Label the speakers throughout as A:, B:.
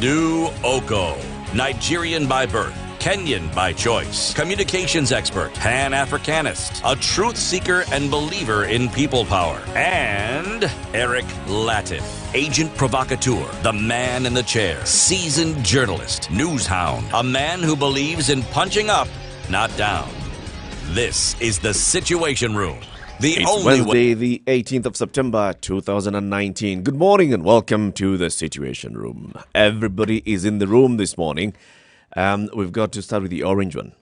A: Adu Oko, Nigerian by birth, Kenyan by choice, communications expert, Pan-Africanist, a truth seeker and believer in people power, and Eric Latin, agent provocateur, the man in the chair, seasoned journalist, news hound, a man who believes in punching up, not down. This is the Situation Room.
B: It's Wednesday, the 18th of September, 2019. Good morning and welcome to the Situation Room. Everybody is in the room this morning. We've got to start with the orange one.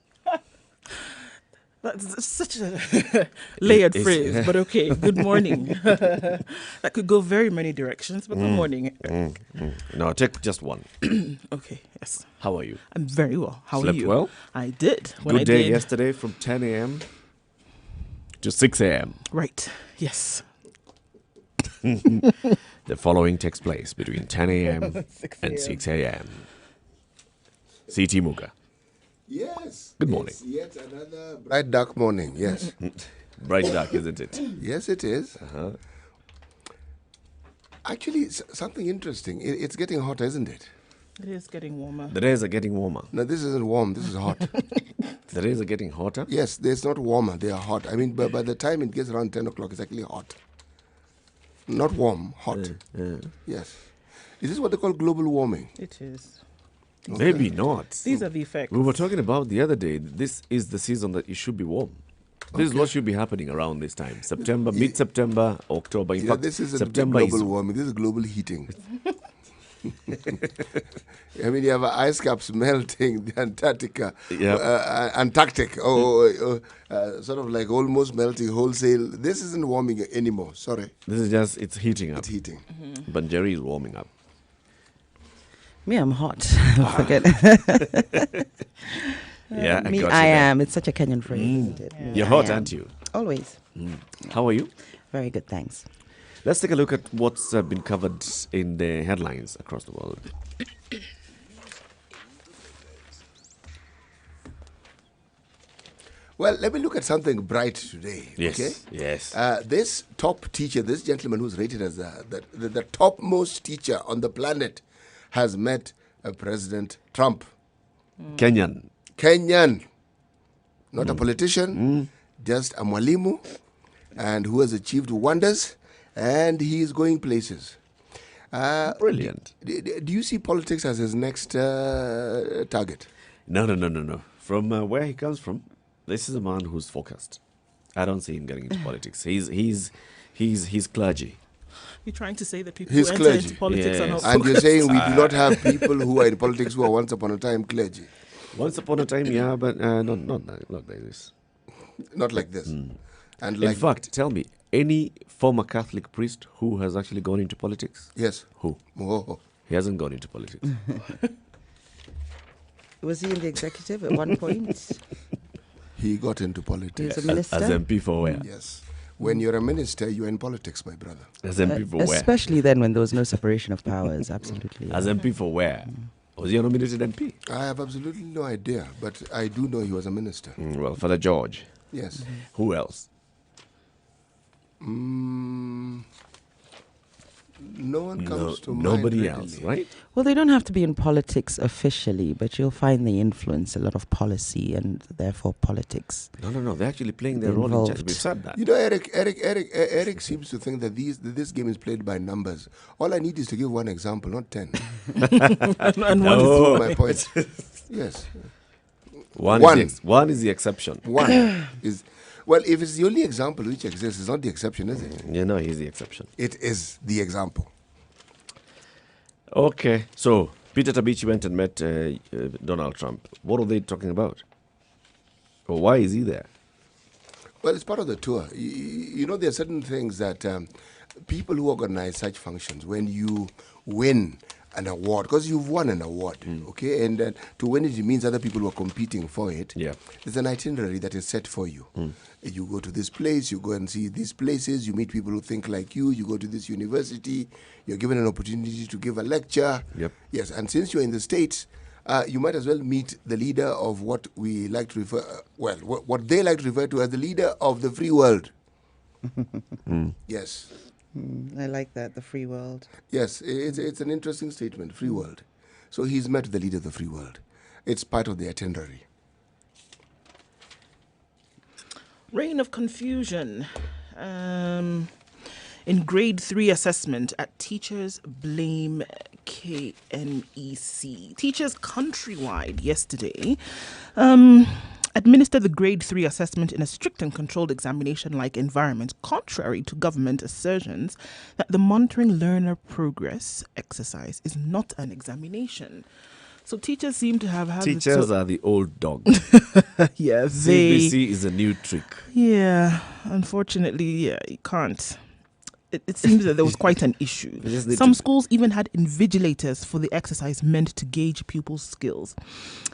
C: That's such a layered phrase, but okay. Good morning. That could go very many directions, but good morning.
B: No, take just one.
C: Okay, yes.
B: How are you?
C: I'm very well. How
B: Slept
C: are you?
B: well?
C: I did.
B: Good day yesterday from 10 a.m. to 6 a.m.
C: Right, yes.
B: The following takes place between 10 a.m.
C: 6
B: and 6 a.m. C.T. Muga.
D: Yes.
B: Good morning.
D: It's yet another bright dark morning. Yes.
B: Bright dark, isn't it?
D: Yes, it is. Actually, something interesting. It's getting hotter, isn't it?
C: It is getting warmer.
B: The days are getting warmer.
D: No, this isn't warm. This is hot.
B: The days are getting hotter.
D: Yes, it's not warmer. They are hot. I mean, by the time it gets around 10 o'clock, it's actually hot. Not warm, hot. Yes. Is this what they call global warming?
C: It is.
B: Maybe not.
C: These are the effects.
B: We were talking about the other day. This is the season that it should be warm. This is what should be happening around this time. September, mid-September, October. In fact,
D: this is
B: September
D: global
B: is
D: warming. This is global heating. I mean, you have ice caps melting, the Antarctica, Antarctic, sort of like almost melting wholesale. This isn't warming anymore. Sorry.
B: This is just, it's heating up.
D: It's heating.
B: Banjari is warming up.
E: Me, I'm hot. Forget.
B: Yeah,
E: Me,
B: got you
E: I
B: there.
E: am. It's such a Kenyan phrase, isn't it? Me,
B: You're
E: I
B: hot,
E: am.
B: aren't you?
E: Always.
B: How are you?
E: Very good, thanks.
B: Let's take a look at what's been covered in the headlines across the world.
D: Well, let me look at something bright today.
B: Yes,
D: Okay?
B: yes.
D: This top teacher, this gentleman who's rated as the topmost teacher on the planet, has met President Trump.
B: Kenyan.
D: Kenyan, not a politician, just a mwalimu, and who has achieved wonders, and he is going places.
B: Brilliant.
D: Do you see politics as his next target?
B: No. From where he comes from, this is a man who's focused. I don't see him getting into politics. He's clergy.
C: You're trying to say that people
D: He's
C: who enter
D: clergy.
C: into politics are not
B: Yes.
D: And you're
C: focused.
D: saying we do not have people who are in politics who are once upon a time clergy.
B: Once upon a time, yeah, but not like this.
D: Not like this. And
B: In
D: like,
B: fact, tell me, any former Catholic priest who has actually gone into politics?
D: yes.
B: Who?
D: Oh.
B: He hasn't gone into politics.
E: Was he in the executive at one point?
D: He got into
E: He
D: politics.
E: was a minister?
B: As MP for where?
D: Yes. When you're a minister, you're in politics, my brother.
B: As MP for where?
E: Especially then when there was no separation of powers, absolutely.
B: As MP for where? Was he a nominated MP?
D: I have absolutely no idea, but I do know he was a minister.
B: Well, Father George.
D: Yes.
B: Who else?
D: No one comes to mind.
B: Nobody
D: readily.
B: else, right?
E: Well, they don't have to be in politics officially, but you'll find they influence a lot of policy and therefore politics.
B: No. They're actually playing their role in chess.
E: Involved.
B: We've said that.
D: You know, Eric seems to think that this game is played by numbers. All I need is to give one example, not 10.
C: and one
B: Oh.
C: is
D: My point. Yes.
B: One is the exception.
D: One is, well, if it's the only example which exists, it's not the exception, is it?
B: He's the exception.
D: It is the example.
B: Okay, so Peter Tabichi went and met Donald Trump. What are they talking about? Or why is he there?
D: Well, it's part of the tour. You know, there are certain things that people who organize such functions, when you win an award, because you've won an award, okay, and to win it means other people who are competing for it.
B: Yeah.
D: There's an itinerary that is set for you. You go to this place, you go and see these places, you meet people who think like you go to this university, you're given an opportunity to give a lecture.
B: Yep.
D: Yes, and since you're in the States, you might as well meet the leader of what we like to refer, what they like to refer to as the leader of the free world. Yes.
E: I like that, the free world.
D: Yes, it's an interesting statement, free world. So he's met the leader of the free world. It's part of the itinerary.
C: Reign of confusion. In grade 3 assessment at Teachers Blame KNEC. Teachers countrywide yesterday administered the grade 3 assessment in a strict and controlled examination-like environment, contrary to government assertions that the monitoring learner progress exercise is not an examination. So teachers seem to have had...
B: Teachers are the old dog.
C: Yeah,
B: CBC is a new trick.
C: Yeah, unfortunately, yeah, you can't. It seems that there was quite an issue. Some schools even had invigilators for the exercise meant to gauge pupils' skills.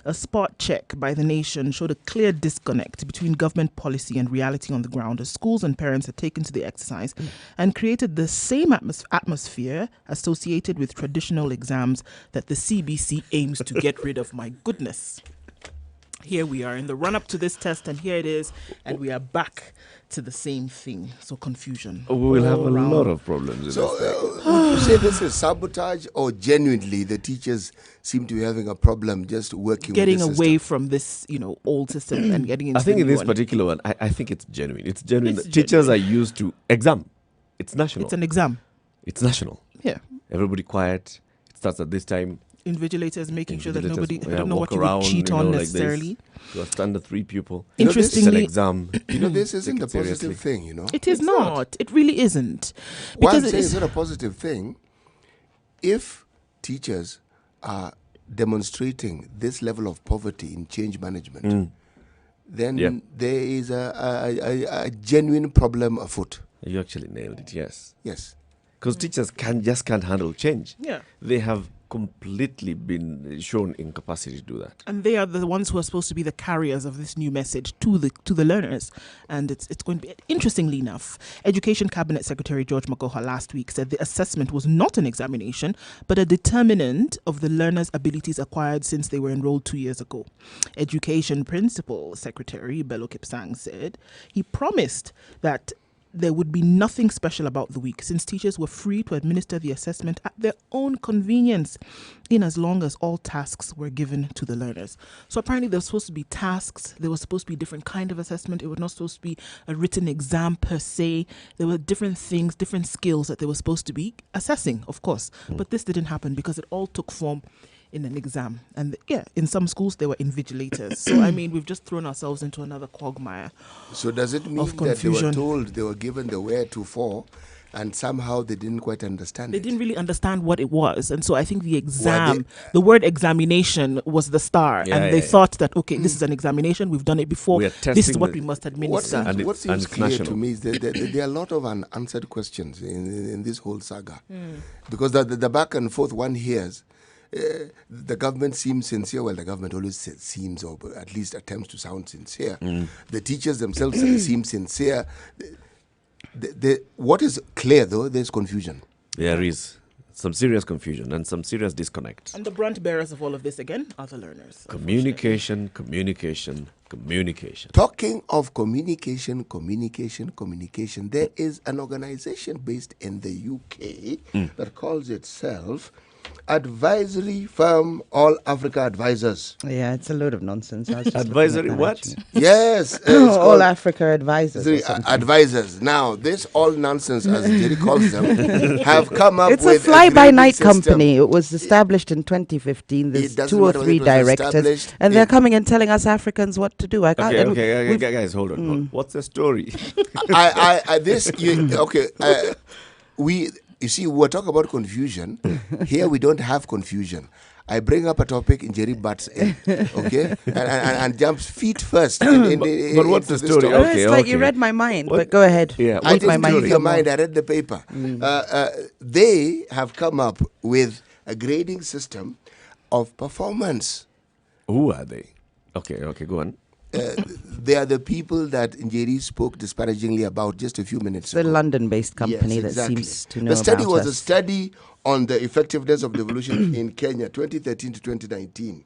C: A spot check by The Nation showed a clear disconnect between government policy and reality on the ground as schools and parents had taken to the exercise and created the same atmosphere associated with traditional exams that the CBC aims to get rid of. My goodness. Here we are in the run-up to this test, and here it is, and we are back to the same thing. So confusion.
B: We will have a lot of problems. Would
D: you say this is sabotage, or genuinely the teachers seem to be having a problem just working
C: getting
D: with the
C: away
D: system?
C: from this, old system and getting into
B: I think
C: the
B: in
C: new
B: this
C: one?
B: particular one, I think it's genuine. It's genuine.
C: It's
B: that teachers
C: genuine.
B: are used to exam. It's national.
C: It's an exam.
B: It's national.
C: Yeah.
B: Everybody quiet. It starts at this time.
C: Invigilators making sure that nobody, I
B: yeah,
C: don't know
B: walk
C: what you
B: around,
C: would cheat on
B: like this.
C: necessarily.
B: You are standard 3 pupil.
C: Interestingly,
B: it's an exam.
D: This isn't
B: Take
D: a
B: it seriously.
D: positive thing,
C: it is not. It really isn't.
D: Why I'm
C: Because
D: saying
C: it's
D: it's not a positive thing, if teachers are demonstrating this level of poverty in change management, then there is a genuine problem afoot.
B: You actually nailed it, yes.
D: Yes.
B: Because teachers just can't handle change.
C: Yeah.
B: They have completely been shown incapacity to do that.
C: And they are the ones who are supposed to be the carriers of this new message to the learners. And it's going to be, interestingly enough, Education Cabinet Secretary George Magoha last week said the assessment was not an examination, but a determinant of the learners' abilities acquired since they were enrolled 2 years ago. Education Principal Secretary Bello Kipsang said he promised that there would be nothing special about the week since teachers were free to administer the assessment at their own convenience in as long as all tasks were given to the learners. So apparently there was supposed to be tasks, there was supposed to be different kind of assessment, it was not supposed to be a written exam per se. There were different things, different skills that they were supposed to be assessing, of course. But this didn't happen because it all took form in an exam. And in some schools there were invigilators. So I mean, we've just thrown ourselves into another quagmire.
D: So does it mean that they were told, they were given the where to for, and somehow they didn't quite understand
C: They
D: it?
C: didn't really understand what it was. And so I think the exam, the word examination was the star. And they thought that, okay, this is an examination. We've done it before. This is what we must administer.
D: What seems clear to me is that there are a lot of unanswered questions in this whole saga. Because the back and forth one hears, the government seems sincere. Well, the government always seems, or at least attempts to sound sincere. The teachers themselves seem sincere. What is clear, though, there's confusion.
B: There is some serious confusion and some serious disconnect.
C: And the brunt bearers of all of this, again, are the learners.
B: Communication.
D: Talking of communication, there is an organization based in the UK that calls itself Advisory Firm All Africa Advisors.
E: Yeah, it's a load of nonsense. I was just
B: Advisory
E: looking at that,
B: what?
E: actually.
D: Yes.
E: All Africa Advisors. or something.
D: Advisors. Now, this all nonsense, as Jerry calls them, have come up
E: It's
D: with
E: a fly-by-night
D: grading system.
E: company. It was established in 2015. There's
D: doesn't
E: 2 or
D: matter when
E: 3
D: it was
E: directors,
D: established.
E: and they're coming and telling us Africans what to do. I can't.
B: Okay, guys, hold on. What's the story?
D: You see, we're talking about confusion. Here we don't have confusion. I bring up a topic in Jerry butts in, okay, and jumps feet first.
B: But what's the story?
E: Oh,
B: Okay,
E: it's like
B: okay.
E: you read my mind,
B: What?
E: but go ahead.
B: Yeah,
D: I
E: Make my
D: didn't
E: mind
D: read your
E: come on.
D: mind. I read the paper. They have come up with a grading system of performance.
B: Who are they? Okay, go on.
D: They are the people that Njeri spoke disparagingly about just a few minutes
E: It's a
D: ago.
E: London-based company
D: Yes,
E: that
D: exactly.
E: seems to know
D: The study
E: about
D: was a
E: us.
D: study on the effectiveness of devolution in Kenya, 2013 to 2019.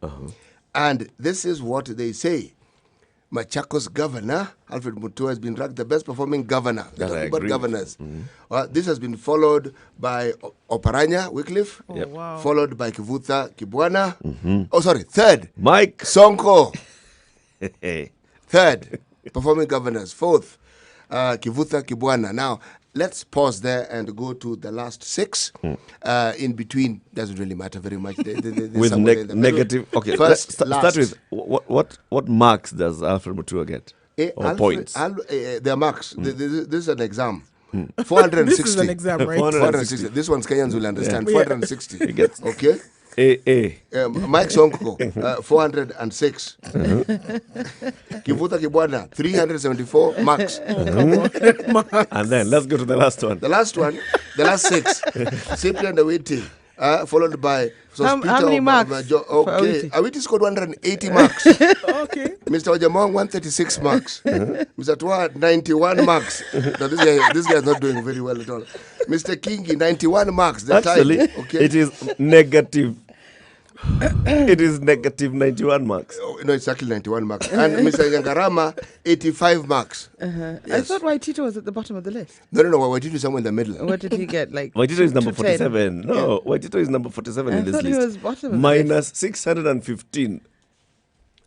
D: And this is what they say. Machakos governor, Alfred Mutua, has been ranked the best performing governor.
B: That I
D: About
B: agree.
D: governors. This has been followed by Oparanya Wycliffe,
C: wow.
D: followed by Kivutha Kibwana. Oh, sorry, third,
B: Mike.
D: Sonko.
B: Hey.
D: Third, performing governors. Fourth, Kivutha Kibwana. Now, let's pause there and go to the last 6. In between, doesn't really matter very much.
B: With
D: somewhere in the middle.
B: negative. Okay,
D: First,
B: let's start with what marks does Alfred Mutua get? Or points?
D: Their marks. This is an exam. 460.
C: This is an exam, right?
D: 460. This one's Kenyans will understand.
C: Yeah.
D: 460. Okay.
B: A.
D: Mike Sonko, 406. Kivutha Kibwana, 374 marks.
B: And then let's go to the last one.
D: The last 6, Cyprian Awiti, followed by
E: How many marks for
D: Okay,
E: Awiti?
D: Awiti scored 180 marks.
C: Okay.
D: Mr. Ojamong, 136 marks. Mr. Twa, 91 marks. Now, this guy is not doing very well at all. Mr. Kingi, 91 marks. The
B: Actually,
D: time. Okay.
B: it is negative. It is negative 91 marks.
D: Oh, no, it's actually 91 marks. And Mr. Nyangarama, 85 marks.
E: I thought Waitito was at the bottom of the list.
D: No, we're doing somewhere in the middle.
E: What did he get? Like
B: Waitito is number
E: 210?
B: 47. No, Waitito is number 47
E: I
B: in this
E: thought he
B: list.
E: was bottom of the
B: Minus 615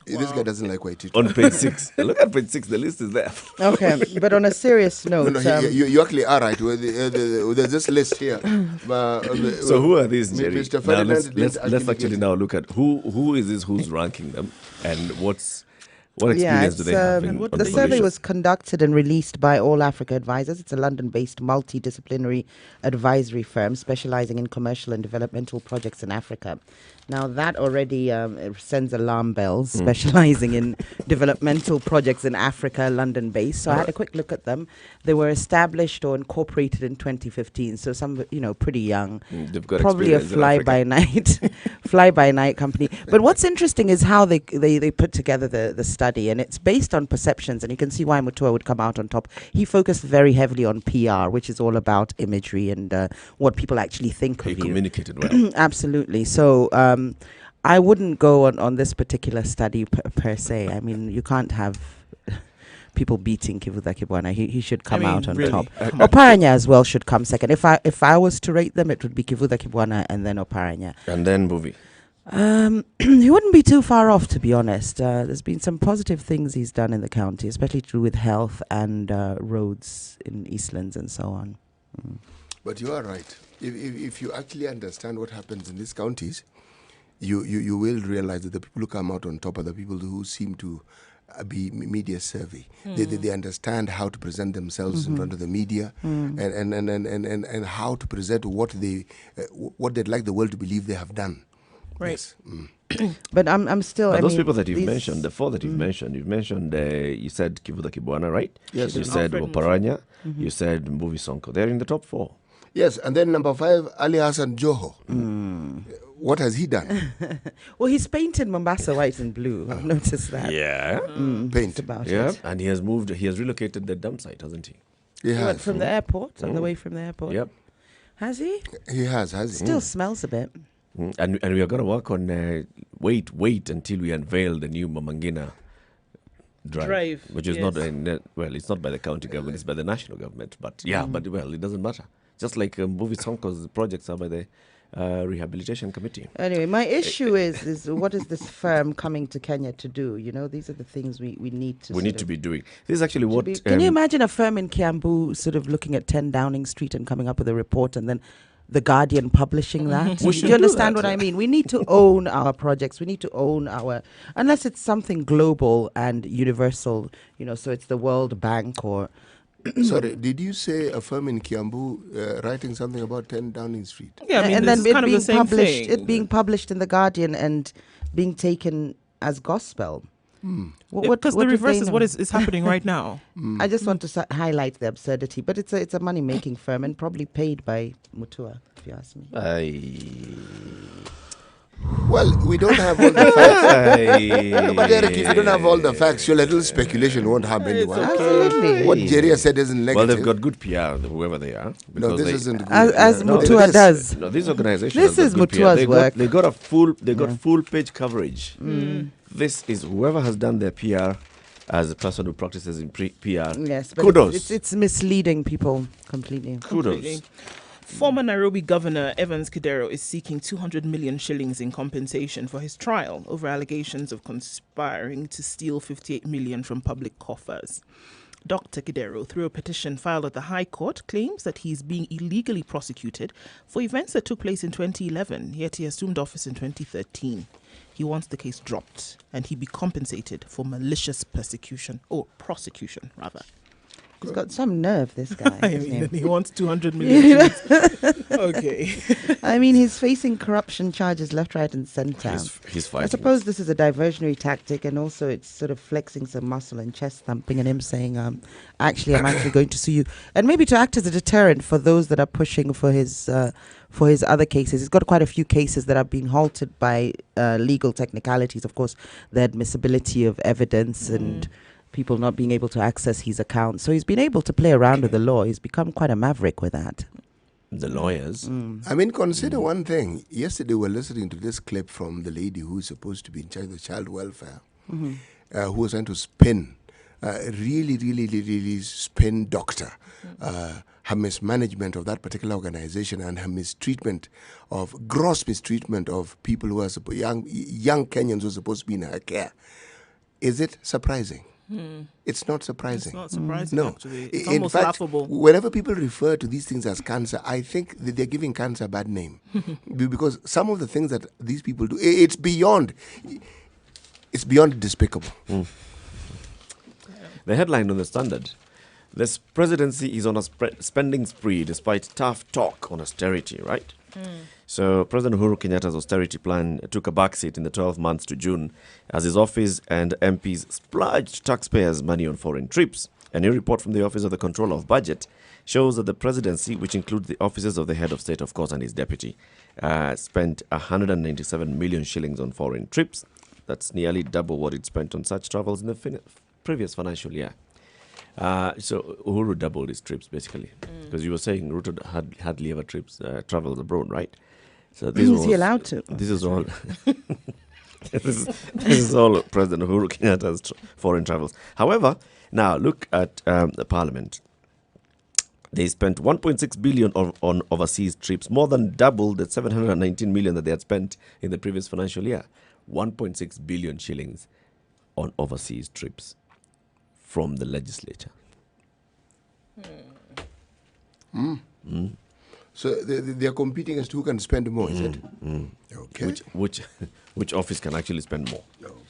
D: This guy doesn't like Waititi.
B: on page 6. Look at page 6, the list is there.
E: Okay, but on a serious note,
D: No, you actually are right. There's this list here.
B: So who are these, Jerry?
D: Mr.
B: Now
D: Ferdinand
B: let's
D: didn't
B: actually now look at who is this, who's ranking them, and what
E: yeah,
B: experience do they have in
C: what
B: on
E: the
C: they
E: survey
B: leadership?
E: was conducted and released by All Africa Advisors. It's a London-based multidisciplinary advisory firm specializing in commercial and developmental projects in Africa. Now, that already sends alarm bells, specializing in developmental projects in Africa, London-based. So I had a quick look at them. They were established or incorporated in 2015, so some, pretty young.
B: They've got
E: Probably a
B: experience in Africa.
E: fly-by-night company. But what's interesting is how they put together the study, and it's based on perceptions, and you can see why Mutua would come out on top. He focused very heavily on PR, which is all about imagery and what people actually think
B: He
E: of you.
B: communicated well.
E: Absolutely. So I wouldn't go on this particular study per se. I mean, you can't have people beating Kivutha Kibwana. He should come out on
C: really.
E: top. Oparanya as well should come second. If I was to rate them, it would be Kivutha Kibwana and then Oparanya.
B: And then Movie.
E: He wouldn't be too far off, to be honest. There's been some positive things he's done in the county, especially to do with health and roads in Eastlands and so on.
D: But you are right. If you actually understand what happens in these counties, you will realize that the people who come out on top are the people who seem to be media savvy. They understand how to present themselves in front of the media and how to present what they'd like the world to believe they have done.
C: Right.
D: Yes.
E: But I'm still.
B: But
E: I
B: those
E: mean,
B: people that you've
E: these-
B: mentioned, the 4 that you've mentioned, you said Kivutha Kibwana, right?
D: Yes.
B: You said
C: Alfred
B: Oparanya, you said Mbuvi Sonko. They're in the top 4.
D: Yes, and then number 5, Ali Hassan Joho. What has he done?
E: Well, he's painted Mombasa white and blue. I've noticed that.
B: Yeah.
D: Paint.
E: That's about
B: Yeah.
E: it.
B: And he has relocated the dump site, hasn't he?
D: He
E: What,
D: has.
E: from the airport, on the way from the airport.
B: Yep.
E: Has he?
D: He has he?
E: Still smells a bit.
B: And we are going to work on wait until we unveil the new Mamangina drive, which is not it's not by the county government, it's by the national government. But but it doesn't matter. Just like Mbuvi Sonko's projects are by the rehabilitation committee.
E: Anyway, my issue is what is this firm coming to Kenya to do? These are the things we need to.
B: We need to be doing. This is actually what.
E: Can you imagine a firm in Kiambu sort of looking at 10 Downing Street and coming up with a report and then The Guardian publishing that?
B: We
E: Do
B: should
E: you understand
B: do
E: what
B: that.
E: I mean? We need to own our projects. We need to own unless it's something global and universal, so it's the World Bank or.
D: Sorry, did you say a firm in Kiambu writing something about 10 Downing Street?
C: Yeah, I mean,
E: and
C: this
E: then
C: is kind of the same
E: published,
C: thing.
E: it being published in the Guardian and being taken as gospel.
C: Because the
E: did
C: reverse
E: they
C: is
E: know?
C: what is happening right now.
E: I just want to highlight the absurdity, but it's a money making firm and probably paid by Mutua, if you ask me.
D: Well, we don't have all the facts. But Eric, if you don't have all the facts, your little speculation won't harm anyone.
E: Absolutely.
D: What Jerry has said isn't negative.
B: Well, they've got good PR, whoever they are.
D: No,
B: because
D: this
B: they-
D: isn't good.
E: As
D: No,
E: Mutua
D: it is.
E: does.
B: No, this organization.
E: This
B: has
E: is
B: got good
E: Mutua's
B: PR.
E: work.
B: They got full page coverage. This is whoever has done their PR as a person who practices in PR.
E: Yes, but
B: Kudos.
E: it's misleading people completely.
C: Completely. Former Nairobi Governor Evans Kidero is seeking 200 million shillings in compensation for his trial over allegations of conspiring to steal 58 million from public coffers. Dr. Kidero, through a petition filed at the High Court, claims that he is being illegally prosecuted for events that took place in 2011, yet he assumed office in 2013. He wants the case dropped and he be compensated for malicious persecution, or prosecution, rather.
E: He's got some nerve, this guy.
C: I
E: hasn't
C: mean,
E: he?
C: he wants 200 million. Okay.
E: I mean, he's facing corruption charges left, right, and centre.
B: He's fighting.
E: I suppose this is a diversionary tactic, and also it's sort of flexing some muscle and chest thumping, and him saying, I'm actually going to sue you, and maybe to act as a deterrent for those that are pushing for his other cases. He's got quite a few cases that are being halted by legal technicalities. Of course, the admissibility of evidence and people not being able to access his account. So he's been able to play around with the law. He's become quite a maverick with that.
B: The lawyers.
D: I mean, consider one thing. Yesterday, we were listening to this clip from the lady who is supposed to be in charge of the child welfare, who was trying to spin, really spin doctor, her mismanagement of that particular organization and her gross mistreatment of people who are young Kenyans who are supposed to be in her care. Is it surprising? It's not surprising.
C: It's not surprising,
D: No.
C: actually. It's
D: In
C: almost
D: fact,
C: laughable.
D: whenever people refer to these things as cancer, I think that they're giving cancer a bad name. Because some of the things that these people do, it's beyond despicable.
B: The headline on the Standard: this presidency is on a spending spree despite tough talk on austerity, right? So President Uhuru Kenyatta's austerity plan took a backseat in the 12 months to June as his office and MPs splurged taxpayers' money on foreign trips. A new report from the Office of the Controller of Budget shows that the presidency, which includes the offices of the head of state, of course, and his deputy, spent 197 million shillings on foreign trips. That's nearly double what it spent on such travels in the previous financial year. So Uhuru doubled his trips, basically, because you were saying Ruto had hardly ever traveled abroad, right? So this
E: Is he allowed to?
B: This is all. this is all President Uhuru Kenyatta's foreign travels. However, now look at the Parliament. They spent 1.6 billion on overseas trips, more than double the 719 million that they had spent in the previous financial year. 1.6 billion shillings on overseas trips from the legislature.
D: So they are competing as to who can spend more, is it? Okay.
B: Which office can actually spend more?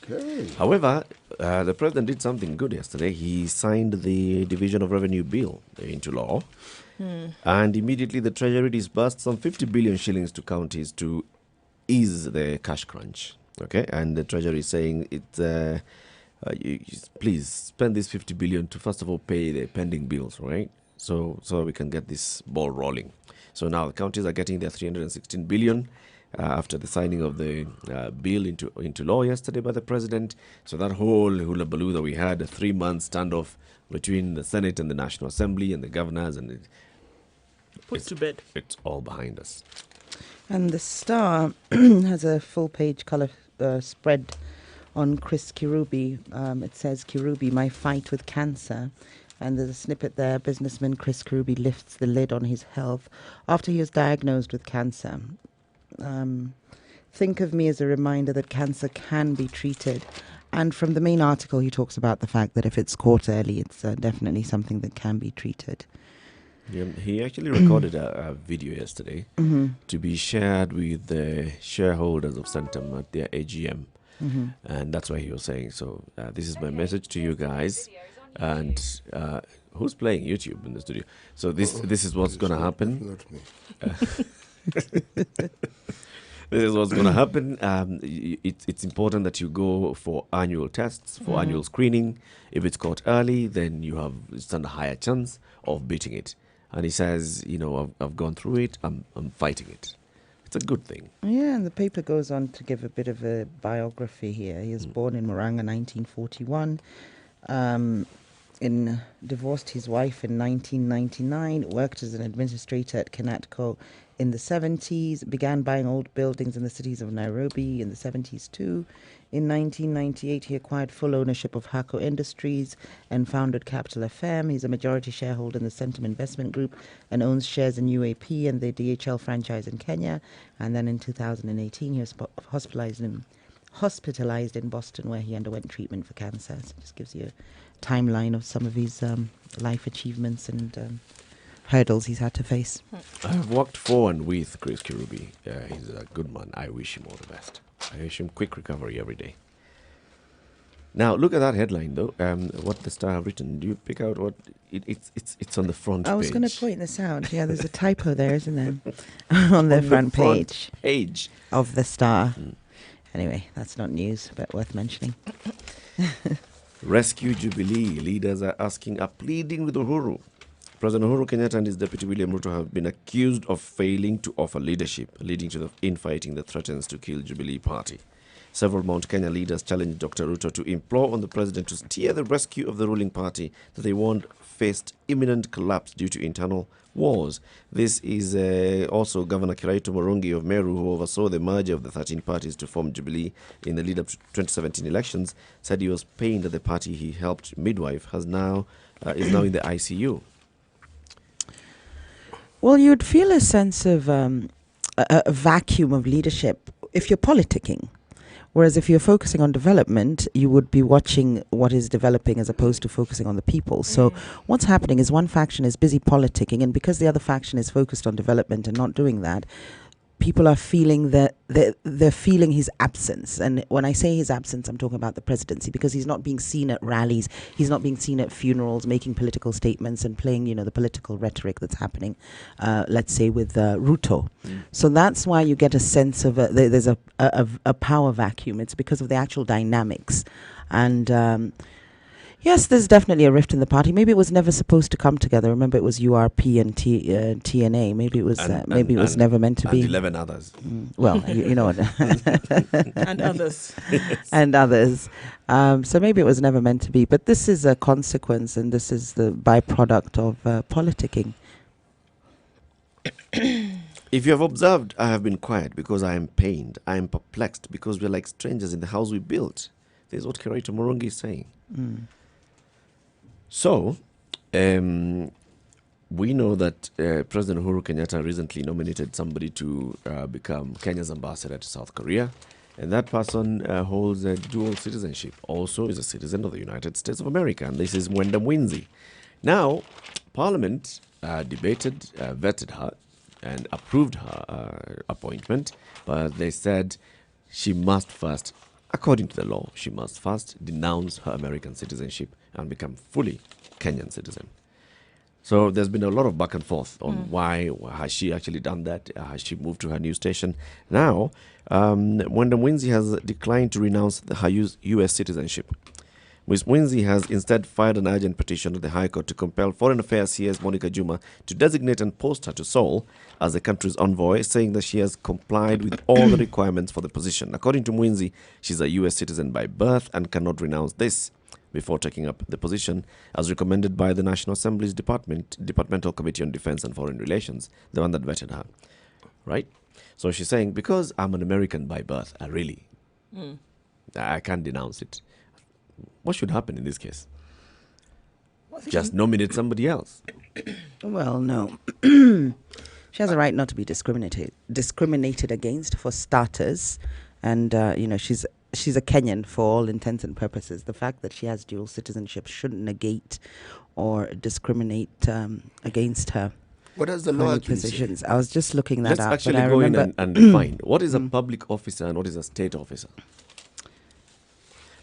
D: Okay.
B: However, the president did something good yesterday. He signed the Division of Revenue Bill into law, and immediately the Treasury disbursed some 50 billion shillings to counties to ease the cash crunch. Okay, and the Treasury is saying please spend this 50 billion to first of all pay the pending bills, right? So we can get this ball rolling. So now the counties are getting their 316 billion after the signing of the bill into law yesterday by the president. So that whole hula-baloo that we had, a 3-month standoff between the Senate and the National Assembly and the governors, and
C: Put to bed.
B: it's all behind us.
E: And the Star has a full-page colour spread on Chris Kirubi. It says, Kirubi, my fight with cancer. And there's a snippet there. Businessman Chris Kirubi lifts the lid on his health after he was diagnosed with cancer. Think of me as a reminder that cancer can be treated. And from the main article, he talks about the fact that if it's caught early, it's definitely something that can be treated.
B: Yeah, he actually recorded a video yesterday to be shared with the shareholders of Centum at their AGM. And that's why he was saying, so this is my message to you guys. And who's playing YouTube in the studio? So this is what's going to happen.
D: Not me.
B: This is what's going to happen. It's important that you go for annual tests, for annual screening. If it's caught early, then you stand a higher chance of beating it. And he says, I've gone through it. I'm fighting it. It's a good thing.
E: Yeah, and the paper goes on to give a bit of a biography here. He was born in Murang'a, 1941. Divorced his wife in 1999, worked as an administrator at Kenatco in the 70s, began buying old buildings in the cities of Nairobi in the 70s too. In 1998, he acquired full ownership of Hako Industries and founded Capital FM. He's a majority shareholder in the Centum Investment Group and owns shares in UAP and the DHL franchise in Kenya. And then in 2018, he was hospitalized in Boston, where he underwent treatment for cancer. So it just gives you a timeline of some of his life achievements and hurdles he's had to face.
B: I've worked for and with Chris Kirubi. He's a good man. I wish him all the best. I wish him quick recovery every day. Now, look at that headline, though. What the Star have written. Do you pick out what it's on the front page?
E: I was going to point this out. Yeah, there's a typo there, isn't there? on the front page of the Star. Anyway, that's not news, but worth mentioning.
B: Rescue Jubilee. Leaders are pleading with Uhuru. President Uhuru Kenyatta and his deputy William Ruto have been accused of failing to offer leadership, leading to the infighting that threatens to kill Jubilee Party. Several Mount Kenya leaders challenged Dr. Ruto to implore on the president to steer the rescue of the ruling party that they warned faced imminent collapse due to internal wars. This is also Governor Kiraitu Murungi of Meru, who oversaw the merger of the 13 parties to form Jubilee in the lead-up to 2017 elections, said he was pained that the party he helped midwife is now in the ICU.
E: Well, you'd feel a sense of a vacuum of leadership if you're politicking. Whereas if you're focusing on development, you would be watching what is developing as opposed to focusing on the people. So what's happening is one faction is busy politicking, and because the other faction is focused on development and not doing that, people are feeling that they're feeling his absence. And when I say his absence, I'm talking about the presidency, because he's not being seen at rallies, he's not being seen at funerals, making political statements and playing, the political rhetoric that's happening, let's say with Ruto. So that's why you get a sense of there's a power vacuum. It's because of the actual dynamics. And yes, there's definitely a rift in the party. Maybe it was never supposed to come together. Remember, it was URP and TNA. Maybe it was never meant to be.
B: And 11 others.
E: Well, you know what.
C: And others.
E: And others. So maybe it was never meant to be. But this is a consequence, and this is the byproduct of politicking.
B: If you have observed, I have been quiet because I am pained. I am perplexed because we're like strangers in the house we built. This is what Kiraitu Murungi is saying. So, we know that President Uhuru Kenyatta recently nominated somebody to become Kenya's ambassador to South Korea. And that person holds a dual citizenship, also is a citizen of the United States of America. And this is Mwenda Mwinzi. Now, Parliament debated, vetted her, and approved her appointment. But they said she must first, according to the law, she must first denounce her American citizenship and become fully Kenyan citizen. So there's been a lot of back and forth on why has she actually done that? Has she moved to her new station? Now, Mwenda Mwinzi has declined to renounce her U.S. citizenship. Ms. Mwinzi has instead filed an urgent petition to the High Court to compel Foreign Affairs CS Monica Juma to designate and post her to Seoul as the country's envoy, saying that she has complied with all the requirements for the position. According to Mwinzi, she's a U.S. citizen by birth and cannot renounce this before taking up the position, as recommended by the National Assembly's Departmental Committee on Defense and Foreign Relations, the one that vetted her. Right? So she's saying, because I'm an American by birth, I can't denounce it. What should happen in this case? Just nominate somebody else.
E: Well, no. She has a right not to be discriminated against, for starters. And, she's a Kenyan for all intents and purposes. The fact that she has dual citizenship shouldn't negate or discriminate against her.
D: What does the law actually
E: positions? I was just looking that
B: Let's
E: up.
B: actually go in and define what is a public officer and what is a state officer.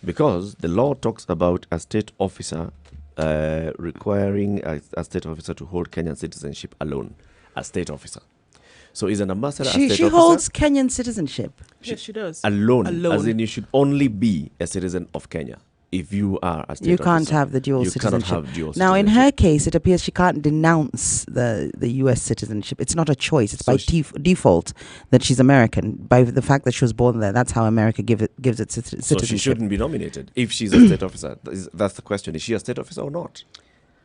B: Because the law talks about a state officer requiring a state officer to hold Kenyan citizenship alone. A state officer. So is an ambassador a state officer?
E: She holds Kenyan citizenship.
C: Yes, she does.
B: Alone. As in, you should only be a citizen of Kenya. If you are a state
E: you
B: officer,
E: can't have the dual citizenship.
B: Cannot have dual
E: now, in
B: citizenship.
E: her case, it appears she can't denounce the U.S. citizenship. It's not a choice. It's so by default that she's American. By the fact that she was born there, that's how America gives it citizenship.
B: So she shouldn't be nominated if she's a state officer. That's the question. Is she a state officer or not?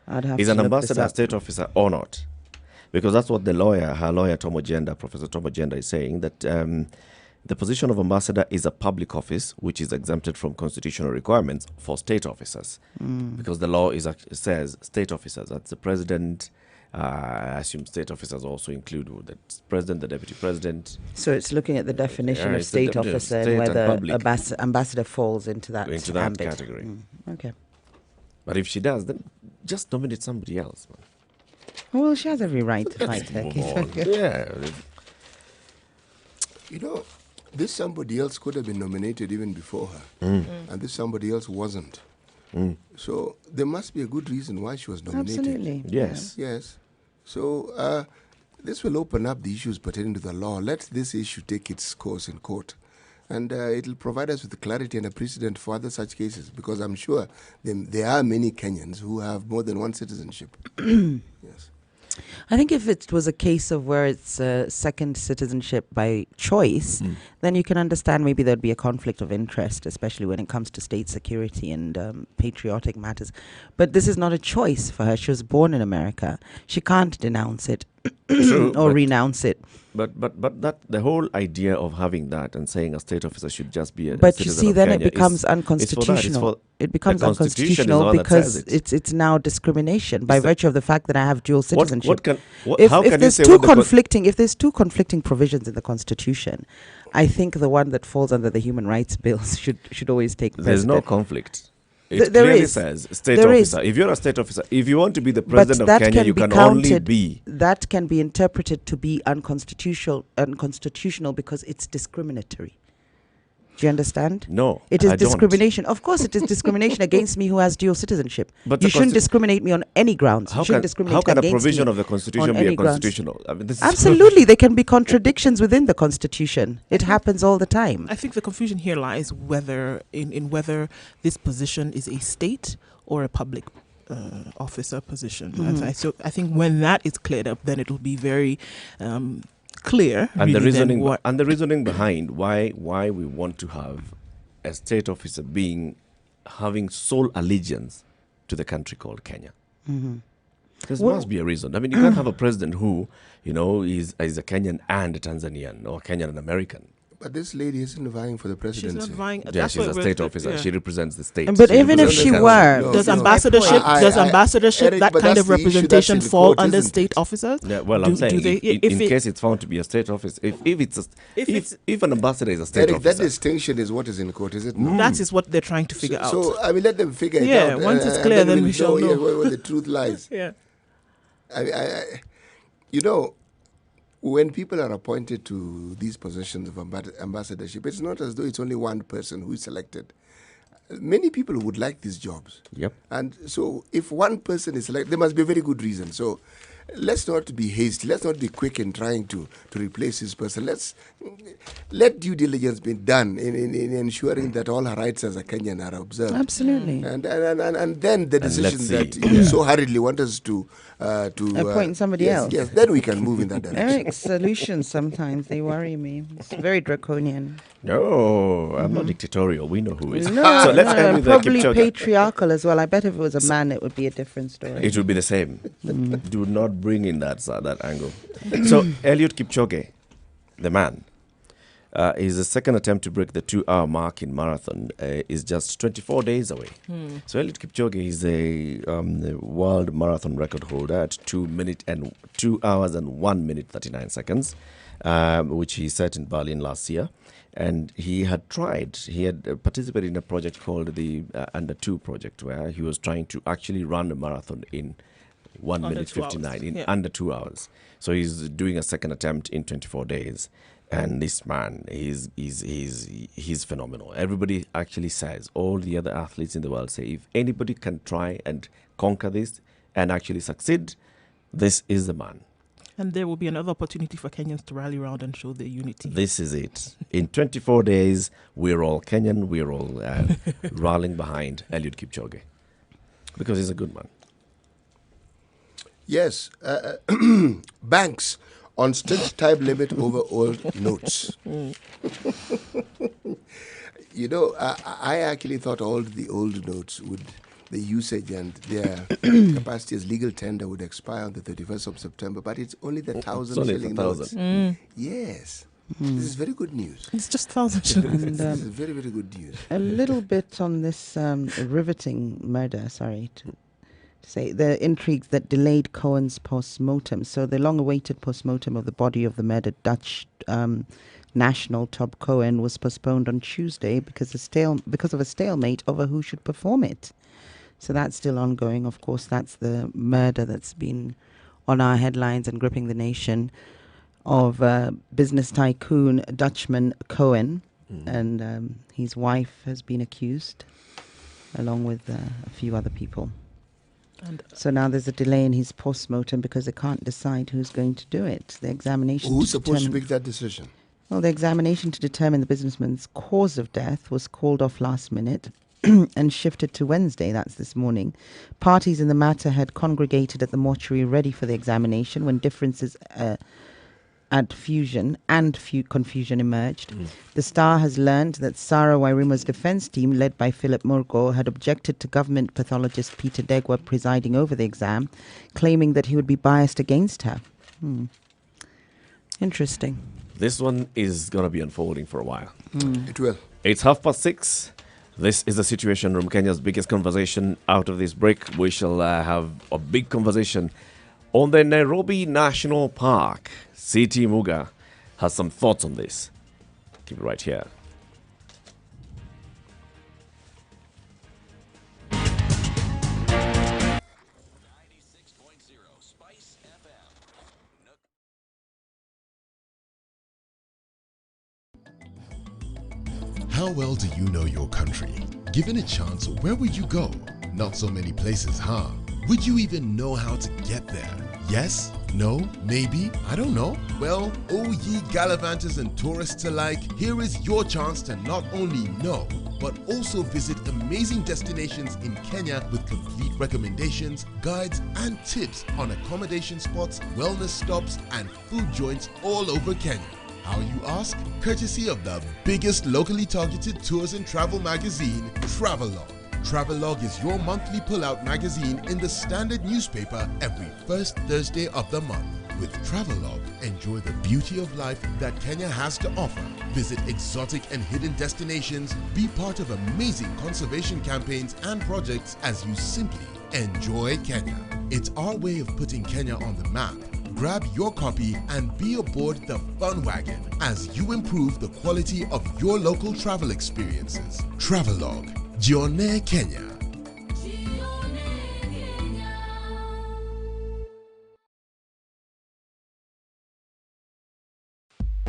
E: I'd have
B: is
E: to
B: an
E: look
B: ambassador
E: this
B: a
E: up.
B: state officer or not? Because that's what her lawyer, Professor Tom Ogenda, is saying, that the position of ambassador is a public office which is exempted from constitutional requirements for state officers. Because the law says state officers, that's the president. I assume state officers also include the president, the deputy president.
E: So it's looking at the definition of
B: it's the
E: state officer
B: state
E: and
B: and
E: whether
B: public.
E: ambassador falls into that ambit.
B: Category.
E: Okay.
B: But if she does, then just nominate somebody else, man.
E: Well, she has every right to fight her
B: Move
E: case.
B: on. Yeah.
D: You know, this somebody else could have been nominated even before her, and this somebody else wasn't. So there must be a good reason why she was nominated.
E: Absolutely.
B: Yes.
D: Yes. So this will open up the issues pertaining to the law. Let this issue take its course in court. And it'll provide us with clarity and a precedent for other such cases, because I'm sure there are many Kenyans who have more than one citizenship. Yes.
E: I think if it was a case of where it's second citizenship by choice, then you can understand maybe there'd be a conflict of interest, especially when it comes to state security and patriotic matters. But this is not a choice for her. She was born in America. She can't denounce it
B: True,
E: or renounce it.
B: But that the whole idea of having that and saying a state officer should just be a
E: But you
B: citizen
E: see,
B: of
E: then
B: Kenya
E: it becomes
B: is for that.
E: unconstitutional. It becomes
B: the Constitution is the
E: unconstitutional
B: one that
E: because
B: says it.
E: it's now discrimination by virtue of the fact that I have dual citizenship.
B: How can you
E: there's
B: say
E: two
B: what the
E: if there's two conflicting provisions in the Constitution, I think the one that falls under the human rights bills should always take precedent.
B: There's no conflict. It
E: There
B: clearly
E: is.
B: says state
E: There is.
B: officer. If you're a state officer, if you want to be the
E: But
B: president of
E: that
B: Kenya,
E: can
B: you
E: be
B: can only
E: counted.
B: be.
E: That can be interpreted to be unconstitutional because it's discriminatory. Do you understand?
B: No,
E: It is
B: I don't.
E: discrimination. Of course, it is discrimination against me who has dual citizenship.
B: But
E: you
B: the
E: shouldn't
B: consti-
E: discriminate me on any grounds. You shouldn't discriminate
B: how can a
E: against
B: provision
E: me
B: of the Constitution
E: on
B: be
E: any grounds.
B: unconstitutional? I mean, this is
E: Absolutely, there can be contradictions within the Constitution. It happens all the time.
C: I think the confusion here lies whether whether this position is a state or a public officer position. And I think when that is cleared up, then it will be very clear.
B: and
C: really,
B: the
C: then
B: reasoning behind why we want to have a state officer having sole allegiance to the country called Kenya. There must be a reason. I mean, you can't have a president who, is a Kenyan and a Tanzanian, or Kenyan and American.
D: But this lady isn't vying for the presidency.
C: she's not vying.
B: Yeah,
C: that's
B: she's
C: what
B: a state officer.
C: yeah.
B: She represents the state.
E: But
B: She
E: even if
B: represents
E: she
B: the
E: were,
D: No,
C: Does
D: no.
C: ambassadorship,
D: I-
C: does
D: I-
C: ambassadorship,
D: Eric,
C: that
D: but
C: kind
D: that's
C: of
D: the issue that's
C: representation
D: in the
C: fall
D: court,
C: under
D: isn't
C: state
D: it?
C: officers?
B: Yeah, well, I'm saying, in
C: if
B: case it's found to be a state office, if an ambassador is a state
D: Eric, that
B: officer,
D: distinction is what is in court, is it not?
C: that is what they're trying to figure out.
D: So, I mean, let them figure it
C: Yeah,
D: out.
C: once it's
D: and
C: clear, then
D: we'll
C: we shall know.
D: where the truth lies.
C: yeah.
D: When people are appointed to these positions of ambassadorship, it's not as though it's only one person who is selected. Many people would like these jobs.
B: Yep.
D: And so if one person is selected, there must be a very good reason. So let's not be hasty. Let's not be quick in trying to replace this person. Let due diligence be done in ensuring that all her rights as a Kenyan are observed.
E: Absolutely.
D: And then the decision
B: let's
D: that
B: see.
D: you so hurriedly want us to
E: Appoint somebody
D: yes,
E: else.
D: Yes, then we can move in that direction.
E: Eric's solutions sometimes they worry me. It's very draconian.
B: no, I'm not dictatorial. We know who is.
E: No,
B: So let's end with
E: probably
B: Kipchoge.
E: patriarchal as well. I bet if it was a man, it would be a different story.
B: It will be the same. Do not bring in that angle. So Eliud Kipchoge, the man, his second attempt to break the 2-hour mark in marathon is just 24 days away. So Eliud Kipchoge is a world marathon record holder at 2 hours and 1 minute 39 seconds, which he set in Berlin last year. And he had participated in a project called the Under 2 project, where he was trying to actually run a marathon in 1
C: Under
B: minute
C: 2 hours,
B: 59 in
C: yeah.
B: under 2 hours. So he's doing a second attempt in 24 days. And this man, he's phenomenal. Everybody actually says, all the other athletes in the world say, if anybody can try and conquer this and actually succeed, this is the man.
C: And there will be another opportunity for Kenyans to rally around and show their unity.
B: This is it. In 24 days, we're all Kenyan. We're all rallying behind Eliud Kipchoge because he's a good man.
D: Yes, banks on strict time limit over old notes. I actually thought all the old notes would the usage and their capacity as legal tender would expire on the 31st of September, but it's only the 1,000
B: only
D: shilling
B: 1,000.
D: notes. Yes. This is very good news.
C: It's just 1,000 shillings.
E: And,
D: This is very, very good news.
E: a little bit on this riveting murder, to say the intrigues that delayed Cohen's post-mortem. So the long-awaited post-mortem of the body of the murdered Dutch national Tob Cohen was postponed on Tuesday because of a stalemate over who should perform it. So that's still ongoing. Of course, that's the murder that's been on our headlines and gripping the nation of business tycoon Dutchman Cohen, and his wife has been accused, along with a few other people.
C: And
E: So now there's a delay in his post-mortem because they can't decide who's going to do it. The examination.
D: Who's supposed to
E: determine-
D: make that decision?
E: Well, the examination to determine the businessman's cause of death was called off last minute and shifted to Wednesday, that's this morning. Parties in the matter had congregated at the mortuary ready for the examination when differences confusion emerged. The Star has learned that Sarah Wairima's defense team, led by Philip Murgo, had objected to government pathologist Peter Degwa presiding over the exam, claiming that he would be biased against her. Interesting.
B: This one is going to be unfolding for a while.
D: It will.
B: It's 6:30. This is the Situation Room, Kenya's biggest conversation. Out of this break, we shall have a big conversation on the Nairobi National Park. CT Muga has some thoughts on this. Keep it right here.
F: How well do you know your country? Given a chance, where would you go? Not so many places, huh? Would you even know how to get there? Yes? No? Maybe? I don't know. Well, oh ye gallivanters and tourists alike, here is your chance to not only know, but also visit amazing destinations in Kenya with complete recommendations, guides, and tips on accommodation spots, wellness stops, and food joints all over Kenya. How you ask? Courtesy of the biggest locally targeted tours and travel magazine, Travelog. Travelog is your monthly pull-out magazine in the Standard newspaper every first Thursday of the month. With Travelog, enjoy the beauty of life that Kenya has to offer. Visit exotic and hidden destinations, be part of amazing conservation campaigns and projects as you simply enjoy Kenya. It's our way of putting Kenya on the map. Grab your copy and be aboard the fun wagon as you improve the quality of your local travel experiences. Travelog, Jione Kenya.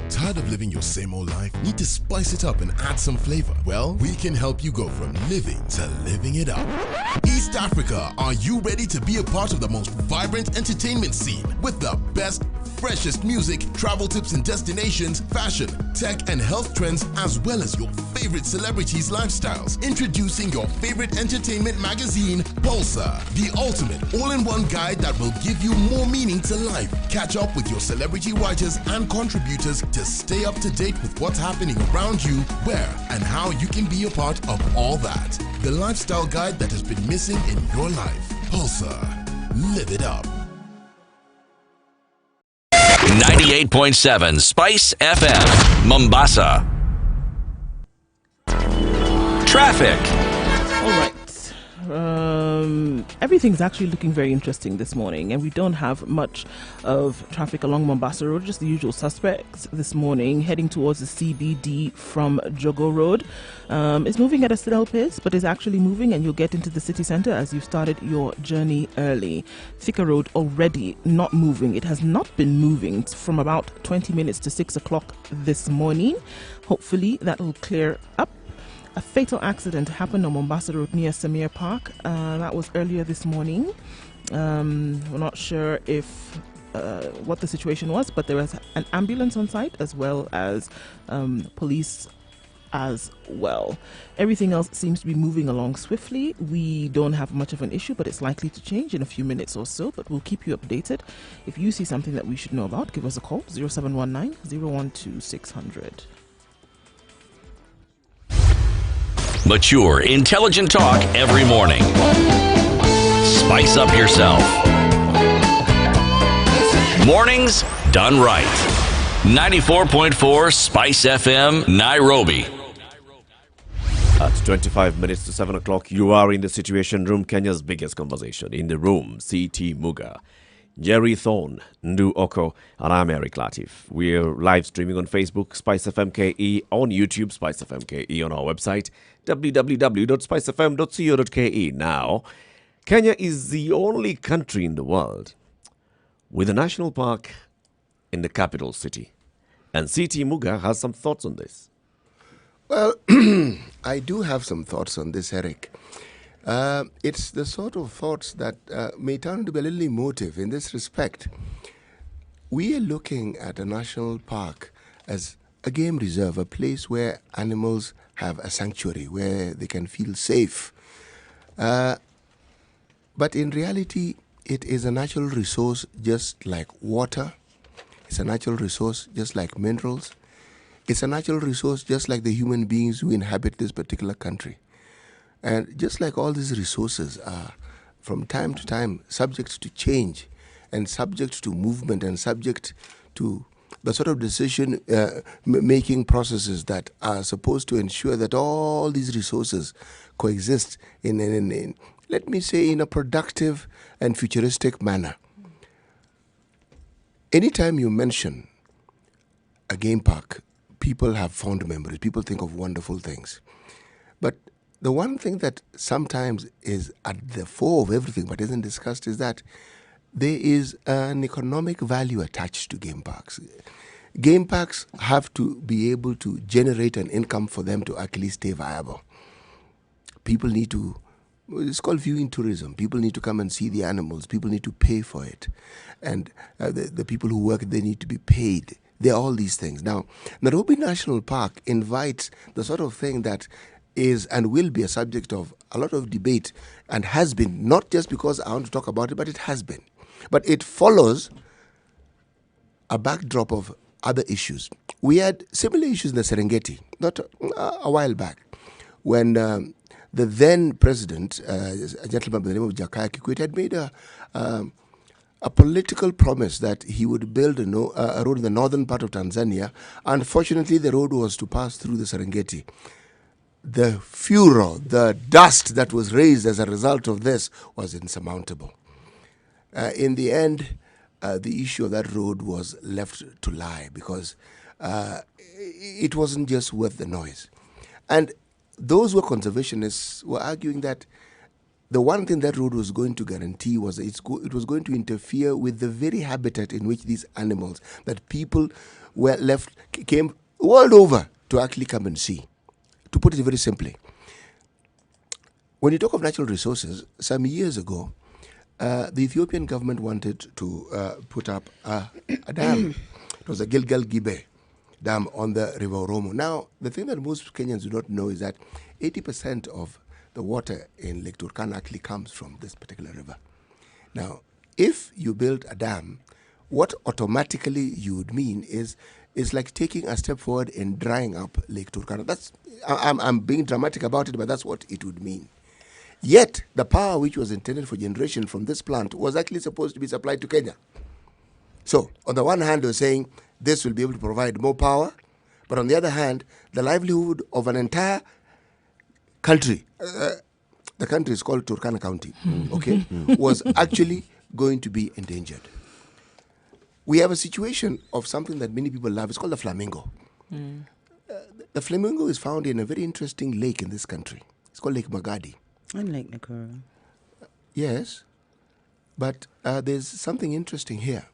F: Tired of living your same old life? Need to spice it up and add some flavor? Well, we can help you go from living to living it up. East Africa, are you ready to be a part of the most vibrant entertainment scene with the best, freshest music, travel tips and destinations, fashion, tech and health trends, as well as your favorite celebrities' lifestyles? Introducing your favorite entertainment magazine, Pulsar, the ultimate all-in-one guide that will give you more meaning to life. Catch up with your celebrity writers and contributors to stay up to date with what's happening around you, where and how you can be a part of all that. The lifestyle guide that has been missing in your life. Pulsar. Live it up.
A: 98.7 Spice FM, Mombasa. Traffic.
C: all right. Everything's actually looking very interesting this morning, and we don't have much of traffic along Mombasa Road, just the usual suspects this morning, heading towards the CBD from Jogo Road. It's moving at a slow pace, but is actually moving, and you'll get into the city centre as you've started your journey early. Thika Road already not moving. It has not been moving from about 20 minutes to 6 o'clock this morning. Hopefully that will clear up. A fatal accident happened on Mombasa Road near Samir Park. That was earlier this morning. We're not sure if what the situation was, but there was an ambulance on site as well as police as well. Everything else seems to be moving along swiftly. We don't have much of an issue, but it's likely to change in a few minutes or so, but we'll keep you updated. If you see something that we should know about, give us a call, 0719 012 600.
A: Mature, intelligent talk every morning. Spice up yourself. Mornings done right. 94.4 Spice FM, Nairobi.
B: At 25 minutes to 7 o'clock, you are in the Situation Room, Kenya's biggest conversation. In the room, C.T. Muga, Jerry Thorne, Ndu Oko, and I'm Eric Latif. We're live streaming on Facebook, Spice FM KE, on YouTube, Spice FM KE, on our website, www.spicefm.co.ke. Now, Kenya is the only country in the world with a national park in the capital city. And C.T. Muga has some thoughts on this.
D: Well, I do have some thoughts on this, Eric. It's the sort of thoughts that may turn to be a little emotive in this respect. We are looking at a national park as a game reserve, a place where animals have a sanctuary, where they can feel safe. But in reality, it is a natural resource just like water. It's a natural resource just like minerals. It's a natural resource just like the human beings who inhabit this particular country. And just like all these resources are, from time to time, subject to change and subject to movement and subject to the sort of decision-making processes that are supposed to ensure that all these resources coexist in, let me say, in a productive and futuristic manner. Anytime you mention a game park, people have fond memories. People think of wonderful things. But the one thing that sometimes is at the fore of everything but isn't discussed is that there is an economic value attached to game parks. Game parks have to be able to generate an income for them to actually stay viable. People need to, it's called viewing tourism. People need to come and see the animals. People need to pay for it. And the people who work, they need to be paid. There are all these things. Now, Nairobi National Park invites the sort of thing that is and will be a subject of a lot of debate and has been, not just because I want to talk about it, but it has been. But it follows a backdrop of other issues. We had similar issues in the Serengeti, not a while back, when the then president, a gentleman by the name of Jakaya Kikwete, had made a political promise that he would build a road in the northern part of Tanzania. Unfortunately, the road was to pass through the Serengeti. The furor, the dust that was raised as a result of this was insurmountable. In the end, the issue of that road was left to lie because it wasn't just worth the noise. And those who were conservationists were arguing that the one thing that road was going to guarantee was that it was going to interfere with the very habitat in which these animals that people were came world over to actually come and see. To put it very simply, when you talk of natural resources, some years ago, the Ethiopian government wanted to put up a dam. It was a Gilgal Gibe dam on the River Oromo. Now, the thing that most Kenyans do not know is that 80% of the water in Lake Turkana actually comes from this particular river. Now, if you build a dam, what automatically you would mean is like taking a step forward in drying up Lake Turkana. I'm being dramatic about it, but that's what it would mean. Yet, the power which was intended for generation from this plant was actually supposed to be supplied to Kenya. So, on the one hand, they're saying this will be able to provide more power, but on the other hand, the livelihood of an entire country, the country is called Turkana County, okay, was actually going to be endangered. We have a situation of something that many people love. It's called the flamingo. The flamingo is found in a very interesting lake in this country. It's called Lake Magadi.
E: And Lake Nakuru.
D: Yes, but there's something interesting here.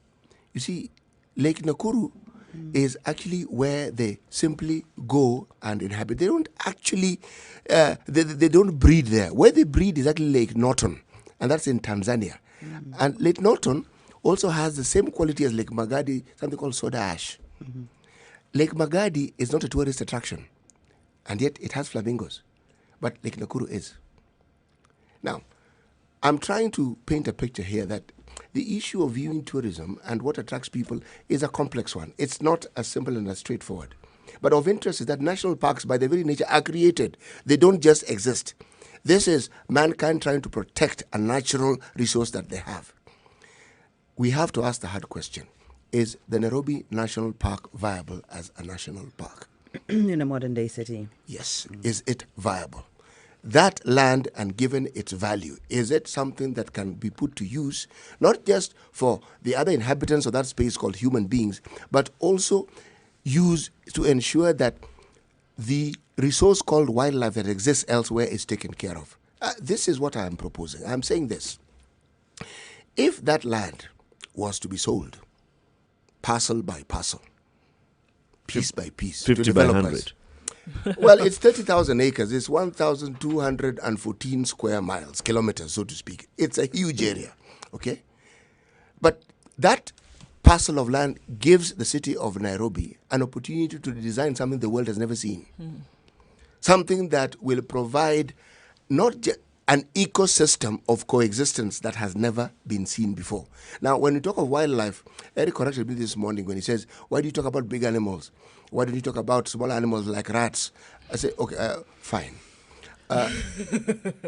D: You see, Lake Nakuru is actually where they simply go and inhabit. They don't actually, they don't breed there. Where they breed is actually Lake Norton, and that's in Tanzania. And Lake Norton also has the same quality as Lake Magadi, something called soda ash. Lake Magadi is not a tourist attraction, and yet it has flamingos, but Lake Nakuru is. Now, I'm trying to paint a picture here that the issue of viewing tourism and what attracts people is a complex one. It's not as simple and as straightforward. But of interest is that national parks, by their very nature, are created. They don't just exist. This is mankind trying to protect a natural resource that they have. We have to ask the hard question. Is the Nairobi National Park viable as a national park?
E: In a modern day city.
D: Yes. Is it viable? That land, and given its value, is it something that can be put to use, not just for the other inhabitants of that space called human beings, but also used to ensure that the resource called wildlife that exists elsewhere is taken care of? This is what I am proposing. I'm saying this. If that land was to be sold, parcel by parcel, piece by piece,
B: 50
D: to
B: by
D: developers.
B: 100.
D: Well, it's 30,000 acres. It's 1,214 square miles, kilometers, so to speak. It's a huge area, okay? But that parcel of land gives the city of Nairobi an opportunity to design something the world has never seen. Something that will provide not just an ecosystem of coexistence that has never been seen before. Now, when we talk of wildlife, Eric corrected me this morning when he says, why do you talk about big animals? Why don't you talk about small animals like rats? I say, okay, fine.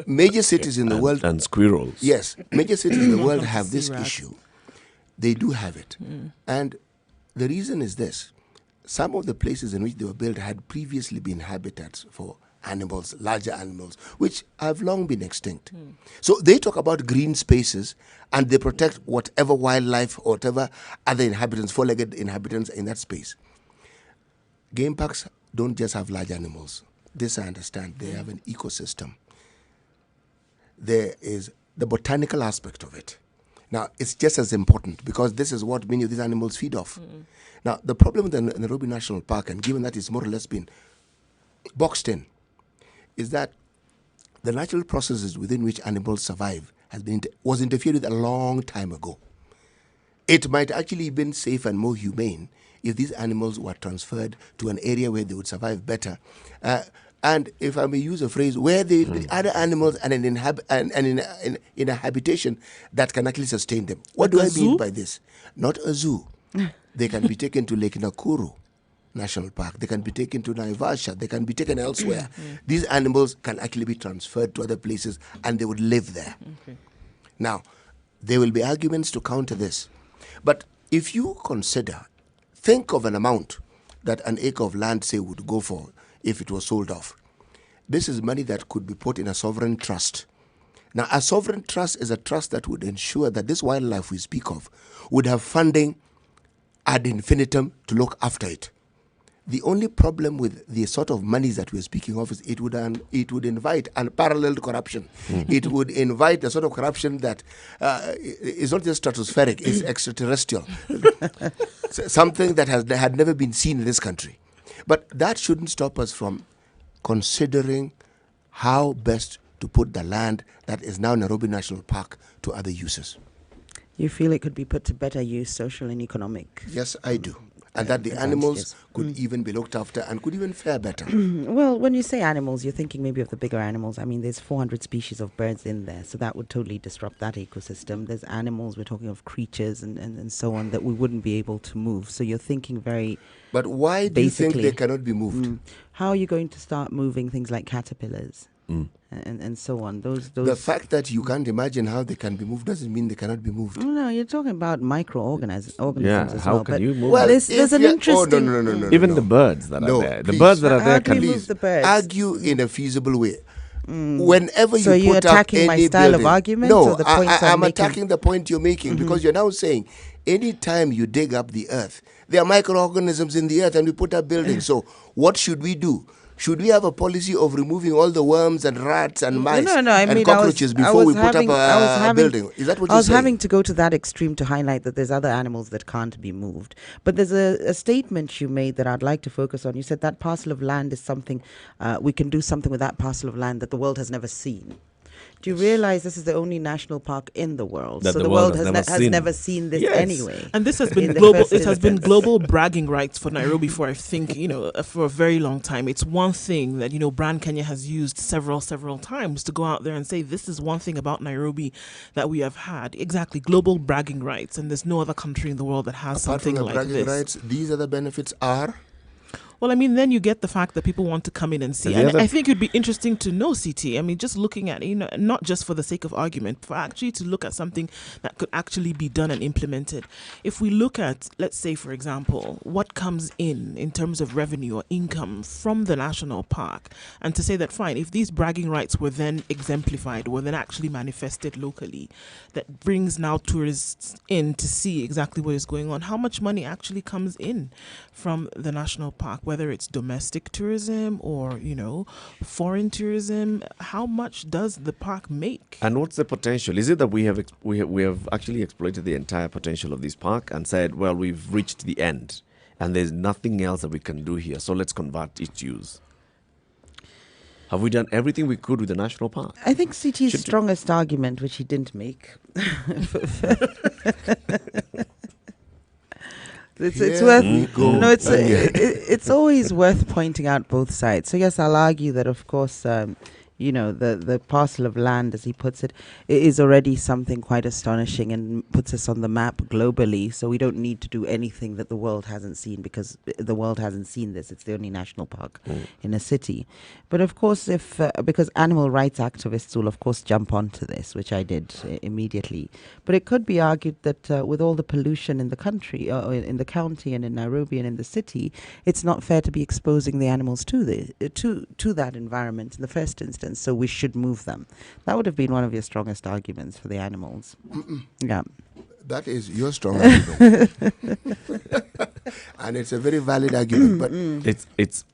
D: Major cities in the world...
B: And squirrels.
D: Yes, major cities in the world
C: to
D: have
C: see
D: this
C: rats.
D: issue. They do have it. And the reason is this. Some of the places in which they were built had previously been habitats for animals, larger animals, which have long been extinct. So they talk about green spaces and they protect whatever wildlife or whatever other inhabitants, four-legged inhabitants in that space. Game parks don't just have large animals. This I understand. They have an ecosystem. There is the botanical aspect of it. Now, it's just as important because this is what many of these animals feed off. Now, the problem with the Nairobi National Park, and given that it's more or less been boxed in, is that the natural processes within which animals survive was interfered with a long time ago. It might actually have been safe and more humane if these animals were transferred to an area where they would survive better. And if I may use a phrase, where the other animals and in a habitation that can actually sustain them. What do I mean by this? Not a zoo. They can be taken to Lake Nakuru National Park. They can be taken to Naivasha. They can be taken elsewhere. These animals can actually be transferred to other places and they would live there. Now, there will be arguments to counter this. But if you think of an amount that an acre of land, say, would go for if it was sold off. This is money that could be put in a sovereign trust. Now, a sovereign trust is a trust that would ensure that this wildlife we speak of would have funding ad infinitum to look after it. The only problem with the sort of monies that we're speaking of is it would invite unparalleled corruption. It would invite a sort of corruption that is not just stratospheric, it's extraterrestrial. Something that had never been seen in this country. But that shouldn't stop us from considering how best to put the land that is now Nairobi National Park to other uses.
E: You feel it could be put to better use, social and economic?
D: Yes, I do. And that the animals could even be looked after and could even fare better.
E: Well, when you say animals, you're thinking maybe of the bigger animals. I mean, there's 400 species of birds in there, so that would totally disrupt that ecosystem. There's animals, we're talking of creatures and so on, that we wouldn't be able to move. So you're thinking very
D: But why do you think
E: basically,
D: they cannot be moved?
E: How are you going to start moving things like caterpillars and so on? Those
D: The fact that you can't imagine how they can be moved doesn't mean they cannot be moved.
E: No, you're talking about microorganisms
B: Yeah,
E: as
B: how
E: well.
B: can
E: but
B: you move
D: Well,
E: there's
D: if
E: an
D: you-
E: interesting...
D: no.
B: Even the birds that
D: No,
B: are there. The
D: please.
B: birds that are
E: How
B: there
E: do you
B: can
E: move the birds?
D: Argue in a feasible way. Whenever
E: So
D: you
E: you're
D: put up
E: attacking my
D: any
E: style of
D: building-
E: argument
D: no,
E: or the points I'm
D: I'm
E: making?
D: attacking the point you're making because you're now saying anytime you dig up the earth, there are microorganisms in the earth and we put up buildings. So what should we do? Should we have a policy of removing all the worms and rats and mice and cockroaches before we put up a building? Is that what
E: I
D: you're
E: was
D: saying?
E: having to go to that extreme to highlight that there's other animals that can't be moved. But there's a statement you made that I'd like to focus on. You said that parcel of land is something, we can do something with that parcel of land that the world has never seen. Do you realize this is the only national park in the world?
B: That
E: So
B: the
E: the
B: world
E: world
B: has
E: has
B: never
E: never
B: seen.
E: seen this
B: Yes.
E: anyway.
C: And this has
E: In
C: been
E: the
C: global.
E: first
C: It has been
E: instance.
C: global bragging rights for Nairobi for I think for a very long time. It's one thing that Brand Kenya has used several times to go out there and say this is one thing about Nairobi that we have had. Exactly, global bragging rights, and there's no other country in the world that has
D: Apart from
C: something
D: the
C: like
D: bragging
C: this.
D: rights, these other benefits are
C: Well, I mean, then you get the fact that people want to come in and see.
B: The
C: And
B: other-
C: I think it'd be interesting to know, CT. I mean, just looking at, not just for the sake of argument, for actually to look at something that could actually be done and implemented. If we look at, let's say, for example, what comes in terms of revenue or income from the national park, and to say that, fine, if these bragging rights were then exemplified, were then actually manifested locally, that brings now tourists in to see exactly what is going on, how much money actually comes in from the national park, whether it's domestic tourism or, foreign tourism, how much does the park make?
B: And what's the potential? Is it that we have actually exploited the entire potential of this park and said, well, we've reached the end and there's nothing else that we can do here, so let's convert its use? Have we done everything we could with the national park?
E: I think CT's
B: Should-
E: strongest argument, which he didn't make, it's
D: Here
E: worth
D: we go
E: no, it's
D: again.
E: it's always worth pointing out both sides. So yes, I'll argue that of course the parcel of land, as he puts it, is already something quite astonishing and puts us on the map globally. So we don't need to do anything that the world hasn't seen, because the world hasn't seen this. It's the only national park in a city. But of course, if because animal rights activists will of course jump onto this, which I did immediately. But it could be argued that with all the pollution in the country, in the county, and in Nairobi and in the city, it's not fair to be exposing the animals to that environment in the first instance. So we should move them. That would have been one of your strongest arguments for the animals. Yeah.
D: That is your strong argument. And it's a very valid argument. But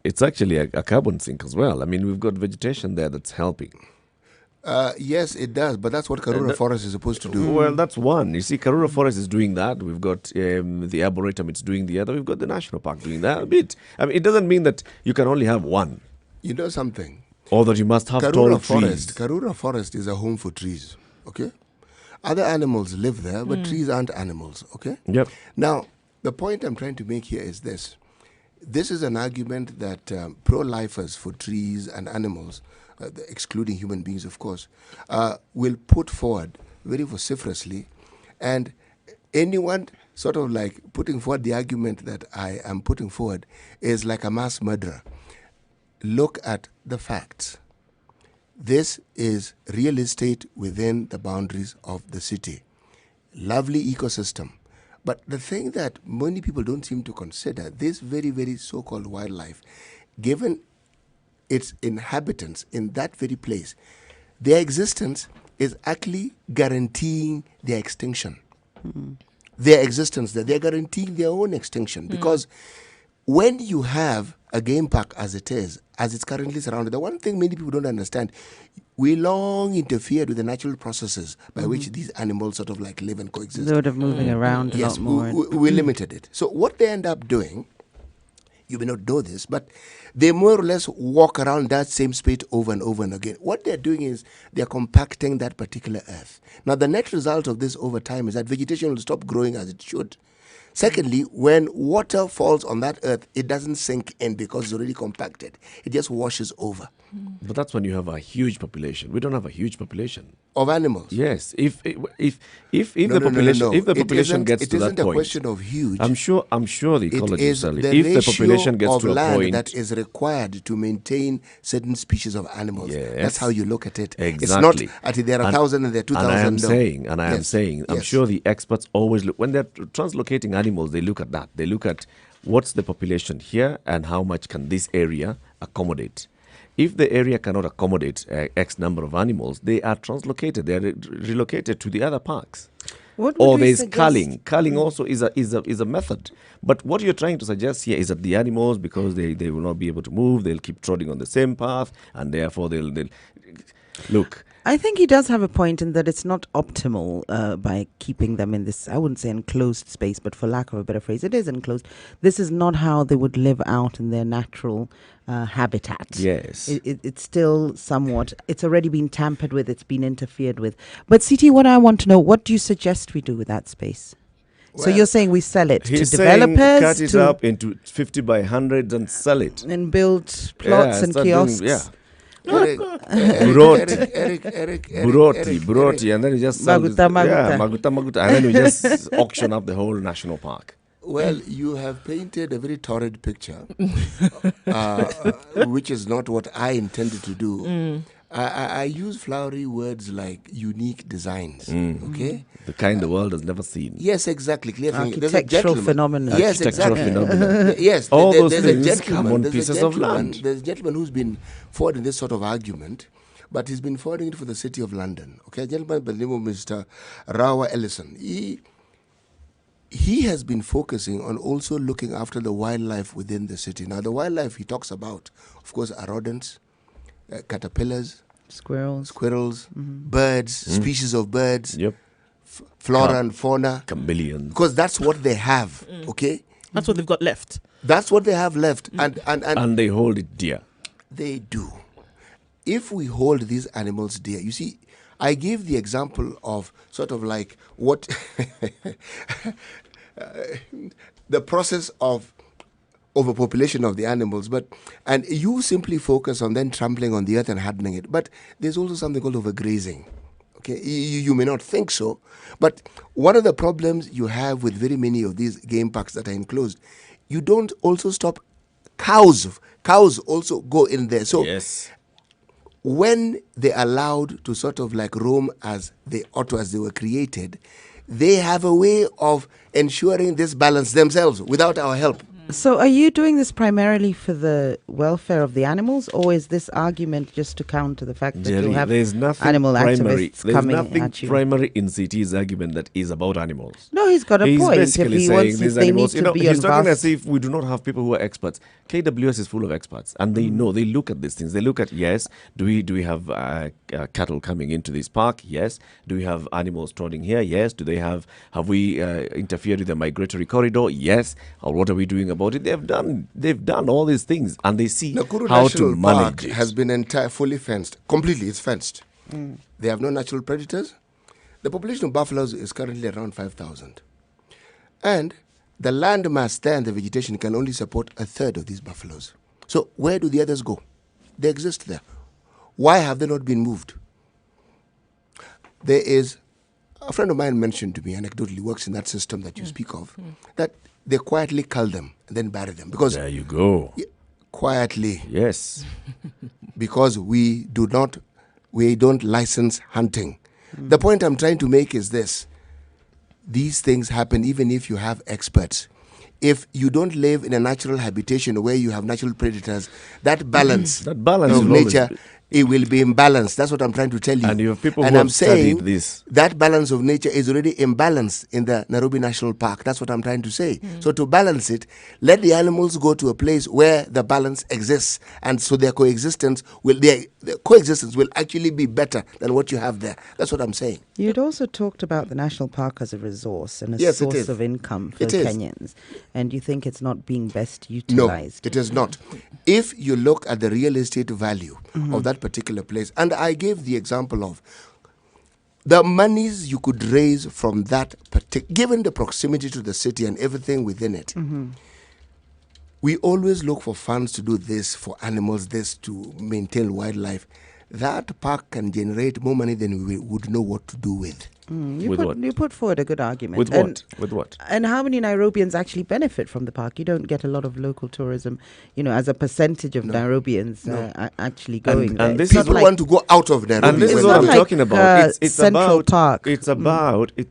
B: It's actually a carbon sink as well. I mean, we've got vegetation there that's helping.
D: yes, it does. But that's what Karura Forest is supposed to do.
B: Well, that's one. You see, Karura Forest is doing that. We've got the Arboretum, it's doing the other. We've got the National Park doing that a bit. I mean, it doesn't mean that you can only have one,
D: You know something?
B: or that you must have tall trees.
D: Karura Forest is a home for trees. Okay? Other animals live there, but trees aren't animals. Okay?
B: Yep.
D: Now, the point I'm trying to make here is this. This is an argument that pro-lifers for trees and animals, excluding human beings, of course, will put forward very vociferously. And anyone sort of like putting forward the argument that I am putting forward is like a mass murderer. Look at the facts. This is real estate within the boundaries of the city. Lovely ecosystem. But the thing that many people don't seem to consider, this very, very so-called wildlife, given its inhabitants in that very place, their existence is actually guaranteeing their extinction. Their existence there, they're guaranteeing their own extinction. Because when you have a game park as it is, as it's currently surrounded, the one thing many people don't understand, we long interfered with the natural processes by which these animals sort of like live and coexist.
E: Sort of moving around a
D: Yes,
E: lot more.
D: we limited it. So what they end up doing, you may not know this, but they more or less walk around that same space over and over and again. What they're doing is they're compacting that particular earth. Now, the net result of this over time is that vegetation will stop growing as it should. Secondly, when water falls on that earth, it doesn't sink in because it's already compacted. It just washes over.
B: But that's when you have a huge population. We don't have a huge population.
D: Of animals.
B: Yes, if
D: No,
B: the population
D: no.
B: if the
D: It
B: population
D: isn't-
B: gets
D: it
B: to that
D: isn't a
B: point,
D: question of huge.
B: I'm sure the
D: It
B: ecologists
D: is
B: tell you,
D: the
B: if the
D: ratio
B: population gets
D: of
B: to a
D: land
B: point,
D: that is required to maintain certain species of animals.
B: Yes.
D: That's how you look at it.
B: Exactly.
D: It's not there are
B: And-
D: 1,000 and there are 2,000.
B: And I am
D: no.
B: saying, I'm
D: Yes.
B: saying, I'm
D: Yes.
B: sure the experts always look when they're translocating animals. They look at that. They look at what's the population here and how much can this area accommodate. If the area cannot accommodate X number of animals, they are translocated. They are relocated to the other parks.
E: What would
B: Or
E: we
B: there's
E: suggest-
B: culling. Culling also is a method. But what you're trying to suggest here is that the animals, because they will not be able to move, they'll keep trotting on the same path, and therefore they'll look.
E: I think he does have a point in that it's not optimal by keeping them in this, I wouldn't say enclosed space, but for lack of a better phrase, it is enclosed. This is not how they would live out in their natural habitat.
B: Yes.
E: It's still somewhat, it's already been tampered with, it's been interfered with. But CT, what I want to know, what do you suggest we do with that space? So
D: Well,
E: you're saying we sell it to
B: He's saying
E: developers
B: cut it
E: to,
B: up into 50 by 100 and sell it.
E: and build plots and
B: start doing-
E: kiosks?
B: yeah.
D: Eric,
B: Buroti.
D: Eric,
B: Buroti, and then you just sell
E: Maguta,
B: this,
E: maguta.
B: Yeah, maguta, and then you just auction up the whole national park.
D: Well, you have painted a very torrid picture, which is not what I intended to do. I use flowery words like unique designs, okay?
B: The kind the world has never seen.
D: Yes, exactly. Clear thinking. There's a
E: Architectural
D: gentleman.
E: phenomenon.
D: Yes,
B: Architectural
D: exactly.
B: phenomenon.
D: Yes,
B: All those
D: there's
B: things
D: a gentleman.
B: come on
D: there's a
B: pieces of
D: gentleman-
B: land.
D: There's a gentleman who's been forward in this sort of argument, but he's been forwarding it for the city of London. Okay, a gentleman by the name of Mr. Rawa Ellison. He has been focusing on also looking after the wildlife within the city. Now, the wildlife he talks about, of course, are rodents, caterpillars,
E: Squirrels.
D: birds, species of birds,
B: Yep.
D: flora and fauna,
B: Chameleons.
D: because that's what they have. Okay,
C: That's what they've got left.
D: that's what they have left, and
B: And they hold it dear.
D: they do. If we hold these animals dear, you see, I gave the example of sort of like what the process of overpopulation of the animals, and you simply focus on then trampling on the earth and hardening it. But there's also something called overgrazing. Okay, you may not think so, but one of the problems you have with very many of these game parks that are enclosed, you don't also stop cows. Cows also go in there. So
B: Yes.
D: when they're allowed to sort of like roam as they ought to, as they were created, they have a way of ensuring this balance themselves without our help.
E: So are you doing this primarily for the welfare of the animals, or is this argument just to counter the fact that
B: Jerry,
E: you have
B: there's nothing
E: animal
B: primary.
E: activists
B: There's
E: coming
B: nothing
E: at you?
B: primary in CT's argument that is about animals.
E: No, he's got a
B: He's
E: point. If
B: basically
E: he
B: saying
E: wants, if
B: these
E: they need
B: animals,
E: to be
B: he's talking
E: involved.
B: as if we do not have people who are experts. KWS is full of experts, and they know, they look at these things. They look at, yes, do we have cattle coming into this park? Yes. Do we have animals trotting here? Yes. Have we interfered with the migratory corridor? Yes. Or what are we doing about it? They've done all these things, and they see
D: Nakuru
B: how
D: National
B: to
D: Park
B: manage it.
D: has been fully fenced. Completely, it's fenced. They have no natural predators. The population of buffaloes is currently around 5,000. And the land mass there and the vegetation can only support a third of these buffaloes. So where do the others go? They exist there. Why have they not been moved? There is a friend of mine mentioned to me, anecdotally, works in that system that you speak of, that they quietly cull them and then bury them. Because
B: There you go.
D: quietly,
B: Yes.
D: because we don't license hunting. The point I'm trying to make is this: these things happen even if you have experts. If you don't live in a natural habitation where you have natural predators, that balance,
B: That balance
D: of
B: will always
D: nature,
B: be-
D: it will be imbalanced. That's what I'm trying to tell you.
B: And you have people
D: and
B: who
D: I'm
B: have studied
D: saying
B: this.
D: that balance of nature is already imbalanced in the Nairobi National Park. That's what I'm trying to say. So to balance it, let the animals go to a place where the balance exists, and so their coexistence will actually be better than what you have there. That's what I'm saying.
E: You'd also talked about the national park as a resource and a
D: Yes, it
E: source
D: is.
E: of income for
D: It is.
E: Kenyans, and you think it's not being best
D: No,
E: utilized.
D: it is not. If you look at the real estate value of that particular place, and I gave the example of the monies you could raise from that given the proximity to the city and everything within it. We always look for funds to do this for animals, this to maintain wildlife. That park can generate more money than we would know what to do with.
E: You put forward a good argument.
B: With
E: And-
B: what? With what?
E: And how many Nairobians actually benefit from the park? You don't get a lot of local tourism, as a percentage of Nairobians actually going there.
B: and this
E: It's
B: is
E: not
D: People want to go out of Nairobi.
B: And this
E: It's
B: is
E: not
B: what I'm
E: like,
B: talking about. It's
E: Central
B: about
E: Park.
B: It's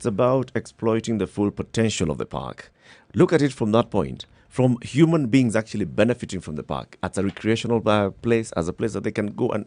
B: about exploiting the full potential of the park. Look at it from that point. From human beings actually benefiting from the park as a recreational place, as a place that they can go and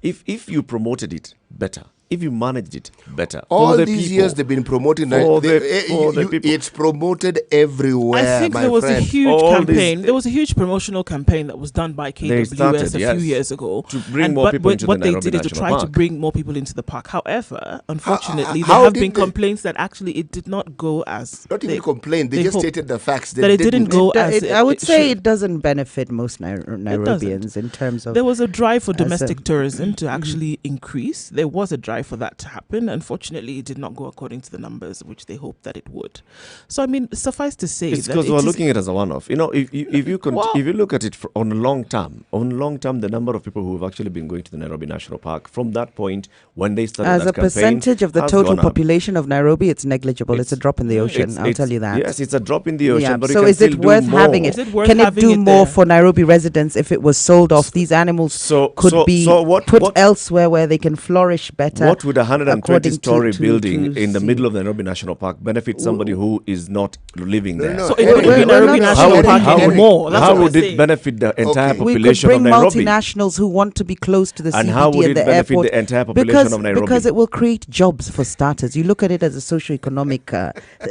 B: if you promoted it better, if you managed it better.
D: All
B: for the
D: these
B: people,
D: years they've been promoting
B: for the people.
D: it's promoted everywhere.
C: I think
D: my
C: there was
D: friend.
C: a huge
B: All
C: campaign.
B: this-
C: There was a huge promotional campaign that was done by KWS
B: started,
C: a few
B: yes,
C: years ago
B: to bring more people into
C: what
B: the
C: they
B: Nairobi
C: did is to
B: National
C: try to
B: Park.
C: bring more people into the park. However, unfortunately,
D: how
C: there have
D: did
C: been
D: they-
C: complaints that actually it did not go as
D: Not even complain. They just
C: hoped.
D: stated the facts. They
C: That it didn't go as
E: I would say
C: should.
E: it doesn't benefit most Nairobians in terms of.
C: There was a drive for
E: As a-
C: domestic tourism to actually increase. There was a drive for that to happen. Unfortunately, it did not go according to the numbers which they hoped that it would. So, I mean, suffice to say
B: It's
C: that
B: because we're looking at it as a one-off. You know, if you
C: Well-
B: if you look at it on a long term, the number of people who have actually been going to the Nairobi National Park from that point when they started
E: As
B: that
E: a
B: campaign
E: percentage of the
B: has
E: total
B: gone up.
E: population of Nairobi, it's negligible. It's a drop in the ocean.
B: It's-
E: I'll tell you that.
B: Yes, it's a drop in the ocean,
E: Yeah.
B: but you
E: So
B: can
E: is it
B: still do
E: worth having
B: more.
E: it?
C: Is it worth
E: Can it
C: having
E: do
C: it
E: more
C: there?
E: for Nairobi residents if it was sold off? These animals
B: So
E: could be
B: what
E: put elsewhere where they can flourish better.
B: What would a 120-story
E: according
B: building
E: to
B: in the
E: see.
B: middle of the Nairobi National Park benefit somebody who is not living there?
D: no,
C: So
D: Eric,
C: it wouldn't be
D: we're
C: Nairobi
E: not
C: National
E: saying
C: Park
E: how would-
C: anymore. That's
B: how
C: what
B: would
C: we're
B: it
C: saying.
B: benefit the entire
D: Okay.
E: We could
B: population
E: bring
B: of Nairobi?
E: multinationals who want to be close to the
B: And
E: CBD
B: how would
E: and
B: it
E: the
B: benefit
E: airport
B: the entire population of Nairobi?
E: because it will create jobs for starters. You look at it as a socio-economic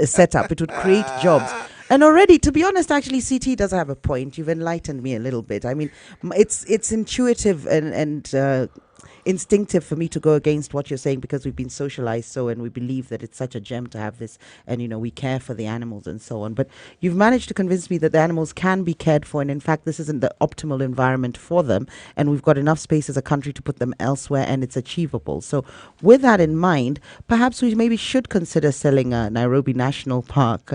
E: setup. It would create jobs. And already, to be honest, actually, CT does have a point. You've enlightened me a little bit. I mean, it's intuitive and instinctive for me to go against what you're saying because we've been socialized so, and we believe that it's such a gem to have this, and we care for the animals and so on. But you've managed to convince me that the animals can be cared for, and in fact this isn't the optimal environment for them, and we've got enough space as a country to put them elsewhere, and it's achievable. So with that in mind, perhaps we maybe should consider selling Nairobi National Park.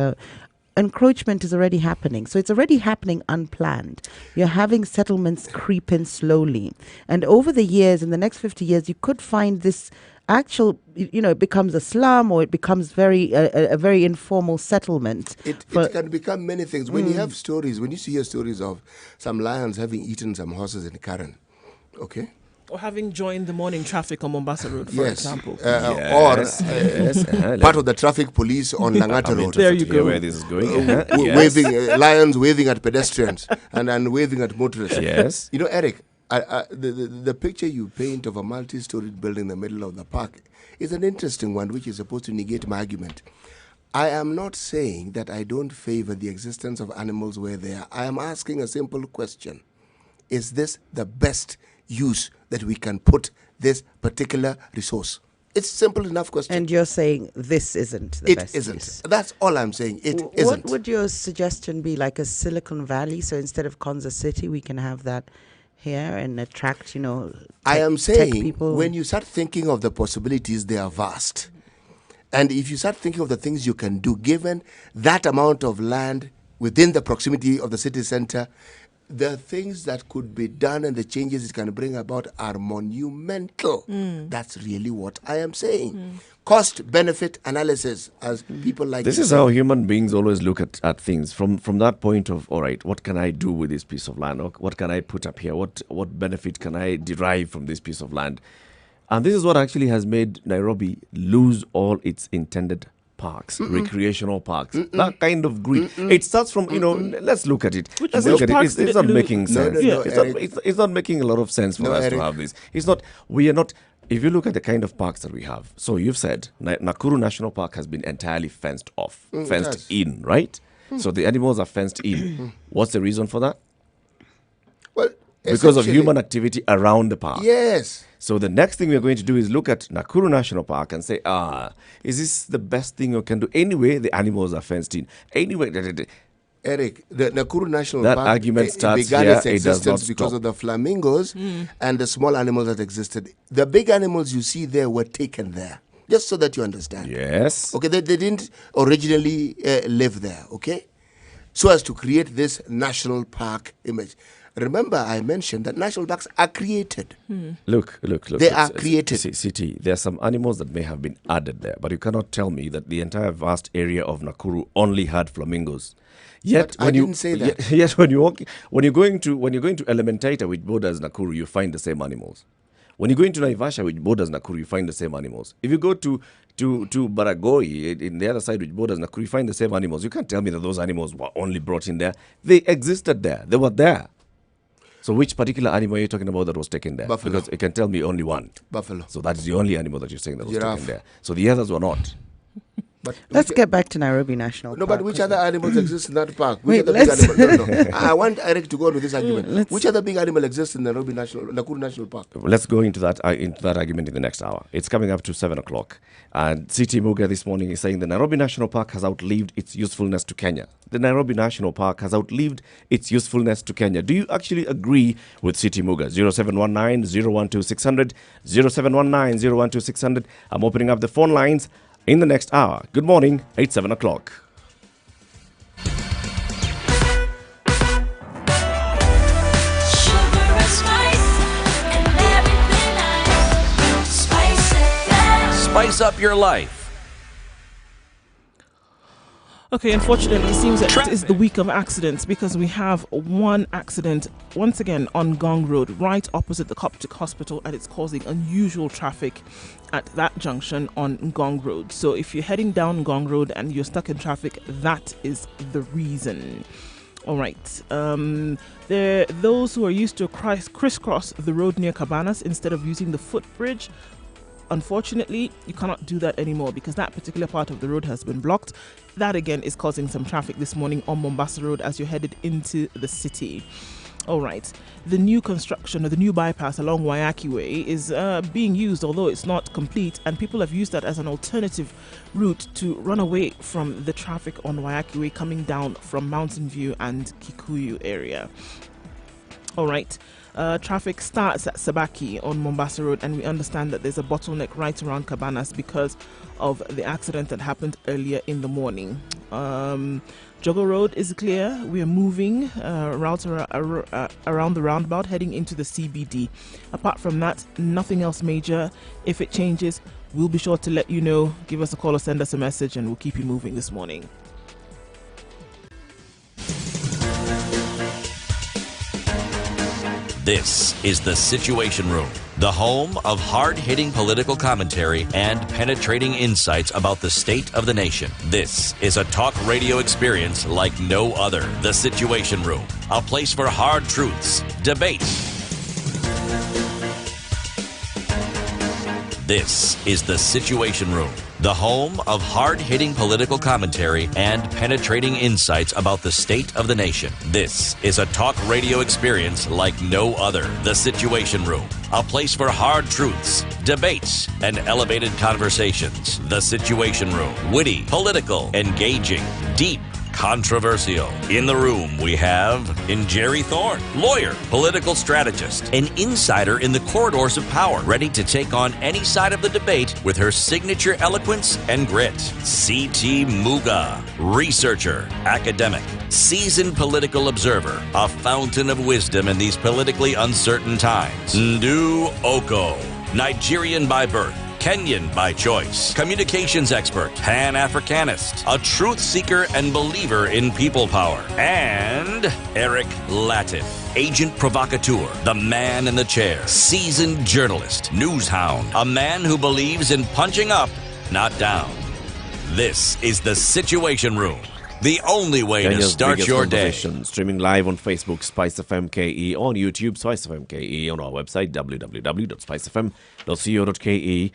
E: Encroachment is already happening. So it's already happening unplanned. You're having settlements creep in slowly. And over the years, in the next 50 years, you could find this actual, it becomes a slum or it becomes a very informal settlement.
D: It can become many things. When you have stories, when you hear stories of some lions having eaten some horses in Karen, okay?
C: Or having joined the morning traffic on Mombasa Road, for
D: Yes.
C: example.
D: Or part of the traffic police on Langata Road.
C: There you
B: Hear
C: go.
B: where this is going.
D: Waving lions waving at pedestrians and waving at motorists.
B: Yes.
D: Eric, the picture you paint of a multi-storied building in the middle of the park is an interesting one, which is supposed to negate my argument. I am not saying that I don't favor the existence of animals where they are. I am asking a simple question: is this the best use that we can put this particular resource? It's simple enough question.
E: And you're saying this isn't the best
D: It isn't.
E: use.
D: That's all I'm saying. It
E: What
D: isn't.
E: would your suggestion be, like a Silicon Valley? So instead of Konza City, we can have that here and attract,
D: I am
E: tech
D: saying
E: people.
D: when you start thinking of the possibilities, they are vast. And if you start thinking of the things you can do, given that amount of land within the proximity of the city center, the things that could be done and the changes it can bring about are monumental. That's really what I am saying. Cost-benefit analysis, as people like
B: This
D: to
B: is
D: say.
B: how human beings always look at things from that point of, all right, what can I do with this piece of land? Or what can I put up here? What benefit can I derive from this piece of land? And this is what actually has made Nairobi lose all its intended parks, recreational parks. That kind of greed. It starts from, let's look at it. Let's look at it.
C: parks
B: It's
C: did
B: not
C: it lose?
B: making
D: No,
B: sense.
D: no, no,
B: It's
D: Eric.
B: it's not making a lot of sense for
D: No,
B: us
D: Eric.
B: to have this. It's not, we are not, if you look at the kind of parks that we have, so you've said Nakuru National Park has been entirely fenced off, fenced
D: yes.
B: in, right? So the animals are fenced in. What's the reason for that?
D: Well,
B: Because of
D: essentially-
B: human activity around the park.
D: Yes.
B: So the next thing we're going to do is look at Nakuru National Park and say, is this the best thing you can do? Anyway, the animals are fenced in. Anyway,
D: Eric, the Nakuru National
B: That
D: Park
B: argument starts
D: began
B: here,
D: its
B: it does not
D: existence because
B: stop.
D: of the flamingos and the small animals that existed. The big animals you see there were taken there, just so that you understand.
B: yes.
D: Okay, they didn't originally live there, okay? So as to create this national park image. Remember, I mentioned that national parks are created.
B: Look.
D: They are created.
B: City. There are some animals that may have been added there, but you cannot tell me that the entire vast area of Nakuru only had flamingos. Yet
D: But I didn't say that.
B: Yet when you're going to Elementaita, which borders Nakuru, you find the same animals. When you go into Naivasha, which borders Nakuru, you find the same animals. If you go to Baragoi, in the other side, which borders Nakuru, you find the same animals. You can't tell me that those animals were only brought in there. They existed there. They were there. So which particular animal are you talking about that was taken there?
D: Buffalo.
B: Because you can tell me only one.
D: Buffalo.
B: So that's the only animal that you're saying that was
D: Giraffe.
B: taken there. So the others were not.
D: But
E: Let's get back to Nairobi National
D: No,
E: Park.
D: but which other animals exist in that park?
E: Wait,
D: Which other big
E: let's-
D: animal? No. I want Eric to go to this argument.
E: Let's-
D: Which other big animal exists in Nakuru National Park?
B: Let's go into that argument in the next hour. It's coming up to 7 o'clock. And CT Muga this morning is saying the Nairobi National Park has outlived its usefulness to Kenya. The Nairobi National Park has outlived its usefulness to Kenya. Do you actually agree with CT Muga? 0719 012 600, 0719 012 600. I'm opening up the phone lines in the next hour. Good morning, 7 o'clock.
G: Sugar and spice and everything nice. Spice it up.
A: Spice up your life.
C: Okay, unfortunately, it seems that it is the week of accidents because we have one accident once again on Gong Road, right opposite the Coptic Hospital, and it's causing unusual traffic at that junction on Gong Road. So if you're heading down Gong Road and you're stuck in traffic, that is the reason. All right. There those who are used to crisscross the road near Cabanas instead of using the footbridge. Unfortunately, you cannot do that anymore because that particular part of the road has been blocked. That again is causing some traffic this morning on Mombasa Road as you're headed into the city. All right. The new construction or the new bypass along Wayaki Way is being used, although it's not complete, and people have used that as an alternative route to run away from the traffic on Wayaki Way coming down from Mountain View and Kikuyu area. All right. Traffic starts at Sabaki on Mombasa Road, and we understand that there's a bottleneck right around Cabanas because of the accident that happened earlier in the morning. Jogo Road is clear. We are moving around the roundabout, heading into the CBD. Apart from that, nothing else major. If it changes, we'll be sure to let you know. Give us a call or send us a message, and we'll keep you moving this morning.
A: This is The Situation Room, the home of hard-hitting political commentary and penetrating insights about the state of the nation. This is a talk radio experience like no other. The Situation Room, a place for hard truths, debate. This is The Situation Room, the home of hard-hitting political commentary and penetrating insights about the state of the nation. This is a talk radio experience like no other. The Situation Room, a place for hard truths, debates, and elevated conversations. The Situation Room, witty, political, engaging, deep, controversial. In the room, we have Jerry Thorne, lawyer, political strategist, an insider in the corridors of power, ready to take on any side of the debate with her signature eloquence and grit. C.T. Muga, researcher, academic, seasoned political observer, a fountain of wisdom in these politically uncertain times. Ndu Oko, Nigerian by birth, Kenyan by choice, communications expert, Pan-Africanist, a truth seeker and believer in people power, and Eric Latin, agent provocateur, the man in the chair, seasoned journalist, news hound, a man who believes in punching up, not down. This is The Situation Room, the only way to
B: Kenya's
A: start
B: biggest
A: your day.
B: conversation, streaming live on Facebook, Spice FM KE, on YouTube, Spice FM KE, on our website, www.spicefm.co.ke.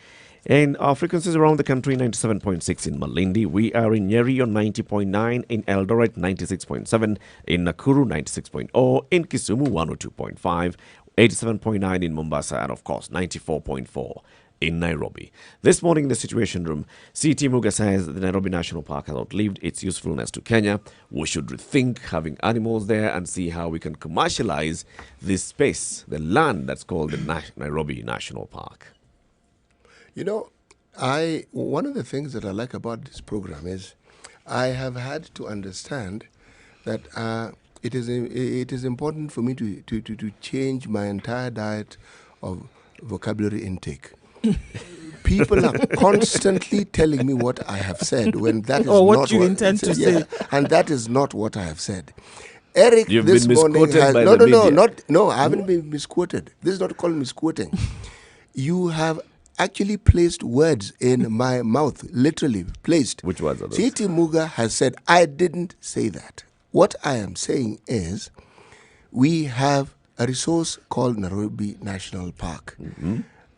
B: And our frequencies around the country, 97.6 in Malindi. We are in Nyeri on 90.9, in Eldoret 96.7, in Nakuru 96.0, in Kisumu 102.5, 87.9 in Mombasa, and of course 94.4 in Nairobi. This morning in the Situation Room, CT Muga says the Nairobi National Park has outlived its usefulness to Kenya. We should rethink having animals there and see how we can commercialize this space, the land that's called the Nairobi National Park.
D: You know, one of the things that I like about this program is I have had to understand that it is important for me to change my entire diet of vocabulary intake. People are constantly telling me what I have said when that is
C: Or what
D: not
C: you intend to say.
D: and that is not what I have said. Eric,
B: You've
D: this
B: been
D: morning
B: misquoted
D: has
B: by
D: no,
B: the
D: no,
B: media.
D: no, I haven't been misquoted. This is not called misquoting. You have actually placed words in my mouth, literally placed.
B: Which words are those?
D: C.T. Muga has said, I didn't say that. What I am saying is, we have a resource called Nairobi National Park.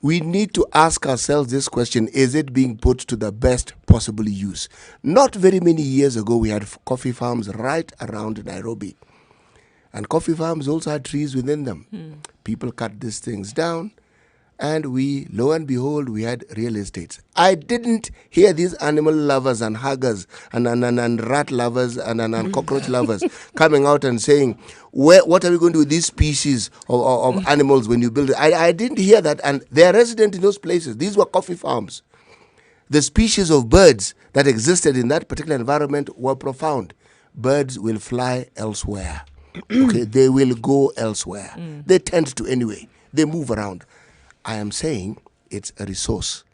D: we need to ask ourselves this question: is it being put to the best possible use? Not very many years ago, we had coffee farms right around Nairobi. And coffee farms also had trees within them. People cut these things down, and we, lo and behold, we had real estates. I didn't hear these animal lovers and huggers and rat lovers and cockroach lovers coming out and saying, what are we going to do with these species of animals when you build it? I didn't hear that, and they are resident in those places. These were coffee farms. The species of birds that existed in that particular environment were profound. Birds will fly elsewhere. Okay, they will go elsewhere. They tend to anyway. They move around. I am saying it's a resource.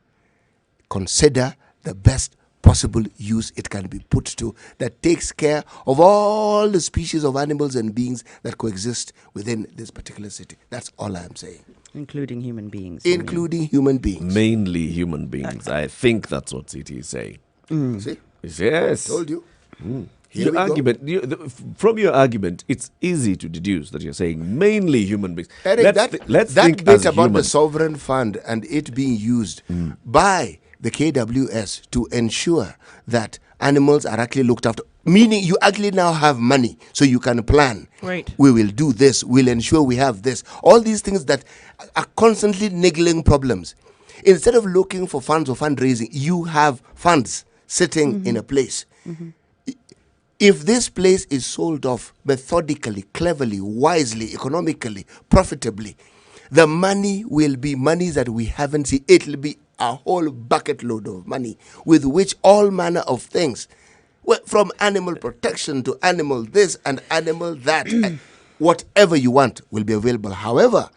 D: Consider the best possible use it can be put to that takes care of all the species of animals and beings that coexist within this particular city. That's all I am saying.
E: Including human beings.
D: Including human beings.
B: Mainly human beings. I think that's what CT is saying.
D: See?
B: Yes.
D: Told you. Here
B: Your
D: we go.
B: argument, from your argument, it's easy to deduce that you're saying mainly human beings.
D: Eric,
B: Let's
D: that
B: think
D: bit
B: as
D: about the
B: humans.
D: sovereign fund and it being used by the KWS to ensure that animals are actually looked after, meaning you actually now have money so you can plan.
C: Right.
D: We will do this, we'll ensure we have this. All these things that are constantly niggling problems. Instead of looking for funds or fundraising, you have funds sitting in a place. If this place is sold off methodically, cleverly, wisely, economically, profitably, the money will be money that we haven't seen. It will be a whole bucket load of money with which all manner of things, well, from animal protection to animal this and animal that, whatever you want will be available. However,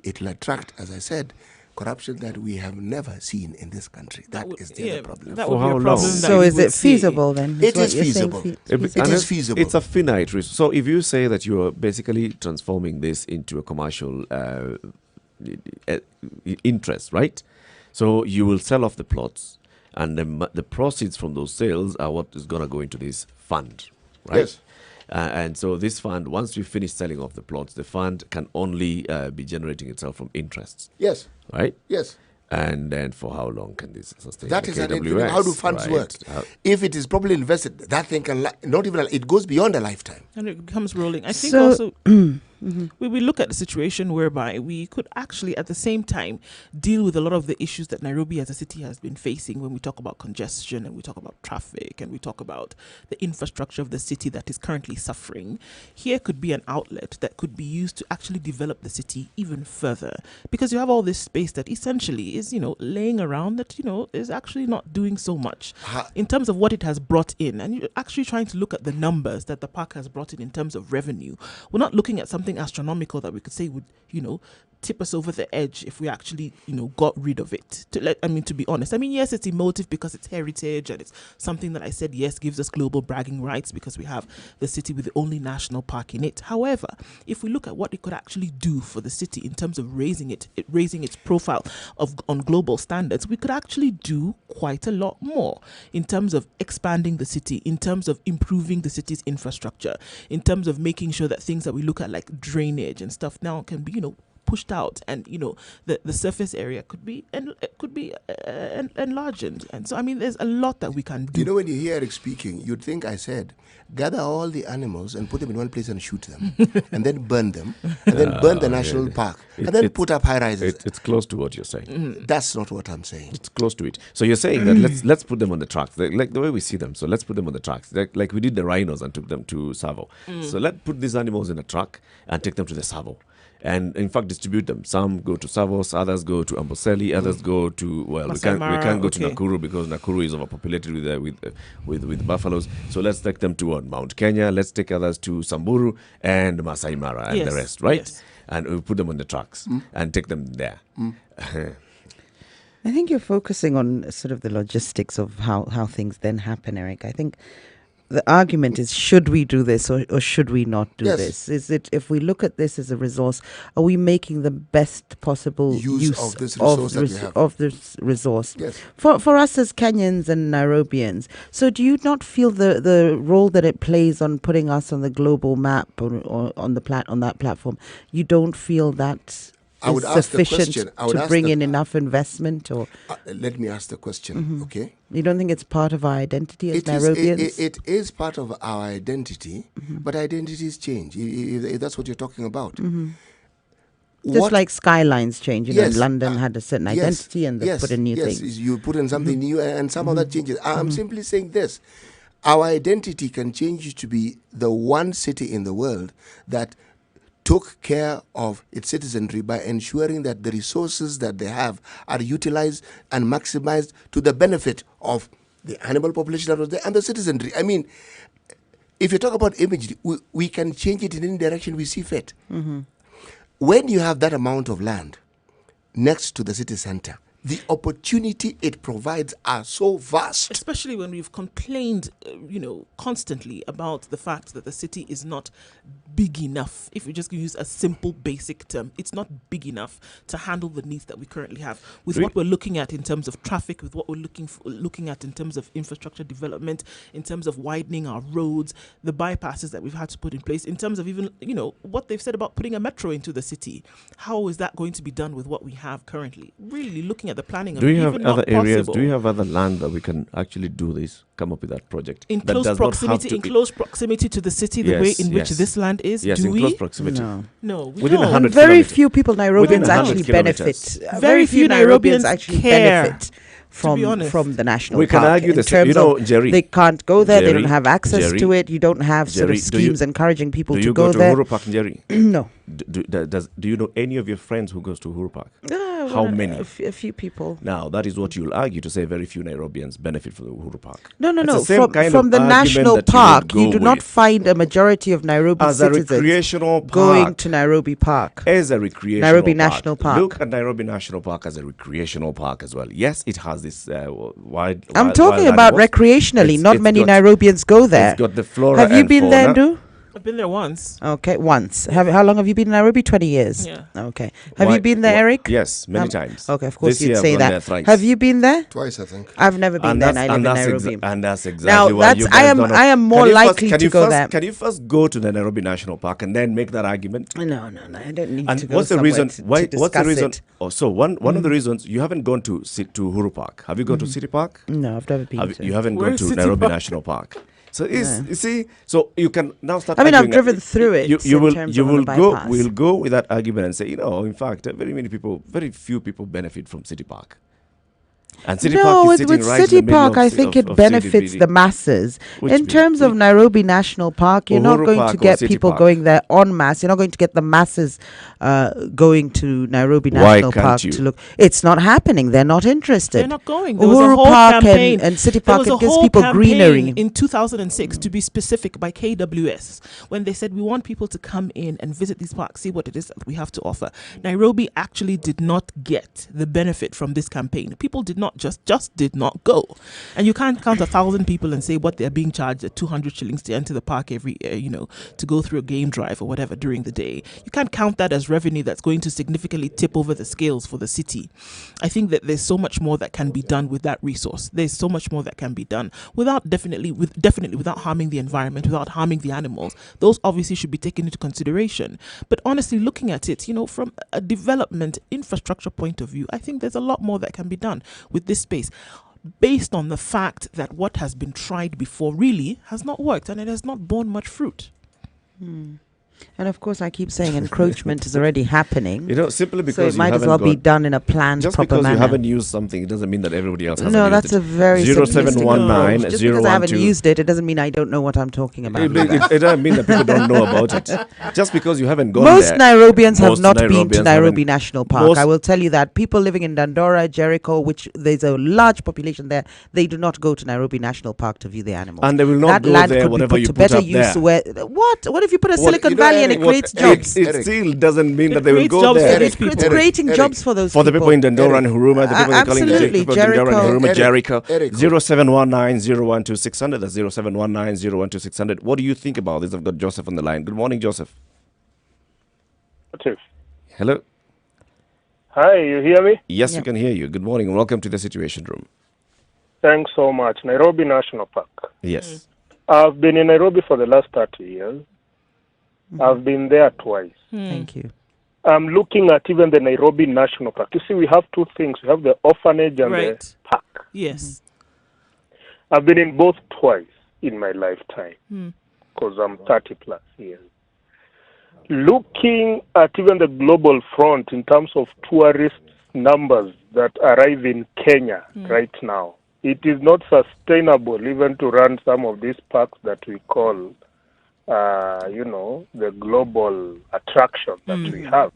D: it will attract, as I said, corruption that we have never seen in this country. That is the other problem.
C: That
B: For
C: would be
B: how
C: a
B: long?
C: problem. that
E: So
C: we
E: is
C: would
E: it
C: see.
E: feasible then?
D: It
E: what
D: is
E: you're saying,
D: feasible.
B: It
D: It is
B: is
D: feasible.
B: It's a finite resource. So if you say that you are basically transforming this into a commercial interest, right? So you will sell off the plots, and the proceeds from those sales are what is going to go into this fund, right?
D: Yes.
B: And so this fund, once we finish selling off the plots, the fund can only be generating itself from interests,
D: Yes,
B: right?
D: yes.
B: And then for how long can this sustain?
D: That
B: the
D: is an
B: KWS,
D: infinite. How do funds
B: right?
D: work? If it is properly invested, that thing can not even it goes beyond a lifetime.
C: And it becomes rolling. I think
E: So-
C: also we look at the situation whereby we could actually at the same time deal with a lot of the issues that Nairobi as a city has been facing when we talk about congestion and we talk about traffic and we talk about the infrastructure of the city that is currently suffering. Here could be an outlet that could be used to actually develop the city even further, because you have all this space that essentially is, laying around that, is actually not doing so much in terms of what it has brought in. And you're actually trying to look at the numbers that the park has brought in terms of revenue. We're not looking at something astronomical that we could say would, tip us over the edge if we actually, got rid of it. To be honest, yes, it's emotive because it's heritage and it's something that I said, yes, gives us global bragging rights because we have the city with the only national park in it. However, if we look at what it could actually do for the city in terms of raising its profile on global standards, we could actually do quite a lot more in terms of expanding the city, in terms of improving the city's infrastructure, in terms of making sure that things that we look at like drainage and stuff now can be, pushed out, and the surface area could be enlarged. And so there's a lot that we can do.
D: When you hear Eric speaking, you'd think I said, gather all the animals and put them in one place and shoot them, and then burn them, and then burn the national park, and then put up high rises.
B: It's close to what you're saying.
D: That's not what I'm saying.
B: It's close to it. So you're saying that let's put them on the tracks, like the way we see them. So let's put them on the tracks, like we did the rhinos and took them to Savo. So let's put these animals in a truck and take them to the Savo. And in fact, distribute them. Some go to Savos, others go to Amboseli, others go to we
C: Masai
B: can't go to
C: okay.
B: Nakuru because Nakuru is overpopulated with buffaloes. So let's take them to Mount Kenya. Let's take others to Samburu and Masai Mara and the rest, right?
C: Yes.
B: And we put them on the trucks and take them there.
E: I think you're focusing on sort of the logistics of how things then happen, Eric. I think the argument is, should we do this or should we not do
D: Yes.
E: this? Is it, if we look at this as a resource, are we making the best possible
D: Use of this resource that we have.
E: of this resource?
D: Yes.
E: For us as Kenyans and Nairobians. So do you not feel the role that it plays on putting us on the global map or on that platform? You don't feel that
D: I would
E: is
D: ask the
E: sufficient
D: question. I would
E: to
D: ask
E: bring
D: the-
E: in enough investment, or
D: Let me ask the question, okay?
E: you don't think it's part of our identity as
D: It is,
E: Nairobians?
D: it is part of our identity, but identities change, if that's what you're talking about.
E: Just like skylines change, you know,
D: Yes,
E: London had a certain
D: yes,
E: identity and they
D: yes,
E: put in new
D: yes,
E: things.
D: you put in something new and some of that changes. I'm simply saying this. Our identity can change to be the one city in the world that took care of its citizenry by ensuring that the resources that they have are utilized and maximized to the benefit of the animal population that was there and the citizenry. I mean, if you talk about imagery, we can change it in any direction we see fit. When you have that amount of land next to the city center, the opportunity it provides are so vast.
C: Especially when we've complained, constantly about the fact that the city is not big enough. If we just use a simple, basic term, it's not big enough to handle the needs that we currently have. With what we're looking at in terms of traffic, with what we're looking at in terms of infrastructure development, in terms of widening our roads, the bypasses that we've had to put in place, in terms of even, what they've said about putting a metro into the city. How is that going to be done with what we have currently? Really looking at the planning of
B: Do you have
C: even not
B: other areas?
C: possible.
B: Do you have other land that we can actually do this? Come up with that project
C: in
B: that
C: close
B: does not have
C: proximity,
B: to
C: in close proximity to the city, the way in which
B: yes.
C: this land is?
B: Yes,
C: do
B: in
C: we?
B: close proximity.
C: No, we
B: Within
C: don't.
B: 100
E: Very
B: kilometers.
E: few people,
B: Within
E: Nairobians
B: 100
E: actually
B: kilometers.
E: benefit.
C: Very few Nairobians
E: actually
C: care,
E: benefit
C: to be honest.
E: from the national
B: We can
E: park.
B: argue
E: in
B: this,
E: terms of
B: Jerry.
E: they can't go there, they
B: Jerry,
E: don't have access to
B: Jerry,
E: it, you don't have sort
B: Jerry,
E: of
B: do you-
E: schemes encouraging people
B: Do
E: to
B: you
E: go
B: go to
E: there.
B: Uhuru Park, Jerry?
E: No.
B: Do you know any of your friends who goes to Uhuru Park? How
E: Well,
B: many?
E: A few people.
B: Now, that is what you'll argue to say very few Nairobians benefit from the Uhuru Park.
E: No.
B: It's the same
E: From,
B: kind
E: from
B: of
E: the
B: argument
E: national
B: that you would
E: park,
B: go
E: you do not
B: with.
E: find a majority of Nairobi
B: As a
E: citizens
B: recreational park.
E: going to Nairobi Park.
B: As a recreational
E: Nairobi
B: park.
E: National Park.
B: Look at Nairobi National Park as a recreational park as well. Yes, it has this wide.
E: I'm
B: wild
E: talking about
B: animals.
E: recreationally. Not
B: It's
E: many
B: got-
E: Nairobians go there.
B: It's got the flora
E: Have you
B: and
E: been there,
B: fauna.
E: Ndu?
C: I've been there once.
E: Okay, once. How long have you been in Nairobi? 20 years.
C: Yeah.
E: Okay. Have you been there, Eric?
B: Yes, many times.
E: Okay, of course
B: This
E: you'd
B: year I've
E: say
B: gone
E: that.
B: there thrice.
E: Have you been there?
D: Twice, I think.
E: I've never been
B: And
E: there,
B: that's,
E: and I live in
B: and,
E: Nairobi.
B: and that's
E: Now,
B: exactly why you
E: that's-
B: guys
E: I am-
B: don't know.
E: I am more
B: Can you
E: likely
B: can
E: to
B: you
E: go
B: first,
E: there.
B: Can you first go to the Nairobi National Park and then make that argument?
E: No, I don't need
B: And
E: to go
B: what's the
E: somewhere
B: reason?
E: to
B: What's the
E: discuss
B: reason?
E: it.
B: Oh, so one of the reasons you haven't gone to Uhuru Park. Have you gone to City Park?
E: No, I've never been to.
B: You haven't
C: Where
B: gone
C: is
B: to
C: City
B: Nairobi
C: Park?
B: National Park. So you see, so you can now start.
E: I mean, I've
B: arguing,
E: driven through it
B: You
E: in
B: will
E: terms
B: you
E: of
B: will
E: on the
B: go.
E: bypass.
B: We'll go with that argument and say, in fact, very few people benefit from City Park. And City Park
E: No,
B: is
E: with
B: sitting right
E: City
B: in the middle
E: Park,
B: of
E: I
B: ci-
E: think
B: of-
E: it
B: of
E: benefits
B: CBD.
E: the masses.
B: Which
E: In
B: bit?
E: terms of Nairobi National Park, you're not
B: Uhuru
E: going
B: Park
E: to
B: or
E: get
B: City
E: people
B: Park?
E: going there en masse. You're not going to get the masses going to Nairobi
B: Why
E: National
B: can't
E: Park
B: you?
E: to look. It's not happening. They're not interested.
C: They're not going. There was a
E: Uhuru
C: whole
E: Park
C: campaign.
E: and City
C: There
E: Park,
C: was a
E: it gives
C: whole
E: people
C: campaign
E: greenery.
C: in 2006, to be specific, by KWS, when they said we want people to come in and visit these parks, see what it is that we have to offer. Nairobi actually did not get the benefit from this campaign. People did not just did not go, and you can't count 1,000 people and say what they're being charged at 200 shillings to enter the park every to go through a game drive or whatever during the day. You can't count that as revenue that's going to significantly tip over the scales for the city. I think that there's so much more that can be done with that resource. There's so much more that can be done without definitely without harming the environment, without harming the animals. Those obviously should be taken into consideration. But honestly, looking at it, from a development infrastructure point of view, I think there's a lot more that can be done with this space, based on the fact that what has been tried before really has not worked and it has not borne much fruit.
E: And of course, I keep saying encroachment is already happening.
B: Simply because
E: So it
B: you
E: might as
B: haven't
E: well
B: gone,
E: be done in a planned,
B: just
E: proper
B: because
E: manner.
B: you haven't used something, it doesn't mean that everybody else hasn't
E: No,
B: used
E: that's
B: it.
E: a very simplistic
B: 0719
E: approach. Just because I haven't
B: 012.
E: used it, it doesn't mean I don't know what I'm talking about.
B: It doesn't mean that people don't know about it. Just because you haven't gone
E: Most
B: there.
E: Nairobians have
B: most
E: not been to
B: Nairobians
E: Nairobi
B: haven't-
E: National Park.
B: most-
E: I will tell you that. People living in Dandora, Jericho, which there's a large population there, they do not go to Nairobi National Park to view the animals.
B: And they will not
E: that
B: go
E: land
B: there
E: could be
B: whatever
E: put
B: you
E: to
B: put
E: better
B: up
E: use.
B: there.
E: What if you put a
B: Well,
E: Silicon Valley and it creates jobs?
B: It still doesn't mean
C: It
B: that they will
C: creates
B: go
C: jobs for
B: there.
C: those
E: It's
C: people.
E: creating
D: Eric,
E: jobs for those
B: For the people in Dandora and Huruma, the people they're calling
E: absolutely,
B: people in Dandora and Huruma,
D: Jericho.
B: Jericho.
D: Eric.
B: 0719-012-600. That's 0719-012-600. What do you think about this? I've got Joseph on the line. Good morning, Joseph. Hello.
H: Hi, you hear me?
B: Yes,
E: Yeah.
B: we can hear you. Good morning and welcome to the Situation Room.
H: Thanks so much. Nairobi National Park.
B: Yes.
H: I've been in Nairobi for the last 30 years. I've been there twice.
E: Thank you.
H: I'm looking at even the Nairobi National Park. You see, we have two things. We have the orphanage and
C: Right.
H: the park.
C: Yes.
H: I've been in both twice in my lifetime because I'm 30 plus years. Looking at even the global front in terms of tourist numbers that arrive in Kenya right now, it is not sustainable even to run some of these parks that we call, the global attraction that we have.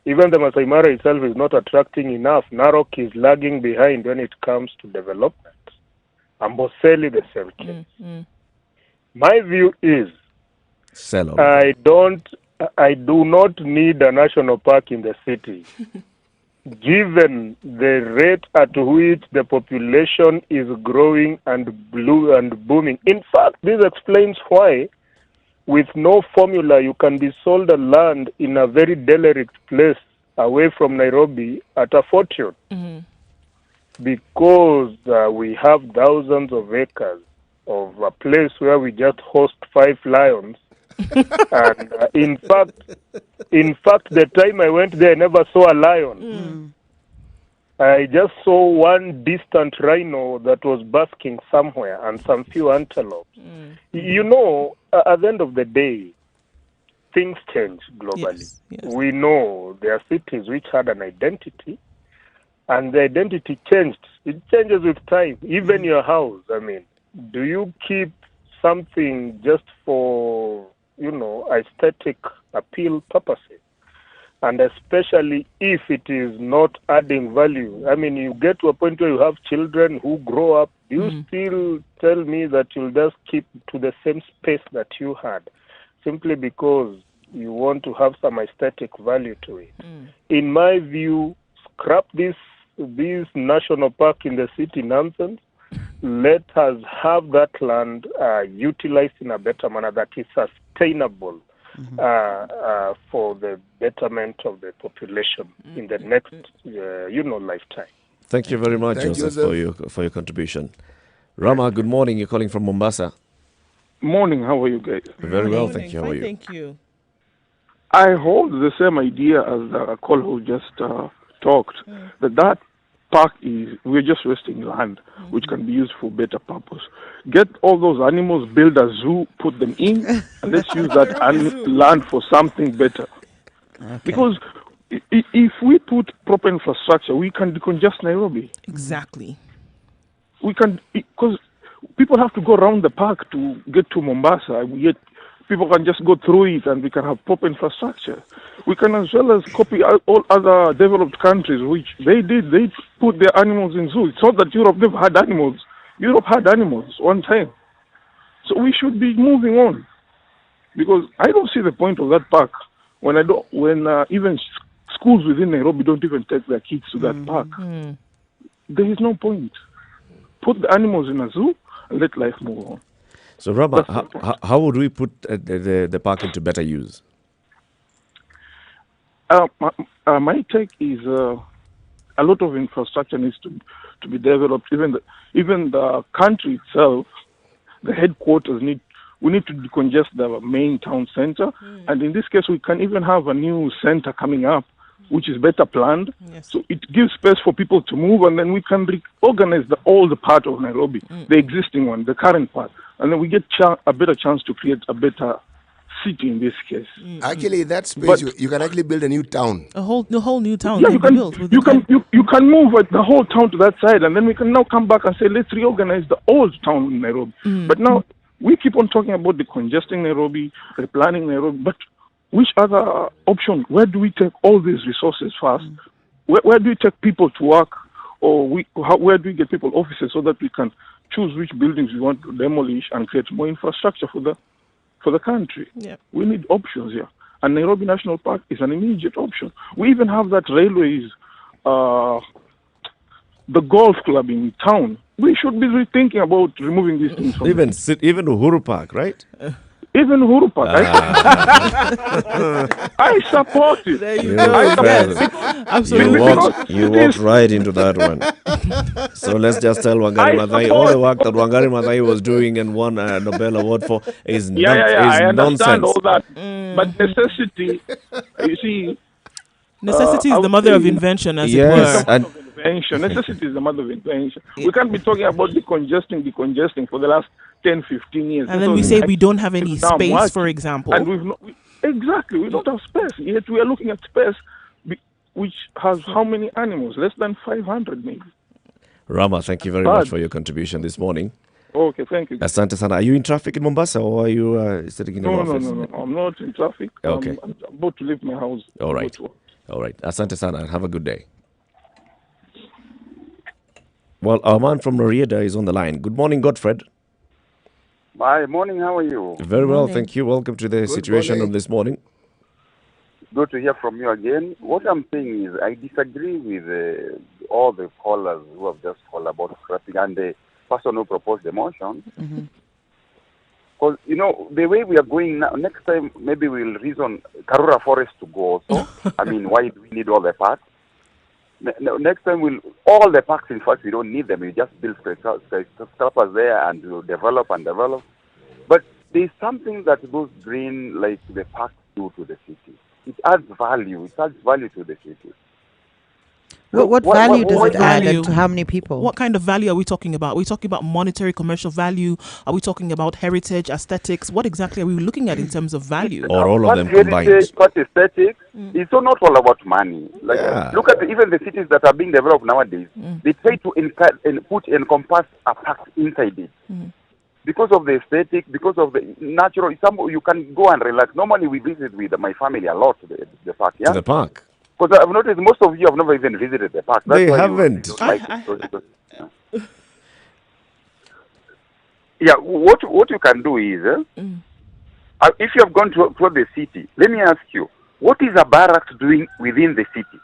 H: Even the Masai Mara itself is not attracting enough. Narok is lagging behind when it comes to development. Amboseli, the same case. My view is,
B: Sell all.
H: I do not need a national park in the city. Given the rate at which the population is growing and booming. In fact, this explains why, with no formula, you can be sold a land in a very derelict place away from Nairobi at a fortune. Because we have thousands of acres of a place where we just host 5 lions. And in fact, the time I went there, I never saw a lion. I just saw one distant rhino that was basking somewhere and some few antelopes. You know, at the end of the day, things change globally.
C: Yes.
H: We know there are cities which had an identity, and the identity changed. It changes with time. Even your house, I mean, do you keep something just for, aesthetic appeal purposes? And especially if it is not adding value. I mean, you get to a point where you have children who grow up. You still tell me that you'll just keep to the same space that you had, simply because you want to have some aesthetic value to it. In my view, scrap this national park in the city nonsense. Let us have that land utilized in a better manner that is sustainable for the betterment of the population in the next, lifetime.
B: Thank you very much,
D: Thank you,
B: Joseph, for your contribution. Rama, good morning. You're calling from Mombasa.
I: Morning, how are you guys?
B: Very well, thank you. How are
C: Fine,
B: you?
C: thank you.
I: I hold the same idea as the caller who just talked, that park we're just wasting land, which can be used for better purpose. Get all those animals, build a zoo, put them in, and let's use that land for something better. Because if we put proper infrastructure, we can decongest Nairobi.
C: Exactly.
I: We can, because people have to go around the park to get to Mombasa. Yet people can just go through it, and we can have proper infrastructure. We can as well as copy all other developed countries, which they did. They put their animals in zoos. It's not that Europe never had animals. Europe had animals one time. So we should be moving on, because I don't see the point of that park when even schools within Nairobi don't even take their kids to that park. There is no point. Put the animals in a zoo and let life move on.
B: So, Rama, how would we put the park into better use?
I: My take is a lot of infrastructure needs to be developed. Even the country itself, the headquarters we need to decongest the main town center, and in this case, we can even have a new center coming up, which is better planned.
C: Yes.
I: So it gives space for people to move, and then we can reorganize the old part of Nairobi, the existing one, the current part, and then we get a better chance to create a better city in this case.
D: Actually, that space, you can actually build a new town.
C: The whole new town.
I: Yeah,
C: can be built with
I: you
C: the
I: can move the whole town to that side, and then we can now come back and say, let's reorganize the old town in Nairobi. But now we keep on talking about decongesting Nairobi, replanning Nairobi, but which other option? Where do we take all these resources first? Where do we take people to work, or where do we get people offices so that we can choose which buildings we want to demolish and create more infrastructure for the country?
C: Yeah.
I: We need options here, and Nairobi National Park is an immediate option. We even have that railways, the golf club in town. We should be rethinking about removing these things.
B: Even Uhuru Park, right?
I: Even Uhuru Park. I support it.
C: There you
B: Yeah,
C: go.
B: well,
C: Yes. Absolutely.
B: You walked right into that one. So let's just tell Wangari Maathai all the work that Wangari Maathai was doing and won a Nobel Award for is,
I: I understand
B: nonsense.
I: all that. But necessity, you see,
C: Necessity
I: I
C: is the
I: would
C: mother of
I: say-
C: invention, as
B: Yes,
C: it were.
B: and
I: invention. Necessity is the mother of invention. We can't be talking about decongesting for the last 10, 15 years.
C: And then we say we don't have any
I: It's now
C: space,
I: much.
C: for example.
I: And exactly, we don't have space. Yet we are looking at space which has how many animals? Less than 500 maybe.
B: Rama, thank you very much for your contribution this morning.
I: Okay, thank you.
B: Asante sana. Are you in traffic in Mombasa or are you sitting in your
I: No,
B: office?
I: no. I'm not in traffic.
B: Okay.
I: I'm about to leave my house.
B: All right.
I: Go to work.
B: All right. Asante sana. Have a good day. Well, our man from Norieda is on the line. Good morning, Godfred.
J: Hi, morning. How are you?
B: Very well, thank you. Welcome to the Situation
D: morning.
B: Room this morning.
J: Good to hear from you again. What I'm saying is I disagree with all the callers who have just called about scrapping and the person who proposed the motion. Because, you know, the way we are going now, next time maybe we'll reason Karura Forest to go also. I mean, why do we need all the parks? Next time, all the parks, in fact, we don't need them. We just build skyscrapers there and we'll develop and develop. But there's something that those green, like the parks do to the city. It adds value. It adds value to the city.
E: What value does
C: what
E: it add
C: value?
E: and to how many people?
C: What kind of value are we talking about? Are we talking about monetary, commercial value? Are we talking about heritage, aesthetics? What exactly are we looking at in terms of value?
B: Or all of
J: What
B: them
J: heritage,
B: combined.
J: what aesthetics, it's not all about money. Like,
B: Yeah.
J: look at even the cities that are being developed nowadays. They try to encompass a park inside it. Because of the aesthetic, because of the natural, you can go and relax. Normally we visit with my family a lot to the park, yeah?
B: To the park.
J: Because I've noticed most of you have never even visited the park.
B: They
J: why
B: haven't.
J: You don't like it. Yeah, what you can do is, if you have gone to the city, let me ask you, what is a barracks doing within the city?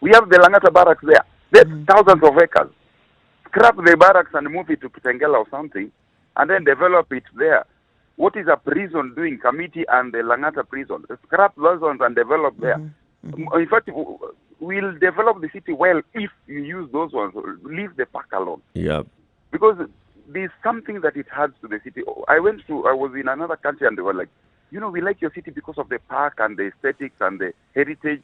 J: We have the Langata barracks there. There's thousands of acres. Scrap the barracks and move it to Kitengela or something, and then develop it there. What is a prison doing, Committee and the Langata prison? Scrap those ones and develop there. In fact, we'll develop the city well if you use those ones. Leave the park alone.
B: Yeah.
J: Because there's something that it adds to the city. I was in another country and they were like, you know, we like your city because of the park and the aesthetics and the heritage.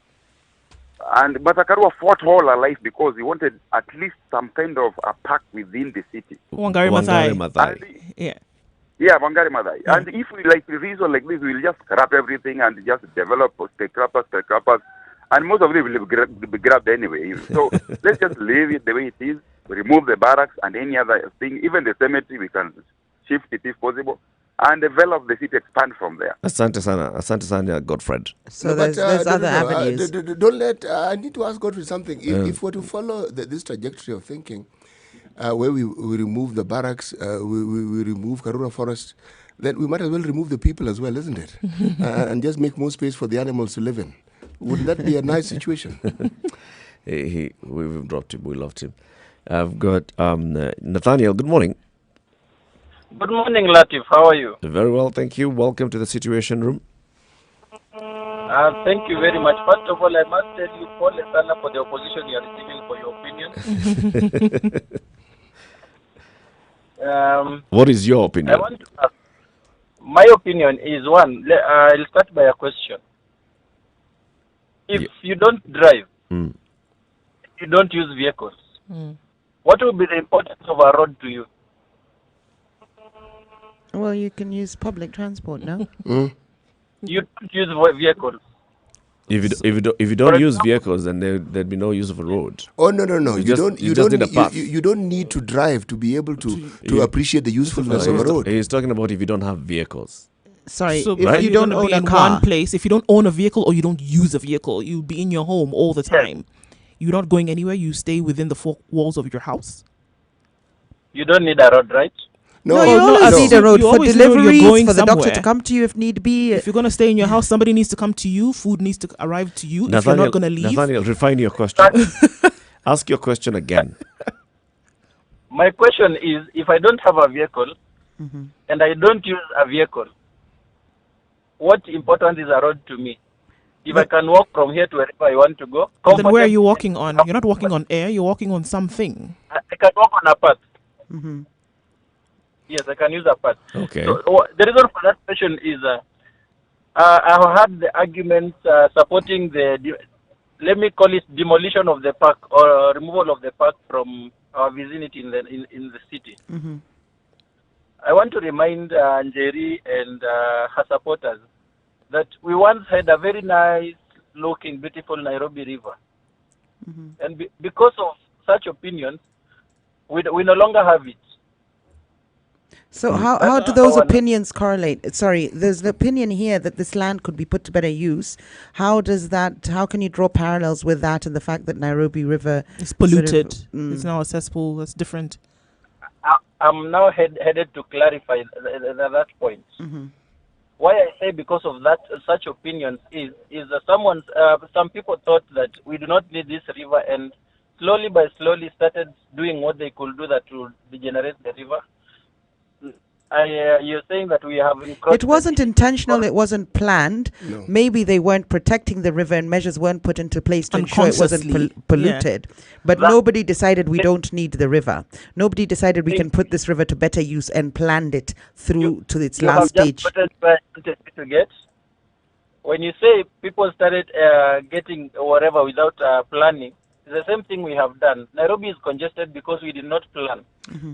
J: And Batakarua fought all her life because he wanted at least some kind of a park within the city.
C: Wangari
B: Wangari
C: Maathai.
B: Maathai.
C: Yeah.
J: Yeah, Wangari Maathai. And if we reason like this, we'll just scrap everything and just develop skyscrapers, and most of them will be grabbed anyway. So let's just leave it the way it is. Remove the barracks and any other thing, even the cemetery, we can shift it if possible, and develop the city, expand from there.
B: Asante sana, Godfred.
E: So
D: No,
E: there's other avenues.
D: Don't let. I need to ask Godfrey something. If we're to follow this trajectory of thinking, where we remove the barracks, we remove Karura Forest, then we might as well remove the people as well, isn't it? And just make more space for the animals to live in. Wouldn't that be a nice situation?
B: We've dropped him. We lost him. I've got Nathaniel. Good morning.
K: Good morning, Latif. How are you?
B: Very well, thank you. Welcome to the Situation Room.
K: Thank you very much. First of all, I must tell you, Paul Esana, for the opposition you are receiving for your opinion.
B: What is your
K: I
B: opinion?
K: want to ask, my opinion is one. I'll start by a question. If you don't drive, if you don't use vehicles, what will be the importance of a road to you?
E: Well, you can use public transport, no?
K: You don't use vehicles.
B: If you don't use vehicles, then there'd be no use of a road.
D: Oh no! You
B: just need a path.
D: You don't need to drive to be able to appreciate the usefulness of a road.
B: He's talking about if you don't have vehicles.
E: Sorry,
C: So
E: if
C: right?
E: you
C: you're
E: don't
C: gonna
E: own
C: be
E: a
C: in
E: car.
C: one place, if you don't own a vehicle or you don't use a vehicle, you'll be in your home all the time. You're not going anywhere. You stay within the four walls of your house.
K: You don't need a road, right?
E: No, you
C: no,
E: always
C: no.
E: need a road
C: You
E: for
C: always know you're
E: deliveries,
C: going
E: for the doctor
C: somewhere.
E: to come to you if need be.
C: If you're going to stay in your house, somebody needs to come to you. Food needs to arrive to you. If you're not going to leave,
B: Nathaniel, refine your question. Ask your question again.
K: My question is, if I don't have a vehicle and I don't use a vehicle, what importance is a road to me? If I can walk from here to wherever I want to go,
C: then where are you
K: comfortably,
C: walking on? You're not walking on air. You're walking on something.
K: on a path.
E: Mm-hmm.
K: Yes, I can use a path.
B: Okay.
K: So the reason for that question is I have had the arguments supporting let me call it demolition of the park or removal of the park from our vicinity in the city.
E: Mm-hmm.
K: I want to remind Njeri and her supporters that we once had a very nice looking, beautiful Nairobi river.
E: Mm-hmm.
K: And because of such opinions, we no longer have it.
E: So how do those opinions correlate? Sorry, there's the opinion here that this land could be put to better use. How can you draw parallels with that and the fact that Nairobi River
C: It's polluted. It's now a cesspool. That's different.
K: I'm now headed to clarify that point.
E: Mm-hmm.
K: Why I say because of that such opinions is that some people thought that we do not need this river, and slowly started doing what they could do that would degenerate the river. You're saying that we have
E: It wasn't intentional, it wasn't planned.
D: No.
E: Maybe they weren't protecting the river and measures weren't put into place to ensure it wasn't
C: Unconsciously,
E: polluted. But nobody decided we don't need the river. Nobody decided we can put this river to better use and planned it through to its last stage.
K: To get. When you say people started getting whatever without planning, it's the same thing we have done. Nairobi is congested because we did not plan.
E: Mm-hmm.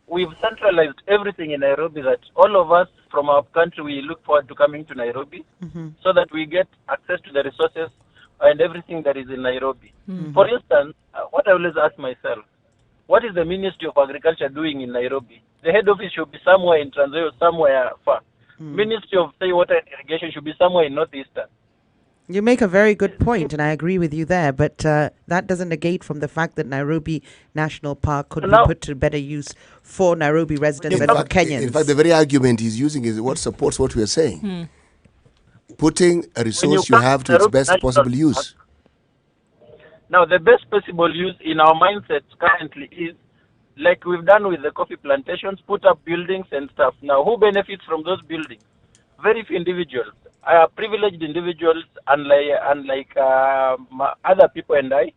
K: We've centralized everything in Nairobi that all of us from our country, we look forward to coming to Nairobi
E: Mm-hmm.
K: so that we get access to the resources and everything that is in Nairobi.
E: Mm-hmm.
K: For instance, what I always ask myself, what is the Ministry of Agriculture doing in Nairobi? The head office should be somewhere in Trans Nzoia, somewhere far. Ministry of Water and Irrigation should be somewhere in Northeastern.
E: You make a very good point, and I agree with you there, but that doesn't negate from the fact that Nairobi National Park could be put to better use for Nairobi residents and for Kenyans.
D: In fact, the very argument he's using is what supports what we are saying. Putting a resource you have to its best possible use.
K: Now, the best possible use in our mindset currently is, like we've done with the coffee plantations, put up buildings and stuff. Now, who benefits from those buildings? Very few individuals. Privileged individuals, unlike other people and I.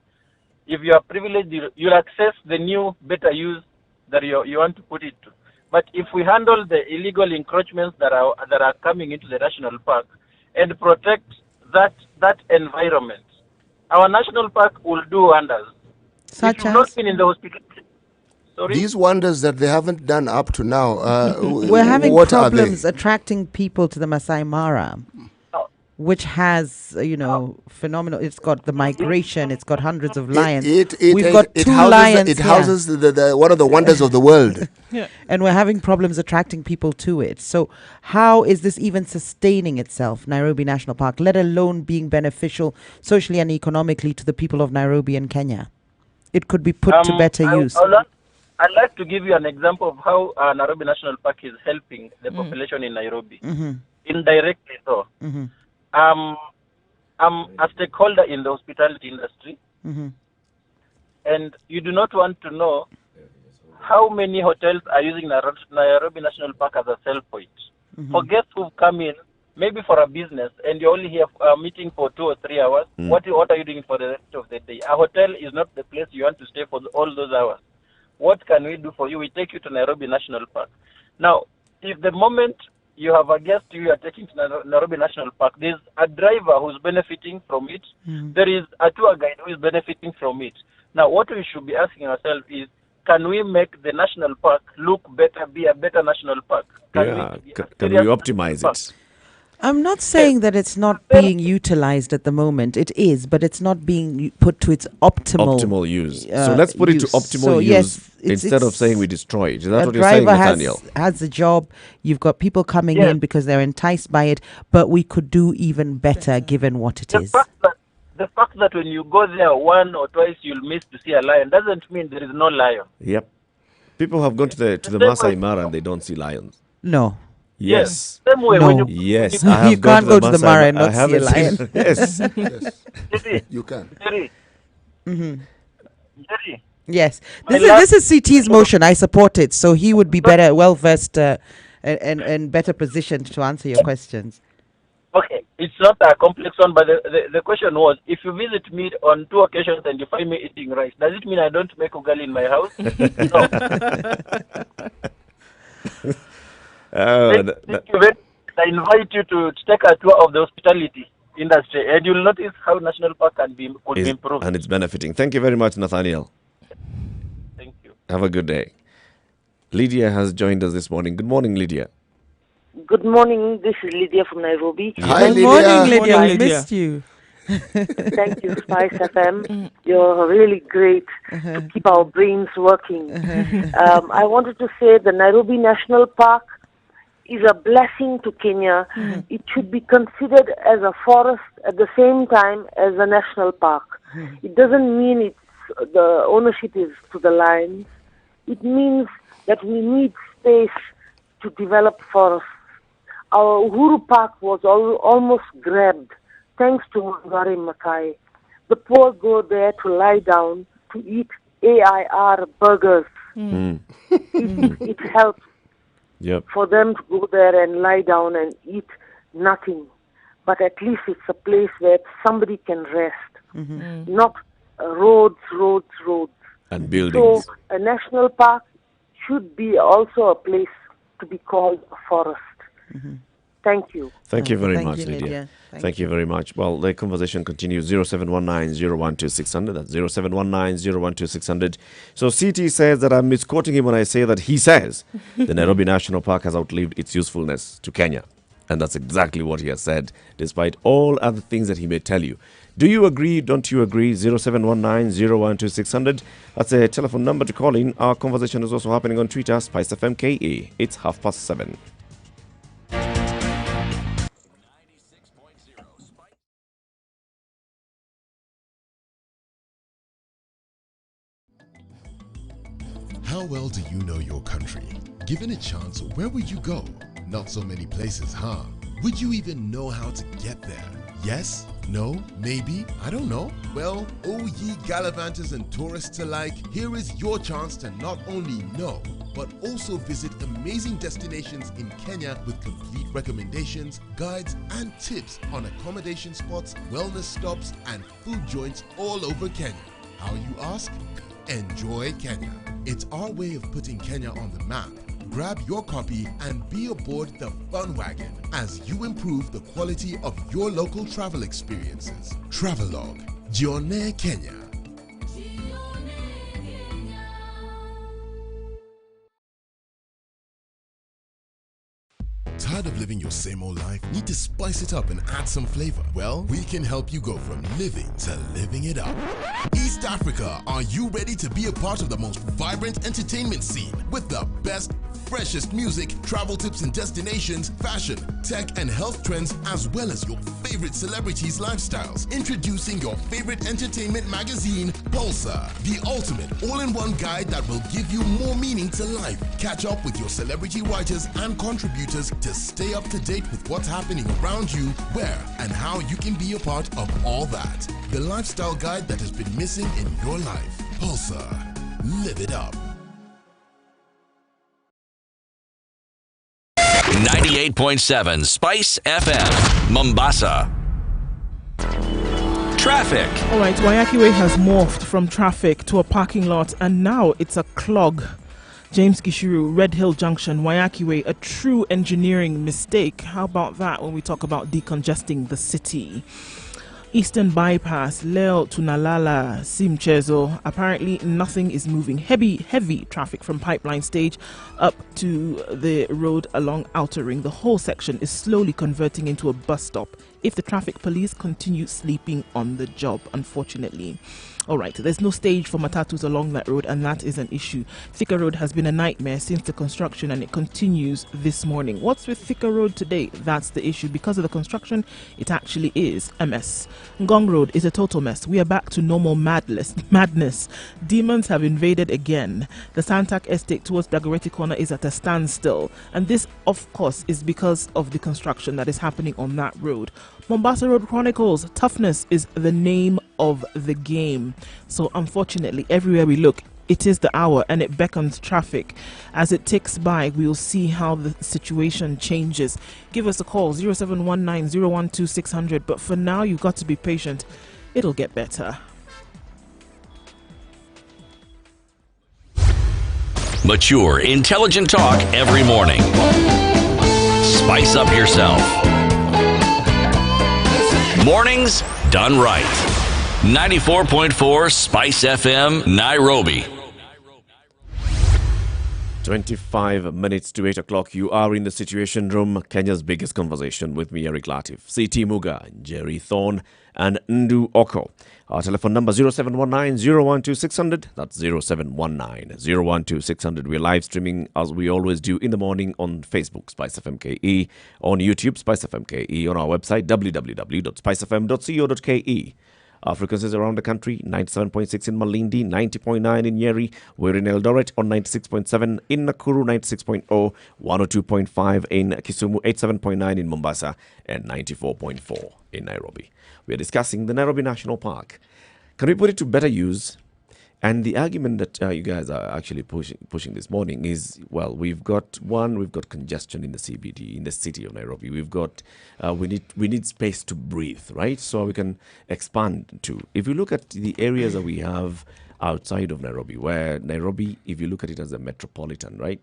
K: If you are privileged, you'll access the new, better use that you want to put it to. But if we handle the illegal encroachments that are coming into the national park and protect that environment, our national park will do wonders.
E: Such
K: if you've not been in the hospital. Sorry?
D: These wonders that they haven't done up to now,
E: We're having
D: what
E: problems
D: are they?
E: attracting people to the Masai Mara, which has, phenomenal. It's got the migration. It's got hundreds of lions. We've got two lions.
D: It houses the one of the wonders of the world.
E: And we're having problems attracting people to it. So how is this even sustaining itself, Nairobi National Park, let alone being beneficial socially and economically to the people of Nairobi and Kenya? It could be put to better use.
K: I'd like to give you an example of how Nairobi National Park is helping the population in Nairobi.
E: Mm-hmm.
K: Indirectly, though.
E: Mm-hmm.
K: I'm a stakeholder in the hospitality industry,
E: Mm-hmm.
K: and you do not want to know how many hotels are using Nairobi National Park as a sell point.
E: Mm-hmm.
K: For guests who've come in, maybe for a business, and you're only here meeting for 2 or 3 hours, what are you doing for the rest of the day? A hotel is not the place you want to stay for all those hours. What can we do for you? We take you to Nairobi National Park. Now, if the moment you have a guest you are taking to Nairobi National Park, there's a driver who's benefiting from it. There is a tour guide who is benefiting from it. Now, what we should be asking ourselves is, can we make the national park look better, be a better national park?
B: Can we optimize it?
E: I'm not saying that it's not being utilized at the moment. It is, but it's not being put to its optimal
B: use. So let's put it to optimal use instead of saying we destroy it. Is that what you're saying, Nathaniel?
E: Has a job. You've got people coming in because they're enticed by it, but we could do even better given what it is.
K: The fact that when you go there 1 or twice you'll miss to see a lion doesn't mean there is no lion.
B: Yep. People have gone to the Masai Mara and they don't see lions.
E: No.
B: Yes.
K: Same way
E: No.
K: when you
B: Yes.
E: You
B: I have
E: can't go to the Mara and
B: I
E: not see a
B: haven't
E: lion.
B: seen- Yes.
D: Yes, you can.
K: Jerry,
E: Mm-hmm.
K: Jerry,
E: Yes.
K: My
E: This is CT's motion. I support it. So he would be better, well versed and better positioned to answer your questions.
K: okay. It's not a complex one, but the question was, if you visit me on 2 occasions and you find me eating rice, does it mean I don't make ugali in my house? No. Thank you very much. I invite you to take a tour of the hospitality industry, and you'll notice how National Park could be improved.
B: And it's benefiting. Thank you very much, Nathaniel.
K: Thank you.
B: Have a good day. Lydia has joined us this morning. Good morning, Lydia.
L: Good morning. This is Lydia from Nairobi.
D: Hi,
E: Good
D: Lydia.
E: morning, Lydia.
C: Morning,
E: We
C: Lydia.
E: missed you.
L: Thank you, Spice FM. You're really great to keep our brains working. I wanted to say the Nairobi National Park is a blessing to Kenya. It should be considered as a forest at the same time as a national park. It doesn't mean the ownership is to the lions. It means that we need space to develop forests. Our Uhuru Park was almost grabbed thanks to Wangari Maathai. The poor go there to lie down to eat AIR burgers. It helps for them to go there and lie down and eat nothing. But at least it's a place where somebody can rest, not roads.
B: And buildings.
L: So a national park should be also a place to be called a forest. Thank you.
B: Thank you very
E: Thank
B: much,
E: you,
B: Lydia.
E: Lydia.
B: Thank you very much. Well, the conversation continues. 0719-012-600. That's 0719-012-600. So CT says that I'm misquoting him when I say that he says the Nairobi National Park has outlived its usefulness to Kenya. And that's exactly what he has said, despite all other things that he may tell you. Do you agree? Don't you agree? 0719-012-600. That's a telephone number to call in. Our conversation is also happening on Twitter, Spice FM KA. It's 7:30.
F: How well do you know your country? Given a chance, where would you go? Not so many places, huh? Would you even know how to get there? Yes? No? Maybe? I don't know. Well, oh ye gallivanters and tourists alike, here is your chance to not only know, but also visit amazing destinations in Kenya with complete recommendations, guides, and tips on accommodation spots, wellness stops, and food joints all over Kenya. How, you ask? Enjoy Kenya. It's our way of putting Kenya on the map. Grab your copy and be aboard the Fun Wagon as you improve the quality of your local travel experiences. Travelogue, Jione Kenya. Tired of living your same old life? Need to spice it up and add some flavor? Well, we can help you go from living to living it up. East Africa, are you ready to be a part of the most vibrant entertainment scene with the best, freshest music, travel tips and destinations, fashion, tech and health trends, as well as your favorite celebrities' lifestyles? Introducing your favorite entertainment magazine, Pulsar, the ultimate all-in-one guide that will give you more meaning to life. Catch up with your celebrity writers and contributors to stay up to date with what's happening around you, where and how you can be a part of all that. The lifestyle guide that has been missing in your life. Pulsar. Live it up.
A: 98.7 Spice FM, Mombasa. Traffic.
C: All right, Wayaki Way has morphed from traffic to a parking lot, and now it's a clog. James Gishuru, Red Hill Junction, Wayaki Way, a true engineering mistake. How about that when we talk about decongesting the city? Eastern Bypass, Leo to Nalala, Simchezo. Apparently nothing is moving. Heavy traffic from Pipeline Stage up to the road along Outer Ring. The whole section is slowly converting into a bus stop if the traffic police continue sleeping on the job, unfortunately. All right, there's no stage for matatus along that road, and that is an issue. Thika Road has been a nightmare since the construction, and it continues this morning. What's with Thika Road today? That's the issue. Because of the construction, it actually is a mess. Ngong Road is a total mess. We are back to normal madness. Demons have invaded again. The Santak Estate towards Dagoretti Corner is at a standstill, and this, of course, is because of the construction that is happening on that road. Mombasa Road Chronicles, toughness is the name of the game. So unfortunately, everywhere we look, it is the hour and it beckons traffic. As it ticks by, we will see how the situation changes. Give us a call, 0719-012-600. But for now, you've got to be patient. It'll get better.
A: Mature, intelligent talk every morning. Spice up yourself. Mornings done right. 94.4 Spice FM, Nairobi.
B: 25 minutes to 8 o'clock. You are in the Situation Room, Kenya's biggest conversation with me, Eric Latif, CT Muga, Jerry Thorne, and Ndu Oko. Our telephone number 0719-012-600. That's 0719-012-600. We're live streaming as we always do in the morning on Facebook, Spice FM KE, on YouTube, Spice FM KE, on our website, www.spicefm.co.ke. Our frequencies around the country, 97.6 in Malindi, 90.9 in Nyeri. We're in Eldoret on 96.7, in Nakuru 96.0, 102.5 in Kisumu, 87.9 in Mombasa, and 94.4 in Nairobi. We are discussing the Nairobi National Park. Can we put it to better use? And the argument that you guys are actually pushing this morning is, well, we've got congestion in the CBD, in the city of Nairobi. We've got, we need space to breathe, right? So we can expand to. If you look at the areas that we have outside of Nairobi, where Nairobi, if you look at it as a metropolitan, right?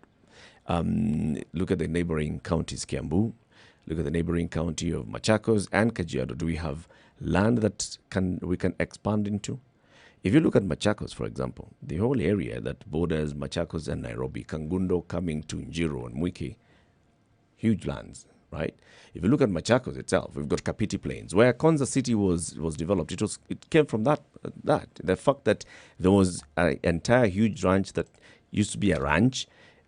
B: Look at the neighboring counties, Kiambu. Look at the neighboring county of Machakos and Kajiado. Do we have land that we can expand into? If you look at Machakos, for example, the whole area that borders Machakos and Nairobi, Kangundo coming to Njiro and Mwiki, huge lands, right? If you look at Machakos itself, we've got Kapiti Plains, where Konza City was developed. It came from that. The fact that there was an entire huge ranch that used to be a ranch,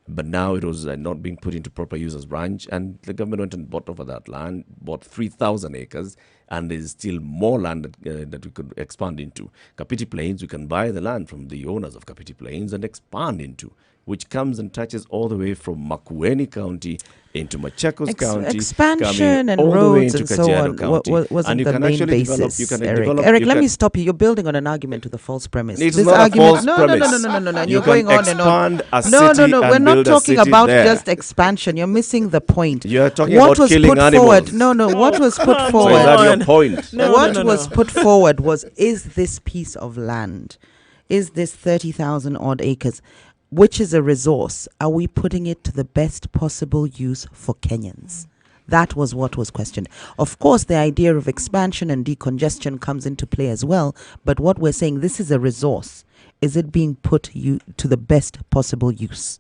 B: but now it was not being put into proper use as ranch, and the government went and bought over that land, bought 3,000 acres, and there's still more land that we could expand into. Kapiti Plains, we can buy the land from the owners of Kapiti Plains and expand into, which comes and touches all the way from Makueni County into Machakos County,
E: expansion and
B: all the way
E: roads
B: into
E: and so
B: Kajiado
E: on
B: County.
E: wasn't
B: And you
E: the
B: can
E: main
B: actually
E: basis,
B: develop,
E: Eric, let me stop you. You're building on an argument with a false premise.
B: It's
E: This
B: not
E: argument,
B: a false premise.
E: No.
B: You
E: You're
B: can
E: going on and on.
B: expand a
E: No.
B: city
E: We're
B: and
E: not
B: build a
E: talking
B: city
E: about
B: there.
E: just expansion. You're missing the point.
B: You're talking
E: What
B: about
E: was
B: killing
E: put
B: animals.
E: forward? No. What was put
B: So
E: forward?
B: is that your point?
E: What was put forward was: is this piece of land, is this 30,000 odd acres, which is a resource, are we putting it to the best possible use for Kenyans? That was what was questioned. Of course, the idea of expansion and decongestion comes into play as well. But what we're saying, this is a resource. Is it being put to the best possible use?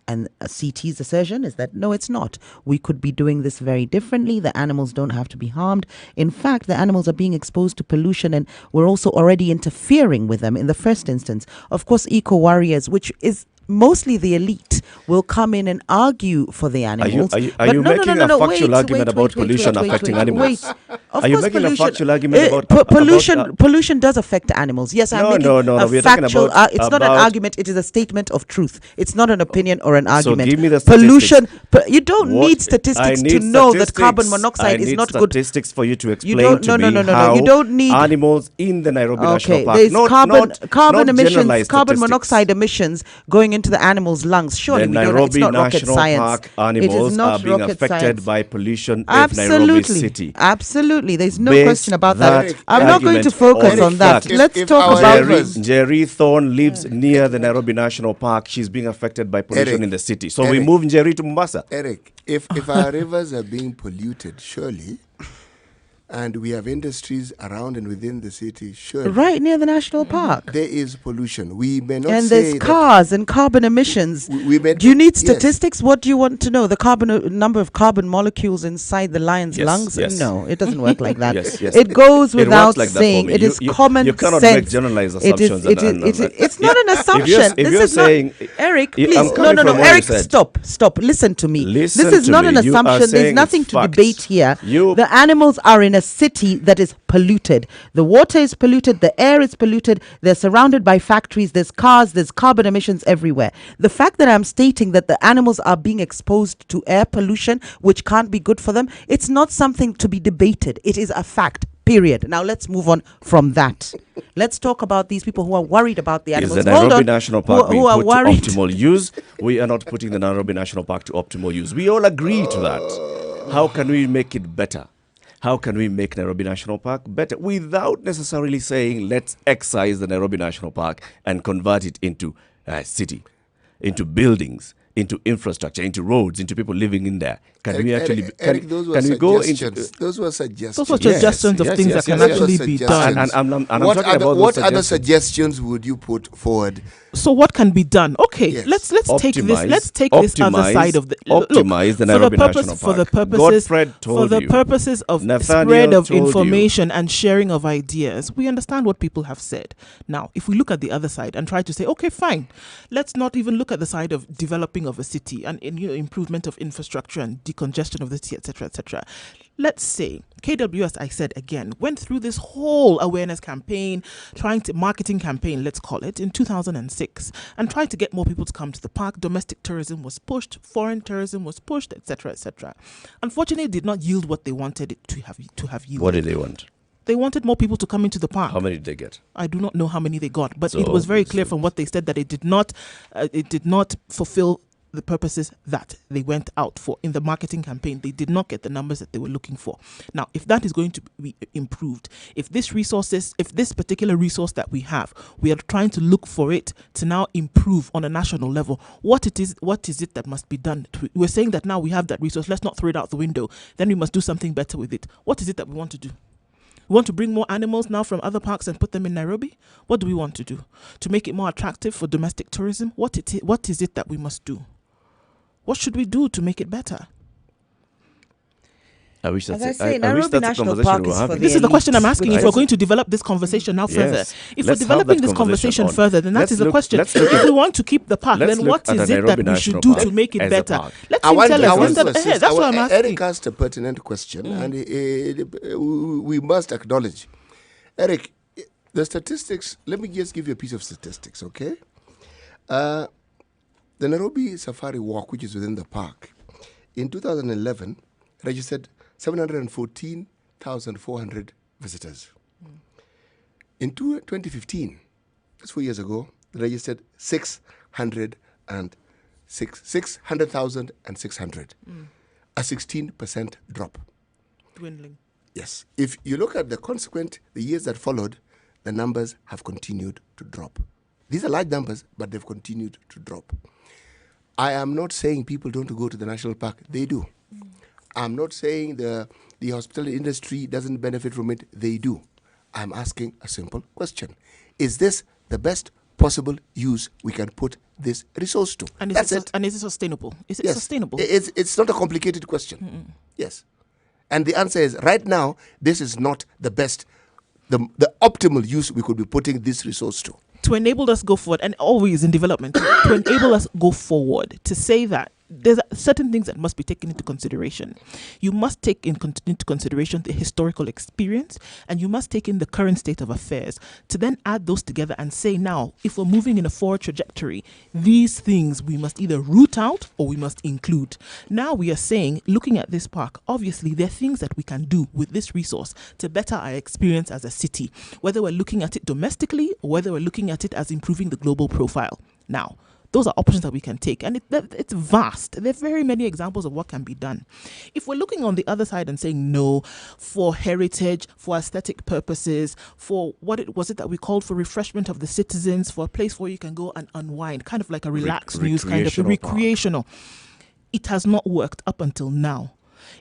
E: And CT's assertion is that, no, it's not. We could be doing this very differently. The animals don't have to be harmed. In fact, the animals are being exposed to pollution, and we're also already interfering with them in the first instance. Of course, eco-warriors, which is mostly the elite, will come in and argue for the animals.
B: Are you making a factual argument about pollution affecting animals?
E: Of
B: Are you
E: course,
B: making a
E: pollution-
B: factual argument about
E: pollution does affect animals. Yes, I'm making
B: No,
E: a
B: we're talking
E: factual.
B: about-
E: It's not an argument. It is a statement of truth. It's not an opinion or an argument.
B: give me the
E: pollution.
B: statistics.
E: You don't
B: What-
E: need statistics
B: I
E: to
B: need
E: know that
B: statistics.
E: carbon monoxide is not
B: I need
E: good.
B: statistics for you to explain
E: don't-
B: to
E: no,
B: me
E: no.
B: how
E: You don't need
B: animals in the Nairobi National
E: Okay,
B: Park.
E: there's
B: not
E: carbon emissions,
B: generalized
E: carbon
B: statistics.
E: monoxide emissions going into the animals' lungs. Surely
B: The
E: we don't. It's
B: Nairobi
E: not rocket
B: National
E: science.
B: Park
E: It
B: animals
E: is
B: are
E: not
B: being
E: rocket
B: affected
E: science.
B: by pollution in Nairobi City.
E: Absolutely. There's no
B: Based
E: question about that.
B: that
E: I'm not going to
B: argument
E: focus
B: on
E: on that.
B: fact.
E: Let's talk about
B: Jerry Thorne lives near the Nairobi National Park. She's being affected by pollution
D: Eric,
B: in the city. So we
D: Eric.
B: move Jerry to Mombasa.
D: Eric, if our rivers are being polluted, surely, and we have industries around and within the city, surely,
E: right near the national park.
D: there is pollution. We may not
E: And
D: say
E: there's
D: that
E: cars and carbon emissions.
D: we may
E: Do you need
D: yes.
E: statistics? What do you want to know? The number of carbon molecules inside the lion's lungs?
B: yes.
E: No, it doesn't work like that.
B: Yes.
E: It goes
B: It works
E: without
B: like that for
E: saying.
B: me.
E: It is
B: You
E: common
B: You cannot
E: sense.
B: make generalized
E: It is-
B: assumptions.
E: it's not an assumption.
B: If you're saying,
E: Eric,
B: I'm
E: please.
B: coming
E: No.
B: from what you
E: Eric,
B: said.
E: stop. Listen to me.
B: Listen
E: This is
B: to
E: not
B: me.
E: an
B: You are
E: assumption. There's
B: saying
E: nothing to
B: facts.
E: debate here. The animals are in a city that is polluted. The water is polluted. The air is polluted. They're surrounded by factories. There's cars. There's carbon emissions everywhere. The fact that I'm stating that the animals are being exposed to air pollution, which can't be good for them, it's not something to be debated. It is a fact. Period. Now let's move on from that. Let's talk about these people who are worried about the
B: Is
E: animals.
B: the
E: Hold
B: Nairobi
E: on.
B: National Park
E: who
B: being
E: are
B: put
E: worried.
B: to optimal use? We are not putting the Nairobi National Park to optimal use. We all agree to that. How can we make it better? How can we make Nairobi National Park better without necessarily saying let's excise the Nairobi National Park and convert it into a city, into buildings, into infrastructure, into roads, into people living in there? Can we actually
D: Eric, those were
B: can we go into
D: suggestions. Those were suggestions.
C: Those were suggestions of things that can actually be done.
B: And I'm
D: what
B: talking about those
D: what other
B: suggestions.
D: suggestions would you put forward?
C: So what can be done? Okay,
D: Yes.
C: let's take this.
B: Optimize-
C: Let's take this other
B: optimize-
C: side of the
B: optimize the Nairobi National
C: for the
B: Park.
C: purposes
B: Godfred
C: for
B: told
C: the
B: you.
C: purposes of
B: Nathaniel
C: spread of
B: told you.
C: information and sharing of ideas. We understand what people have said. Now, if we look at the other side and try to say, okay, fine, let's not even look at the side of developing of a city and improvement of infrastructure and decongestion of the city, etc., etc. Let's say KWS, I said again, went through this whole awareness campaign, marketing campaign, let's call it, in 2006, and tried to get more people to come to the park. Domestic tourism was pushed, foreign tourism was pushed, etc., etc. Unfortunately, it did not yield what they wanted it to have yielded.
B: What did they want?
C: They wanted more people to come into the park.
B: How many did they get?
C: I do not know how many they got, but
B: So-
C: it was very clear from what they said that it did not fulfill the purposes that they went out for in the marketing campaign. They did not get the numbers that they were looking for. Now, if that is going to be improved, if this particular resource that we have, we are trying to look for it to now improve on a national level, what is it that must be done? We're saying that now we have that resource, let's not throw it out the window. Then we must do something better with it. What is it that we want to do? We want to bring more animals now from other parks and put them in Nairobi? What do we want to do? To make it more attractive for domestic tourism? What is it that we must do? What should we do to make it better?
B: I wish that's
E: As I
B: it.
E: say,
B: I
E: Nairobi
B: wish that's a
E: National
B: conversation
E: Park
B: we were
E: is for
B: having.
E: the
C: This is the question I'm
E: elites.
C: asking. If we're going to develop this conversation now further,
B: Yes.
C: if
B: Let's
C: we're
B: have
C: developing
B: that
C: this conversation
B: on.
C: further, then that
B: Let's
C: is the
B: look-
C: question.
B: let's look
C: If
B: at-
C: we want to keep the park,
B: let's
C: then
B: look
C: what
B: at
C: is
B: the
C: it that
B: Nairobi
C: we
B: National
C: should do
B: Park
C: to make it
B: as a
C: better?
B: park.
C: Let
D: I
C: him
D: want,
C: tell
D: I
C: us.
D: want to
C: That's
D: assist.
C: what I'm asking.
D: Eric asked a pertinent question, and we must acknowledge. Eric, the statistics, let me just give you a piece of statistics, okay? The Nairobi Safari Walk, which is within the park, in 2011 registered 714,400 visitors. In 2015, that's 4 years ago, they registered 600,600, a 16% drop.
C: Dwindling.
D: Yes. If you look at the years that followed, the numbers have continued to drop. These are large numbers, but they've continued to drop. I am not saying people don't go to the national park. They do. I'm not saying the hospitality industry doesn't benefit from it. They do. I'm asking a simple question. Is this the best possible use we can put this resource to?
C: And
D: That's it.
C: And is it sustainable? Is it
D: Yes.
C: sustainable?
D: It's not a complicated question. Yes. And the answer is right now, this is not the best, the optimal use we could be putting this resource to.
C: To enable us go forward, and always in development, to enable us go forward, to say that there's certain things that must be taken into consideration. You must take into consideration the historical experience, and you must take in the current state of affairs to then add those together and say, now, if we're moving in a forward trajectory, these things we must either root out or we must include. Now we are saying, looking at this park, obviously there are things that we can do with this resource to better our experience as a city, whether we're looking at it domestically or whether we're looking at it as improving the global profile. Now, those are options that we can take, and it's vast. There are very many examples of what can be done. If we're looking on the other side and saying no, for heritage, for aesthetic purposes, for what was it that we called for refreshment of the citizens, for a place where you can go and unwind, kind of like a relaxed news, kind of a recreational. It has not worked up until now.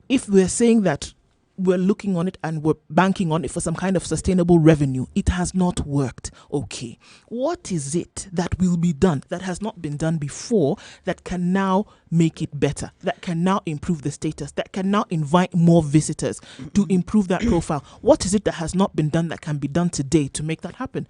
C: If we're saying that we're looking on it and we're banking on it for some kind of sustainable revenue, it has not worked. Okay, what is it that will be done that has not been done before that can now make it better, that can now improve the status, that can now invite more visitors to improve that profile? What is it that has not been done that can be done today to make that happen?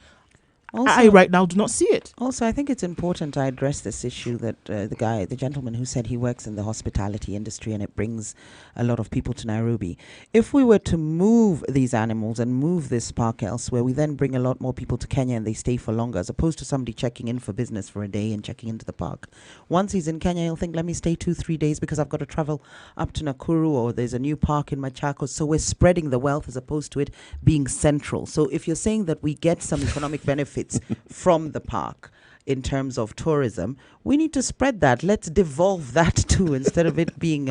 C: I right now do not see it.
E: Also, I think it's important I address this issue that the gentleman who said he works in the hospitality industry and it brings a lot of people to Nairobi. If we were to move these animals and move this park elsewhere, we then bring a lot more people to Kenya and they stay for longer, as opposed to somebody checking in for business for a day and checking into the park. Once he's in Kenya, he'll think, let me stay 2-3 days because I've got to travel up to Nakuru, or there's a new park in Machakos. So we're spreading the wealth as opposed to it being central. So if you're saying that we get some economic benefits from the park in terms of tourism, we need to spread that. Let's devolve that too, instead of it being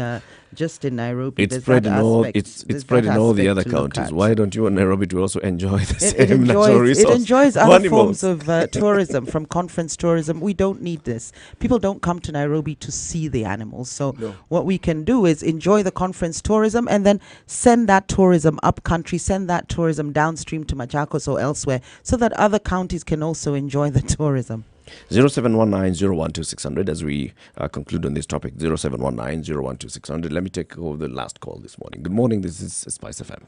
E: just in Nairobi.
B: It's
E: There's
B: spread
E: that
B: in all.
E: aspect.
B: It's
E: There's
B: spread
E: that
B: in all the
E: aspect
B: other
E: to look
B: counties.
E: at.
B: Why don't you want Nairobi to also enjoy the
E: It
B: same natural resource?
E: enjoys
B: of
E: other
B: animals?
E: forms of tourism, from conference tourism. We don't need this. People don't come to Nairobi to see the animals. So what we can do is enjoy the conference tourism and then send that tourism up country, send that tourism downstream to Machakos or elsewhere, so that other counties can also enjoy the tourism.
B: 0719-012-600 as we conclude on this topic. 0719-012-600. Let me take over the last call this morning. Good morning. This is Spice FM.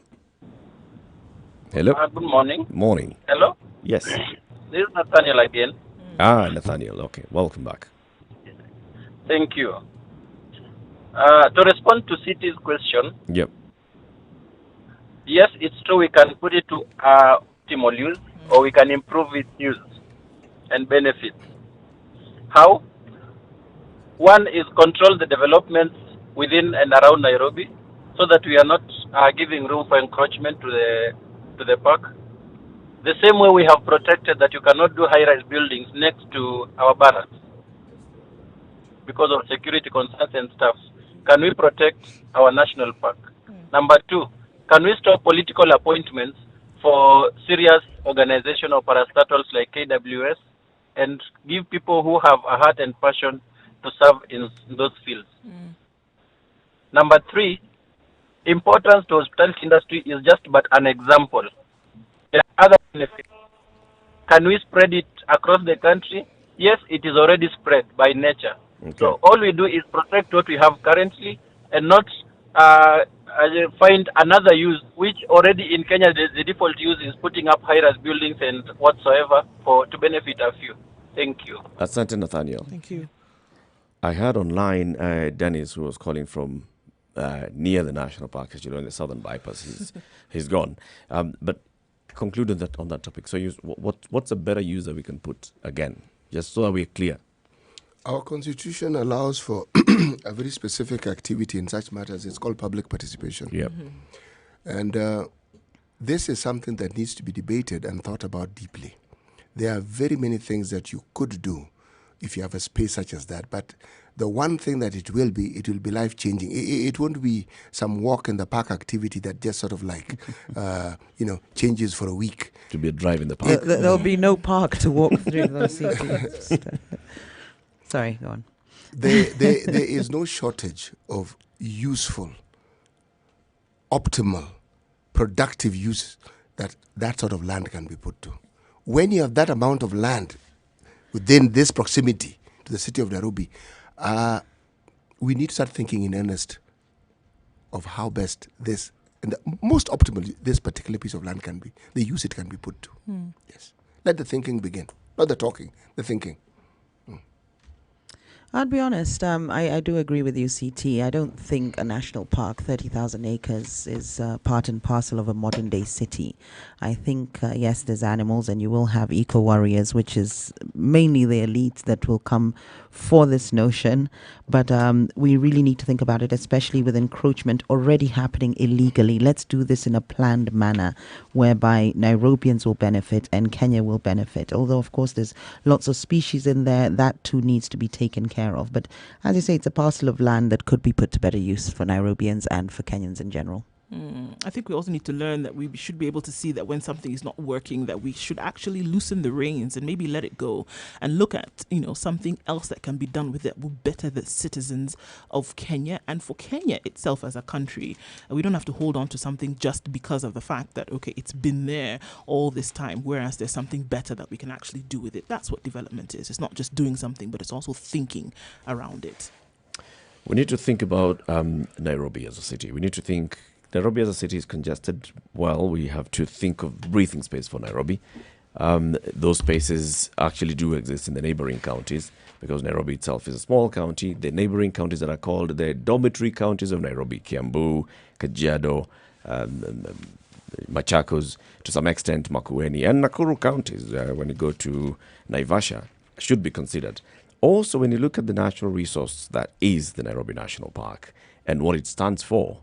B: Hello.
K: Good morning.
B: Morning.
K: Hello.
B: Yes.
K: This is Nathaniel again.
B: Nathaniel. Okay. Welcome back.
K: Thank you. To respond to City's question,
B: Yep.
K: yes, it's true we can put it to optimal use, or we can improve its use and benefits. How? One is control the developments within and around Nairobi, so that we are not giving room for encroachment to the park. The same way we have protected that you cannot do high-rise buildings next to our barracks because of security concerns and stuff. Can we protect our national park? Number two, can we stop political appointments for serious organization or parastatals like KWS and give people who have a heart and passion to serve in those fields? Number three, importance to hospitality industry is just but an example. There are other benefits. Can we spread it across the country? Yes, it is already spread by nature.
B: Okay.
K: So all we do is protect what we have currently and not find another use, which already in Kenya the default use is putting up high-rise buildings and whatsoever to benefit a few. Thank you.
B: Asante, Nathaniel.
C: Thank you.
B: I heard online Dennis, who was calling from near the national park, as you know, in the southern bypass. He's gone. But conclude on that topic. So what's a better use that we can put again, just so that we're clear?
D: Our constitution allows for a very specific activity in such matters. It's called public participation.
B: Yep.
D: And this is something that needs to be debated and thought about deeply. There are very many things that you could do if you have a space such as that. But the one thing that it will be life-changing. It won't be some walk in the park activity that just sort of like, changes for a week.
B: To be a drive in the park.
E: There'll be no park to walk through those cities. Sorry, go on.
D: There is no shortage of useful, optimal, productive use that sort of land can be put to. When you have that amount of land within this proximity to the city of Nairobi, we need to start thinking in earnest of how best this, and the most optimal this particular piece of land can be, the use it can be put to. Yes. Let the thinking begin. Not the talking, the thinking.
E: I'll be honest, I do agree with you, CT. I don't think a national park, 30,000 acres, is part and parcel of a modern-day city. I think, yes, there's animals, and you will have eco-warriors, which is mainly the elites that will come for this notion. But we really need to think about it, especially with encroachment already happening illegally. Let's do this in a planned manner, whereby Nairobians will benefit and Kenya will benefit. Although, of course, there's lots of species in there. That, too, needs to be taken care of. But as you say, it's a parcel of land that could be put to better use for Nairobians and for Kenyans in general.
C: I think we also need to learn that we should be able to see that when something is not working, that we should actually loosen the reins and maybe let it go and look at, something else that can be done with it will better the citizens of Kenya and for Kenya itself as a country. And we don't have to hold on to something just because of the fact that, okay, it's been there all this time, whereas there's something better that we can actually do with it. That's what development is. It's not just doing something, but it's also thinking around it.
B: We need to think about Nairobi as a city. We need to think Nairobi as a city is congested. Well, we have to think of breathing space for Nairobi. Those spaces actually do exist in the neighboring counties because Nairobi itself is a small county. The neighboring counties that are called the dormitory counties of Nairobi, Kiambu, Kajiado, Machakos, to some extent Makueni, and Nakuru counties, when you go to Naivasha, should be considered. Also, when you look at the natural resource that is the Nairobi National Park and what it stands for,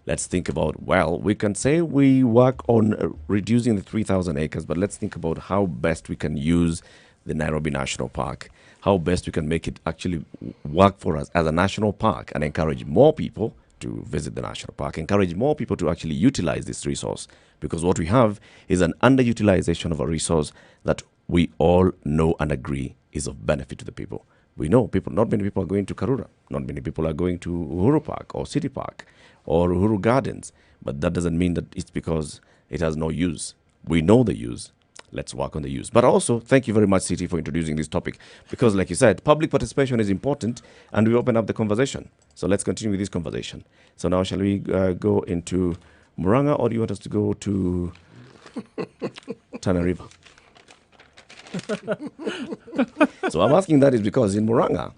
B: let's think about, well, we can say we work on reducing the 3,000 acres, but let's think about how best we can use the Nairobi National Park, how best we can make it actually work for us as a national park and encourage more people to visit the national park, encourage more people to actually utilize this resource. Because what we have is an underutilization of a resource that we all know and agree is of benefit to the people. We know people, not many people are going to Karura, not many people are going to Uhuru Park or City Park or Uhuru Gardens, but that doesn't mean that it's because it has no use. We know the use. Let's work on the use. But also, thank you very much, City, for introducing this topic, because like you said, public participation is important and we open up the conversation. So let's continue with this conversation. So now shall we go into Muranga, or do you want us to go to Tana River? So I'm asking that is because in Muranga,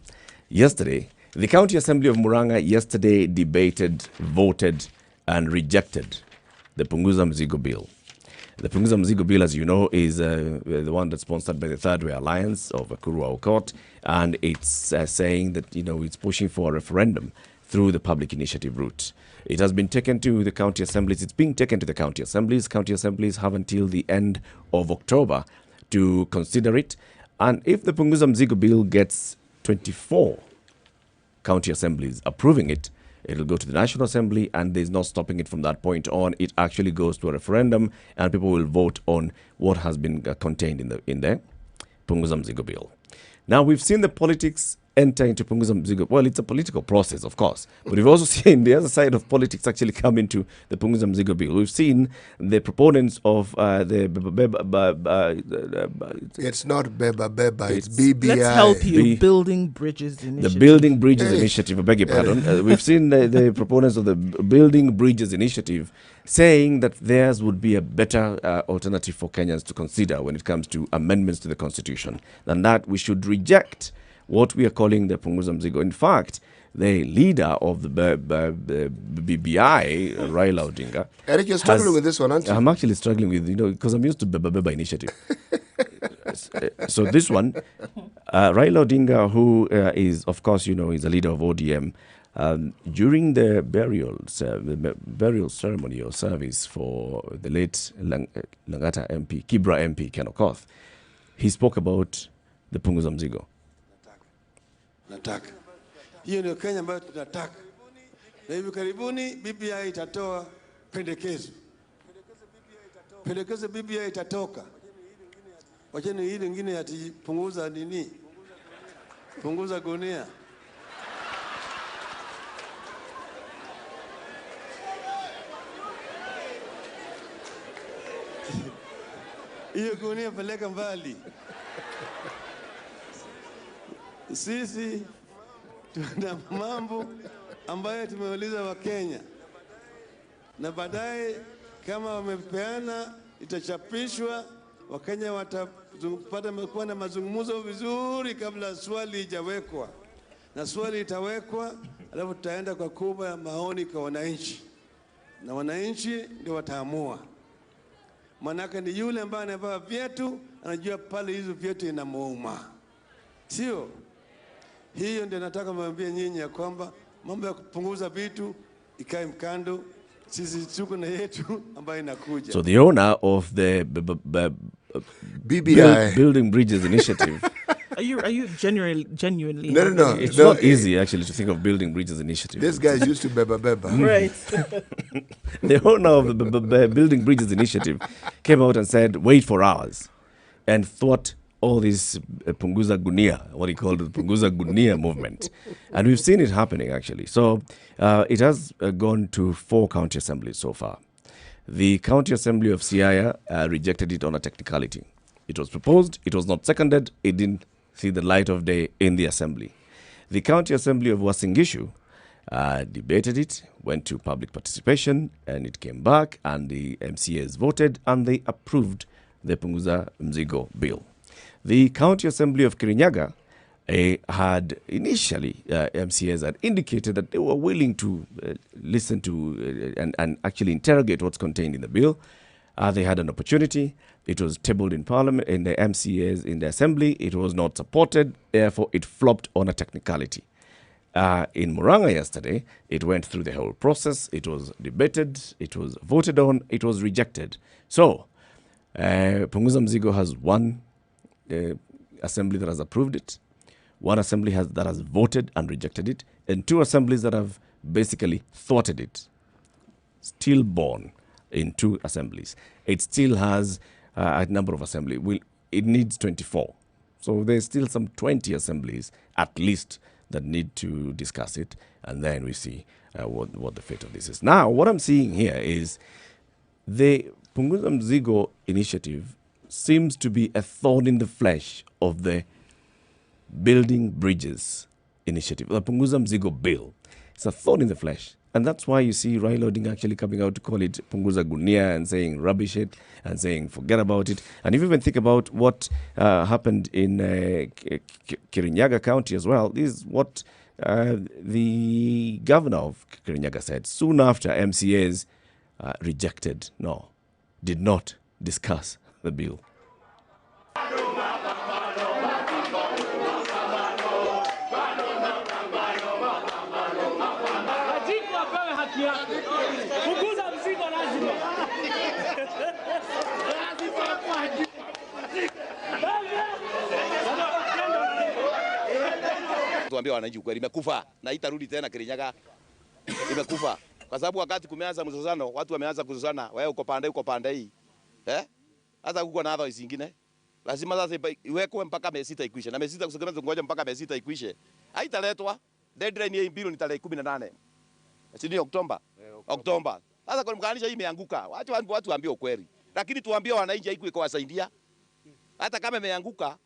B: yesterday, the County Assembly of Muranga yesterday debated, voted, and rejected the Punguza Mzigo Bill. The Punguza Mzigo Bill, as you know, is the one that's sponsored by the Third Way Alliance of Kurwa Aukot, and it's saying that, it's pushing for a referendum through the public initiative route. It has been taken to the county assemblies. It's being taken to the county assemblies. County assemblies have until the end of October to consider it. And if the Punguza Mzigo Bill gets 24 county assemblies approving it, it'll go to the National Assembly, and there's no stopping it from that point on. It actually goes to a referendum, and people will vote on what has been contained in the Punguza Mzigo Bill. Now, we've seen the politics enter into Punguza Mzigo. Well, it's a political process, of course, but we've also seen the other side of politics actually come into the Punguza Mzigo Bill. We've seen the proponents of
D: it's not Beba, it's BBI.
C: Let's help you. Building Bridges Initiative.
B: The Building Bridges Initiative, I beg your pardon. We've seen the proponents of the Building Bridges Initiative saying that theirs would be a better alternative for Kenyans to consider when it comes to amendments to the Constitution, than that we should reject what we are calling the Punguza Mzigo. In fact, the leader of the BBI, Raila Odinga.
D: Eric, you're struggling with this one, aren't you?
B: I'm actually struggling with, because I'm used to Beba Initiative. So this one, Raila Odinga, who is, of course, is a leader of ODM, during the burial ceremony or service for the late Langata MP, Kibra MP, Ken Okoth, he spoke about the Punguza Mzigo.
M: Nataka hiyo ndio Kenya ambayo tunataka, na hivi karibuni BBI itatoa pendekezo. BBI itatoka. Wacheni hii nyingine ati punguza nini? Punguza gunia. Hiyo gunia peleka mbali. Sisi tuna mambo ambayo tumeuliza Wakenya, na baadaye kama wamepeana itachapishwa, Wakenya watapata kuwa na mazungumzo vizuri kabla swali ijawekwa, na swali itawekwa, alafu tutaenda kwa kura ya maoni kwa wananchi, na wananchi ndio wataamua. Manake ni yule ambaye anavaa viatu anajua pale hizo viatu inamuuma, sio? Hiyo ndio nataka mwambie nyinyi ya kwamba mambo ya kupunguza vitu ikae mkando, sisi tuko na yetu ambayo inakuja.
B: So the owner of the
D: BBI
B: Building Bridges Initiative.
C: Are you genuinely?
D: No.
B: It's not easy actually to think of Building Bridges Initiative.
D: This guy's used to Beba.
C: Right.
B: The owner of the Building Bridges Initiative came out and said, wait for hours, and thought all this Punguza Gunia, what he called the Punguza Gunia movement. And we've seen it happening, actually. So it has gone to 4 county assemblies so far. The County Assembly of Siaya rejected it on a technicality. It was proposed, it was not seconded, it didn't see the light of day in the assembly. The County Assembly of Uasin Gishu debated it, went to public participation, and it came back, and the MCAs voted, and they approved the Punguza Mzigo bill. The County Assembly of Kirinyaga had initially, MCAs had indicated that they were willing to listen to and actually interrogate what's contained in the bill. They had an opportunity. It was tabled in Parliament, in the MCAs, in the Assembly. It was not supported. Therefore, it flopped on a technicality. In Muranga yesterday, it went through the whole process. It was debated. It was voted on. It was rejected. So, Punguza Mzigo has one assembly that has approved it, one assembly that has voted and rejected it, and two assemblies that have basically thwarted it. Stillborn in two assemblies. It still has a number of assemblies. It needs 24. So there's still some 20 assemblies at least that need to discuss it, and then we see what the fate of this is. Now, what I'm seeing here is the Punguza Mzigo initiative seems to be a thorn in the flesh of the Building Bridges initiative, the Punguza Mzigo bill. It's a thorn in the flesh. And that's why you see Raila Odinga actually coming out to call it Punguza Gunia and saying rubbish it and saying forget about it. And if you even think about what happened in Kirinyaga County as well, this is what the governor of Kirinyaga said soon after MCAs did not discuss the bill.
N: Tuambie wananchi ukweli, imekufa na itarudi tena Kirinyaga, imekufa kwa sababu wakati kumeanza mzozano, watu wameanza kuzozana, wewe uko pande hii, hata huko na adha zingine, lazima sasa iwekwe mpaka miezi 6 ikwishe, na miezi 6 kusema tungoja mpaka miezi 6 ikwishe, haitaletwa. Deadline ya bill ni tarehe 18, si Oktoba. Oktoba sasa kwa mkaanisha hii imeanguka, watu waambie ukweli, lakini tuambie wananchi haiko ikawasaidia, hata kama imeanguka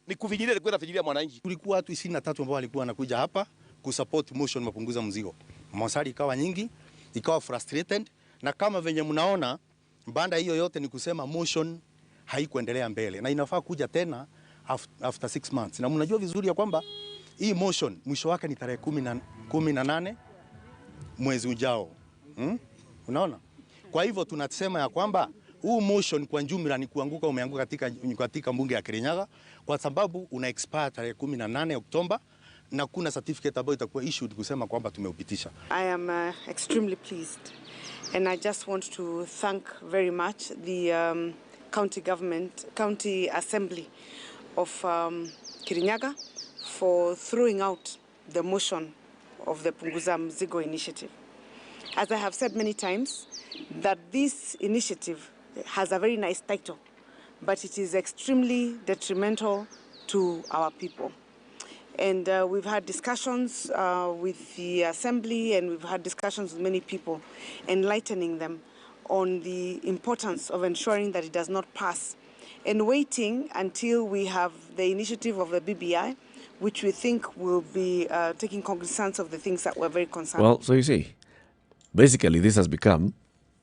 N: ni kufinyilia kwenda finyilia mwananchi.
O: Kulikuwa watu 23 ambao walikuwa wanakuja hapa kusupport motion Mapunguza Mzigo. Maswali ikawa nyingi, ikawa frustrated, na kama venye mnaona banda hiyo yote ni kusema motion haikuendelea mbele na inafaa kuja tena after 6 months. Na mnajua vizuri ya kwamba hii motion mwisho wake ni tarehe 18 mwezi ujao. Unaona? Kwa hivyo tunasema ya kwamba huu motion kwa jumla ni kuanguka, umeanguka katika mbunge ya Kirinyaga kwa sababu una expire tarehe 18 Oktoba na kuna certificate ambayo itakuwa issued kusema kwamba tumeupitisha.
P: I am extremely pleased and I just want to thank very much the county assembly of Kirinyaga for throwing out the motion of the Punguza Mzigo initiative. As I have said many times, that this initiative has a very nice title, but it is extremely detrimental to our people. And we've had discussions with the assembly, and we've had discussions with many people, enlightening them on the importance of ensuring that it does not pass, and waiting until we have the initiative of the BBI, which we think will be taking cognizance of the things that we're very concerned
B: Well, so you see, basically this has become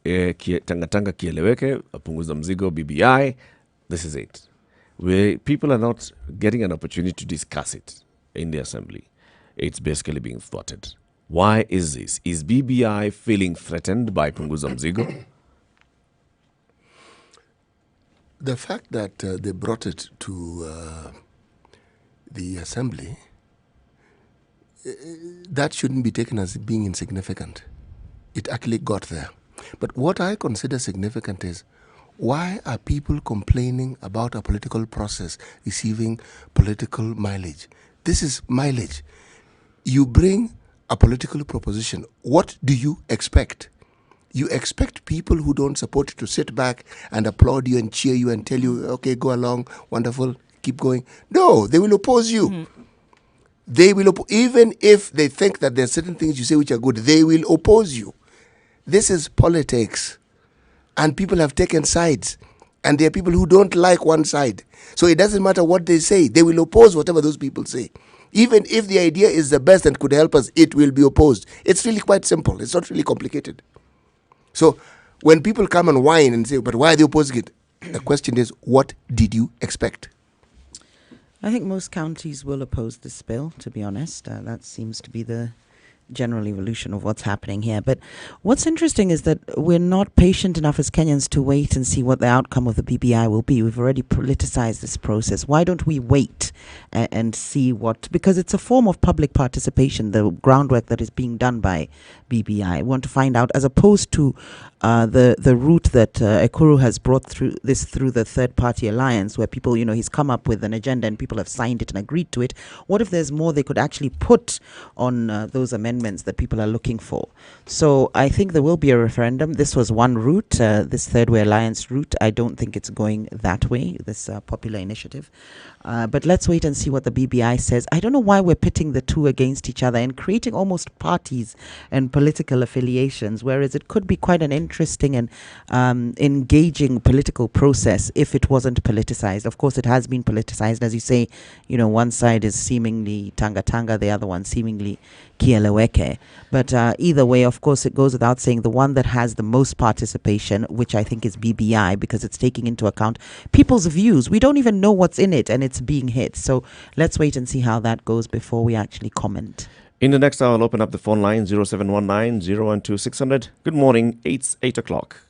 B: Tangatanga kieleweke, Punguza Mzigo, BBI. This is it. People are not getting an opportunity to discuss it in the assembly. It's basically being thwarted. Why is this? Is BBI feeling threatened by Punguza Mzigo?
D: The fact that they brought it to the assembly, that shouldn't be taken as being insignificant. It actually got there. But what I consider significant is, why are people complaining about a political process receiving political mileage? This is mileage. You bring a political proposition. What do you expect? You expect people who don't support you to sit back and applaud you and cheer you and tell you, okay, go along, wonderful, keep going. No, they will oppose you. Mm-hmm. They will, even if they think that there are certain things you say which are good, they will oppose you. This is politics. And people have taken sides. And there are people who don't like one side. So it doesn't matter what they say. They will oppose whatever those people say. Even if the idea is the best and could help us, it will be opposed. It's really quite simple. It's not really complicated. So when people come and whine and say, but why are they opposing it? The question is, what did you expect?
E: I think most counties will oppose this bill, to be honest. That seems to be the general evolution of what's happening here. But what's interesting is that we're not patient enough as Kenyans to wait and see what the outcome of the BBI will be. We've already politicized this process. Why don't we wait and see what, because it's a form of public participation, the groundwork that is being done by BBI. I want to find out, as opposed to the route that Ekuru has brought through the third party alliance, where people, he's come up with an agenda and people have signed it and agreed to it. What if there's more they could actually put on those amendments that people are looking for? So I think there will be a referendum. This was one route, this third way alliance route. I don't think it's going that way, this popular initiative. But let's wait and see what the BBI says. I don't know why we're pitting the two against each other and creating almost parties and political affiliations, whereas it could be quite an interesting and engaging political process if it wasn't politicized. Of course, it has been politicized. As you say, one side is seemingly Tanga, the other one seemingly Kieleweke. But either way, of course, it goes without saying, the one that has the most participation, which I think is BBI, because it's taking into account people's views. We don't even know what's in it, and it's being hit. So let's wait and see how that goes before we actually comment.
B: In the next hour, I'll open up the phone line 0719 012 600. Good morning. It's 8 o'clock.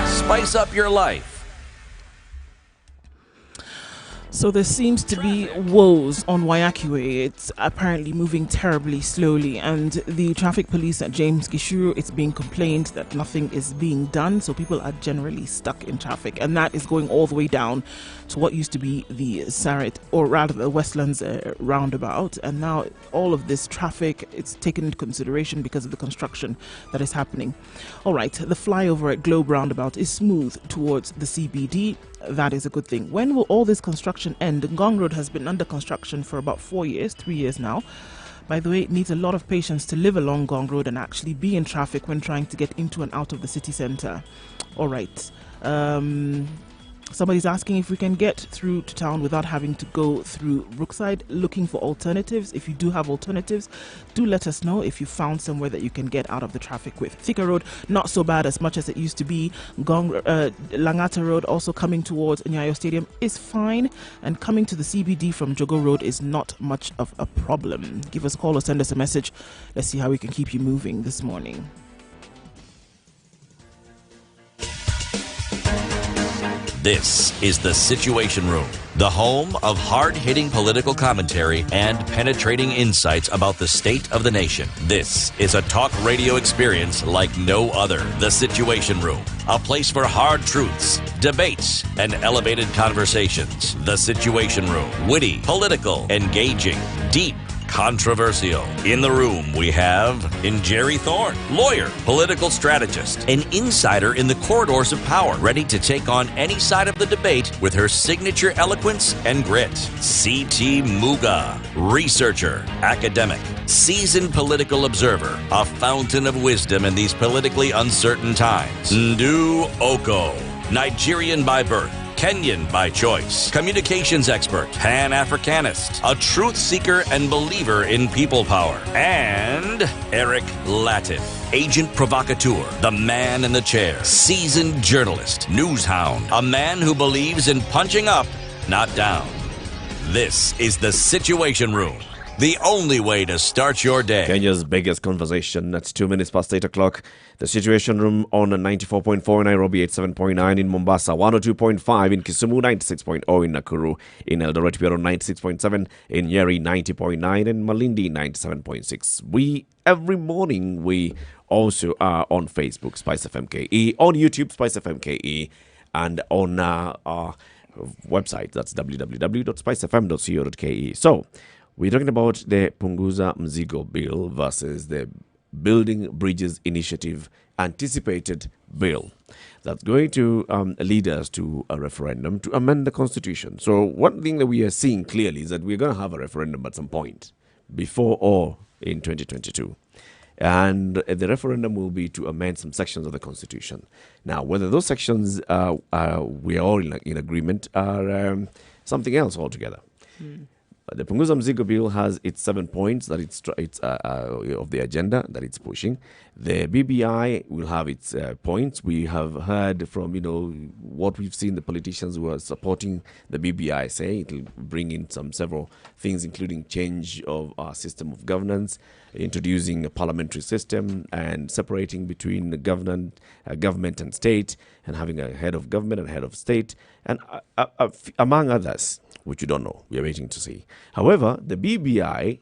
A: Spice up your life.
C: So there seems to be woes on Waiakwe. It's apparently moving terribly slowly, and the traffic police at James Gishuru, it's being complained that nothing is being done, so people are generally stuck in traffic, and that is going all the way down to what used to be the Sarit, or rather the Westlands roundabout, and now all of this traffic, it's taken into consideration because of the construction that is happening. All right, the flyover at Globe Roundabout is smooth towards the CBD. That is a good thing. When will all this construction end? Ngong Road has been under construction for about 3 years now. By the way, it needs a lot of patience to live along Ngong Road and actually be in traffic when trying to get into and out of the city centre. All right. Somebody's asking if we can get through to town without having to go through Brookside, looking for alternatives. If you do have alternatives, do let us know if you found somewhere that you can get out of the traffic with. Thika Road, not so bad as much as it used to be. Langata Road, also coming towards Nyayo Stadium, is fine. And coming to the CBD from Jogo Road is not much of a problem. Give us a call or send us a message. Let's see how we can keep you moving this morning.
A: This is The Situation Room, the home of hard-hitting political commentary and penetrating insights about the state of the nation. This is a talk radio experience like no other. The Situation Room, a place for hard truths, debates, and elevated conversations. The Situation Room, witty, political, engaging, deep, controversial. In the room, we have Njeri Thorne, lawyer, political strategist, an insider in the corridors of power, ready to take on any side of the debate with her signature eloquence and grit. C.T. Muga, researcher, academic, seasoned political observer, a fountain of wisdom in these politically uncertain times. Ndu Oko, Nigerian by birth, Kenyan by choice, communications expert, Pan-Africanist, a truth seeker and believer in people power, and Eric Latin, agent provocateur, the man in the chair, seasoned journalist, news hound, a man who believes in punching up, not down. This is The Situation Room, the only way to start your day.
B: Kenya's biggest conversation. That's 2 minutes past 8 o'clock. The Situation Room on 94.4 in Nairobi, 87.9 in Mombasa, 102.5 in Kisumu, 96.0 in Nakuru, in Eldoret, we are on 96.7, in Nyeri, 90.9, and Malindi, 97.6. Every morning, we also are on Facebook, Spice FM KE, on YouTube, Spice FM KE, and on our website, that's www.spicefm.co.ke. So, we're talking about the Punguza Mzigo Bill versus the Building Bridges Initiative anticipated bill that's going to lead us to a referendum to amend the Constitution. So one thing that we are seeing clearly is that we're going to have a referendum at some point, before or in 2022. And the referendum will be to amend some sections of the Constitution. Now, whether those sections we are all in agreement are something else altogether. The Punguza Mzigo bill has its 7 points that it's of the agenda that it's pushing. The BBI will have its points. We have heard from what we've seen the politicians who are supporting the BBI say. It will bring in several things, including change of our system of governance, introducing a parliamentary system, and separating between the government and state, and having a head of government and head of state, and among others, which you don't know. We are waiting to see. However, the BBI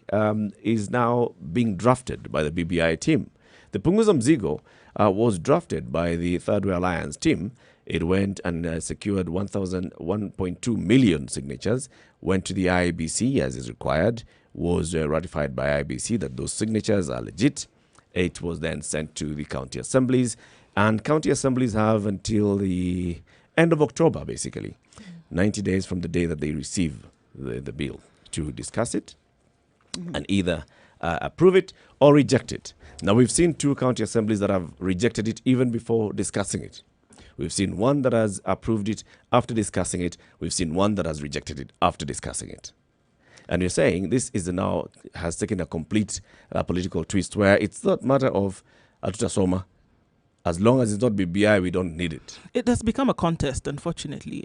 B: is now being drafted by the BBI team. The Punguza Mzigo was drafted by the Third Way Alliance team. It went and secured 1.2 million signatures, went to the IEBC as is required, was ratified by IEBC that those signatures are legit. It was then sent to the county assemblies, and county assemblies have until the end of October, basically, 90 days from the day that they receive the bill to discuss it and either approve it or reject it. Now, we've seen 2 county assemblies that have rejected it even before discussing it. We've seen one that has approved it after discussing it. We've seen one that has rejected it after discussing it. And you're saying this is now has taken a complete political twist where it's not a matter of Atutasoma. As long as it's not BBI, we don't need it.
C: It has become a contest, unfortunately.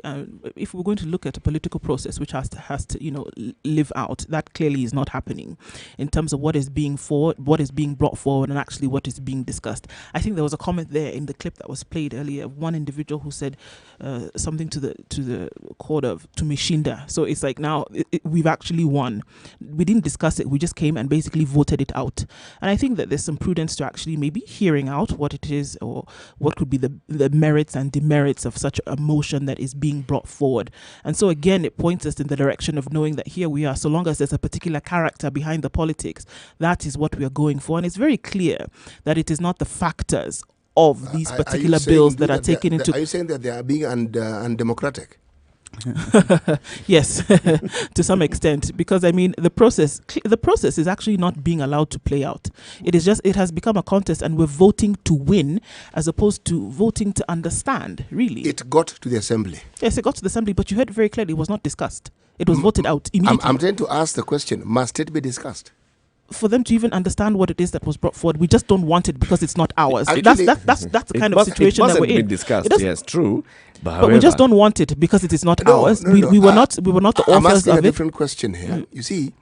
C: If we're going to look at a political process which has to live out, that clearly is not happening in terms of what is being brought forward, and actually what is being discussed. I think there was a comment there in the clip that was played earlier of one individual who said something to the court of Tumishinda. So it's like now we've actually won. We didn't discuss it. We just came and basically voted it out. And I think that there's some prudence to actually maybe hearing out what it is, or what could be the merits and demerits of such a motion that is being brought forward. And so again, it points us in the direction of knowing that here we are, so long as there's a particular character behind the politics, that is what we are going for. And it's very clear that it is not the factors of these particular bills that are taken into...
D: Are you saying that they are being undemocratic?
C: Yes, to some extent, because I mean the process is actually not being allowed to play out. It has become a contest, and we're voting to win as opposed to voting to understand. Really,
D: it got to the assembly.
C: Yes, it got to the assembly, but you heard very clearly it was not discussed. It was voted out immediately.
D: I'm trying to ask the question: must it be discussed?
C: For them to even understand what it is that was brought forward, we just don't want it because it's not ours. Actually, that's the kind of situation that we're in.
B: It mustn't be discussed. Yes, true.
C: But we just don't want it because it is not ours. We were not the authors of it.
D: I'm asking a different question here. You see,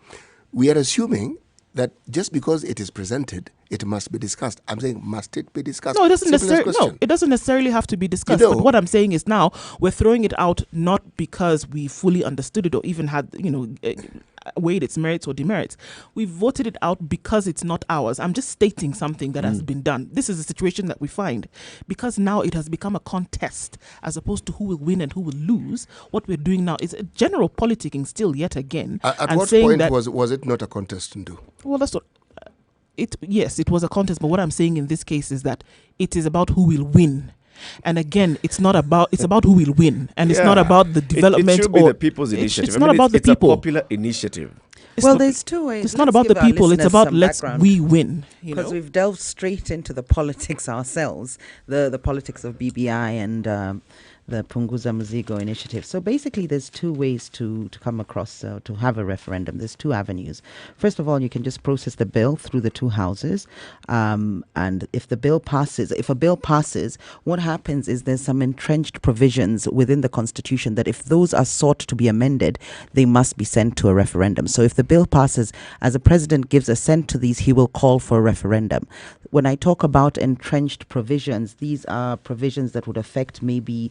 D: we are assuming that just because it is presented, it must be discussed. I'm saying, must it be discussed?
C: No, it doesn't necessarily. No, it doesn't necessarily have to be discussed. But what I'm saying is now we're throwing it out not because we fully understood it or even had weighed its merits or demerits. We voted it out because it's not ours. I'm just stating something that has been done. This is the situation that we find because now it has become a contest as opposed to who will win and who will lose. What we're doing now is a general politicking still yet again.
D: At what point was it not a contest to do?
C: Well, that's what. Yes, it was a contest, but what I'm saying in this case is that it is about who will win. And again, it's about who will win, and it's not about the development.
B: It should be the people's initiative.
C: It's not about the people.
B: It's a popular initiative.
E: There's 2 ways.
C: It's not about the people. It's about we win.
E: Because we've delved straight into the politics ourselves, the politics of BBI and the Punguza Mzigo initiative. So basically, there's 2 ways to come across, to have a referendum. There's 2 avenues. First of all, you can just process the bill through the 2 houses. And if a bill passes, what happens is there's some entrenched provisions within the Constitution that if those are sought to be amended, they must be sent to a referendum. So if the bill passes, as the president gives assent to these, he will call for a referendum. When I talk about entrenched provisions, these are provisions that would affect maybe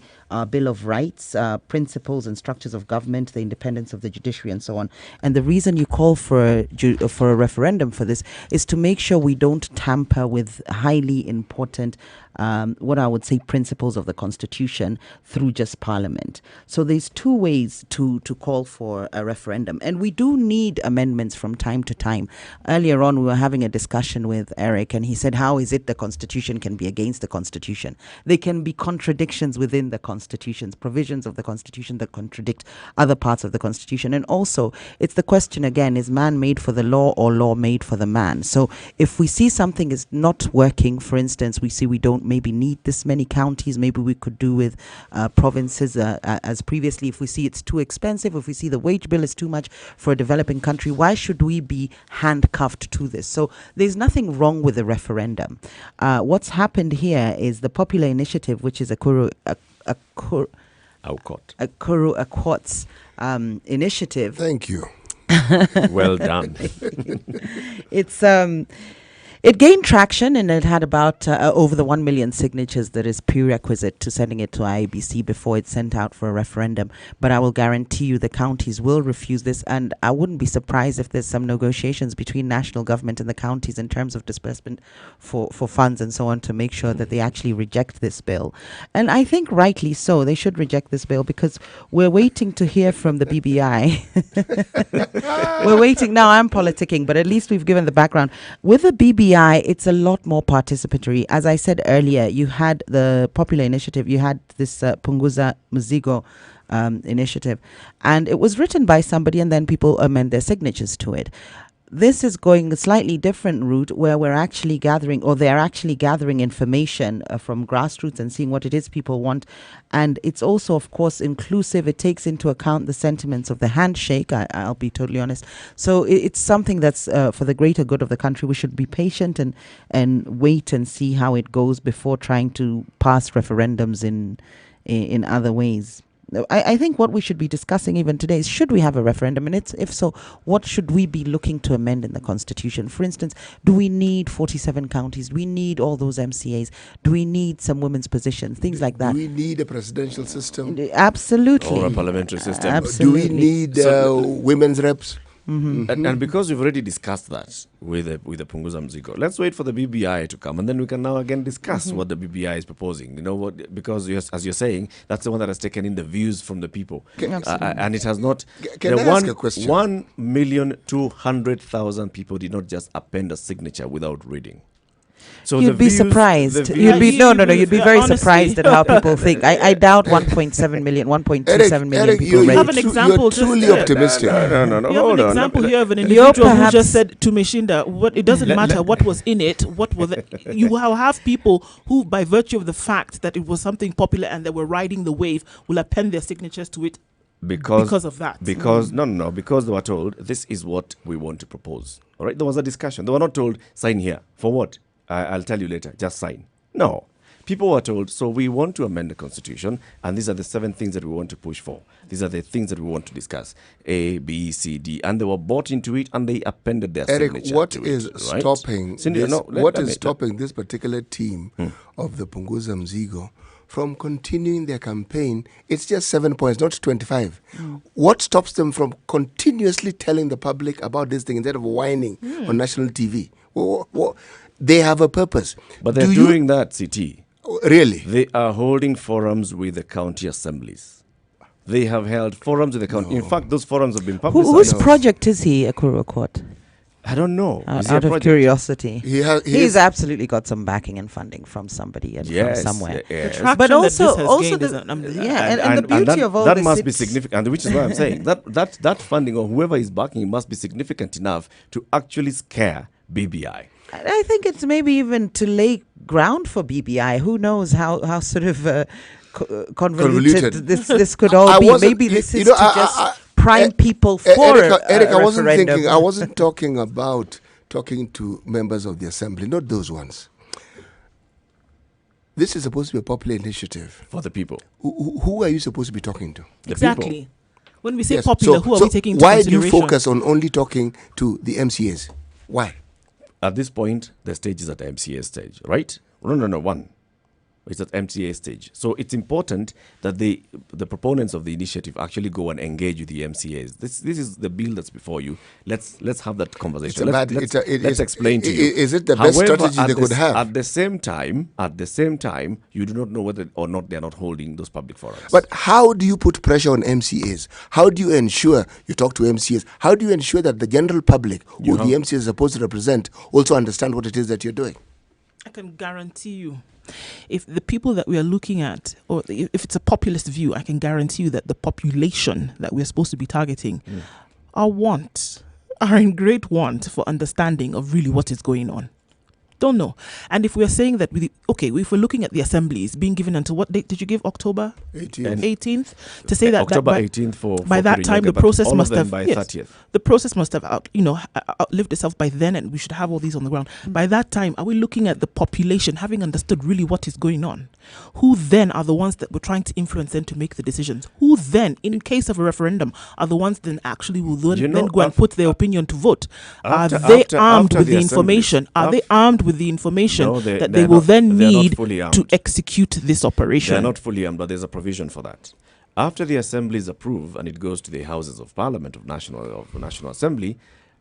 E: Bill of Rights, principles and structures of government, the independence of the judiciary, and so on. And the reason you call for a referendum for this is to make sure we don't tamper with highly important what I would say principles of the Constitution through just Parliament. So there's 2 ways to call for a referendum. And we do need amendments from time to time. Earlier on, we were having a discussion with Eric, and he said, how is it the Constitution can be against the Constitution? There can be contradictions within the Constitutions, provisions of the Constitution that contradict other parts of the Constitution. And also, it's the question again, is man made for the law or law made for the man? So if we see something is not working, for instance, we don't maybe need this many counties. Maybe we could do with provinces as previously. If we see it's too expensive, if we see the wage bill is too much for a developing country, why should we be handcuffed to this? So there's nothing wrong with the referendum. What's happened here is the Popular Initiative, which is a Kuru Aukot's initiative.
D: Thank you.
B: Well done.
E: It gained traction, and it had about over the 1 million signatures that is prerequisite to sending it to IEBC before it's sent out for a referendum. But I will guarantee you the counties will refuse this, and I wouldn't be surprised if there's some negotiations between national government and the counties in terms of disbursement for funds and so on to make sure that they actually reject this bill. And I think rightly so. They should reject this bill because we're waiting to hear from the BBI. We're waiting. Now I'm politicking, but at least we've given the background. With the BBI, it's a lot more participatory. As I said earlier, you had the Popular Initiative, you had this Punguza Mzigo initiative, and it was written by somebody and then people amend their signatures to it. This is going a slightly different route where we're actually gathering, or they're actually gathering information from grassroots and seeing what it is people want. And it's also, of course, inclusive. It takes into account the sentiments of the handshake, I'll be totally honest. So it's something that's for the greater good of the country. We should be patient and wait and see how it goes before trying to pass referendums in other ways. I think what we should be discussing even today is, should we have a referendum? And if so, what should we be looking to amend in the Constitution? For instance, do we need 47 counties? Do we need all those MCAs? Do we need some women's positions? Things like that.
D: Do we need a presidential system?
E: Absolutely.
B: Or a parliamentary system.
E: Absolutely.
D: Do we need women's reps?
B: And because we've already discussed that with the Punguza Mzigo, let's wait for the BBI to come, and then we can now again discuss what the BBI is proposing. You know what? Because as you're saying, that's the one that has taken in the views from the people, and it has not.
D: Can I ask a question?
B: 1,200,000 people did not just append a signature without reading. So
E: you'd be surprised. You'd be You'd be very surprised at how people think. I doubt 1.7 million, 1.27 million people read.
C: You have an example.
D: You're truly optimistic.
B: No.
C: You have
B: Hold
C: an
B: on.
C: example here of an individual who just said to Mishinda, "What? It doesn't matter what was in it. What was it?" You will have people who, by virtue of the fact that it was something popular and they were riding the wave, will append their signatures to it. Because of that.
B: Because because they were told this is what we want to propose. All right, there was a discussion. They were not told sign here for what. I'll tell you later. Just sign. No. People were told, so we want to amend the Constitution, and these are the 7 things that we want to push for. These are the things that we want to discuss. A, B, C, D. And they were bought into it, and they appended their signature
D: Eric, what
B: to
D: is
B: it, right?
D: stopping
B: Cindy,
D: this?
B: no,
D: What is stopping this particular team of the Punguza Mzigo from continuing their campaign? It's just 7 points, not 25. What stops them from continuously telling the public about this thing instead of whining on national TV? They have a purpose.
B: But they're doing that, CT.
D: Really?
B: They are holding forums with the county assemblies. They have held forums with the county. In fact, those forums have been publicized.
E: Whose project is he, Akuru Aukot?
B: I don't know.
E: Out of curiosity. He's
D: is
E: absolutely got some backing and funding from somebody and from somewhere.
B: Yes.
E: But also the beauty of all
B: that
E: this
B: must be significant, which is why I'm saying that funding or whoever is backing it must be significant enough to actually scare BBI.
E: I think it's maybe even to lay ground for BBI. Who knows how sort of convoluted this could all be. Maybe this is to just prime people for
D: Eric, I wasn't
E: referendum.
D: thinking. I wasn't talking about talking to members of the assembly, not those ones. This is supposed to be a popular initiative
B: for the people.
D: Who are you supposed to be talking to?
C: Exactly. When we say popular, who are we taking into
D: why do
C: consideration?
D: you focus on only talking to the MCAs? Why?
B: At this point, the stage is at the MCA stage, right? No, one. It's at MCA stage. So it's important that the proponents of the initiative actually go and engage with the MCAs. This is the bill that's before you. Let's have that conversation. Let's explain to you.
D: Is it the best strategy they could have?
B: At the same time, you do not know whether or not they are not holding those public forums.
D: But how do you put pressure on MCAs? How do you ensure you talk to MCAs? How do you ensure that the general public, who the MCAs is supposed to represent, also understand what it is that you're doing?
C: I can guarantee you, if the people that we are looking at, or if it's a populist view, I can guarantee you that the population that we're supposed to be targeting are in great want for understanding of really what is going on. Don't know. And if we're saying that, if we're looking at the assemblies being given until what date did you give? October 18th? To say that
B: October
C: by
B: 18th for
C: by that time the
B: Kirinyaga, but
C: process
B: all
C: must
B: of them
C: have
B: by
C: yes,
B: 30th.
C: the process must have outlived itself by then, and we should have all these on the ground. By that time, are we looking at the population having understood really what is going on? Who then are the ones that we're trying to influence them to make the decisions? Who then, in case of a referendum, are the ones then actually will then go and put their opinion to vote? Are they armed with the information? Are they armed with the information that they will then need to execute this operation?
B: They're not fully armed, but there's a provision for that. After the assemblies approve and it goes to the Houses of Parliament of National Assembly,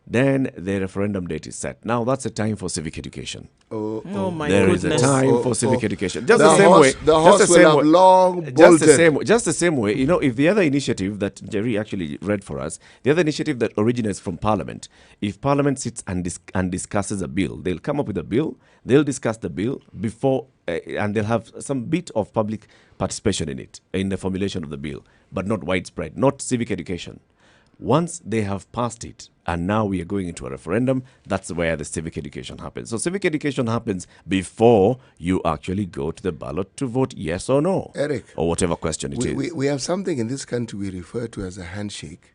B: then the referendum date is set. Now that's a time for civic education.
C: Oh my
B: There
C: goodness.
B: is a time for civic education. Just
D: The
B: the same
D: horse-
B: way.
D: the horse
B: just the
D: will
B: same
D: have
B: way.
D: long bolted.
B: Just the same way. You know, if the other initiative that Jerry actually read for us, the other initiative that originates from Parliament, if Parliament sits and discusses a bill, they'll come up with a bill. They'll discuss the bill before, and they'll have some bit of public participation in it, in the formulation of the bill, but not widespread, not civic education. Once they have passed it, and now we are going into a referendum, that's where the civic education happens. So civic education happens before you actually go to the ballot to vote yes or no.
D: Eric,
B: or whatever question it is.
D: we have something in this country we refer to as a handshake.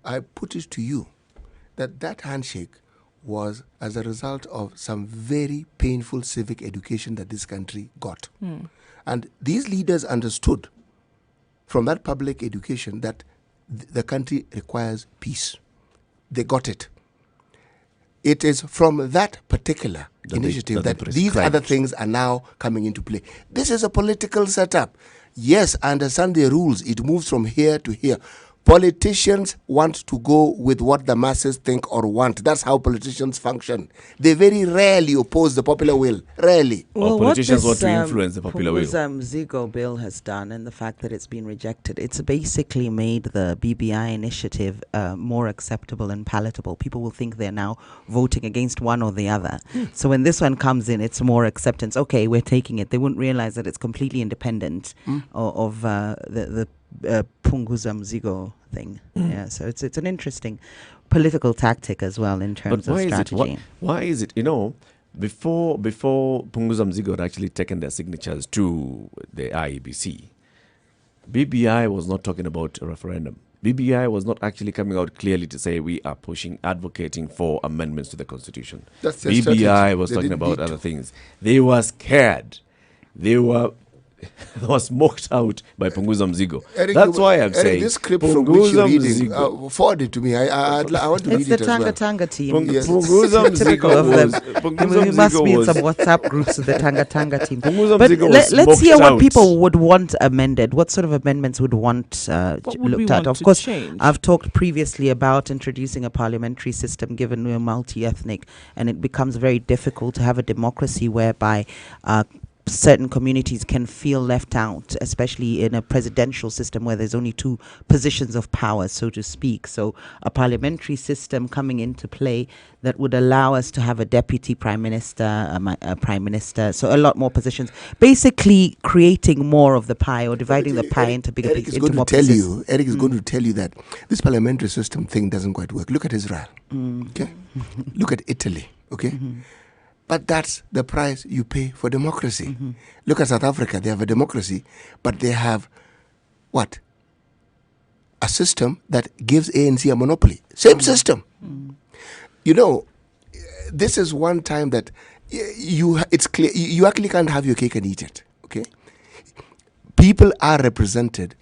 D: I put it to you that handshake was as a result of some very painful civic education that this country got. And these leaders understood from that public education that the country requires peace. They got it. It is from that particular initiative that these other things are now coming into play. This is a political setup. Yes, I understand the rules. It moves from here to here. Politicians want to go with what the masses think or want. That's how politicians function. They very rarely oppose the popular will. Rarely.
B: Or politicians want to influence the popular will.
E: What Mzigo bill has done, and the fact that it's been rejected, it's basically made the BBI initiative more acceptable and palatable. People will think they're now voting against one or the other. So when this one comes in, it's more acceptance. Okay, we're taking it. They wouldn't realize that it's completely independent of the Punguza Mzigo thing. Yeah, so it's an interesting political tactic as well in terms of strategy.
B: Why is it? You know, before Punguza Mzigo had actually taken their signatures to the IEBC, BBI was not talking about a referendum. BBI was not actually coming out clearly to say we are advocating for amendments to the constitution.
D: That's their
B: BBI
D: strategy.
B: was
D: They
B: talking
D: didn't
B: about
D: need
B: other
D: to.
B: things. They were scared. They were smoked out by Punguza Mzigo.
D: Eric,
B: That's why I'm saying
D: this clip from which you're
B: Punguza
D: reading,
B: Mzigo.
D: forward it to me. I want to
E: It's
D: read
E: the
D: it as well.
E: Tanga team.
B: Punguza
E: Typical
B: Mzigo
E: of them.
B: was-
E: You must
B: Mzigo
E: be in
B: was-
E: some WhatsApp groups of the Tanga team.
B: Punguza
E: But
B: Mzigo was
E: let's hear
B: smoked
E: what
B: out.
E: people would want amended. What sort of amendments would want
C: What would we
E: looked at?
C: want
E: Of
C: to
E: course,
C: change?
E: I've talked previously about introducing a parliamentary system given we're multi-ethnic, and it becomes very difficult to have a democracy whereby certain communities can feel left out, especially in a presidential system where there's only two positions of power, so to speak. So a parliamentary system coming into play that would allow us to have a deputy prime minister, a prime minister, so a lot more positions, basically creating more of the pie or dividing the pie into bigger
D: Eric
E: pieces.
D: is going to tell you. Eric is going to tell you that this parliamentary system thing doesn't quite work. Look at Israel. Okay, look at Italy. Okay. But that's the price you pay for democracy. Look at South Africa. They have a democracy, but they have what? A system that gives ANC a monopoly. Same system. You know, this is one time that it's clear you actually can't have your cake and eat it. Okay, people are represented,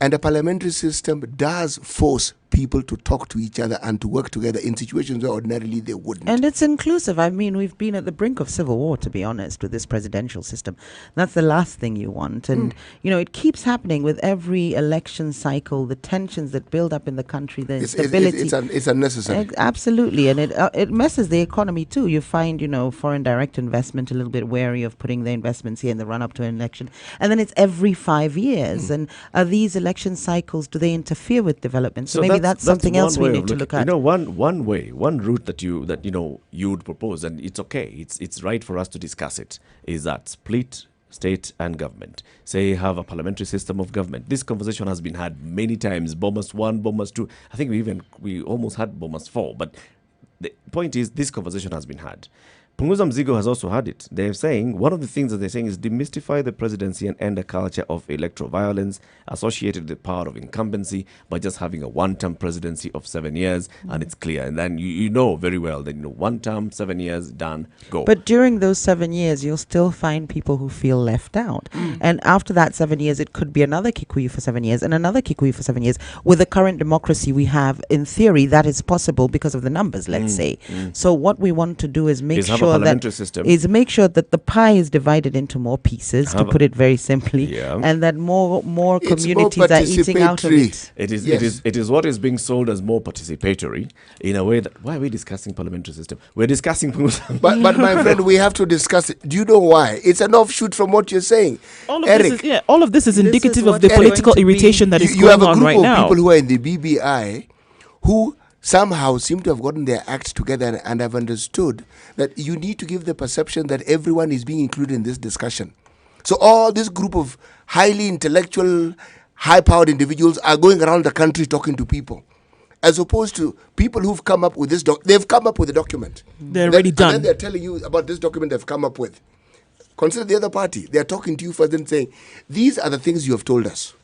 D: and the parliamentary system does force people to talk to each other and to work together in situations where ordinarily they wouldn't.
E: And it's inclusive. I mean, we've been at the brink of civil war, to be honest, with this presidential system. That's the last thing you want. And, you know, it keeps happening with every election cycle, the tensions that build up in the country, the instability.
D: It's unnecessary.
E: Absolutely. And it messes the economy too. You find, you know, foreign direct investment a little bit wary of putting their investments here in the run-up to an election. And then it's every 5 years. And are these election cycles, do they interfere with development? So maybe that's something else we need to look at.
B: You know, one route that you would propose, and it's okay, it's right for us to discuss it, is that split state and government. Say have a parliamentary system of government. This conversation has been had many times. Bomas 1, Bomas 2. I think we almost had Bomas 4. But the point is, this conversation has been had. Punguza Mzigo has also had it. They're saying, one of the things that they're saying is demystify the presidency and end a culture of electoral violence associated with the power of incumbency by just having a one-term presidency of 7 years, and it's clear. And then you know very well that, one term, 7 years, done, go.
E: But during those 7 years, you'll still find people who feel left out. And after that 7 years, it could be another Kikuyu for 7 years and another Kikuyu for 7 years. With the current democracy we have, in theory, that is possible because of the numbers, let's say. So what we want to do is make sure that the pie is divided into more pieces, to put it very simply, and that more communities are eating out of it.
B: It is what is being sold as more participatory in a way that, why are we discussing parliamentary system? We're discussing
D: but my friend, we have to discuss it. Do you know why? It's an offshoot from what you're saying.
C: All of this is indicative of the political irritation that is going on right now.
D: You have a group of people who are in the BBI who somehow seem to have gotten their acts together and have understood that you need to give the perception that everyone is being included in this discussion. So all this group of highly intellectual, high-powered individuals are going around the country talking to people, as opposed to people who've come up with this. They've come up with a document.
C: They're already done.
D: And then they're telling you about this document they've come up with. Consider the other party. They're talking to you first and saying, these are the things you have told us.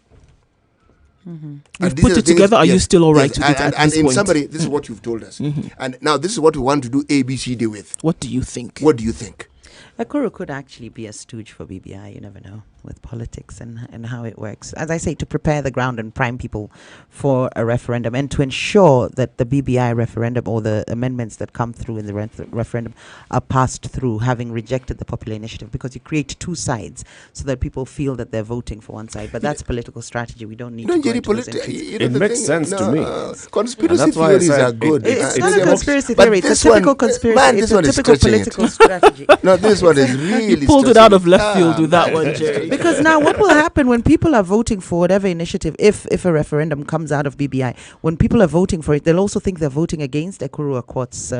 C: You've put it together. Are you still all right with it at
D: and
C: this
D: in
C: point?
D: summary, this is what you've told us. And now this is what we want to do A, B, C, D with.
C: What do you think?
D: What do you think?
E: Ekuru could actually be a stooge for BBI, you never know, with politics and how it works. As I say, to prepare the ground and prime people for a referendum and to ensure that the BBI referendum or the amendments that come through in the referendum are passed through, having rejected the popular initiative, because you create two sides so that people feel that they're voting for one side. But that's political strategy. We don't need to go into those entries.
B: It makes sense to me.
D: Conspiracy theories are good.
E: It's not a conspiracy theory. It's a typical conspiracy. It's a typical political strategy.
D: No, this one is really.
C: You pulled it out of left field with that one, Jerry.
E: Because now what will happen when people are voting for whatever initiative, if a referendum comes out of BBI, when people are voting for it, they'll also think they're voting against Ekuru Akwat's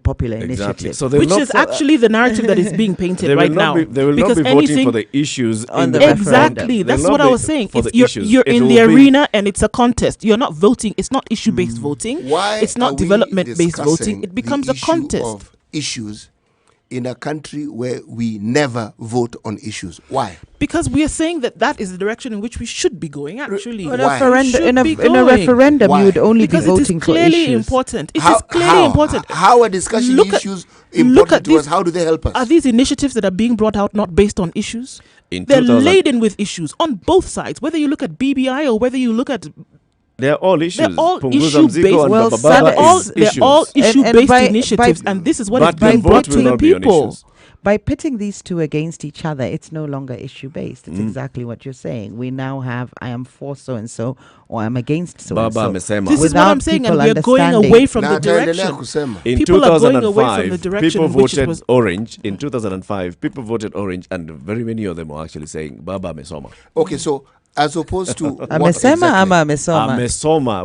E: popular initiative.
B: So
C: which is actually the narrative that is being painted right now.
B: They will not be voting for the issues
E: on the
C: exactly. That's what I was saying. If you're in the arena and it's a contest, you're not voting. It's not issue-based voting.
D: Why
C: it's not development-based voting. It becomes a contest.
D: Of issues in a country where we never vote on issues. Why?
C: Because we are saying that is the direction in which we should be going, actually.
E: In a referendum, you would only be voting for issues.
C: It is clearly important. It is clearly important.
D: How are discussion issues important to us? How do they help us?
C: Are these initiatives that are being brought out not based on issues?
B: They're
C: laden with issues on both sides, whether you look at BBI or whether you look at...
B: They're all issues.
C: They're all issue-based. They're all issue-based initiatives, and this is what is being brought to the people.
E: By pitting these two against each other, it's no longer issue-based. It's exactly what you're saying. We now have, I am for so-and-so, or I'm against so-and-so.
C: This is what I'm saying, and we're going away from the direction.
B: In 2005, people voted orange. In 2005, people voted orange, and very many of them were actually saying, Baba Mesoma.
D: Okay, so... as opposed to
E: Amesoma.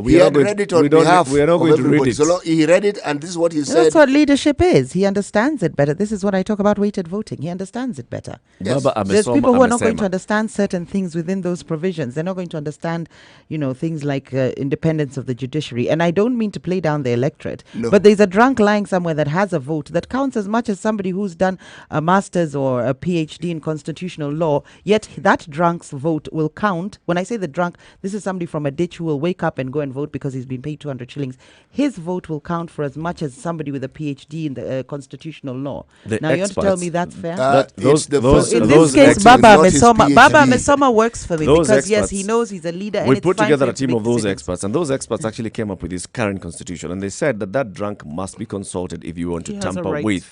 D: He had read it on behalf of everybody. So he read it, and this is what he said.
E: That's what leadership is. He understands it better. This is what I talk about weighted voting. He understands it better.
D: Yes.
E: There's people who are not going to understand certain things within those provisions. They're not going to understand, things like independence of the judiciary. And I don't mean to play down the electorate, but there's a drunk lying somewhere that has a vote that counts as much as somebody who's done a master's or a PhD in constitutional law, yet that drunk's vote will count. When I say the drunk, this is somebody from a ditch who will wake up and go and vote because he's been paid 200 shillings. His vote will count for as much as somebody with a PhD in the constitutional law. Now you want to tell me that's fair? In this case, Baba Mesoma works for me because yes, he knows he's a leader.
B: We put together a team of those experts, and those experts actually came up with this current constitution, and they said that drunk must be consulted if you want to tamper with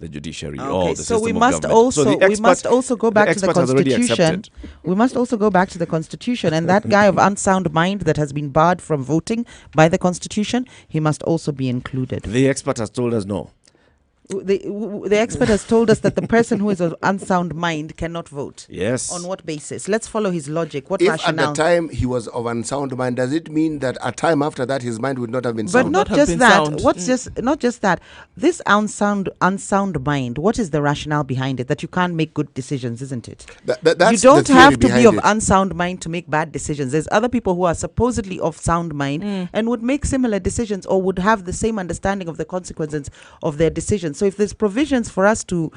B: the judiciary or the system
E: we
B: of
E: must
B: government.
E: We must also go back to the constitution. We must also go back to the constitution, and that guy of unsound mind that has been barred from voting by the constitution, he must also be included.
B: The expert has told us no.
E: The expert has told us that the person who is of unsound mind cannot vote.
B: Yes.
E: On what basis? Let's follow his logic. What
D: if
E: rationale?
D: At the time he was of unsound mind, does it mean that a time after that his mind would not have been
E: sound?
D: But
E: not just that. Not just that. This unsound mind. What is the rationale behind it? That you can't make good decisions, isn't it?
D: That's
E: you don't have to be of unsound mind to make bad decisions. There's other people who are supposedly of sound mind and would make similar decisions or would have the same understanding of the consequences of their decisions. provisions. So if there's provisions for us to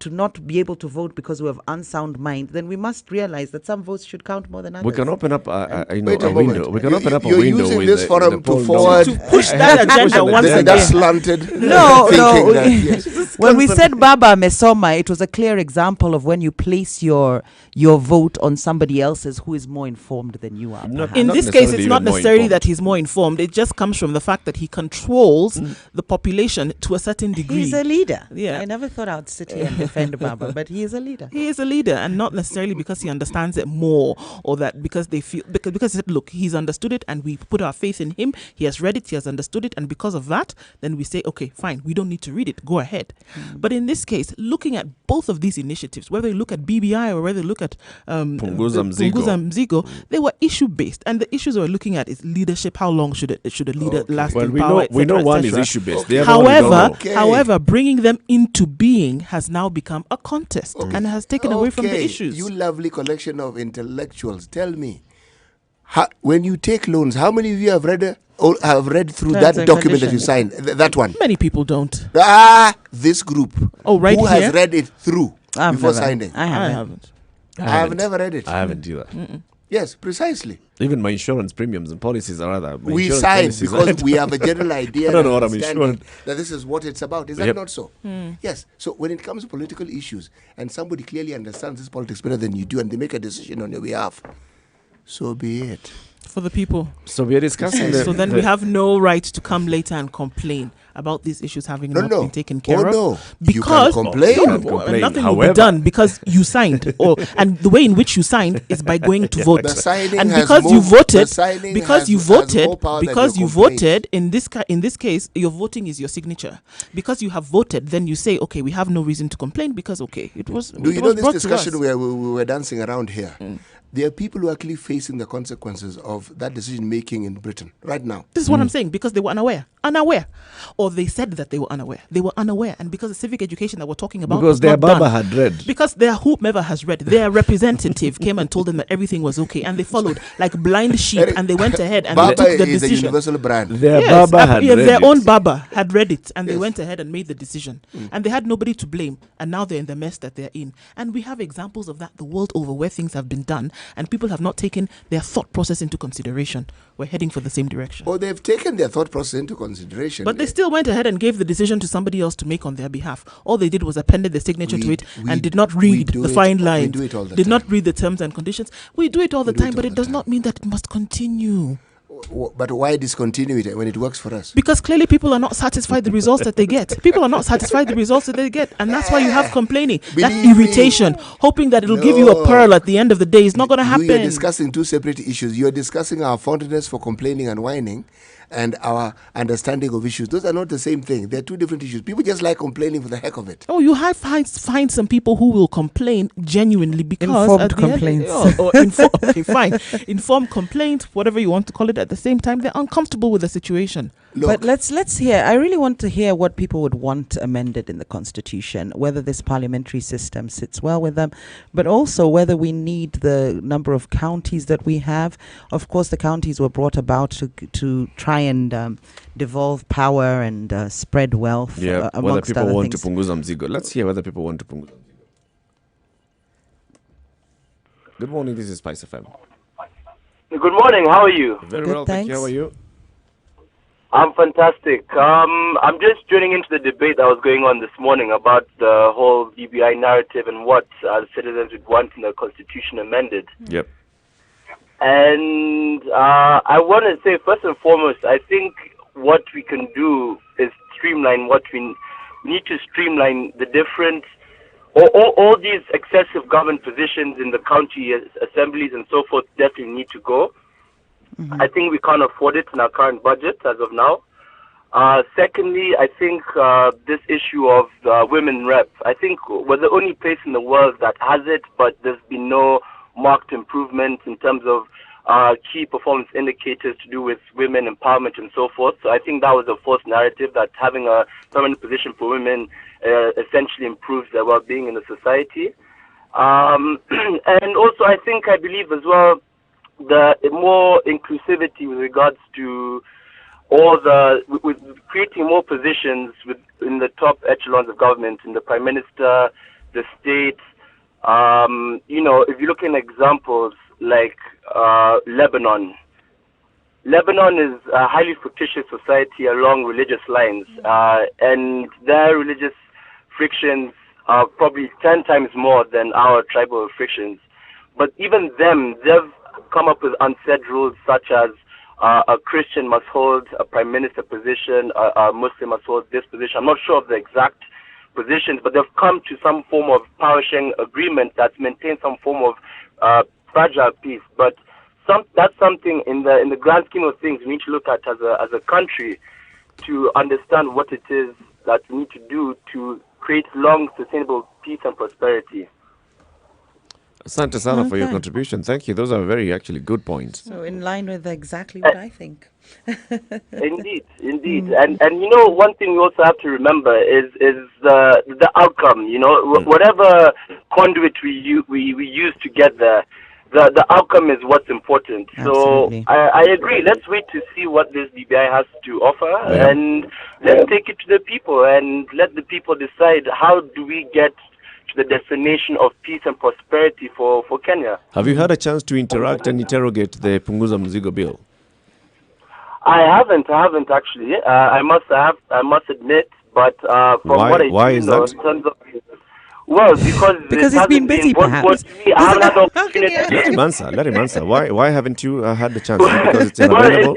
E: not be able to vote because we have unsound mind, then we must realize that some votes should count more than others.
B: We can open up a
D: Wait a
B: window.
D: moment.
B: We can open up a
D: You're
B: window
D: using
B: with
D: this
B: the
D: forum
B: poll
D: to forward
B: numbers.
C: To push that agenda once
D: that
C: again.
D: slanted
E: No,
D: thinking that, yes.
E: When we said Baba Mesoma, it was a clear example of when you place your vote on somebody else's who is more informed than you are.
B: Not-
C: In
B: not
C: this case,
B: necessarily
C: it's not
B: even more
C: necessarily
B: informed.
C: that he's more informed. It just comes from the fact that he controls the population to a certain degree.
E: He's a leader.
C: Yeah.
E: I never thought I'd sit here and defend Baba, but he is a leader.
C: He is a leader, and not necessarily because he understands it more, or that because they feel because he said, look, he's understood it, and we put our faith in him. He has read it, he has understood it, and because of that, then we say, okay, fine, we don't need to read it. Go ahead. But in this case, looking at both of these initiatives, whether you look at BBI or whether you look at
B: Punguza Mzigo.
C: Punguza Mzigo, they were issue based, and the issues we're looking at is leadership. How long should a leader last
B: Well,
C: in
B: we
C: power?
B: know we know
C: etc.,
B: one is
C: etc.
B: issue based. The other one we don't know.
C: However, bringing them into being has now become a contest and has taken away from the
D: Okay,
C: issues.
D: You lovely collection of intellectuals, tell me, when you take loans, how many of you have read through
C: Terms
D: that
C: and
D: document that you
C: conditions.
D: signed? That one.
C: Many people don't.
D: This group.
C: Oh, right
D: Who
C: here?
D: has read it through
E: I've
D: before
E: never.
D: signing?
E: I haven't.
D: I have never read it.
B: I haven't either.
D: Yes, precisely.
B: Even my insurance premiums and policies are rather. my
D: We
B: insurance
D: sign
B: policies
D: because
B: are-
D: we have a general idea
B: I don't know
D: and
B: what I'm
D: understanding
B: insured.
D: that this is what it's about. Is that
B: Yep.
D: not so? Yes. So when it comes to political issues and somebody clearly understands this politics better than you do and they make a decision on your behalf, so be it.
C: For the people.
B: So we are discussing.
C: So then we have no right to come later and complain about these issues having not been taken care of.
D: No. You
C: Because
D: can complain.
B: You can complain.
C: nothing will
B: However-
C: be done because you signed, and the way in which you signed is by going to vote.
D: The signing
C: And
D: has
C: because you
D: more- the
C: voted,
D: signing
C: because
D: has-
C: you
D: has
C: voted,
D: more power than
C: because
D: your
C: you
D: complaint.
C: voted in this case, your voting is your signature. Because you have voted, then you say, okay, we have no reason to complain because it was.
D: Do
C: it
D: you
C: was
D: know this
C: brought to
D: discussion
C: us.
D: where we were dancing around here? There are people who are actually facing the consequences of that decision making in Britain right now.
C: This is what I'm saying, because they were unaware, or they said that they were unaware. They were unaware, and because the civic education that we're talking about
B: Because
C: was
B: their
C: not done.
B: Baba had read.
C: Because their whomever has read, their representative came and told them that everything was okay, and they followed like blind sheep, and they went ahead and
D: Baba
C: they took the
D: is a
C: decision.
D: universal brand.
B: Their Baba had read
C: their
B: it.
C: own Baba had read it, and they
D: Yes.
C: went ahead and made the decision, and they had nobody to blame, and now they're in the mess that they're in. And we have examples of that the world over, where things have been done, and people have not taken their thought process into consideration. We're heading for the same direction.
D: Or they've taken their thought process into consideration.
C: But they still went ahead and gave the decision to somebody else to make on their behalf. All they did was appended the signature to it and did not read
D: do
C: the
D: it-
C: fine
D: we
C: lines.
D: do it all the
C: did
D: time.
C: not read the terms and conditions. We do it all the
D: do it
C: time, but
D: all
C: it
D: the
C: does not mean that it must continue.
D: But why discontinue it when it works for us?
C: Because clearly people are not satisfied the results that they get. People are not satisfied the results that they get. And that's why you have complaining. That
D: Believe me.
C: irritation, hoping that it'll give you a
D: No.
C: pearl at the end of the day is not going to
D: You're
C: happen.
D: discussing two separate issues. You're discussing our fondness for complaining and whining and our understanding of issues. Those are not the same thing. They're two different issues. People just like complaining for the heck of it.
C: Oh, you have find some people who will complain genuinely because
E: Informed
C: at the end-
E: complaints.
C: okay, fine. Informed complaint, whatever you want to call it. At the same time, they're uncomfortable with the situation.
E: But let's hear. I really want to hear what people would want amended in the constitution. Whether this parliamentary system sits well with them, but also whether we need the number of counties that we have. Of course, the counties were brought about to try and devolve power and spread wealth.
B: Yeah, whether
E: amongst
B: people
E: other
B: want
E: things.
B: to punguza mzigo. Let's hear whether people want to punguza mzigo. Good morning, this is Spice FM.
Q: Good morning. How are you?
B: Very well, thank you. How are you?
Q: I'm fantastic. I'm just joining into the debate that was going on this morning about the whole DBI narrative and what citizens would want in the constitution amended.
B: Yep.
Q: And I want to say, first and foremost, I think what we can do is streamline what we need to streamline the different, all these excessive government positions in the county assemblies and so forth definitely need to go. I think we can't afford it in our current budget as of now. Secondly, I think this issue of women rep, I think we're the only place in the world that has it, but there's been no marked improvement in terms of key performance indicators to do with women empowerment and so forth. So I think that was a false narrative that having a permanent position for women essentially improves their well-being in the society. And also I believe as well, the more inclusivity with regards to with creating more positions in the top echelons of government, in the Prime Minister, the state. If you look at examples like Lebanon. Lebanon is a highly fictitious society along religious lines, and their religious frictions are probably 10 times more than our tribal frictions. But even them, they've come up with unsaid rules such as a Christian must hold a prime minister position, a Muslim must hold this position. I'm not sure of the exact positions, but they've come to some form of power sharing agreement that's maintained some form of fragile peace. But that's something in the grand scheme of things we need to look at as a country to understand what it is that we need to do to create long, sustainable peace and prosperity.
B: Asante sana for your
E: Okay.
B: contribution. Thank you. Those are very actually good points.
E: So in line with exactly what I think.
Q: Indeed. And one thing we also have to remember is the outcome. Whatever conduit we use to get there, the outcome is what's important.
E: Absolutely.
Q: So I agree. Let's wait to see what this BBI has to offer, and let's take it to the people and let the people decide how do we get to the destination of peace and prosperity for Kenya.
B: Have you had a chance to interact and interrogate the Punguza Mzigo bill?
Q: I haven't actually. I must admit, but from what I
B: Why
Q: do
B: is
Q: know,
B: that?
Q: in terms of because
E: he's been busy,
Q: what
E: perhaps.
Q: me, I haven't had the opportunity.
B: Let him answer. Why haven't you had the chance? Because it's
Q: Well,
B: unavailable?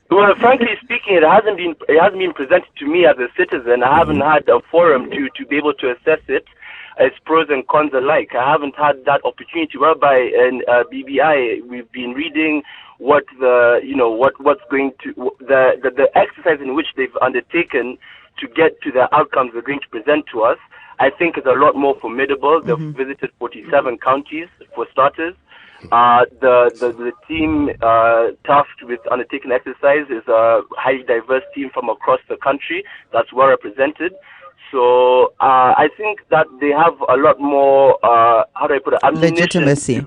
Q: Well, frankly speaking, it hasn't been presented to me as a citizen. I haven't had a forum to be able to assess it, its pros and cons alike. I haven't had that opportunity. Whereby in BBI, we've been reading what what's going to the exercise in which they've undertaken to get to the outcomes they're going to present to us. I think is a lot more formidable. They've visited 47 counties for starters. The team tasked with undertaking exercise is a highly diverse team from across the country that's well represented. So I think that they have a lot more, how do I put it, ammunition.
E: Legitimacy.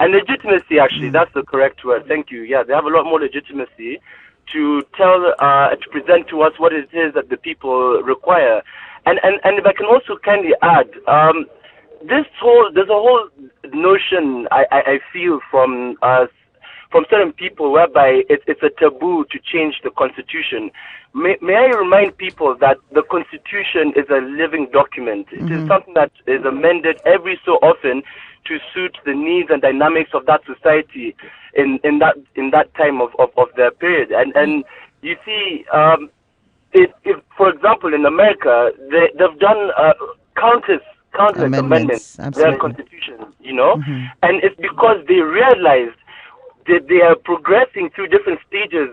Q: And legitimacy, actually, that's the correct word. Thank you. Yeah, they have a lot more legitimacy to tell, to present to us what it is that the people require. And if I can also kindly add, there's a whole notion I feel from certain people whereby it's a taboo to change the constitution. May I remind people that the constitution is a living document. It is something that is amended every so often to suit the needs and dynamics of that society in that time of their period. And you see, if for example in America they've done countless amendments to their constitution, and it's because they realized that they are progressing through different stages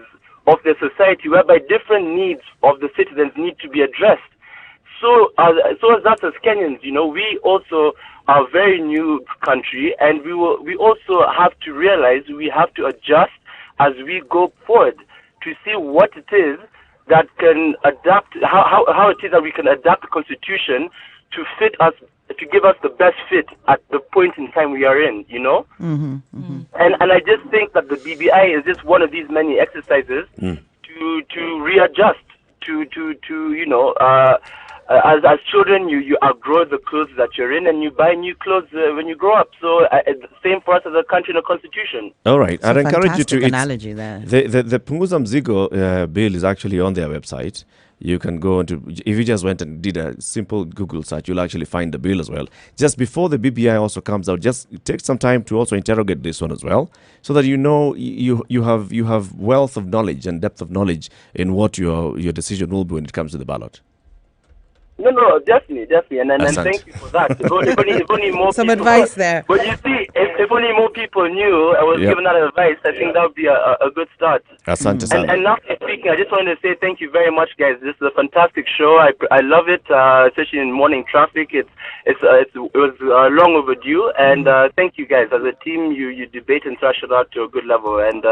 Q: of their society whereby different needs of the citizens need to be addressed. So as us as Kenyans, we also are a very new country, and we also have to realize we have to adjust as we go forward to see what it is that can adapt, how it is that we can adapt the constitution to fit us, to give us the best fit at the point in time we are in, And I just think that the BBI is just one of these many exercises to readjust, as children you outgrow the clothes that you're in and you buy new clothes when you grow up. So same for us as a country and a constitution.
B: All right,
E: It's a
B: I'd encourage you to.
E: fantastic analogy there.
B: The Punguza Mzigo bill is actually on their website. You can go into, if you just went and did a simple Google search, you'll actually find the bill as well. Just before the BBI also comes out, just take some time to also interrogate this one as well, so that you have wealth of knowledge and depth of knowledge in what your decision will be when it comes to the ballot.
Q: No, definitely, and thank you for that. If only more
E: Some
Q: people,
E: advice there.
Q: But you see, if only more people knew I was given that advice, I think that would be a good start.
B: Asante sana.
Q: And now speaking, I just wanted to say thank you very much, guys. This is a fantastic show. I love it, especially in morning traffic. It was long overdue, and thank you guys. As a team, you debate and thrash it out to a good level, and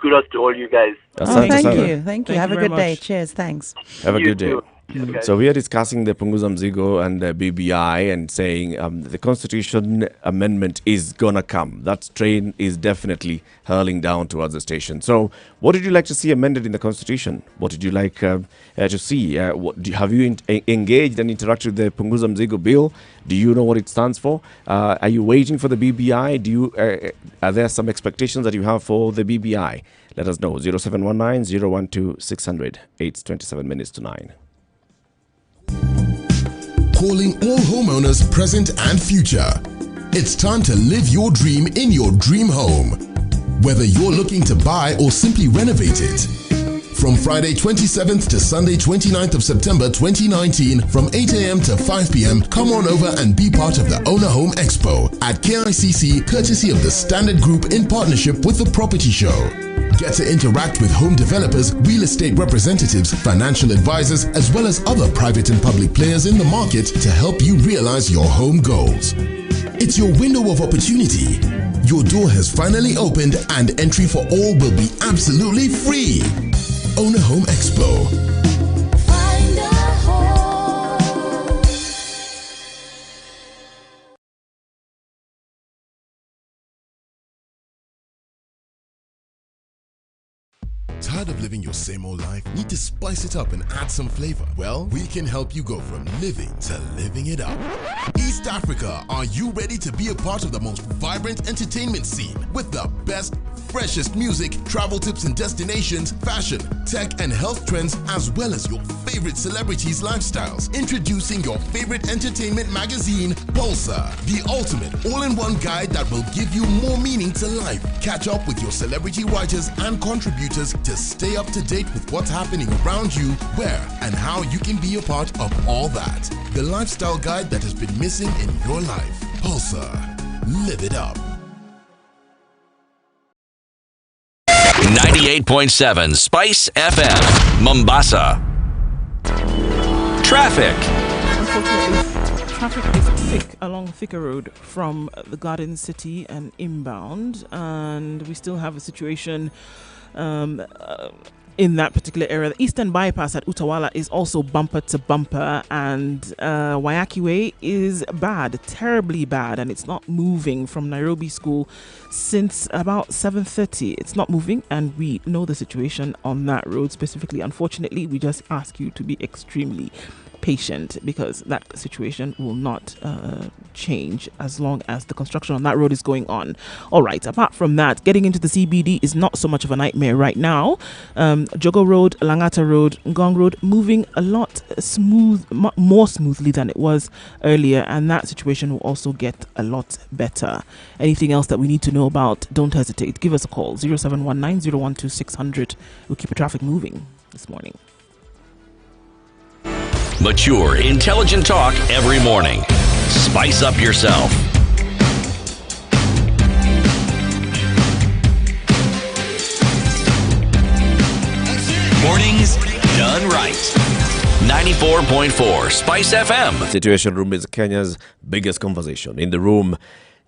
Q: kudos to all you guys.
E: Thank you. Have a good day. Cheers. Thanks.
B: Have a good day.
Q: Okay.
B: So we are discussing the Punguza Mzigo and the BBI and saying the constitution amendment is gonna come. That train is definitely hurling down towards the station. So what did you like to see amended in the constitution? What did you like to see? Have you engaged and interacted with the Punguza Mzigo bill? Do you know what it stands for? Are you waiting for the BBI? Are there some expectations that you have for the BBI? Let us know. 0719 012 600. It's 27 minutes to 9.
F: Calling all homeowners present and future. It's time to live your dream in your dream home. Whether you're looking to buy or simply renovate it. From Friday 27th to Sunday 29th of September 2019 from 8 a.m. to 5 p.m. come on over and be part of the Owner Home Expo at KICC courtesy of the Standard Group in partnership with The Property Show. Get to interact with home developers, real estate representatives, financial advisors, as well as other private and public players in the market to help you realize your home goals. It's your window of opportunity. Your door has finally opened and entry for all will be absolutely free. Owner Home Expo.
G: Find a home.
F: Tired of living your same old life? Need to spice it up and add some flavor? Well, we can help you go from living to living it up. East Africa, are you ready to be a part of the most vibrant entertainment scene with the best, freshest music, travel tips and destinations, fashion, tech and health trends, as well as your favorite celebrities' lifestyles? Introducing your favorite entertainment magazine, Pulsar, the ultimate all-in-one guide that will give you more meaning to life. Catch up with your celebrity writers and contributors to stay up to date with what's happening around you, where and how you can be a part of all that. The lifestyle guide that has been missing in your life. Pulsar. Live it up.
A: 98.7 Spice FM, Mombasa. Traffic.
C: Unfortunately, traffic is thick along Thika Road from the Garden City and inbound, and we still have a situation in that particular area. The Eastern Bypass at Utawala is also bumper to bumper, and Wayaki Way is bad, terribly bad, and it's not moving from Nairobi School since about 7:30. It's not moving, and we know the situation on that road specifically. Unfortunately, we just ask you to be extremely patient because that situation will not change as long as the construction on that road is going on. All right, apart from that, getting into the CBD is not so much of a nightmare right now. Jogo Road, Langata Road, Ngong Road moving a lot more smoothly than it was earlier, and that situation will also get a lot better. Anything else that we need to know about, don't hesitate. Give us a call, 0719 012 600. We'll keep the traffic moving this morning.
A: Mature, intelligent talk every morning. Spice up yourself. Mornings done right. 94.4 Spice FM.
B: Situation Room is Kenya's biggest conversation. In the room,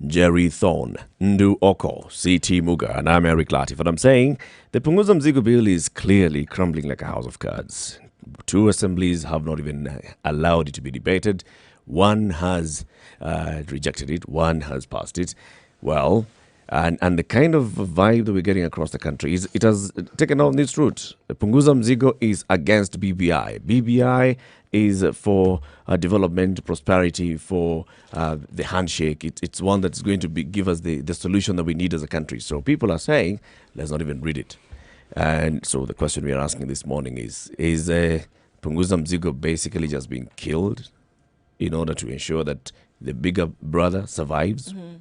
B: Jerry Thorne, Ndu Oko, CT Muga, and I'm Eric Latif. And I'm saying the Punguza Mzigo bill is clearly crumbling like a house of cards. Two assemblies have not even allowed it to be debated. One has rejected it. One has passed it. Well, and the kind of vibe that we're getting across the country is it has taken on this route. Punguza Mzigo is against BBI. BBI is for development, prosperity, for the handshake. It's one that's going to give us the solution that we need as a country. So people are saying, let's not even read it. And so the question we are asking this morning is Punguza Mzigo basically just being killed in order to ensure that the bigger brother survives? Mm-hmm.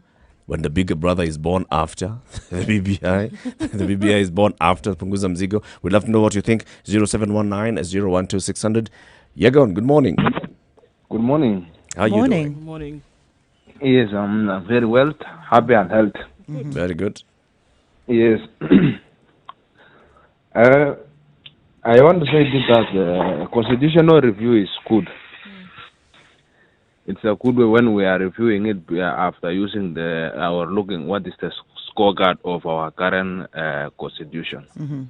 B: When the bigger brother is born after the BBI, the BBI is born after Punguza Mzigo. We'd love to know what you think. 0719 012 600. Yagon, good morning.
R: Good morning.
B: How are you doing?
C: Good morning.
R: Yes, I'm very well, happy and healthy.
B: Mm-hmm. Very good.
R: Yes. I want to say this that constitutional review is good. It's a good way when we are reviewing it after using looking what is the scorecard of our current constitution.
E: Mm-hmm.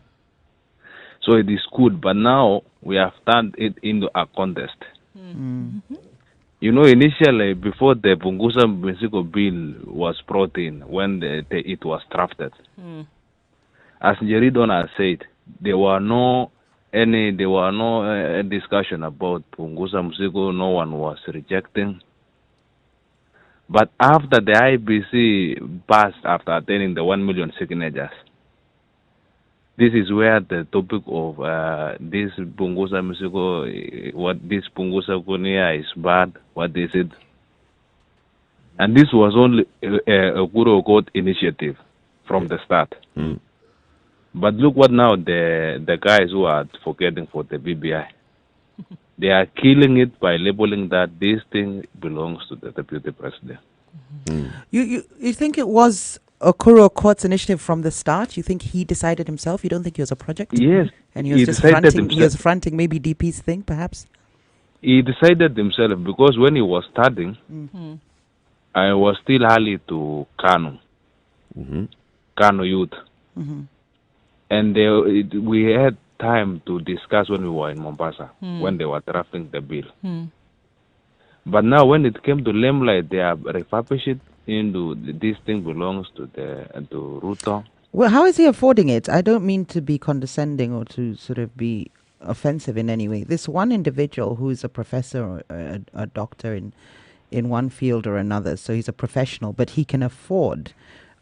R: So it is good, but now we have turned it into a contest. You know, initially, before the Punguza Mzigo bill was brought in, when it was drafted, as Njeridon has said, there were no discussion about Punguza Mzigo. No one was rejecting. But after the IBC passed, after attaining the 1 million signatures, this is where the topic of this Punguza Mzigo, what this Punguza Kunia is bad, what is it? And this was only a Guru Code initiative from the start. But look what now the guys who are advocating for the BBI, they are killing it by labeling that this thing belongs to the deputy president.
E: You think it was Okuro Court's initiative from the start? You think he decided himself? You don't think it was a project?
R: Yes.
E: And he was just fronting. He was fronting maybe DP's thing, perhaps.
R: He decided himself because when he was studying, I was still early to Kano, Kano youth, and we had time to discuss when we were in Mombasa when they were drafting the bill. But now when it came to Limelight, they have refurbished it into this thing belongs to Ruto.
E: Well, how is he affording it? I don't mean to be condescending or to sort of be offensive in any way. This one individual who is a professor or a doctor in one field or another, so he's a professional, but he can afford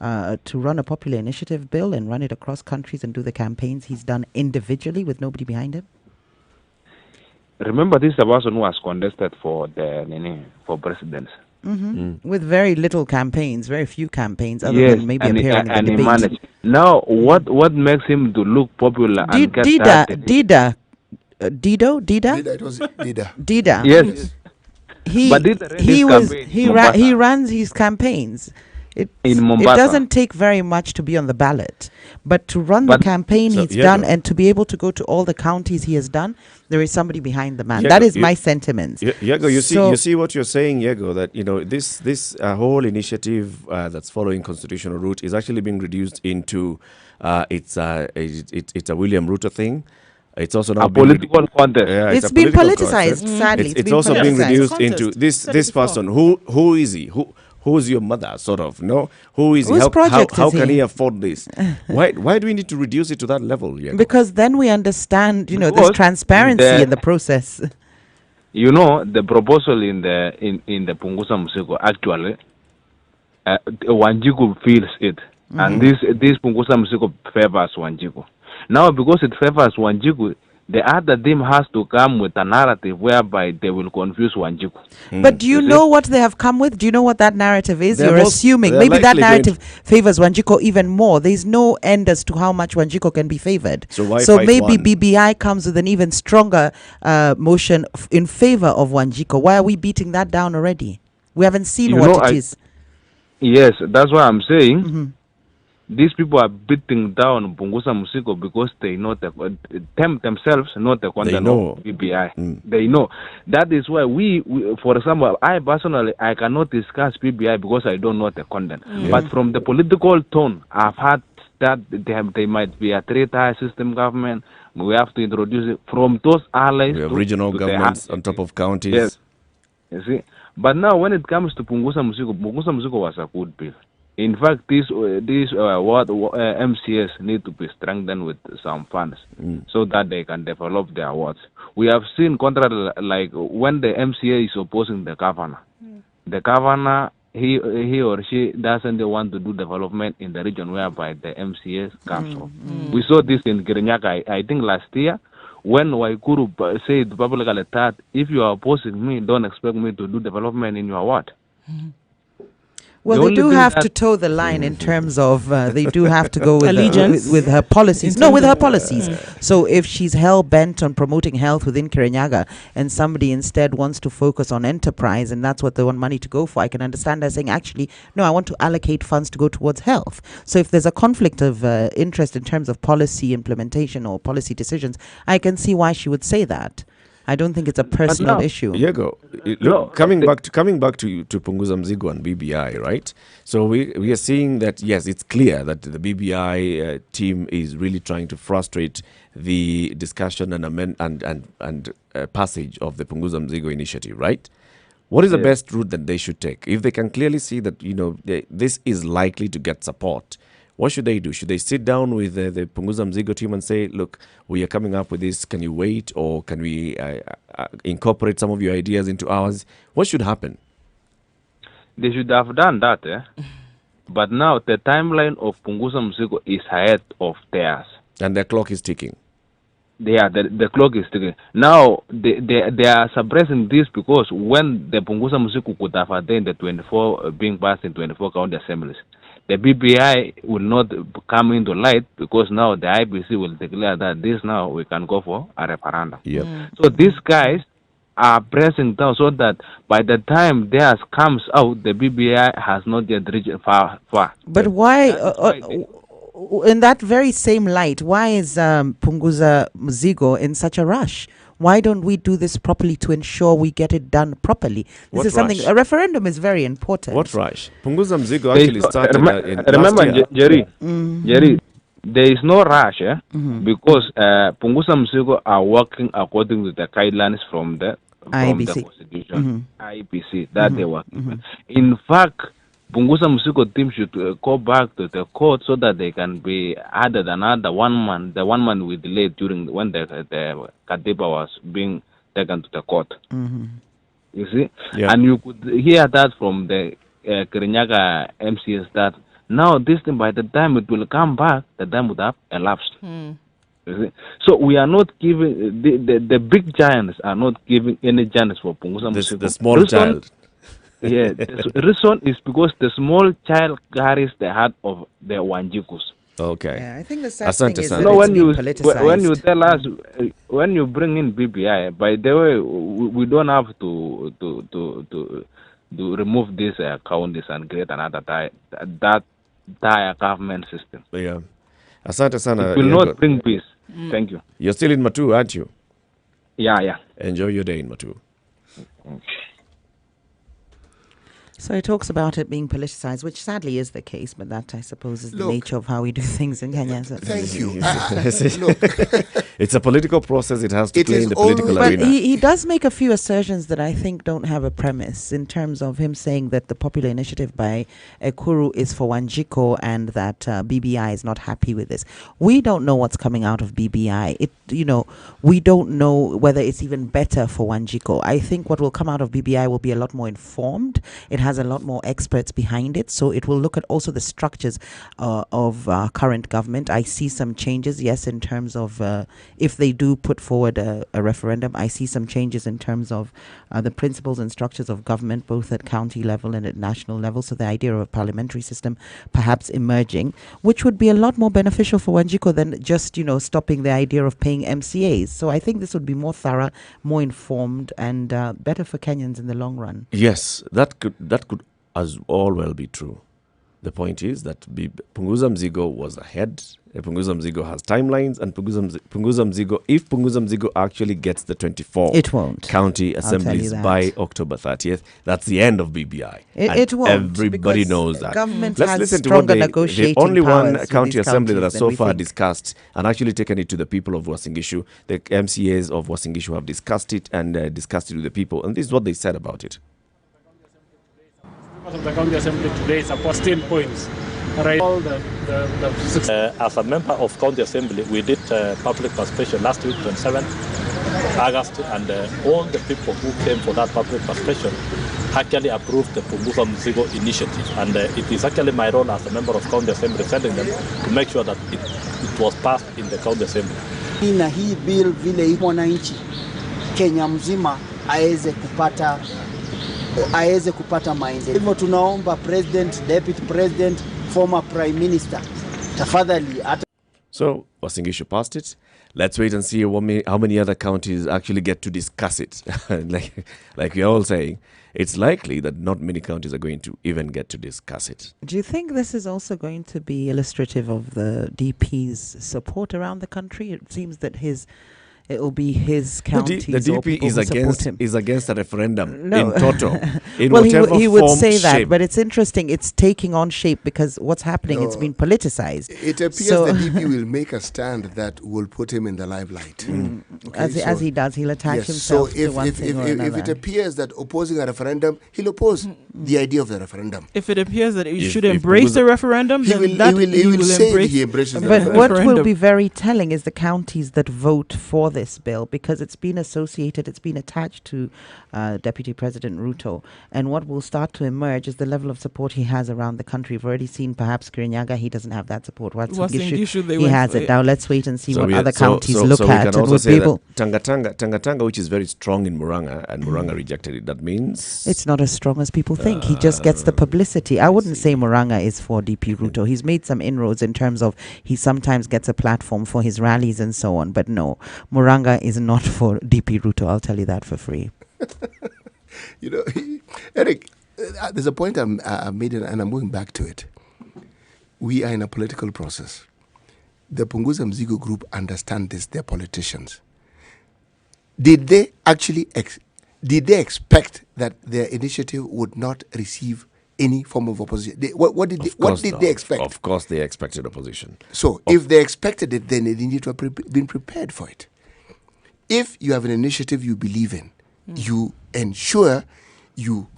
E: to run a popular initiative bill and run it across countries and do the campaigns he's done individually with nobody behind him?
R: Remember, this is a person who has contested for presidents.
E: With very little campaigns, very few campaigns, other than maybe appearing in the debate.
R: He managed. Now, what makes him to look popular and get
E: Dida?
D: It was Dida.
E: Dida.
R: Yes.
E: He runs his campaigns.
R: In Mombasa.
E: It doesn't take very much to be on the ballot, but to run the campaign he's done and to be able to go to all the counties he has done, there is somebody behind the man. That is my sentiments.
B: Yego, you see what you're saying, Yego, that this whole initiative that's following constitutional route is actually being reduced into it's a William Ruto thing. It's also now
R: a political contest.
E: It's been politicized, sadly.
B: It's also being reduced into this person. Who is he? Who's your mother, sort of? No, who is he? How can he afford this? Why do we need to reduce it to that level? Yeah?
E: Because then we understand, there's transparency in the process.
R: You know, the proposal in the Punguza Mzigo actually, Wanjiku feels it, and this Punguza Mzigo favors Wanjiku. Now, because it favors Wanjiku, the other team has to come with a narrative whereby they will confuse Wanjiku.
E: But do you know what they have come with? Do you know what that narrative is? You're assuming. Maybe that narrative favors Wanjiku even more. There's no end as to how much Wanjiku can be favored. So maybe BBI comes with an even stronger motion in favor of Wanjiku. Why are we beating that down already? We haven't seen what it is.
R: Yes, that's what I'm saying. These people are beating down Punguza Mzigo because they know themselves know the content of PBI. They know. That is why we, for example, I personally, I cannot discuss PBI because I don't know the content. But from the political tone, I've heard that they might be a three-tier system government. We have to introduce it from those allies.
B: We have regional governments on top of counties.
R: Yes. You see? But now when it comes to Punguza Mzigo was a good bill. In fact, these MCS need to be strengthened with some funds so that they can develop their wards. We have seen contrary, like when the MCA is opposing the governor, he or she doesn't want to do development in the region whereby the MCS comes from. We saw this in Kirinyaga, I think last year, when Waikuru said publicly that if you are opposing me, don't expect me to do development in your ward.
E: Well, they do have to toe the line in terms of they do have to go with her policies. No, with her policies. So if she's hell-bent on promoting health within Kirinyaga and somebody instead wants to focus on enterprise and that's what they want money to go for, I can understand her saying, actually, no, I want to allocate funds to go towards health. So if there's a conflict of interest in terms of policy implementation or policy decisions, I can see why she would say that. I don't think it's a personal issue.
B: Diego, look, coming back to Punguza Mzigo and BBI, right? So we are seeing that, yes, it's clear that the BBI team is really trying to frustrate the discussion and passage of the Punguza Mzigo initiative, right? What is the best route that they should take? If they can clearly see that, this is likely to get support, what should they do? Should they sit down with the Punguza Mzigo team and say, look, we are coming up with this, can you wait, or can we incorporate some of your ideas into ours? What should happen?
R: They should have done that, but now the timeline of Punguza Mzigo is ahead of theirs.
B: And their clock is ticking.
R: Yeah, the clock is ticking. Now, they are suppressing this because when the Punguza Mzigo could have attained the 24, being passed in 24 county assemblies, the BBI will not come into light because now the IBC will declare that this now we can go for a referendum.
B: Yep.
R: So these guys are pressing down so that by the time theirs comes out, the BBI has not yet reached far.
E: But why, in that very same light, why is Punguza Mzigo in such a rush? Why don't we do this properly to ensure we get it done properly? This is something. A referendum is very important.
B: What rush? Punguza Mzigo actually started
R: remember,
B: last year.
R: Jerry, Jerry, there is no rush, because Punguza Mzigo are working according to the guidelines from the Constitution, IBC, that they were given. In fact, Punguza Mzigo team should go back to the court so that they can be added another 1 month. The 1 month we delayed during when the Katiba was being taken to the court. You see, and you could hear that from the Kirinyaga MCS that now this thing by the time it will come back, the time would have elapsed. You see? So we are not giving the big giants are not giving any chance for Punguza Mzigo.
B: The small child.
R: Yeah, the reason is because the small child carries the heart of the Wanjikus.
B: Okay.
E: Yeah, I think the sad thing is that
R: when
E: it's
R: you
E: being politicized.
R: when you tell us when you bring in BBI, by the way, we don't have to remove these counties and create another entire government system.
B: Yeah. Asante sana.
R: It will not bring peace. Thank you.
B: You're still in Matu, aren't you?
R: Yeah.
B: Enjoy your day in Matu.
E: So it talks about it being politicized, which sadly is the case, but that, I suppose, is the nature of how we do things in Kenya. So
D: Thank you.
B: It's a political process. It has to play in the political arena.
E: But he does make a few assertions that I think don't have a premise, in terms of him saying that the popular initiative by Ekuru is for Wanjiko and that BBI is not happy with this. We don't know what's coming out of BBI. We don't know whether it's even better for Wanjiko. I think what will come out of BBI will be a lot more informed. It has a lot more experts behind it, so it will look at also the structures of current government. I see some changes, yes, in terms of if they do put forward a referendum. I see some changes in terms of the principles and structures of government, both at county level and at national level. So the idea of a parliamentary system perhaps emerging, which would be a lot more beneficial for Wanjiko than just, stopping the idea of paying MCAs. So I think this would be more thorough, more informed, and better for Kenyans in the long run.
B: Yes, that could as all well be true. The point is that Punguza Mzigo was ahead. Punguza Mzigo has timelines, and Punguza Mzigo, if Punguza Mzigo actually gets the 24 county assemblies by October 30th, that's the end of BBI.
E: It won't.
B: Everybody knows that.
E: Government
B: Let's
E: has
B: listen to
E: stronger
B: what
E: negotiating
B: the only one
E: powers
B: county
E: with these
B: assembly that has
E: counties
B: so
E: than we
B: far
E: think.
B: discussed and actually taken it to the people of Uasin-Gishu. The MCAs of Uasin-Gishu have discussed it and discussed it with the people, and this is what they said about it.
S: Of the county assembly today is about 10 points. Right. All
T: as a member of county assembly, we did public participation last week, 27th August, and all the people who came for that public participation actually approved the Punguza Mzigo initiative, and it is actually my role as a member of county assembly representing them to make sure that it was passed in the county assembly.
U: Na hii bill vile iko mwananchi Kenya mzima aweze kupata maendeleo. Hivyo tunaomba president, deputy president, former prime minister, tafadhali.
B: So Uasin-Gishu passed it. Let's wait and see how many other counties actually get to discuss it. like we're all saying, it's likely that not many counties are going to even get to discuss it.
E: Do you think this is also going to be illustrative of the DP's support around the country? It seems that his it will be his
B: The
E: counties.
B: DP
E: or people who support him.
B: is against a referendum
E: No.
B: in total. In
E: Well,
B: whatever
E: he would
B: form,
E: say that,
B: shape.
E: but it's interesting. It's taking on shape because what's happening, it's
D: No.
E: been politicized.
D: It appears
E: So-
D: the DP will make a stand that will put him in the limelight.
E: As he does, he'll attach himself
D: so
E: to one thing or
D: if
E: another.
D: it appears that opposing a referendum, he'll oppose the idea of the referendum.
C: If it appears that he
D: If-
C: should
D: if
C: embrace
D: Punguza-
C: the referendum,
D: He
C: then
D: will-
C: that
D: he will say
C: embrace
D: he embraces the
E: But
D: referendum.
E: what will
C: referendum.
E: be very telling is the counties that vote for this bill, because it's been associated, it's been attached to Deputy President Ruto. And what will start to emerge is the level of support he has around the country. We've already seen perhaps Kirinyaga, he doesn't have that support.
C: Wasingishu, they
E: he
C: went
E: has
C: for
E: it.
C: it.
E: Now let's wait and see what
B: we-
E: other counties look
B: we
E: at
B: can
E: and
B: also
E: would
B: say
E: be
B: that
E: able.
B: Tangatanga, which is very strong in Muranga, and Muranga rejected it. That means
E: It's not as strong as people think. He just gets the publicity. I wouldn't say Muranga is for DP Ruto. He's made some inroads in terms of he sometimes gets a platform for his rallies and so on. But no, Muranga is not for DP Ruto. I'll tell you that for free.
D: You know, Eric, there's a point I made, and I'm going back to it. We are in a political process. The Punguza Mzigo group understand this. They're politicians. Did they actually did they expect that their initiative would not receive any form of opposition? What did they expect?
B: Of course, they expected opposition.
D: So, if they expected it, then they need to have been prepared for it. If you have an initiative you believe in, you ensure you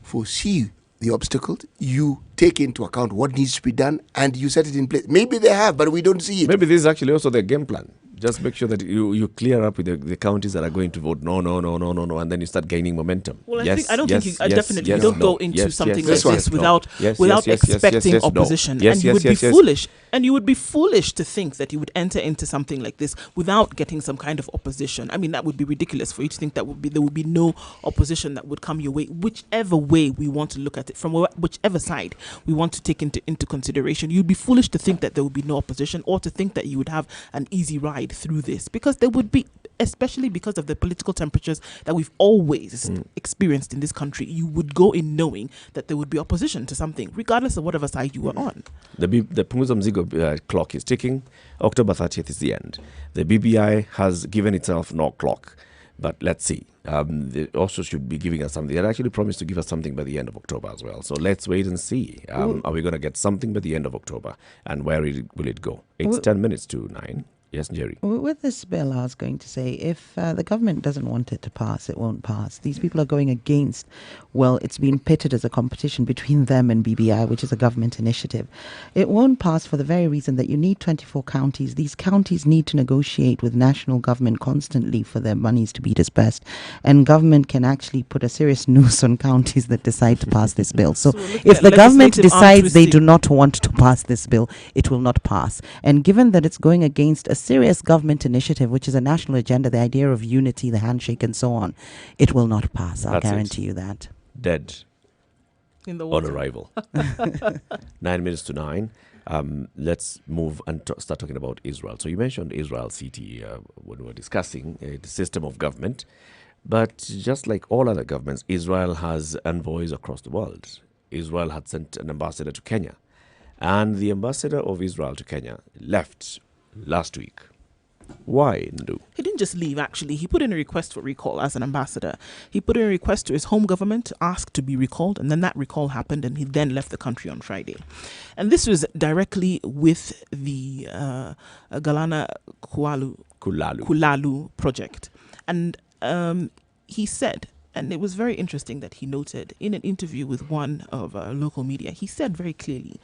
D: foresee the obstacles, you take into account what needs to be done, and you set it in place. Maybe they have, but we don't see it.
B: Maybe this is actually also their game plan. Just make sure that you clear up with the counties that are going to vote no, and then you start gaining momentum.
C: Well,
B: yes,
C: I don't
B: yes,
C: think
B: yes,
C: definitely
B: yes,
C: you don't
B: no,
C: go into
B: yes,
C: something
B: yes,
C: like
B: yes,
C: this
B: no.
C: without
B: Yes,
C: without
B: yes, yes, yes,
C: expecting
B: yes, no.
C: opposition,
B: Yes,
C: and you
B: yes,
C: would
B: yes,
C: be
B: yes.
C: foolish. And you would be foolish to think that you would enter into something like this without getting some kind of opposition. I mean, that would be ridiculous for you to think that there would be no opposition that would come your way, whichever way we want to look at it, from whichever side we want to take into consideration. You'd be foolish to think that there would be no opposition, or to think that you would have an easy ride through this, because there would be, especially because of the political temperatures that we've always experienced in this country. You would go in knowing that there would be opposition to something, regardless of whatever side you were on.
B: The Punguza Mzigo clock is ticking. October 30th is the end. The BBI has given itself no clock. But let's see. They also should be giving us something. They actually promised to give us something by the end of October as well. So let's wait and see. Are we going to get something by the end of October? And where will it go? It's 10 minutes to 9. Yes, Jerry.
E: With this bill, I was going to say, if the government doesn't want it to pass, it won't pass. These people are going against, well, it's been pitted as a competition between them and BBI, which is a government initiative. It won't pass for the very reason that you need 24 counties. These counties need to negotiate with national government constantly for their monies to be dispersed. And government can actually put a serious noose on counties that decide to pass this bill. So if the government decides they do not want to pass this bill, it will not pass. And given that it's going against a serious government initiative, which is a national agenda, the idea of unity, the handshake and so on, it will not pass. I'll
B: That's it.
E: guarantee you that.
B: Dead.
C: In the
B: On
C: water.
B: arrival. 9 minutes to 9. Let's move and start talking about Israel. So you mentioned Israel City when we were discussing the system of government. But just like all other governments, Israel has envoys across the world. Israel had sent an ambassador to Kenya. And the ambassador of Israel to Kenya left last week. Why, Ndu?
C: He didn't just leave, actually. He put in a request for recall as an ambassador. He put in a request to his home government to ask to be recalled, and then that recall happened, and he then left the country on Friday. And this was directly with the Galana Kulalu project. And he said, and it was very interesting that he noted in an interview with one of local media, he said very clearly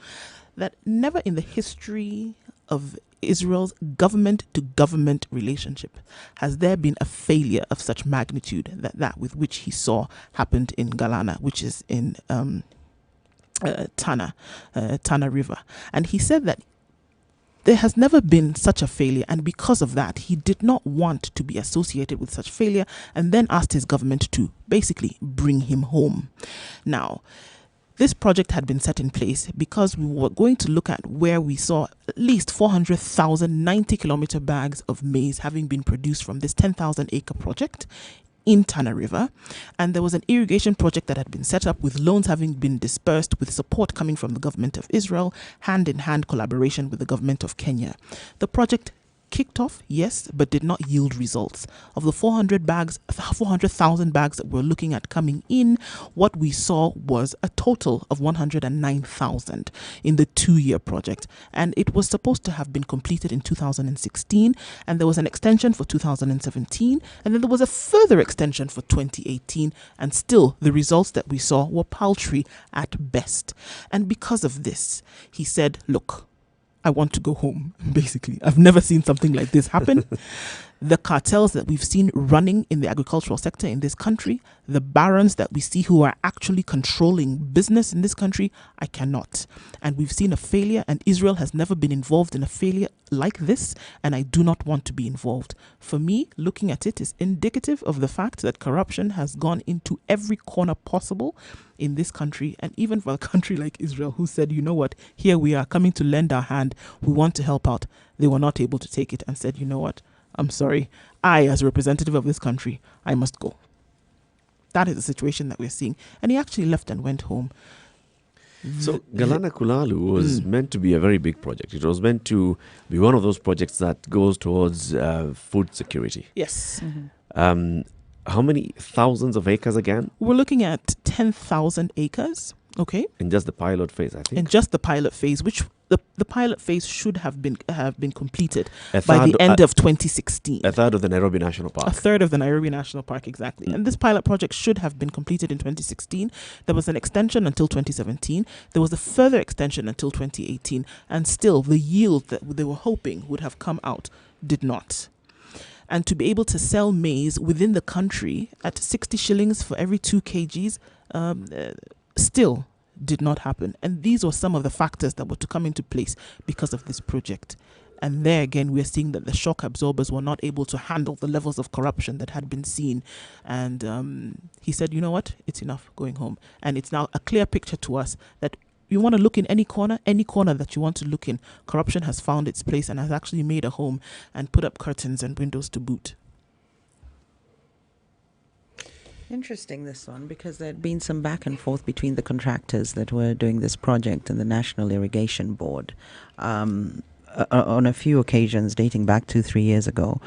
C: that never in the history of Israel's government-to-government relationship has there been a failure of such magnitude that with which he saw happened in Galana, which is in Tana River. And he said that there has never been such a failure, and because of that, he did not want to be associated with such failure, and then asked his government to basically bring him home. Now, this project had been set in place because we were going to look at where we saw at least 400,000 90-kilometer bags of maize having been produced from this 10,000-acre project in Tana River. And there was an irrigation project that had been set up with loans having been dispersed with support coming from the government of Israel, hand-in-hand collaboration with the government of Kenya. The project kicked off, yes, but did not yield results. Of the 400,000 bags that we're looking at coming in, what we saw was a total of 109,000 in the 2-year project. And it was supposed to have been completed in 2016, and there was an extension for 2017, and then there was a further extension for 2018, and still the results that we saw were paltry at best. And because of this, he said, look, I want to go home, basically. I've never seen something like this happen. The cartels that we've seen running in the agricultural sector in this country, the barons that we see who are actually controlling business in this country, I cannot. And we've seen a failure, and Israel has never been involved in a failure like this, and I do not want to be involved. For me, looking at it is indicative of the fact that corruption has gone into every corner possible in this country, and even for a country like Israel, who said, you know what, here we are coming to lend our hand, we want to help out. They were not able to take it and said, you know what, I'm sorry, I, as a representative of this country, I must go. That is the situation that we're seeing. And he actually left and went home.
B: So Galana Kulalu was meant to be a very big project. It was meant to be one of those projects that goes towards food security.
C: Yes.
B: How many thousands of acres again?
C: We're looking at 10,000 acres. Okay.
B: In just the pilot phase, I think.
C: In just the pilot phase, which the pilot phase should have been completed by the end of 2016.
B: A third of the Nairobi National Park.
C: A third of the Nairobi National Park, exactly. And this pilot project should have been completed in 2016. There was an extension until 2017. There was a further extension until 2018. And still, the yield that they were hoping would have come out did not. And to be able to sell maize within the country at 60 shillings for every 2 kgs, still did not happen. And these were some of the factors that were to come into place because of this project. And there again, we're seeing that the shock absorbers were not able to handle the levels of corruption that had been seen. And he said, you know what, it's enough, going home. And it's now a clear picture to us that you want to look in any corner that you want to look in, corruption has found its place and has actually made a home and put up curtains and windows to boot.
E: Interesting, this one, because there had been some back and forth between the contractors that were doing this project and the National Irrigation Board on a few occasions dating back 2-3 years ago.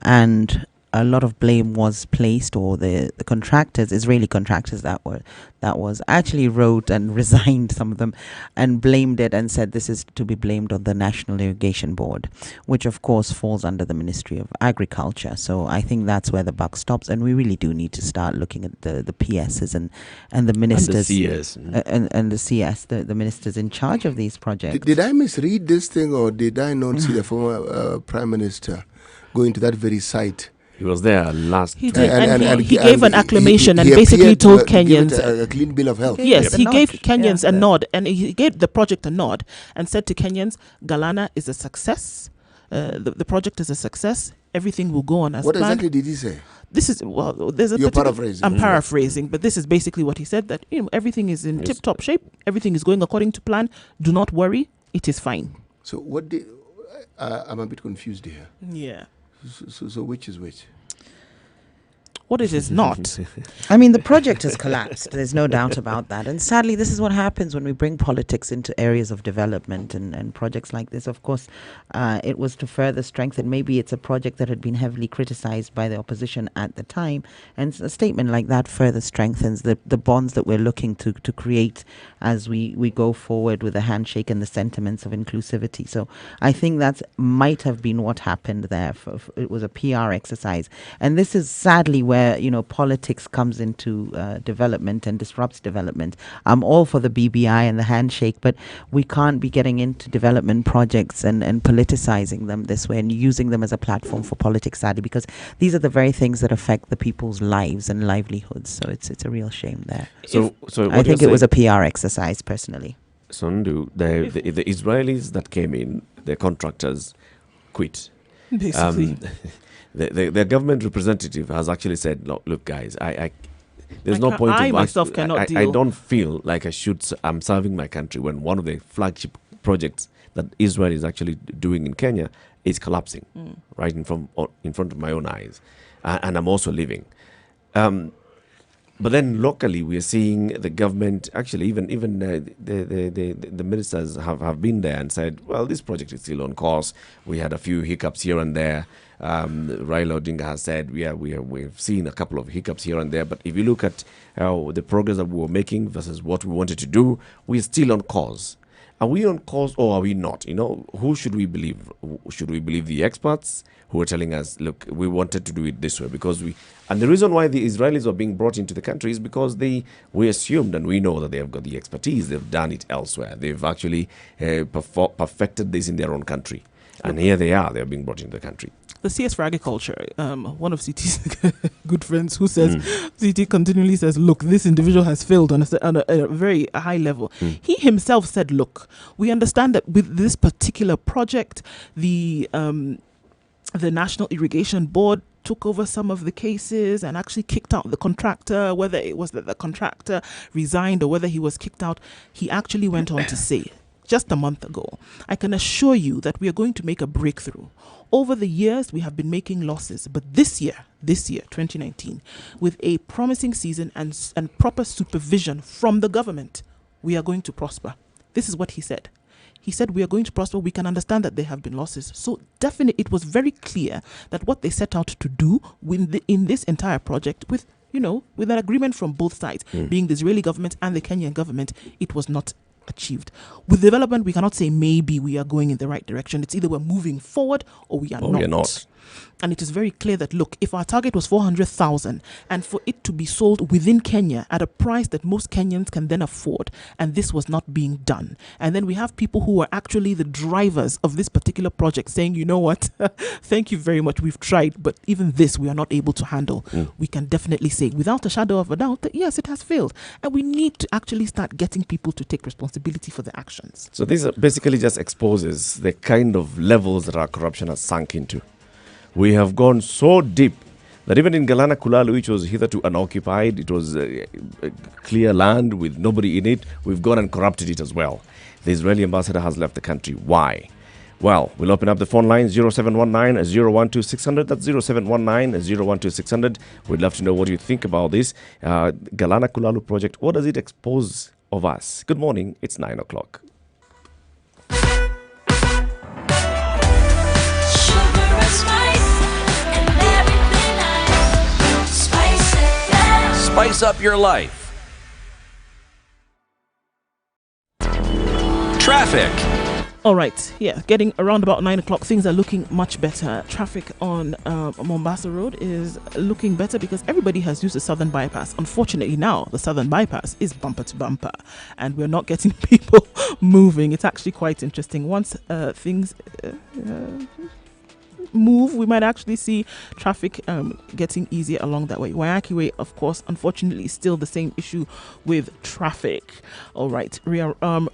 E: And a lot of blame was placed, or the contractors, Israeli contractors that was actually wrote and resigned, some of them, and blamed it and said this is to be blamed on the National Irrigation Board, which of course falls under the Ministry of Agriculture. So I think that's where the buck stops, and we really do need to start looking at the PSs and the ministers
B: and the CS
E: and the CS, the ministers in charge of these projects.
D: Did I misread this thing, or did I not see the former Prime Minister going to that very site?
B: He was there last.
C: He did, and he gave an acclamation and basically told Kenyans
D: a clean bill of health.
C: Yes, he gave Kenyans a nod, and he gave the project a nod, and said to Kenyans, "Galana is a success. The project is a success. Everything will go on as
D: What
C: planned."
D: exactly did he say?
C: This is there's a.
D: You're paraphrasing.
C: I'm paraphrasing, but this is basically what he said. That everything is in tip-top shape. Everything is going according to plan. Do not worry. It is fine.
D: So what did? I'm a bit confused here.
C: Yeah.
D: So which is which?
C: What it is not.
E: I mean, the project has collapsed. There's no doubt about that. And sadly, this is what happens when we bring politics into areas of development and projects like this. Of course, it was to further strengthen. Maybe it's a project that had been heavily criticized by the opposition at the time. And a statement like that further strengthens the bonds that we're looking to create as we go forward with the handshake and the sentiments of inclusivity. So I think that might have been what happened there. It was a PR exercise. And this is sadly where politics comes into development and disrupts development. I'm all for the BBI and the handshake, but we can't be getting into development projects and politicizing them this way and using them as a platform for politics, sadly, because these are the very things that affect the people's lives and livelihoods. So it's a real shame there.
B: So
E: I think it was a PR exercise, personally.
B: Sondu, the Israelis that came in, the contractors, quit.
C: Basically.
B: The government representative has actually said, "Look, guys, there's no point.
C: I myself cannot deal.
B: I don't feel like I'm serving my country when one of the flagship projects that Israel is actually doing in Kenya is collapsing right in front of my own eyes, and I'm also leaving." But then locally, we are seeing the government, actually, even the ministers have been there and said, well, this project is still on course. We had a few hiccups here and there. Raila Odinga has said, we've seen a couple of hiccups here and there. But if you look at the progress that we were making versus what we wanted to do, we're still on course. Are we on course or are we not? Who should we believe? Should we believe the experts who are telling us, look, we wanted to do it this way and the reason why the Israelis were being brought into the country is because we assumed and we know that they have got the expertise. They've done it elsewhere. They've actually perfected this in their own country. And here they are. They're being brought into the country.
C: The CS for Agriculture, one of CT's good friends who says, CT continually says, look, this individual has failed on a very high level. He himself said, look, we understand that with this particular project, the National Irrigation Board took over some of the cases and actually kicked out the contractor, whether it was that the contractor resigned or whether he was kicked out. He actually went on to say, just a month ago, I can assure you that we are going to make a breakthrough. Over the years, we have been making losses, but this year, 2019, with a promising season and proper supervision from the government, we are going to prosper. This is what he said. He said, we are going to prosper. We can understand that there have been losses. So definitely, it was very clear that what they set out to do in this entire project with an agreement from both sides, being the Israeli government and the Kenyan government, it was not achieved. With development, we cannot say maybe we are going in the right direction. It's either we're moving forward or we are not.
B: We are not.
C: And it is very clear that, look, if our target was 400,000 and for it to be sold within Kenya at a price that most Kenyans can then afford, and this was not being done. And then we have people who are actually the drivers of this particular project saying, you know what, thank you very much, we've tried, but even this we are not able to handle. We can definitely say without a shadow of a doubt that yes, it has failed. And we need to actually start getting people to take responsibility for their actions.
B: So this basically just exposes the kind of levels that our corruption has sunk into. We have gone so deep that even in Galana Kulalu, which was hitherto unoccupied, it was clear land with nobody in it, we've gone and corrupted it as well. The Israeli ambassador has left the country. Why? Well, we'll open up the phone line 0719-012-600. That's 0719-012-600. We'd love to know what you think about this Galana Kulalu project. What does it expose of us? Good morning. It's 9 o'clock.
A: Spice up your life. Traffic.
C: All right, getting around about 9 o'clock, things are looking much better. Traffic on Mombasa Road is looking better because everybody has used the Southern Bypass. Unfortunately, now the Southern Bypass is bumper to bumper and we're not getting people moving. It's actually quite interesting. Once things move, we might actually see traffic getting easier along that way. Waiaki Way, of course, unfortunately, is still the same issue with traffic. All right,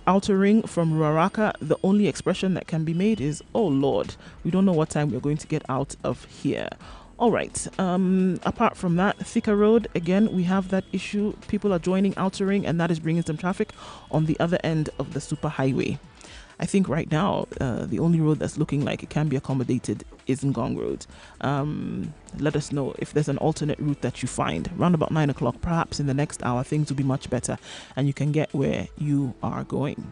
C: outer ring from Ruaraka, the only expression that can be made is, oh Lord, we don't know what time we're going to get out of here. All right, apart from that, Thika Road, again, we have that issue. People are joining outer ring and that is bringing some traffic on the other end of the super highway. I think right now, the only road that's looking like it can be accommodated is Ngong Road. Let us know if there's an alternate route that you find. Around about 9 o'clock, perhaps in the next hour, things will be much better and you can get where you are going.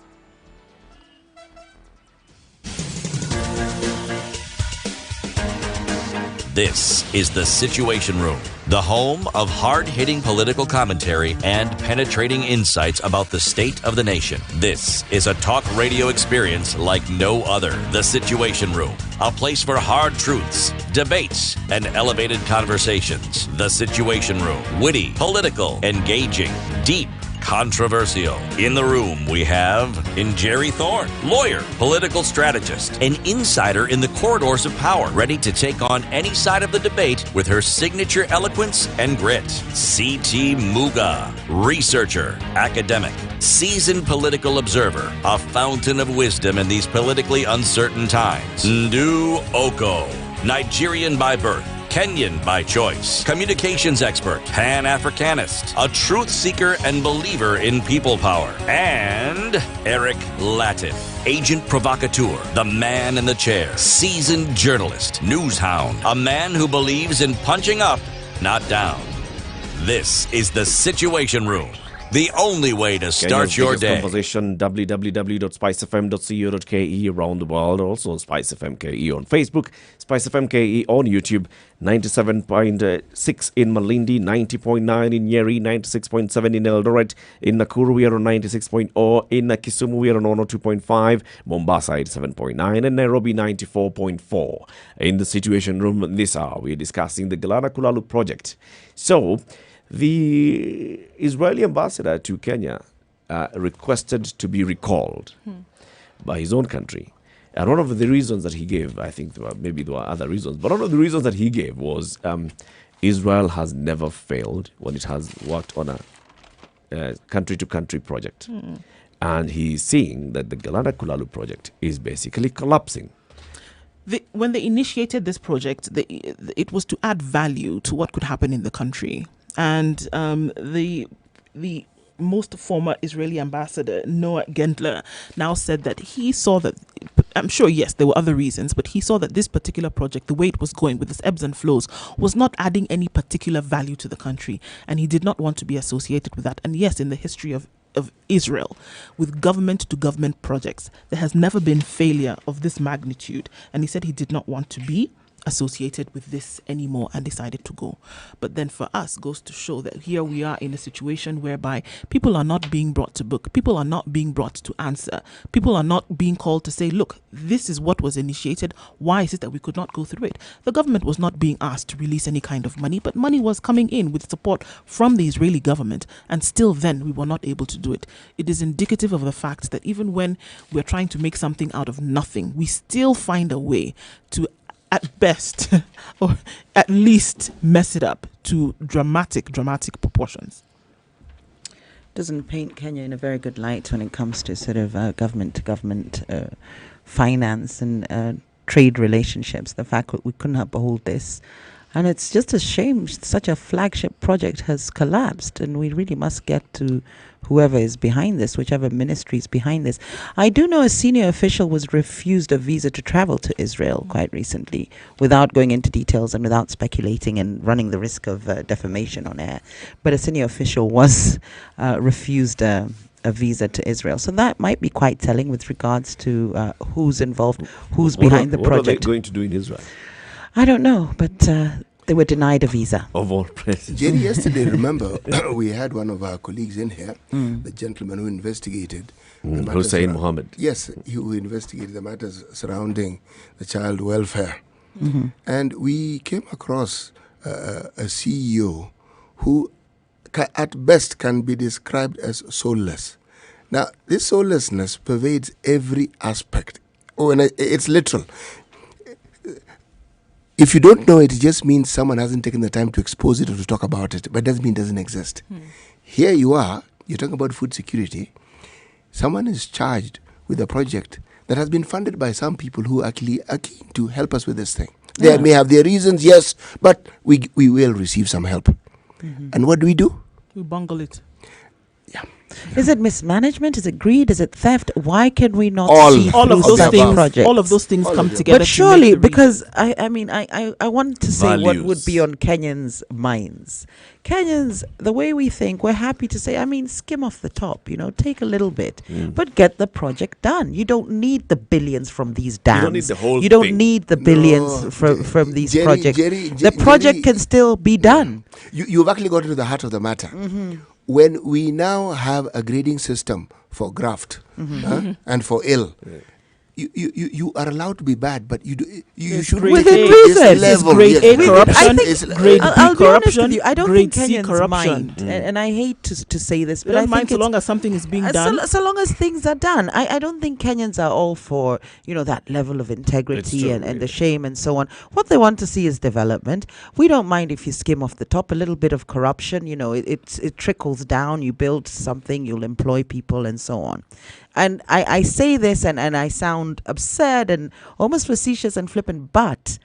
A: This is The Situation Room, the home of hard-hitting political commentary and penetrating insights about the state of the nation. This is a talk radio experience like no other. The Situation Room, a place for hard truths, debates, and elevated conversations. The Situation Room, witty, political, engaging, deep, controversial. In the room, we have Njeri Thorne, lawyer, political strategist, an insider in the corridors of power, ready to take on any side of the debate with her signature eloquence and grit. C.T. Muga, researcher, academic, seasoned political observer, a fountain of wisdom in these politically uncertain times. Ndu Oko, Nigerian by birth, Kenyan by choice, communications expert, Pan-Africanist, a truth seeker and believer in people power, and Eric Latin, agent provocateur, the man in the chair, seasoned journalist, news hound, a man who believes in punching up, not down. This is the Situation Room, the only way to start
B: Kenya's
A: your
B: biggest
A: day.
B: conversation, www.spicefm.co.ke around the world. Also on Spice FM KE on Facebook, Spice FM KE on YouTube, 97.6 in Malindi, 90.9 in Nyeri, 96.7 in Eldoret. In Nakuru, we are on 96.0. In Kisumu, we are on 102.5. Mombasa, 87.9. And Nairobi, 94.4. In the Situation Room this hour, we are discussing the Galana Kulalu project. So, the Israeli ambassador to Kenya requested to be recalled by his own country. And one of the reasons that he gave, I think maybe there were other reasons, but one of the reasons that he gave was Israel has never failed when it has worked on a country-to-country project. And he's seeing that the Galana Kulalu project is basically collapsing.
C: When they initiated this project, it was to add value to what could happen in the country. And the most former Israeli ambassador, Noah Gendler, now said that he saw that, I'm sure, yes, there were other reasons, but he saw that this particular project, the way it was going with its ebbs and flows, was not adding any particular value to the country. And he did not want to be associated with that. And yes, in the history of Israel, with government-to-government projects, there has never been failure of this magnitude. And he said he did not want to be associated with this anymore and decided to go. But then for us goes to show that here we are in a situation whereby people are not being brought to book, people are not being brought to answer, people are not being called to say, look, this is what was initiated, why is it that we could not go through it? The government was not being asked to release any kind of money, but money was coming in with support from the Israeli government, and still then we were not able to do it. It is indicative of the fact that even when we're trying to make something out of nothing, we still find a way to, at best, or at least mess it up to dramatic proportions.
E: Doesn't paint Kenya in a very good light when it comes to sort of government-to-government finance and trade relationships. The fact that we couldn't uphold this. And it's just a shame such a flagship project has collapsed, and we really must get to whoever is behind this, whichever ministry is behind this. I do know a senior official was refused a visa to travel to Israel quite recently, without going into details and without speculating and running the risk of defamation on air. But a senior official was refused a visa to Israel. So that might be quite telling with regards to who's involved, who's behind the project.
B: What are they going to do in Israel?
E: I don't know, but they were denied a visa.
B: Of all places.
D: Jerry, yesterday, remember, we had one of our colleagues in here, the gentleman who investigated the matters
B: Hussein Mohammed.
D: Yes, who investigated the matters surrounding the child welfare. And we came across a CEO who, at best, can be described as soulless. Now, this soullessness pervades every aspect. Oh, and it's literal. If you don't know it, it just means someone hasn't taken the time to expose it or to talk about it, but doesn't mean it doesn't exist. Here you are, you're talking about food security. Someone is charged with a project that has been funded by some people who actually are keen to help us with this thing. They may have their reasons, yes, but we will receive some help. And what do?
C: We bungle it.
E: Is it mismanagement? Is it greed? Is it theft? Why can we not see
C: all of those things?
E: Projects?
C: All of those things come together.
E: But surely, because I mean, I want to say what would be on Kenyans' minds. Kenyans, the way we think, we're happy to say, I mean, skim off the top, take a little bit, but get the project done. You don't need the billions from these dams.
B: You don't need the whole
E: You don't
B: thing.
E: need the billions from these projects. The project can still be done.
D: You've actually got into the heart of the matter. When we now have a grading system for graft and for ill, you are allowed to be bad, but you should
E: within reason.
C: It's grade A corruption, grade B
E: I'll be honest
C: corruption,
E: with you, I don't
C: grade
E: think
C: C
E: Kenyans
C: corruption.
E: mind, and I hate to say this,
C: They
E: but I
C: don't mind
E: think
C: so long as something is being done.
E: so long as things are done. I don't think Kenyans are all for that level of integrity and the shame and so on. What they want to see is development. We don't mind if you skim off the top, a little bit of corruption. It trickles down. You build something, you'll employ people, and so on. And I say this and I sound absurd and almost facetious and flippant, but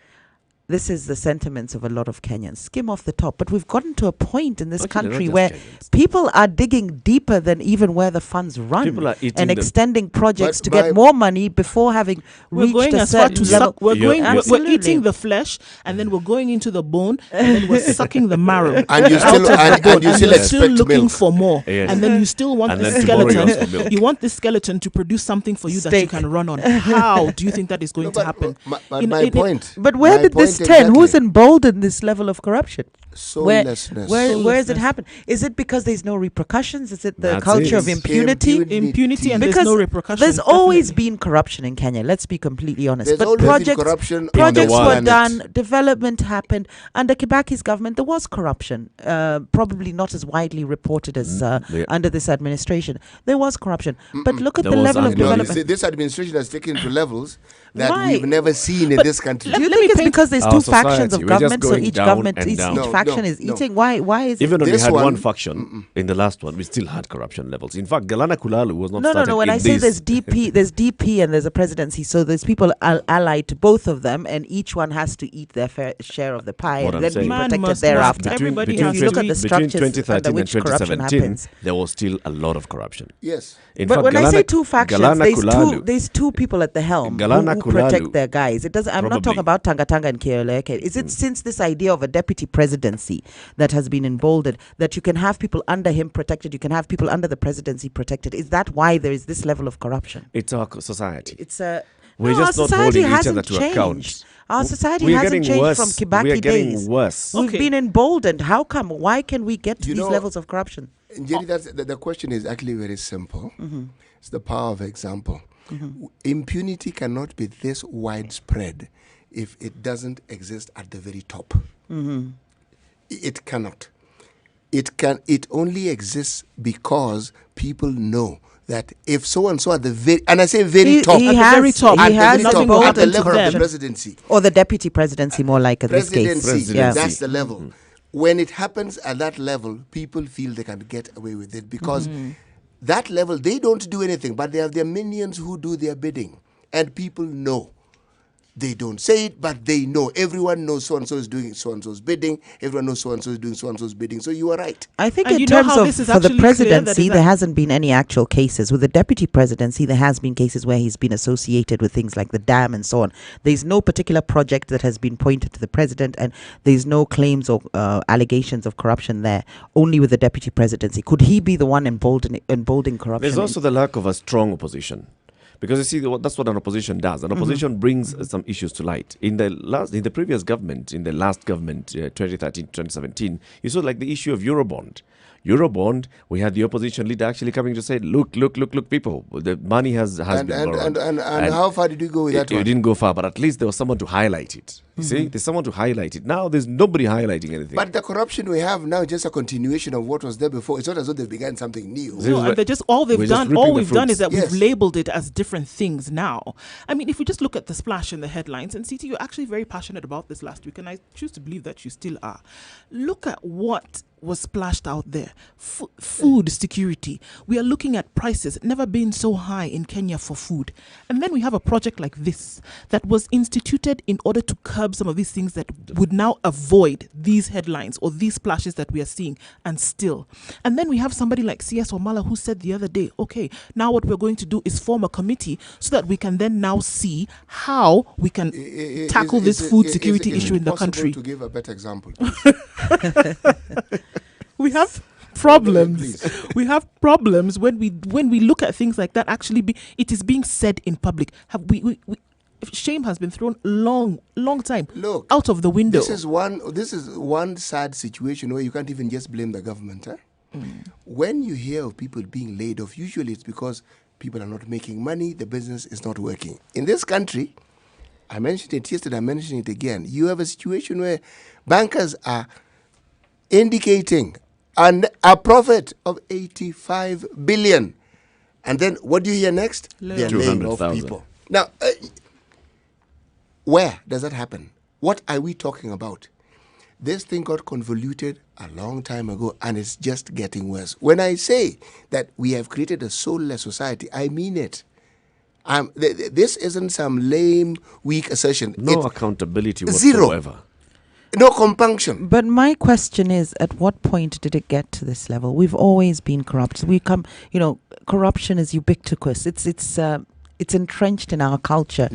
E: this is the sentiments of a lot of Kenyans. Skim off the top. But we've gotten to a point in this
B: Actually,
E: country
B: not
E: where
B: just
E: people are digging deeper than even where the funds run
B: People are eating
E: and
B: them.
E: extending projects
D: But
E: to get
D: my-
E: more money before having
C: We're
E: reached
C: going
E: a
C: as far
E: certain
C: to
E: level.
C: suck. We're
B: You're-
C: going. We're
E: Absolutely.
C: eating the flesh, and then we're going into the bone, and then we're sucking the marrow
D: And you
C: out
D: still-
C: of the
D: and
C: bone,
D: you
C: and
D: still
C: you're still
D: expect
C: looking
D: milk.
C: for more.
B: Yes.
C: And then you still want
B: And
C: this
B: then tomorrow you ask for
C: skeleton.
B: milk.
C: You want this skeleton to produce something for you that you
E: Steak.
C: can run on. How do you think that is going to happen?
D: But my point.
E: But where
D: my
E: did this
D: point
E: turn? Who's
D: exactly.
E: emboldened this level of corruption?
D: Soullessness.
E: Where is it
C: Soullessness.
E: happen? Is it because there's no repercussions? Is it the
B: That's
E: culture
B: it.
E: of impunity?
C: Impunity and
E: because
C: there's no repercussions.
E: there's always
C: definitely.
E: been corruption in Kenya. Let's be completely honest.
D: There's
E: but
D: always been
E: projects,
D: corruption on the
E: projects were
D: planet.
E: done, development happened under Kibaki's government. There was corruption, probably not as widely reported as
B: Yeah.
E: under this administration. There was corruption, but look at
B: There
E: the
B: was
E: level of
B: under-
E: development.
D: This administration has taken to levels that
E: Why?
D: we've never seen in
E: But
D: this country.
E: Do you think it's because there's
B: Our
E: two factions
B: society,
E: of
B: we're just
E: government, so
B: going
E: each
B: down
E: government,
B: and
E: each
B: down.
D: No,
E: faction
D: no,
E: is
D: no.
E: eating? Why is
B: Even
E: it?
B: when we
D: This
B: had one
D: one-
B: faction in the last one, we still had corruption levels. In fact, Galana Kulalu was not
E: No.
B: started
E: When
B: in
E: I say
B: this.
E: there's DP and there's a presidency, so there's people allied to both of them, and each one has to eat their fair share of the pie
B: What
E: and
B: I'm
E: then be
B: saying-
C: Man
E: protected
C: must
E: thereafter.
C: not. Everybody
E: if
C: has
E: you look
C: to
E: at the
C: eat.
B: between
E: structures under
B: 2013 and
E: which corruption
B: 2017,
E: happens.
B: there was still a lot of corruption.
D: Yes.
B: In
E: But
B: fact,
E: when I say
B: Galana-
E: two factions,
B: Galana
E: there's
B: Kulalu-
E: there's two people at the helm
B: Galana
E: who protect
B: Kulalu,
E: their guys. It doesn't. I'm not
B: probably.
E: talking about Tanga and Kioleke. Is it since this idea of a deputy presidency that has been emboldened that you can have people under him protected, you can have people under the presidency protected? Is that why there is this level of corruption?
B: It's our society.
E: It's a
B: We're
E: no,
B: just
E: our
B: not
E: society
B: holding each
E: hasn't
B: other to
E: changed.
B: account.
E: Our society
B: We are
E: hasn't
B: getting
E: changed
B: worse.
E: from Kibaki
B: We are getting
E: days.
B: worse.
E: We've been emboldened. How come? Why can we get to
D: You
E: these
D: know,
E: levels of corruption?
D: Jerry, the question is actually very simple.
E: Mm-hmm.
D: It's the power of example. Impunity cannot be this widespread if it doesn't exist at the very top.
E: Mm-hmm.
D: It cannot. It only exists because people know that if so and so at the very, and I say very top,
E: He
D: at
E: has,
D: the very top,
E: he
D: at the
E: has
D: very top,
E: emboldened
D: at the level of
E: them.
D: the presidency.
E: Or the deputy presidency, more like in this case.
D: Presidency,
E: Yeah.
D: that's the level. When it happens at that level, people feel they can get away with it because that level, they don't do anything, but they have their minions who do their bidding. And people know. They don't say it, but they know. Everyone knows so-and-so is doing so-and-so's bidding. Everyone knows so-and-so is doing so-and-so's bidding. So you are right.
E: I think
C: And
E: in
C: you know
E: terms
C: how
E: of
C: this is
E: for the
C: actually clear that
E: presidency,
C: is
E: there
C: that-
E: hasn't been any actual cases. With the deputy presidency, there has been cases where he's been associated with things like the dam and so on. There's no particular project that has been pointed to the president, and there's no claims or allegations of corruption there. Only with the deputy presidency. Could he be the one emboldening corruption?
B: There's also the lack of a strong opposition. Because you see, that's what an opposition does. An opposition brings some issues to light. In the previous government, in the last government, 2013, 2017, you saw like the issue of Eurobond. Eurobond, we had the opposition leader actually coming to say, look, people, the money has
D: And
B: been borrowed.
D: and how far did you go with that
B: It
D: one?
B: didn't go far, but at least there was someone to highlight it. You see, there's someone to highlight it. Now there's nobody highlighting anything.
D: But the corruption we have now is just a continuation of what was there before. It's not as though they've begun something new.
C: No, and they're just all
B: we're
C: they've
B: just
C: done.
B: reaping
C: All
B: the
C: we've done is that
D: fruits.
C: we've
D: Yes.
C: labeled it as different things now. I mean, if we just look at the splash in the headlines, and CT, you're actually very passionate about this last week, and I choose to believe that you still are. Look at what was splashed out there. Food security. We are looking at prices never been so high in Kenya for food, and then we have a project like this that was instituted in order to curb some of these things that would now avoid these headlines or these splashes that we are seeing, and still. And then we have somebody like CS Omala who said the other day, okay, now what we're going to do is form a committee so that we can then now see how we can tackle this food security issue in the country.
D: To give a better example.
C: We have problems. We have problems when we look at things like that. Actually, it is being said in public. Have we shame has been thrown long time out of the window.
D: This is one sad situation where you can't even just blame the government. When you hear of people being laid off, usually it's because people are not making money, the business is not working. In this country, I mentioned it yesterday, I'm mentioning it again. You have a situation where bankers are indicating a profit of 85 billion. And then what do you hear next? They're laying off
B: 200,000.
D: people. Now, where does that happen? What are we talking about? This thing got convoluted a long time ago, and it's just getting worse. When I say that we have created a soulless society, I mean it. This isn't some lame, weak assertion.
B: No accountability
D: Zero.
B: whatsoever.
D: No compunction.
E: But my question is, at what point did it get to this level? We've always been corrupt. Corruption is ubiquitous. It's entrenched in our culture.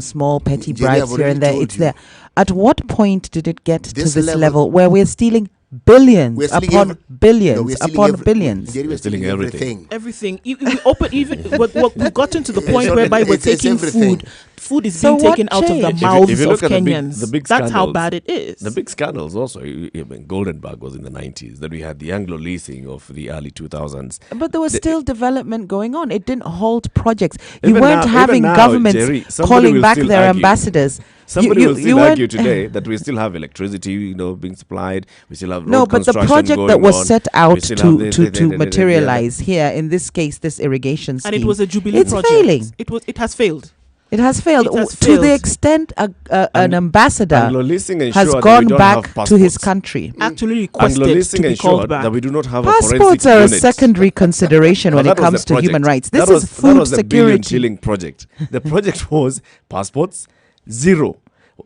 E: Small petty
D: Jerry,
E: bribes
D: I've
E: here and
D: already
E: there.
D: told
E: It's
D: you.
E: there. At what point did it get to
D: This
E: this
D: level-
E: level where we're stealing billions
D: We're stealing
E: upon
D: every-
E: billions
D: No, we're stealing
E: upon
D: every-
E: billions?
D: Jerry, we're stealing everything.
C: Everything. We open even. We've gotten to the point
D: It's-
C: whereby we're
D: it's
C: taking
D: everything.
C: food. Food is
E: So
C: being
E: what
C: taken out of the
E: changed?
C: mouths
B: If you
C: of
B: look at
C: Kenyans.
B: the big
C: That's how
B: scandals,
C: bad it is.
B: The big scandals also, even Goldenberg was in the 90s. Then we had the Anglo leasing of the early 2000s.
E: But there was still development going on. It didn't halt projects.
B: Even
E: You weren't
B: now-
E: having
B: even now,
E: governments
B: Jerry, somebody
E: calling
B: will
E: back
B: still
E: their
B: argue.
E: ambassadors.
B: Somebody will still
E: weren't-
B: argue today that we still have electricity, being supplied. We still have
E: No,
B: road
E: but the
B: construction
E: project
B: going
E: that was
B: on.
E: set
B: We
E: out
B: still have
E: to materialize here, in this case, this irrigation scheme,
C: And it was a Jubilee
E: it's
C: project.
E: failing.
C: It has failed.
E: It has failed
C: It has
E: to the
C: failed.
E: extent an ambassador
B: Anglo-leasing
E: has
B: ensured that we
E: gone
B: don't
E: back
B: have
E: to his
B: passports.
E: country.
C: Actually requested
B: Anglo-leasing
C: to be called
B: ensured
C: back.
B: that we do not have a
E: Passports
B: forensic
E: are a
B: unit.
E: secondary consideration when
B: But
E: it
B: that was
E: comes
B: the
E: to human
B: project.
E: rights. This
B: That was-
E: is food
B: That was the billion
E: security.
B: shilling project. The project was passports, zero.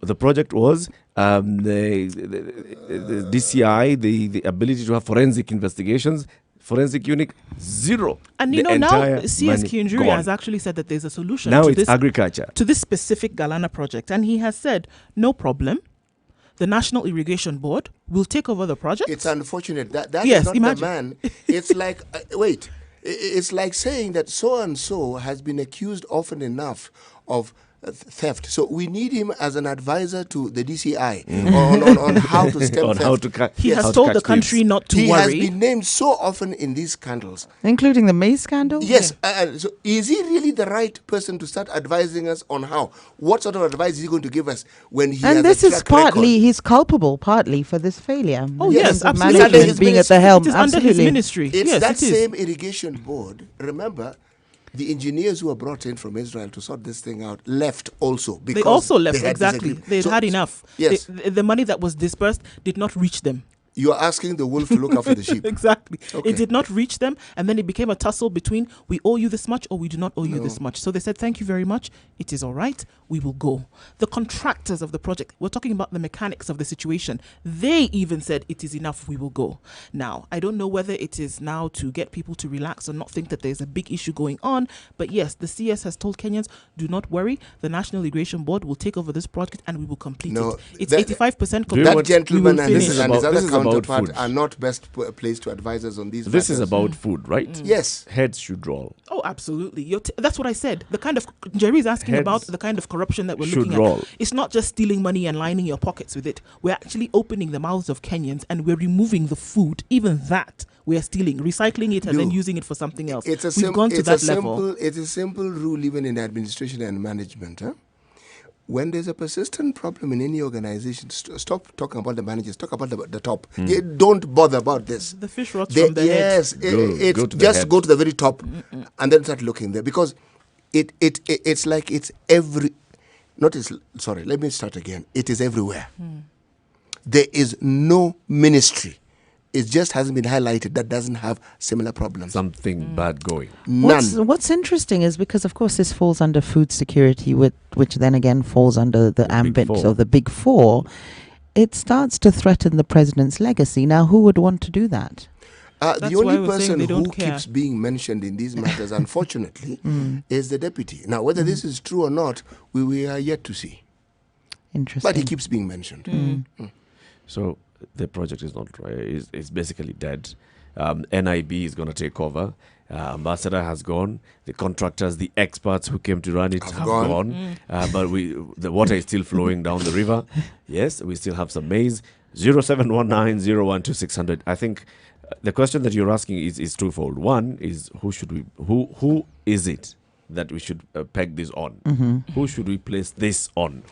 B: The project was the DCI, the ability to have forensic investigations, forensic unit, zero.
C: And
B: The
C: now
B: entire
C: CS
B: money
C: Kinjuri
B: gone.
C: has actually said that there's a solution
B: Now
C: to
B: it's
C: this
B: agriculture.
C: to this specific Galana project, and he has said no problem. The National Irrigation Board will take over the project.
D: It's unfortunate that
C: Yes,
D: is not
C: imagine.
D: the man. It's like wait. It's like saying that so and so has been accused often enough of theft. So we need him as an advisor to the DCI on how to stem
B: On
D: theft.
B: how to
C: He
B: Yes.
C: has
B: how to
C: told the
B: catch
C: country
B: thieves.
C: not to
D: He has
C: worry.
D: been named so often in these scandals.
E: Including the maize scandal?
D: Yes. So is he really the right person to start advising us on how? What sort of advice is he going to give us when he has
E: And this
D: a
E: is
D: track
E: partly,
D: record?
E: he's culpable partly for this failure.
C: Oh,
E: in
C: yes,
E: terms of
C: absolutely.
D: It's under
E: management
D: his
E: being at the
D: ministry.
E: helm.
C: It is under his
E: Absolutely.
C: ministry.
D: It's
C: yes,
D: that
C: it is.
D: same irrigation board. Remember, the engineers who were brought in from Israel to sort this thing out left also because
C: They also left,
D: they had
C: exactly.
D: disagreement.
C: They had enough.
D: Yes.
C: The money that was dispersed did not reach them.
D: You are asking the wolf to look after the sheep.
C: Exactly.
D: Okay.
C: It did not reach them, and then it became a tussle between we owe you this much or we do not owe you this much. So they said, thank you very much. It is all right. We will go. The contractors of the project, we're talking about the mechanics of the situation. They even said it is enough. We will go. Now, I don't know whether it is now to get people to relax or not think that there's a big issue going on. But yes, the CS has told Kenyans, do not worry. The National Irrigation Board will take over this project and we will complete
D: No,
C: it. It's
D: that-
C: 85%
B: Do
C: complete.
B: you
D: That gentleman
C: We will
D: and his,
C: finish.
D: and his
B: This
D: other
B: is about
D: counterpart
B: food.
D: are not best placed to advise us on these
B: This is
D: matters.
B: about food, right?
D: Yes.
B: Heads should roll.
C: Oh, absolutely. That's what I said. The kind of Jerry is asking
B: Heads
C: about the kind of corruption that we're
B: should
C: looking
B: roll.
C: at. It's not just stealing money and lining your pockets with it. We're actually opening the mouths of Kenyans and we're removing the food. Even that we're stealing, recycling it and then
D: No.
C: using it for something else.
D: It's a
C: We've
D: sim-
C: gone to
D: it's
C: that
D: a
C: level.
D: simple it's a simple rule even in administration and management. Huh? When there's a persistent problem in any organization, stop talking about the managers. Talk about the top. Don't bother about this.
C: The fish rots
D: They-
C: from the
D: yes,
C: head.
D: it's
B: go to the
D: just
B: head.
D: go to the very top, and then start looking there because it's like it's every. Not is sorry. Let me start again. It is everywhere. There is no ministry. It just hasn't been highlighted that doesn't have similar problems.
B: Something bad going.
D: None.
E: What's interesting is because, of course, this falls under food security, which then again falls under the ambit
B: four.
E: of the big four. It starts to threaten the president's legacy. Now, who would want to do that?
C: That's
D: The
C: why
D: only
C: we're saying
D: person
C: they
D: who
C: don't care.
D: keeps being mentioned in these matters, unfortunately, is the deputy. Now, whether this is true or not, we are yet to see.
E: Interesting.
D: But he keeps being mentioned.
B: So the project is not is basically dead. NIB is going to take over. Ambassador has gone. The contractors, the experts who came to run it have gone. But the water is still flowing down the river. Yes, we still have some maize. 0719-012-600. I think the question that you're asking is twofold. One is who is it that we should peg this on? Who should we place this on?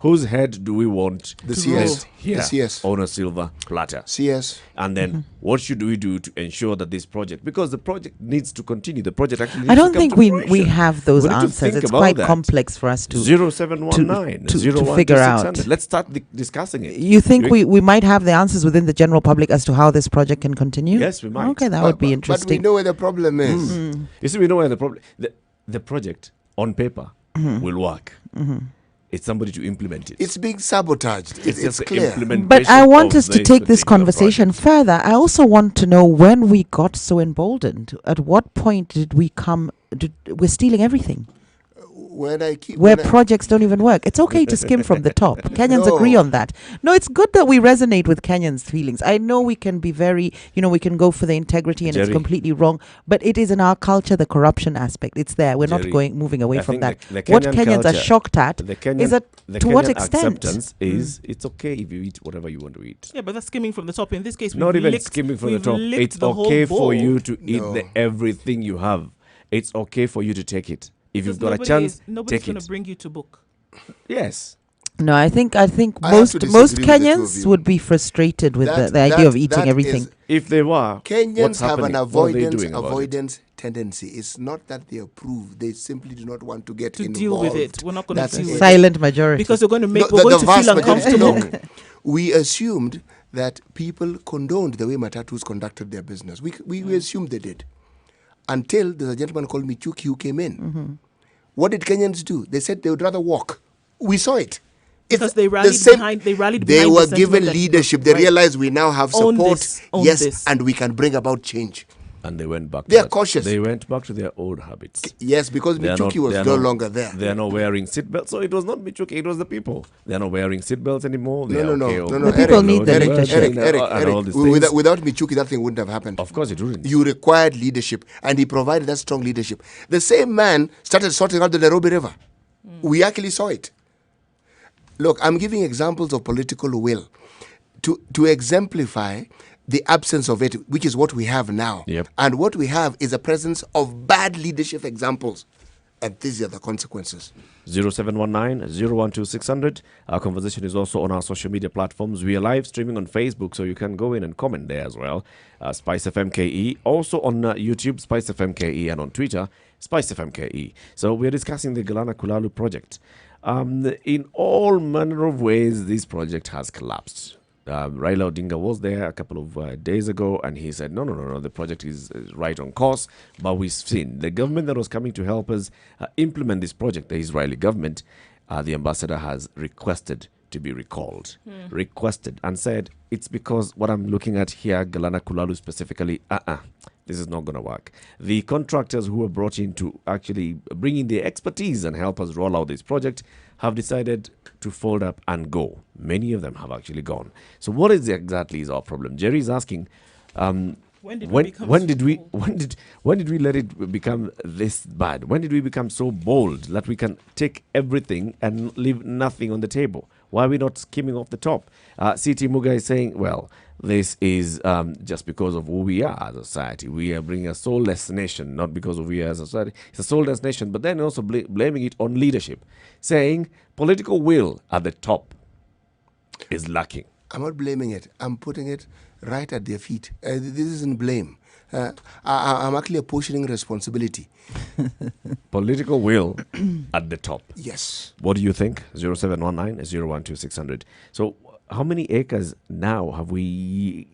B: Whose head do we want
D: The
B: to
D: CS.
B: rest here
D: The CS.
B: on a silver platter?
D: CS.
B: And then what should we do to ensure that this project, because the project needs to continue, the project actually needs
E: I don't
B: to come
E: think
B: to
E: we
B: fruition.
E: have those
B: We need to
E: answers.
B: think
E: It's
B: about
E: quite
B: that.
E: complex for us to
B: 0719
E: to figure out.
B: Let's start discussing it.
E: You think we might have the answers within the general public as to how this project can continue?
B: Yes, we might.
E: Okay, that would be interesting.
D: But we know where the problem is.
B: You see, we know where the problem. the project on paper will work. It's somebody to implement it.
D: It's being sabotaged.
B: It's just the
D: clear.
B: implementation
E: But I want
B: of
E: us to take this
B: particular
E: conversation further. I also want to know when we got so emboldened. At what point did we come? We're stealing everything. Where projects don't even work. It's okay to skim from the top. Kenyans
D: No.
E: agree on that. No, it's good that we resonate with Kenyans' feelings. I know we can be very, we can go for the integrity and it's
B: Jerry.
E: completely wrong, but it is in our culture, the corruption aspect. It's there. We're
B: Jerry,
E: not moving away
B: I
E: from
B: think
E: that.
B: the
E: What
B: Kenyan
E: Kenyans are
B: culture-
E: shocked at
B: the Kenyan,
E: is that
B: the
E: to what
B: Kenyan
E: extent?
B: acceptance is it's okay if you eat whatever you want to eat.
C: Yeah, but that's skimming from the top. In this case,
B: Not
C: we've
B: even
C: licked-
B: skimming from the
C: we've
B: top.
C: licked
B: It's
C: the whole
B: okay for
C: bowl.
B: you to eat everything you have. It's okay for you to take it. If you've got a chance,
C: nobody's
B: take
C: going
B: it.
C: to bring you to book.
B: Yes.
E: No, I think
D: I have to
E: most
D: disagree
E: most
D: with the two of
E: Kenyans
D: you.
E: would be frustrated with
D: That-
E: the idea
D: that-
E: of eating
D: that
E: everything.
D: is-
B: If they were,
D: Kenyans
B: what's
D: have an
B: happening? What are they
D: avoidance
B: doing about it?
D: avoidance tendency. It's not that they approve; they simply do not want to get
C: To
D: involved.
C: deal with it. We're not gonna
D: That's
C: deal
D: it.
C: with
E: Silent majority.
C: Because we're going to make,
D: No,
C: we're going
D: the
C: to
D: vast
C: feel
D: majority.
C: uncomfortable.
D: No. We assumed that people condoned the way Matatus conducted their business. We assumed they did. Until there's a gentleman called Michuki who came in. What did Kenyans do? They said they would rather walk. We saw it.
C: Because they
D: the
C: rallied
D: same-
C: behind. They rallied
D: They
C: behind.
D: were
C: the
D: given
C: sentiment that,
D: leadership. They
C: right,
D: realized we now have
C: own
D: support.
C: this, own
D: Yes,
C: this.
D: and we can bring about change.
B: And they went back.
D: They
B: to
D: are
B: that.
D: cautious.
B: They went back to their old habits.
D: Yes, because
B: They are
D: Michuki was
B: they are
D: no longer there.
B: They are not wearing seatbelts. So it was not Michuki, it was the people. They are not wearing seatbelts anymore. They
D: No,
B: are
D: no,
B: okay
D: no,
B: over
D: no.
B: the
E: people
B: road,
E: need the
B: and
E: leadership.
B: all these
D: Eric,
B: things.
D: without Michuki, that thing wouldn't have happened.
B: Of course it wouldn't.
D: You required leadership, and he provided that strong leadership. The same man started sorting out the Nairobi River. We actually saw it. Look, I'm giving examples of political will to exemplify the absence of it, which is what we have now.
B: Yep.
D: And what we have is a presence of bad leadership examples. And these are the consequences.
B: 0719-012-600. Our conversation is also on our social media platforms. We are live streaming on Facebook, so you can go in and comment there as well. Spice FM KE. Also on YouTube, Spice FM KE, and on Twitter, Spice FM KE. So we are discussing the Galana Kulalu project. In all manner of ways, this project has collapsed. Raila Odinga was there a couple of days ago, and he said, no, the project is right on course. But we've seen the government that was coming to help us implement this project, the Israeli government, the ambassador has requested to be recalled. Requested and said, it's because what I'm looking at here, Galana Kulalu specifically, this is not going to work. The contractors who were brought in to actually bring in their expertise and help us roll out this project have decided to fold up and go. Many of them have actually gone. So what exactly is our problem? Jerry is asking, when did we let it become this bad? When did we become so bold that we can take everything and leave nothing on the table? Why are we not skimming off the top? CT Muga is saying, well, this is just because of who we are as a society. We are bringing a soulless nation, not because of who we are as a society. It's a soulless nation, but then also blaming it on leadership, saying political will at the top is lacking.
D: I'm not blaming it. I'm putting it right at their feet. This isn't blame. I'm actually apportioning responsibility.
B: Political will at the top.
D: Yes.
B: What do you think? 0719-012-600. So how many acres now have we,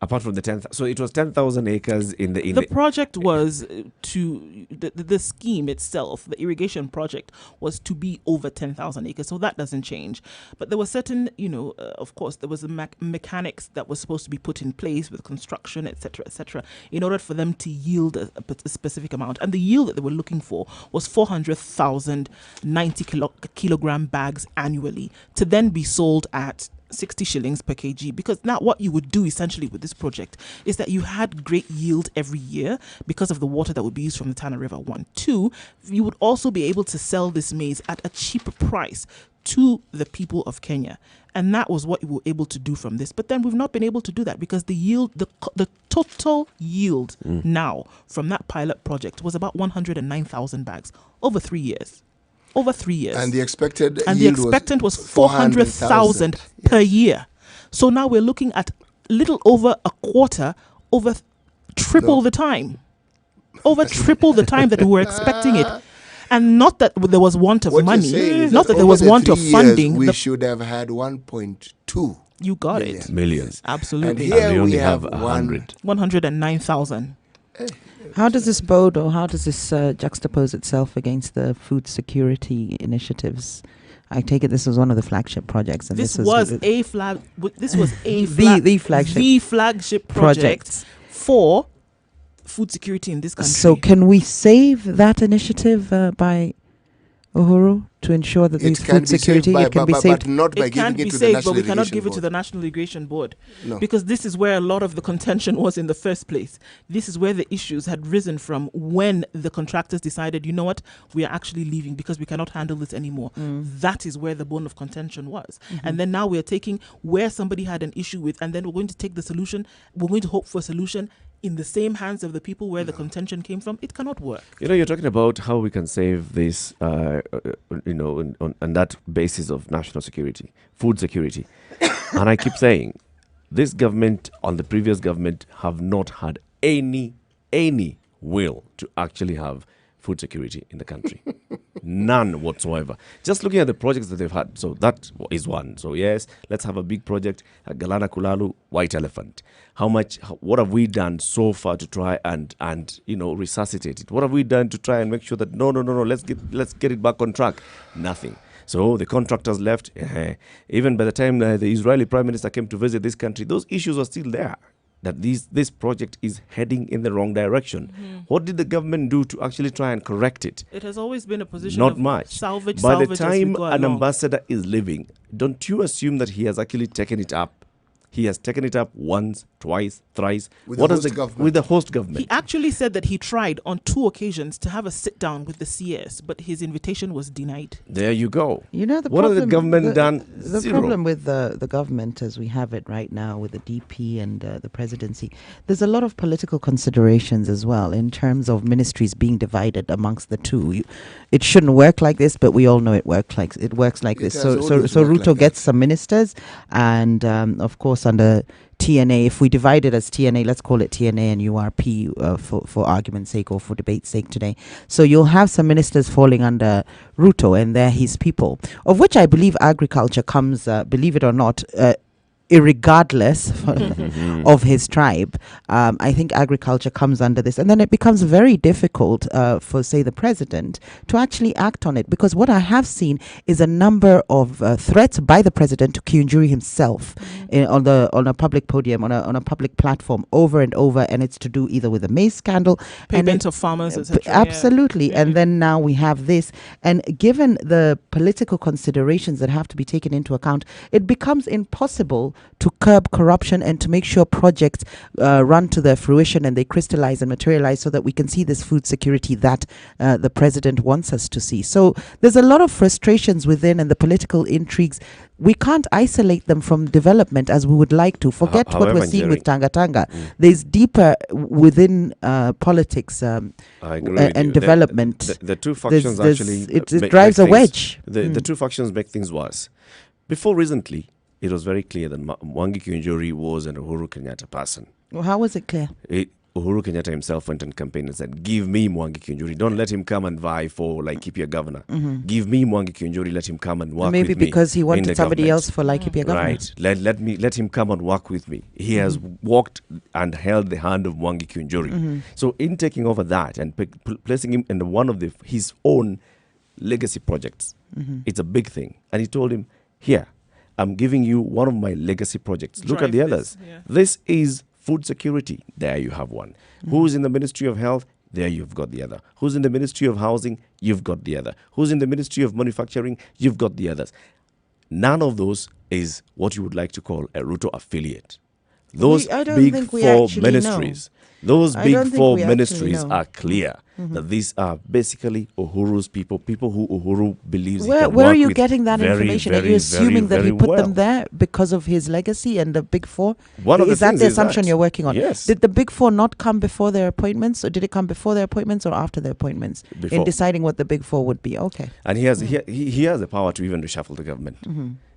B: apart from the 10,000? So it was 10,000 acres in the...
C: The project was the scheme itself, the irrigation project, was to be over 10,000 acres. So that doesn't change. But there were certain, of course, there was a mechanics that was supposed to be put in place with construction, etc., in order for them to yield a specific amount. And the yield that they were looking for was 400,000 90-kilogram bags annually to then be sold at 60 shillings per kg, because now what you would do essentially with this project is that you had great yield every year because of the water that would be used from the Tana River. 1, 2, you would also be able to sell this maize at a cheaper price to the people of Kenya. And that was what you were able to do from this. But then we've not been able to do that because the yield, the total yield now from that pilot project was about 109,000 bags over 3 years. Over 3 years.
D: And the expected
C: and the expectant was 400,000 per year. So now we're looking at little over a quarter, over triple the time. Over triple the time that we were expecting it. And not that there was want of money, not that there was want of funding.
D: We should have had 1.2.
C: You got it.
B: Millions.
C: Absolutely.
D: And here
B: we only
D: we have
B: 100.
C: 109,000.
E: How does this bode, or how does this juxtapose itself against the food security initiatives? I take it this was one of the flagship projects, and
C: This
E: this
C: was a
E: the
C: flagship project for food security in this country.
E: So can we save that initiative by Uhuru to ensure that these food security it can be saved?
D: But not by
C: It can
D: giving
C: be
D: it to the
C: saved,
D: National
C: but we cannot
D: Irrigation
C: give it to
D: Board.
C: the National Irrigation Board.
D: No.
C: Because this is where a lot of the contention was in the first place. This is where the issues had risen from when the contractors decided, you know what, we are actually leaving because we cannot handle this anymore. That is where the bone of contention was. And then now we are taking where somebody had an issue with, and then we're going to take the solution, we're going to hope for a solution in the same hands of the people where the contention came from. It cannot work.
B: You know, you're talking about how we can save this, on that basis of national security, food security. And I keep saying, this government and the previous government have not had any will to actually have food security in the country. None whatsoever. Just looking at the projects that they've had. So that is one. So yes, let's have a big project. Galana Kulalu, White Elephant. What have we done so far to try and resuscitate it? What have we done to try and make sure that no, let's get it back on track? Nothing. So the contractors left. Even by the time the Israeli Prime Minister came to visit this country, those issues are still there. That this project is heading in the wrong direction. What did the government do to actually try and correct it?
C: It has always been a position
B: Not
C: of
B: much.
C: salvage.
B: By the
C: as we
B: time
C: go
B: an
C: along.
B: ambassador is leaving, don't you assume that he has actually taken it up? He has taken it up once, twice, thrice.
D: With the host government.
C: He actually said that he tried on 2 occasions to have a sit down with the CS, but his invitation was denied.
B: There you go.
E: You know, the
B: what
E: problem,
B: has the government done?
E: The
B: Zero.
E: problem with the government as we have it right now with the DP and the presidency, there's a lot of political considerations as well in terms of ministries being divided amongst the two. It shouldn't work like this, but we all know it works like this. So Ruto gets some ministers, and of course under TNA, if we divide it as TNA, let's call it TNA and URP for argument's sake or for debate's sake today. So you'll have some ministers falling under Ruto, and they're his people, of which I believe agriculture comes, believe it or not, irregardless of his tribe. I think agriculture comes under this, and then it becomes very difficult for, say, the president to actually act on it, because what I have seen is a number of threats by the president to Kiunjuri himself on a public podium, on a public platform, over and over, and it's to do either with the maize scandal,
C: payment of farmers, etc.
E: Absolutely, and then now we have this, and given the political considerations that have to be taken into account, it becomes impossible to curb corruption and to make sure projects run to their fruition and they crystallize and materialize, so that we can see this food security that the president wants us to see. So there's a lot of frustrations within, and the political intrigues, we can't isolate them from development as we would like to. Forget what we're seeing with Tanga Tanga. There's deeper within politics and development.
B: The two factions actually
E: it drives a wedge.
B: The two factions make things worse. Before recently, it was very clear that Mwangi Kiunjuri was an Uhuru Kenyatta person.
E: Well, how was it clear?
B: Uhuru Kenyatta himself went on campaign and said, give me Mwangi Kiunjuri. Don't let him come and vie for Laikipia governor. Give me Mwangi Kiunjuri. Let him come and work with me.
E: Maybe because he wanted somebody else for Laikipia governor.
B: Right. Let him come and work with me. He has walked and held the hand of Mwangi Kiunjuri. So in taking over that and placing him in one of his own legacy projects, it's a big thing. And he told him, here, I'm giving you one of my legacy projects. Look at the others. This is food security. There you have one. Who's in the Ministry of Health? There you've got the other. Who's in the Ministry of Housing? You've got the other. Who's in the Ministry of Manufacturing? You've got the others. None of those is what you would like to call a Ruto affiliate. Those big four ministries. Those big four ministries are clear that these are basically Uhuru's people who Uhuru believes he can work with.
E: Where are you getting that information? Are you assuming that he put them
B: well.
E: there because of his legacy and the big four?
B: Is
E: that the assumption you're working on?
B: Yes.
E: Did the big four not come before their appointments, or did it come before their appointments or after their appointments in deciding what the big four would be? Okay.
B: And he has the power to even reshuffle the government.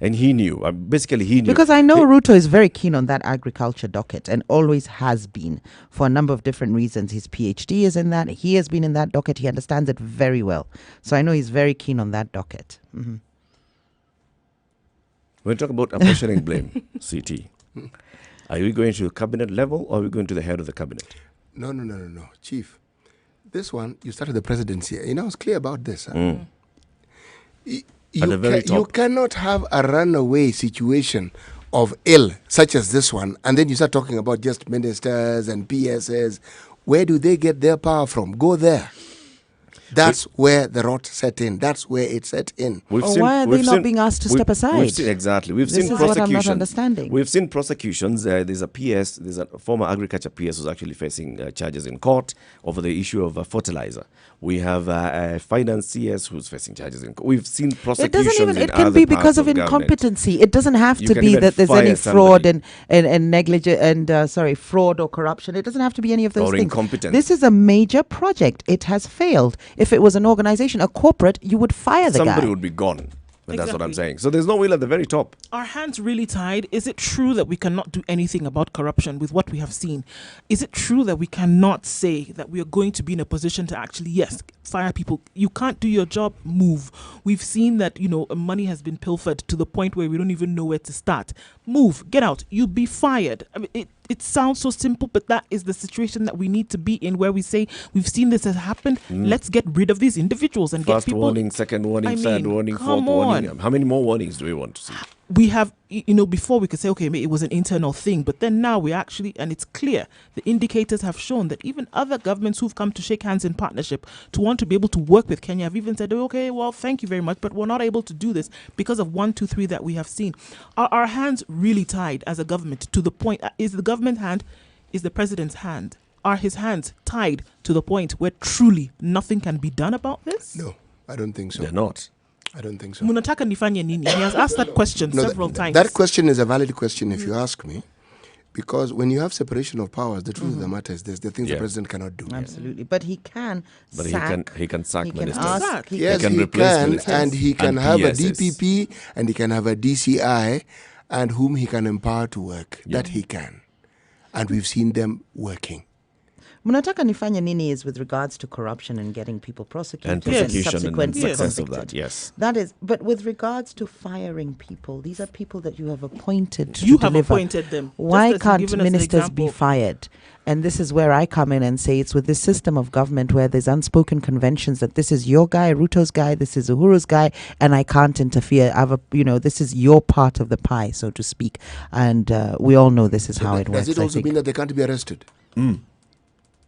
B: And he knew. Basically, he knew.
E: Because I know Ruto is very keen on that agriculture docket and always has been for a number of different reasons. His PhD is in that. He has been in that docket. He understands it very well. So I know he's very keen on that docket.
B: When we talk about apportioning blame, CT, are we going to cabinet level or are we going to the head of the cabinet?
D: No, Chief. This one, you started the presidency. I was clear about this. Huh?
B: At the very top.
D: You cannot have a runaway situation of ill such as this one, and then you start talking about just ministers and PSs. Where do they get their power from? Go there. That's where the rot set in. That's where it set in.
E: Why are they not being asked to step aside?
B: Exactly. We've
E: This
B: seen
E: is what I'm
B: prosecutions.
E: not understanding.
B: We've seen prosecutions. There's a former agriculture PS who's actually facing charges in court over the issue of fertilizer. We have a finance CS who's facing charges in court. We've seen prosecutions.
E: It can be because of incompetency. It doesn't have
B: You
E: to
B: can
E: be
B: even
E: that there's
B: fire
E: any fraud and negligence and fraud or corruption. It doesn't have to be any of those
B: Or
E: things.
B: incompetence.
E: This is a major project. It has failed. If it was an organization, a corporate, you would fire the
B: Somebody
E: guy.
B: would be gone. And that's what I'm
C: Exactly.
B: saying. So there's no will at the very top.
C: Are hands really tied? Is it true that we cannot do anything about corruption with what we have seen? Is it true that we cannot say that we are going to be in a position to actually, yes, fire people? You can't do your job, move. We've seen that, money has been pilfered to the point where we don't even know where to start. Move, get out, you'll be fired. I mean, it sounds so simple, but that is the situation that we need to be in, where we say we've seen this has happened. Let's get rid of these individuals and
B: First
C: get people.
B: warning, second warning, third warning, fourth
C: come
B: warning.
C: on.
B: How many more warnings do we want to see?
C: We have, before we could say, okay, it was an internal thing, but then now we actually, and it's clear, the indicators have shown that even other governments who've come to shake hands in partnership to want to be able to work with Kenya have even said, okay, well, thank you very much, but we're not able to do this because of 1, 2, 3 that we have seen. Are our hands really tied as a government to the point, is the government hand, is the president's hand, are his hands tied to the point where truly nothing can be done about this?
D: No, I don't think so.
B: They're not.
D: I don't think so.
C: Munataka nifanye nini? He has asked that question
D: No,
C: several times.
D: That question is a valid question if you ask me. Because when you have separation of powers, the truth of the matter is there's the things the president cannot do.
E: Absolutely. But he can
B: But
E: sack.
B: he can sack
E: he can
B: ministers.
E: ask- he
D: Yes,
B: can
D: he
B: replace
D: can,
B: ministers
D: and he can
B: and
D: have a
B: PSs.
D: DPP, and he can have a DCI, and whom he can empower to work. That he can. And we've seen them working.
E: Munataka nifanye nini is with regards to corruption and getting people prosecuted
B: And prosecution and
E: subsequently
B: success of
E: convicted.
B: that, yes.
E: That is, but with regards to firing people, these are people that you have appointed to
C: You have
E: deliver.
C: appointed them, just
E: Why
C: as you've
E: can't
C: given us an
E: ministers be
C: example.
E: fired? And this is where I come in and say it's with this system of government where there's unspoken conventions that this is your guy, Ruto's guy, this is Uhuru's guy, and I can't interfere. This is your part of the pie, so to speak. And we all know this is how it works.
D: Does it
E: I
D: also
E: think.
D: mean that they can't be arrested?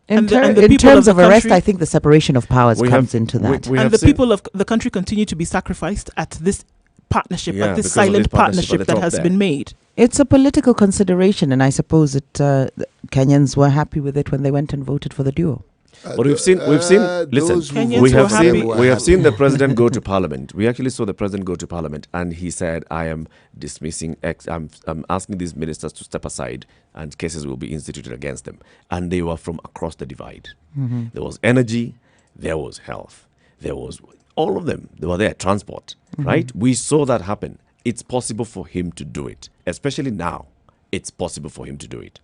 E: In,
C: And the
E: in
C: people
E: terms
C: of
E: of
C: the
E: arrest,
C: country-
E: I think the separation of powers comes into that.
C: And the people of the country continue to be sacrificed at this partnership, at this silent partnership that has been made.
E: It's a political consideration, and I suppose that the Kenyans were happy with it when they went and voted for the duo.
B: But we've seen. Listen,
D: those who
B: we have
D: voted
B: seen.
D: were
B: We have
D: happy.
B: seen the president go to parliament. We actually saw the president go to parliament, and he said, "I am dismissing. I'm asking these ministers to step aside, and cases will be instituted against them." And they were from across the divide.
E: Mhm.
B: There was energy, there was health, there was all of them. They were there. Transport,
E: Mhm.
B: right? We saw that happen. It's possible for him to do it, especially now. It's possible for him to do it.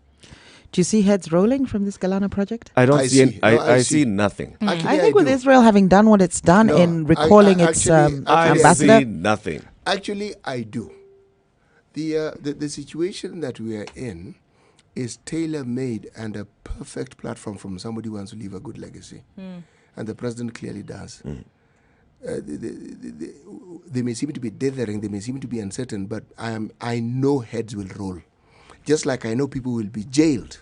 E: Do you see heads rolling from this Galana project?
B: I don't see. I see nothing.
E: I think with Israel having done what it's done in recalling its ambassador.
B: I see nothing.
D: Actually, I do. The situation that we are in is tailor-made and a perfect platform from somebody who wants to leave a good legacy. And the president clearly does. They may seem to be dithering, they may seem to be uncertain, but I know heads will roll. Just like I know people will be jailed.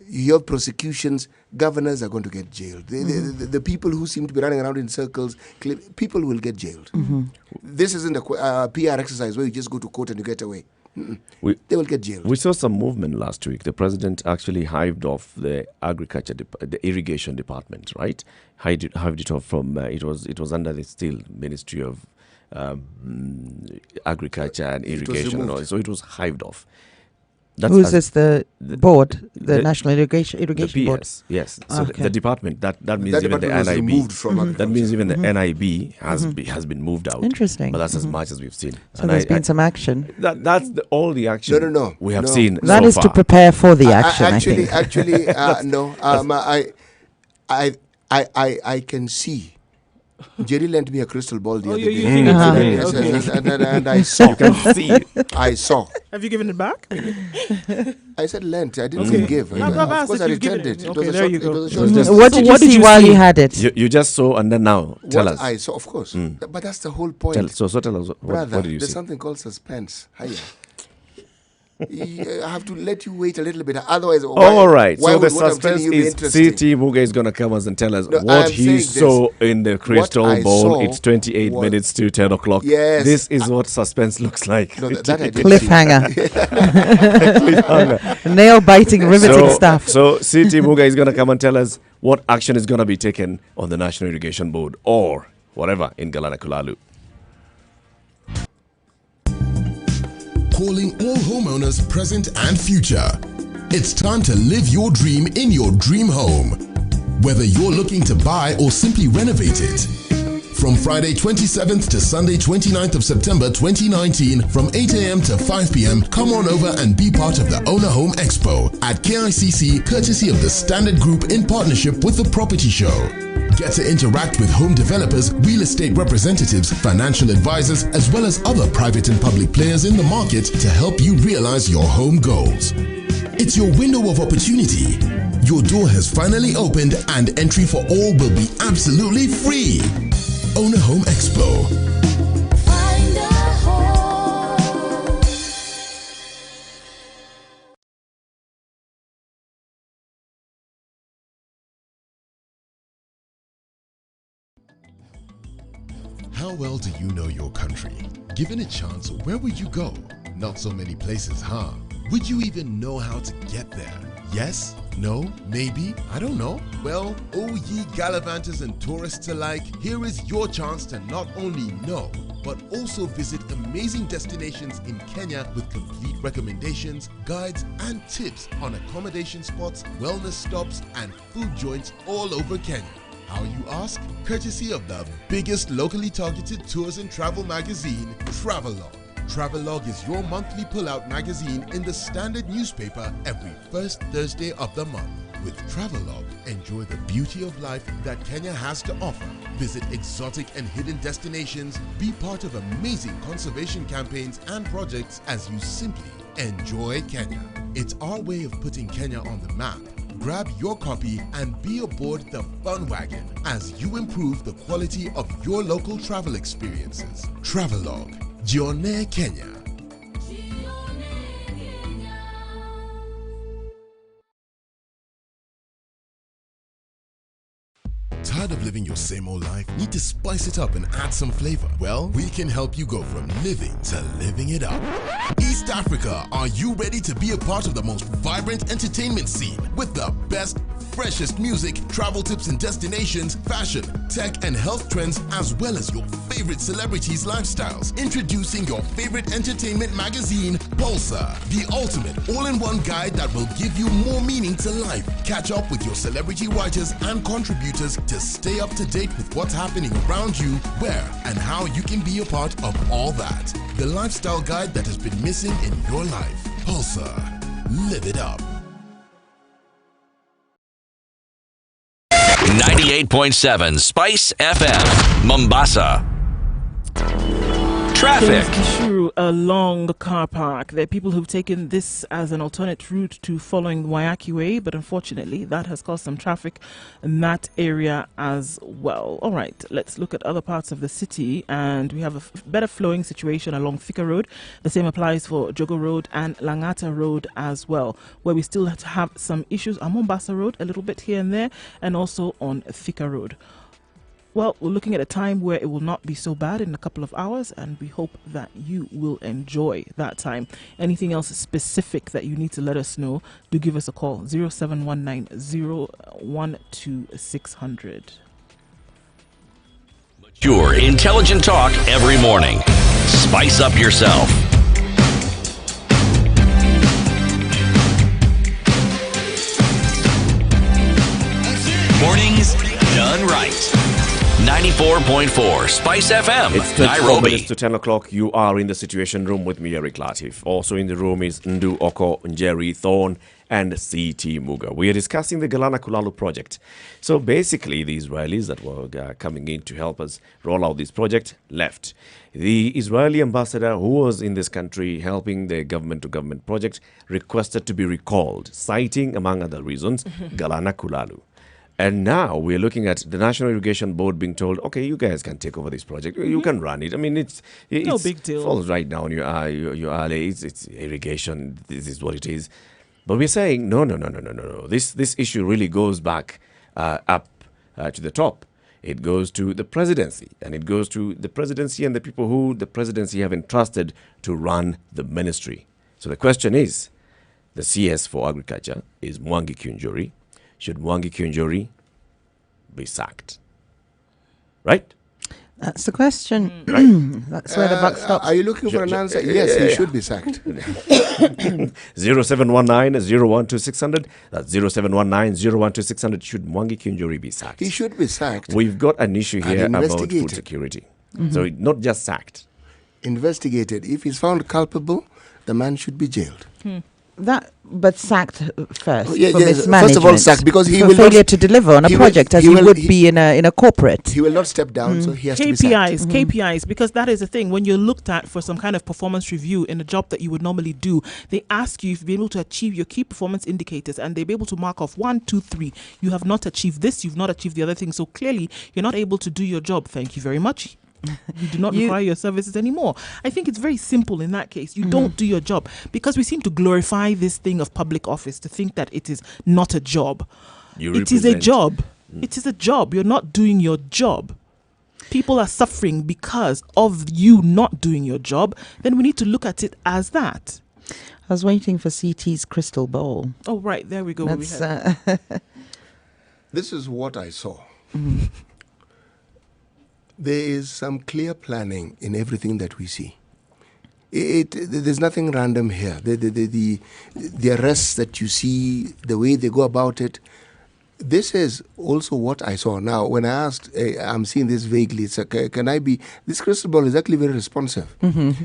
D: You have prosecutions, governors are going to get jailed. The people who seem to be running around in circles, people will get jailed. This isn't a PR exercise where you just go to court and you get away. They will get jailed.
B: We saw some movement last week. The president actually hived off the the irrigation department, right? Hived it off from it was under the still Ministry of Agriculture and Irrigation, and all. So it was hived off.
E: Who's this? The board, the National Irrigation
B: the
E: Board.
B: PS, yes. So
E: Okay.
B: the department that means
D: That
B: even the
D: department was
B: NIB
D: removed from
B: that means even the
E: Mhm.
B: NIB has
E: Mhm.
B: has been moved out.
E: Interesting.
B: But that's as
E: Mhm.
B: much as we've seen.
E: So
B: And
E: there's been some action.
B: That's all the action.
D: No.
B: We have
D: No.
B: seen.
E: That
B: so
E: is to
B: far.
E: prepare for the action. I think.
D: Actually, no. I can see Jerry lent me a crystal ball the
C: Oh,
D: other
C: you're
D: day.
C: using it today.
D: And I saw.
B: You can see.
D: I saw.
C: Have you given it back?
D: I said lent. I didn't
C: Okay.
D: say give.
C: I've
D: of
C: asked
D: course,
C: if
D: I
C: you've given
D: returned
C: it.
D: it.
C: Okay,
D: was a
C: there
D: short,
C: you go.
D: It was a
B: It
D: short
B: was just-
E: What did you see while you had it?
B: You just saw, and then now tell
D: what
B: us.
D: I saw, of course. But that's the whole point.
B: So tell us what
D: Brother,
B: did you
D: there's
B: see?
D: something called suspense. Hiya. I have to let you wait a little bit. Otherwise,
B: All right. So the
D: would what I'm telling
B: suspense
D: you be
B: is
D: interesting?
B: CT Muga is going to come us and tell us
D: No,
B: what
D: I'm
B: he
D: saying
B: saw
D: this.
B: in the
D: What
B: crystal
D: I
B: ball.
D: saw
B: It's 28
D: was-
B: minutes to 10 o'clock.
D: Yes.
B: This is what suspense looks like.
D: No, that I did
E: Cliffhanger.
B: Cliffhanger.
E: Nail-biting, riveting
B: So-
E: stuff.
B: So CT Muga is going to come and tell us what action is going to be taken on the National Irrigation Board or whatever in Galana Kulalu.
F: Calling all homeowners present and future. It's time to live your dream in your dream home. Whether you're looking to buy or simply renovate it. From Friday 27th to Sunday 29th of September 2019 from 8 a.m. to 5 p.m. come on over and be part of the Owner Home Expo at KICC courtesy of the Standard Group in partnership with the Property Show. Get to interact with home developers, real estate representatives, financial advisors, as well as other private and public players in the market to help you realize your home goals. It's your window of opportunity. Your door has finally opened and entry for all will be absolutely free. Owner Home Expo.
G: Find a home.
F: How well do you know your country? Given a chance, where would you go? Not so many places, huh? Would you even know how to get there? Yes? No? Maybe? I don't know. Well, oh ye gallivanters and tourists alike, here is your chance to not only know, but also visit amazing destinations in Kenya with complete recommendations, guides, and tips on accommodation spots, wellness stops, and food joints all over Kenya. How you ask? Courtesy of the biggest locally targeted tours and travel magazine, Travelog. Travelog is your monthly pull-out magazine in the Standard newspaper every first Thursday of the month. With Travelog, enjoy the beauty of life that Kenya has to offer. Visit exotic and hidden destinations, be part of amazing conservation campaigns and projects as you simply enjoy Kenya. It's our way of putting Kenya on the map. Grab your copy and be aboard the fun wagon as you improve the quality of your local travel experiences. Travelog, Jione Kenya. Tired of living your same old life? Need to spice it up and add some flavor? Well, we can help you go from living to living it up. East Africa, are you ready to be a part of the most vibrant entertainment scene with the best, freshest music, travel tips and destinations, fashion, tech and health trends, as well as your favorite celebrities' lifestyles? Introducing your favorite entertainment magazine, Pulsar, the ultimate all-in-one guide that will give you more meaning to life. Catch up with your celebrity writers and contributors to stay up to date with what's happening around you, where and how you can be a part of all that. The lifestyle guide that has been missing in your life. Pulsar. Live it up.
A: 98.7 Spice FM, Mombasa. Traffic.
C: Through a long car park. There are people who've taken this as an alternate route to following the Wayaki Way, but unfortunately that has caused some traffic in that area as well. All right, let's look at other parts of the city, and we have a better flowing situation along Thika Road. The same applies for Jogo Road and Langata Road as well, where we still have to have some issues on Mombasa Road, a little bit here and there, and also on Thika Road. Well, we're looking at a time where it will not be so bad in a couple of hours, and we hope that you will enjoy that time. Anything else specific that you need to let us know, do give us a call, 0719 012
A: Pure, intelligent talk every morning. Spice up yourself. Mornings done right. 94.4 Spice FM,
B: It's 24
A: Nairobi.
B: minutes to 10 o'clock. You are in the Situation Room with me, Eric Latif. Also in the room is Ndu Oko, Njeri Thorne, and C.T. Muga. We are discussing the Galana Kulalu project. So basically, the Israelis that were coming in to help us roll out this project left. The Israeli ambassador who was in this country helping the government-to-government project requested to be recalled, citing, among other reasons, Galana Kulalu. And now we're looking at the National Irrigation Board being told, okay, you guys can take over this project. You can run it. I mean, it's
C: no big deal.
B: Falls right down your alley. It's irrigation. This is what it is. But we're saying, no. This issue really goes back up to the top. It goes to the presidency, and it goes to the presidency and the people who the presidency have entrusted to run the ministry. So the question is, the CS for Agriculture is Mwangi Kiunjuri. Should Mwangi Kiunjuri be sacked? Right?
E: That's the question. That's where the buck stops.
D: Are you looking for an answer? Yes, he should be sacked.
B: 0719-012-600. That's 0719-012-600. Should Mwangi Kiunjuri be sacked?
D: He should be sacked.
B: We've got an issue here about food
D: investigated.
B: security. So not just sacked.
D: Investigated. If he's found culpable, the man should be jailed.
E: But sacked first for
D: Yes,
E: mismanagement.
D: first of all, sacked because he
E: for
D: will
E: failure
D: not,
E: to deliver on a
D: he
E: project
D: will,
E: as
D: he
E: you
D: will,
E: would
D: he,
E: be in a corporate.
D: He will not step down, so he has to be sacked.
C: KPIs, KPIs, because that is the thing. When you're looked at for some kind of performance review in a job that you would normally do, they ask you if you've been able to achieve your key performance indicators, and they'll be able to mark off 1, 2, 3. You have not achieved this, you've not achieved the other thing. So clearly, you're not able to do your job. Thank you very much. You do not require your services anymore. I think it's very simple in that case. You don't do your job, because we seem to glorify this thing of public office to think that it is not a job. It is a job. It is a job. You're not doing your job. People are suffering because of you not doing your job. Then we need to look at it as that.
E: I was waiting for CT's crystal ball.
C: Oh, right. There we go.
D: This is what I saw. There is some clear planning in everything that we see. There's nothing random here. The arrests that you see, the way they go about it, this is also what I saw. Now, when I asked, I'm seeing this vaguely, it's okay, can I be, this crystal ball is actually very responsive. And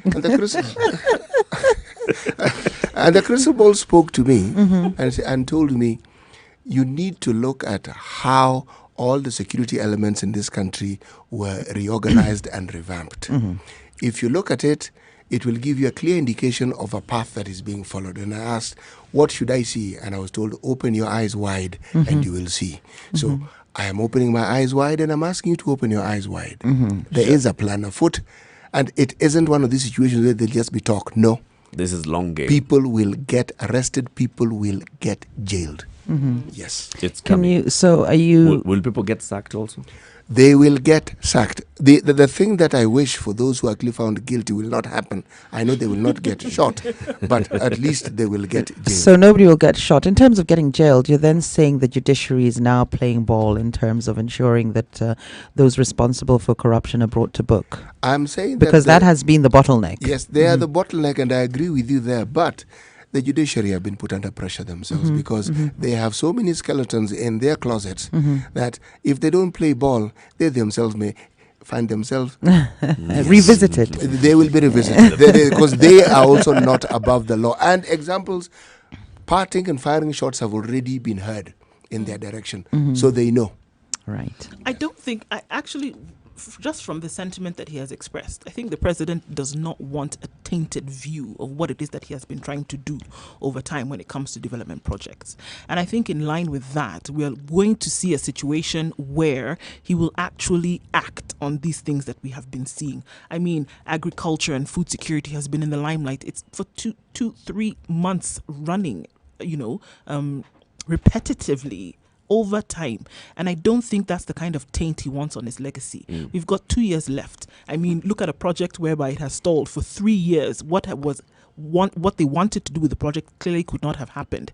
D: the crystal ball spoke to me and told me, you need to look at how all the security elements in this country were reorganized and revamped. If you look at it, it will give you a clear indication of a path that is being followed. And I asked, what should I see? And I was told, open your eyes wide and you will see. So I am opening my eyes wide, and I'm asking you to open your eyes wide. There is a plan afoot, and it isn't one of these situations where they'll just be talk. No.
B: This is long game.
D: People will get arrested. People will get jailed. Yes.
B: It's coming. Will people get sacked also?
D: They will get sacked. The thing that I wish for those who are actually found guilty will not happen. I know they will not get shot, but at least they will get jailed.
E: So nobody will get shot. In terms of getting jailed, you're then saying the judiciary is now playing ball in terms of ensuring that those responsible for corruption are brought to book.
D: I'm saying
E: because that has been the bottleneck.
D: Yes, they are the bottleneck, and I agree with you there. But the judiciary have been put under pressure themselves because they have so many skeletons in their closets that if they don't play ball, they themselves may find themselves
E: revisited.
D: They will be revisited because they are also not above the law. And examples, parting and firing shots have already been heard in their direction, so they know.
E: Right.
C: I don't think, just from the sentiment that he has expressed, I think the president does not want a tainted view of what it is that he has been trying to do over time when it comes to development projects. And I think in line with that, we are going to see a situation where he will actually act on these things that we have been seeing. I mean, agriculture and food security has been in the limelight. It's for 3 months running, repetitively over time. And I don't think that's the kind of taint he wants on his legacy. We've got 2 years left. I mean, look at a project whereby it has stalled for 3 years. What they wanted to do with the project clearly could not have happened.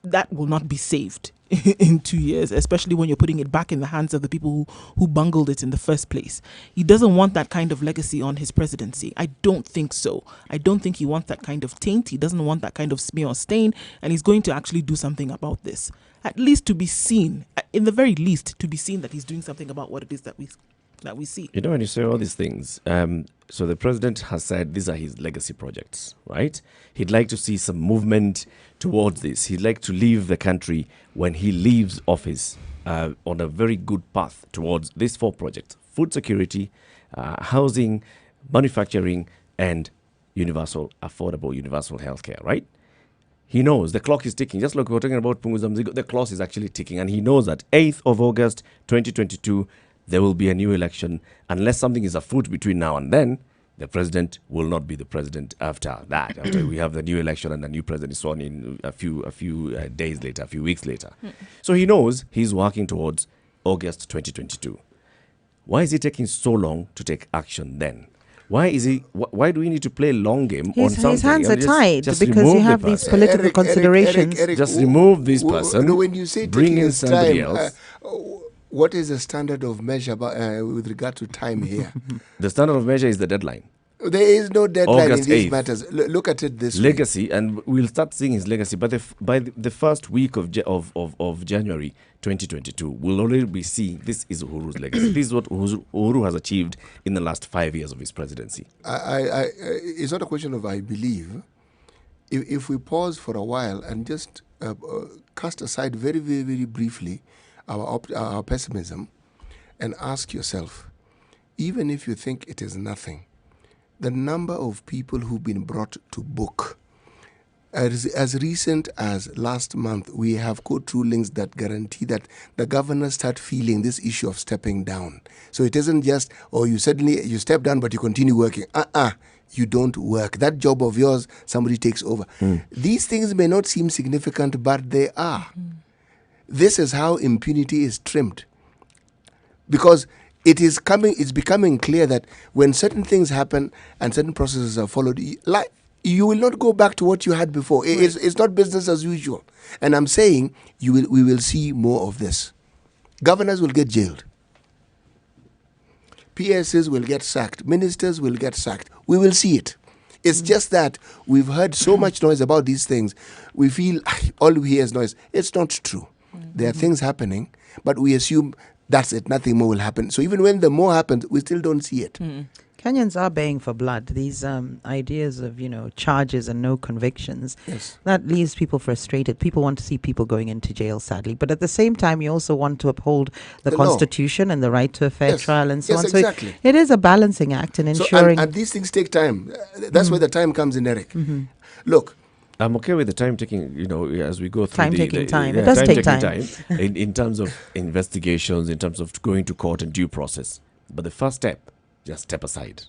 C: That will not be saved in 2 years, especially when you're putting it back in the hands of the people who bungled it in the first place. He doesn't want that kind of legacy on his presidency. I don't think so. I don't think he wants that kind of taint. He doesn't want that kind of smear or stain, and he's going to actually do something about this. At least to be seen, in the very least, to be seen that he's doing something about what it is that we that we see.
B: You know, when you say all these things, so the president has said these are his legacy projects, right? He'd like to see some movement towards this. He'd like to leave the country when he leaves office on a very good path towards these 4 projects: food security, housing, manufacturing, and affordable universal healthcare, right? He knows the clock is ticking. Just like we were talking about Punguza Mzigo, the clock is actually ticking. And he knows that 8th of August, 2022, there will be a new election. Unless something is afoot between now and then, the president will not be the president after that. After we have the new election and the new president is sworn in a few days later, a few weeks later. So he knows he's working towards August 2022. Why is he taking so long to take action then? Why do we need to play long game on something?
E: His hands are tied
B: just
E: because you have these political considerations.
B: Just remove this person,
D: when you say
B: bring in
D: his
B: somebody
D: time,
B: else.
D: What is the standard of measure with regard to time here?
B: The standard of measure is the deadline.
D: There is no deadline
B: August
D: in these
B: 8th.
D: matters. Look at it this
B: Legacy, and we'll start seeing his legacy. But by the first week of January 2022, we'll already be seeing this is Uhuru's legacy. This is what Uhuru has achieved in the last 5 years of his presidency.
D: It's not a question of I believe. If we pause for a while and just cast aside very, very, very briefly our pessimism and ask yourself, even if you think it is nothing, the number of people who've been brought to book. As recent as last month, we have court rulings that guarantee that the governors start feeling this issue of stepping down. So it isn't just, you step down but you continue working. You don't work. That job of yours, somebody takes over. These things may not seem significant, but they are. This is how impunity is trimmed. Because it's becoming clear that when certain things happen and certain processes are followed, you will not go back to what you had before. It's not business as usual. And I'm saying we will see more of this. Governors will get jailed. PSs will get sacked. Ministers will get sacked. We will see it. It's just that we've heard so much noise about these things. We feel all we hear is noise. It's not true. There are things happening, but we assume that's it. Nothing more will happen. So even when the more happens, we still don't see it.
E: Kenyans are baying for blood. These ideas of, charges and no convictions, that leaves people frustrated. People want to see people going into jail, sadly. But at the same time, you also want to uphold the Constitution and the right to a fair trial and so on.
D: Exactly.
E: So it is a balancing act in ensuring...
D: and these things take time. That's where the time comes in, Eric. Look,
B: I'm okay with the time taking, as we go through
E: time. It does take time.
B: in terms of investigations, in terms of going to court and due process. But the first step, just step aside.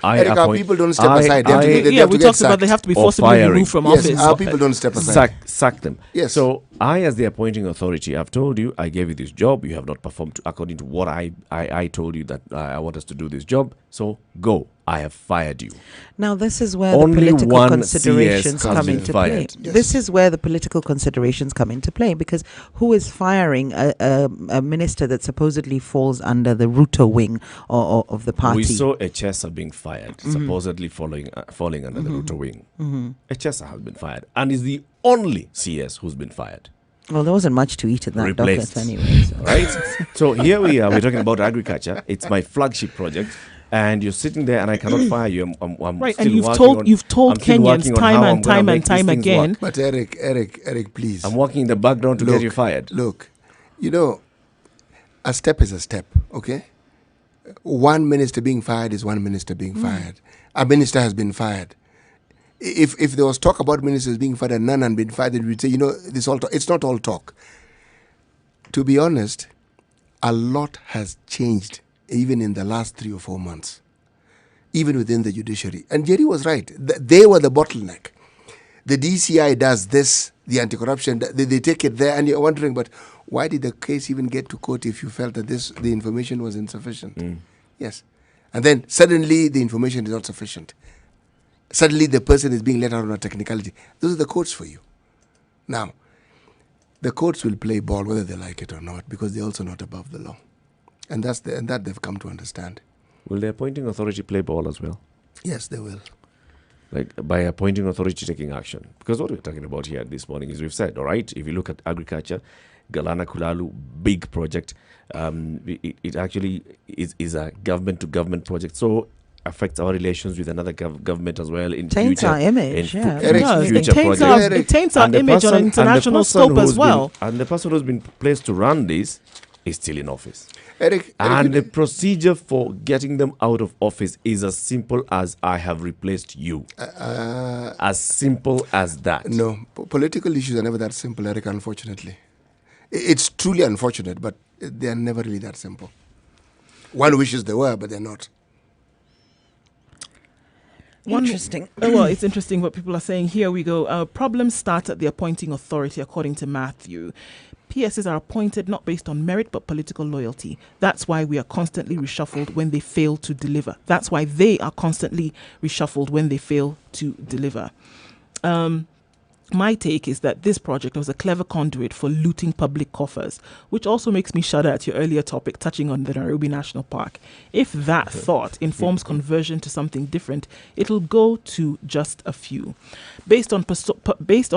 D: Eric, our people don't step aside. They
C: have to be forcibly removed from office.
D: Our people don't step aside.
B: Sack them.
D: Yes.
B: So I, as the appointing authority, I've told you, I gave you this job. You have not performed according to what I told you that I want us to do this job. So go. I have fired you.
E: Now, this is where
B: Only
E: the political
B: one
E: considerations
B: CS has
E: come
B: been
E: into
B: fired.
E: play.
B: Yes.
E: This is where the political considerations come into play, because who is firing a minister that supposedly falls under the Ruto wing of the party?
B: We saw Echesa being fired, supposedly falling under the Ruto wing. Echesa has been fired and is the only CS who's been fired.
E: Well, there wasn't much to eat at that
B: Replaced.
E: docket anyway. So.
B: Right? So here we are. We're talking about agriculture. It's my flagship project. And you're sitting there, and I cannot fire you. I'm
C: right,
B: still
C: and you've told Kenyans time and time again.
D: But Eric, please.
B: I'm working in the background to get you fired.
D: Look, a step is a step, okay? One minister being fired is one minister being fired. A minister has been fired. If there was talk about ministers being fired and none had been fired, then we'd say, it's not all talk. To be honest, a lot has changed even in the last 3 or 4 months, even within the judiciary. And Jerry was right. They were the bottleneck. The DCI does this, the anti-corruption, they take it there, and you're wondering, but why did the case even get to court if you felt that the information was insufficient? Yes. And then suddenly the information is not sufficient. Suddenly the person is being let out on a technicality. Those are the courts for you. Now, the courts will play ball whether they like it or not, because they're also not above the law. And that they've come to understand.
B: Will the appointing authority play ball as well?
D: Yes, they will.
B: Like by appointing authority taking action. Because what we're talking about here this morning is we've said, all right, if you look at agriculture, Galana Kulalu big project. It actually is a government-to-government project, so affects our relations with another government as well in
E: Taints
B: future.
E: our image,
B: in
E: yeah.
B: future
C: It taints our image on an international scope as well.
B: And the person who's been placed to run this is still in office.
D: Eric,
B: And the procedure for getting them out of office is as simple as I have replaced you. As simple as that.
D: No, political issues are never that simple, Eric, unfortunately. It's truly unfortunate, but they are never really that simple. One wishes they were, but they're not.
E: Interesting.
C: Well, it's interesting what people are saying. Here we go. Our problems start at the appointing authority, according to Matthew. PSs are appointed not based on merit but political loyalty. That's why we are constantly reshuffled when they fail to deliver. That's why they are constantly reshuffled when they fail to deliver. My take is that this project was a clever conduit for looting public coffers, which also makes me shudder at your earlier topic touching on the Nairobi National Park. If that thought informs conversion to something different, it'll go to just a few. Based on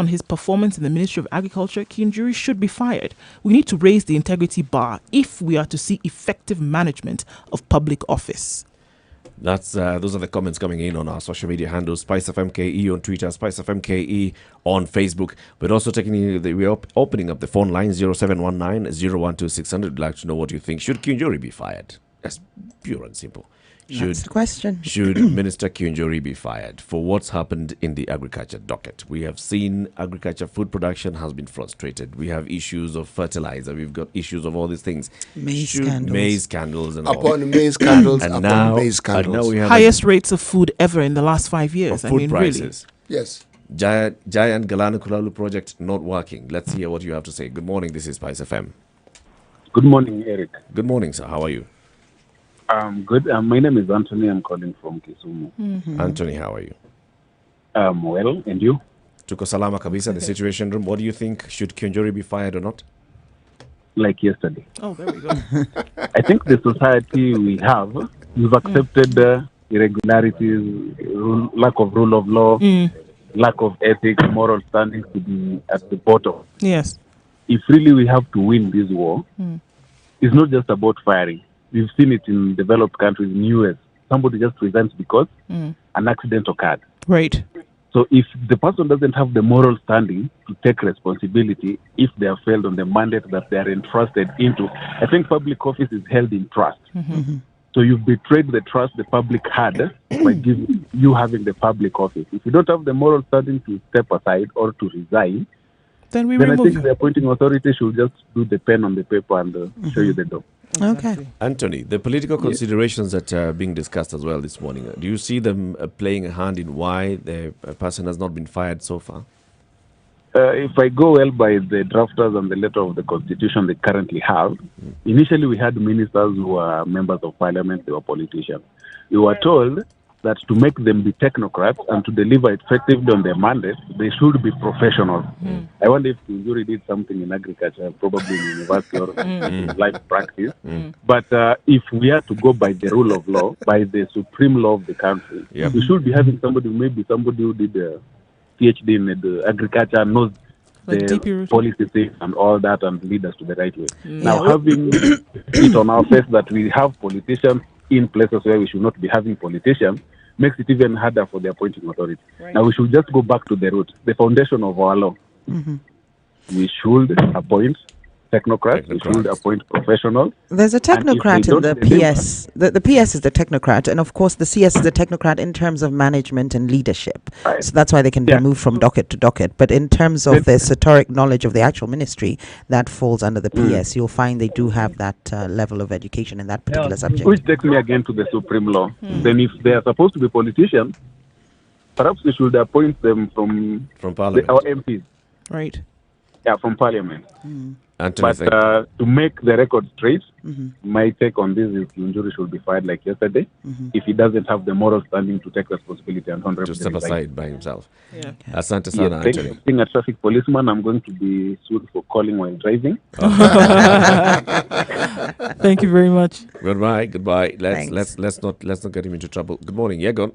C: his performance in the Ministry of Agriculture, Kinjuri should be fired. We need to raise the integrity bar if we are to see effective management of public office.
B: That's those are the comments coming in on our social media handles: Spice FM KE on Twitter, Spice FM KE on Facebook. We're also we're opening up the phone line 0719 012 600. We'd like to know what you think. Should Kinjuri be fired? That's pure and simple.
E: That's the question.
B: Should Minister Kinjuri be fired for what's happened in the agriculture docket? We have seen agriculture food production has been frustrated. We have issues of fertilizer. We've got issues of all these things.
E: Maize
B: scandals and
D: upon
B: all.
D: maize scandals,
B: and
D: upon
B: now,
D: maize scandals.
B: And now we have
C: highest rates of food ever in the last 5 years.
B: of food prices.
C: Really.
D: Yes.
B: Giant Galana Kulalu project not working. Let's hear what you have to say. Good morning. This is Spice FM.
H: Good morning, Eric.
B: Good morning, sir. How are you?
H: Good. My name is Anthony. I'm calling from Kisumu.
B: Anthony, how are you?
H: Well, and you?
B: Tuko salama kabisa, the situation room. What do you think? Should Kinjuri be fired or not?
H: Like yesterday.
C: Oh, there we go.
H: I think the society we have, we've accepted irregularities, lack of rule of law, lack of ethics, moral standing to be at the bottom.
C: Yes.
H: If really we have to win this war, it's not just about firing. We've seen it in developed countries, in US. Somebody just resigns because an accident occurred.
C: Right.
H: So if the person doesn't have the moral standing to take responsibility, if they have failed on the mandate that they are entrusted into, I think public office is held in trust. So you've betrayed the trust the public had by giving you having the public office. If you don't have the moral standing to step aside or to resign,
C: then
H: I
C: remove
H: think
C: you.
H: the appointing authority should just do the pen on the paper and show you the door.
E: Okay.
B: Anthony, the political considerations that are being discussed as well this morning, do you see them playing a hand in why the person has not been fired so far?
H: If I go well by the drafters and the letter of the constitution they currently have, initially we had ministers who were members of parliament, they were politicians. We were told that to make them be technocrats and to deliver effectively on their mandate, they should be professional. I wonder if Kinjuri did something in agriculture, probably in university or in life practice. But if we are to go by the rule of law, by the supreme law of the country, we should be having somebody who did a PhD in the agriculture, knows
C: Like
H: the policy things and all that and lead us to the right way. Now, having it on our face that we have politicians in places where we should not be having politicians makes it even harder for the appointing authority. Now, we should just go back to the root, the foundation of our law. We should appoint technocrats, we should appoint professionals.
E: There's a technocrat in the
H: deliver,
E: PS. The PS is the technocrat, and of course the CS is the technocrat in terms of management and leadership. So that's why they can be moved from docket to docket. But in terms of the esoteric knowledge of the actual ministry, that falls under the PS. You'll find they do have that level of education in that particular subject.
H: Which takes me again to the supreme law. Then if they are supposed to be politicians, perhaps we should appoint them from
B: parliament,
H: our MPs.
C: Right.
H: Yeah, from parliament.
B: Anthony,
H: But to make the record straight, my take on this is Kinjuri should be fired like yesterday if he doesn't have the moral standing to take responsibility and 100%
B: to step aside by himself.
C: Yeah.
B: Asante sana, Anthony.
H: Being a traffic policeman, I'm going to be sued for calling while driving.
C: Thank you very much.
B: Goodbye. Let's not get him into trouble. Good morning, Yegon.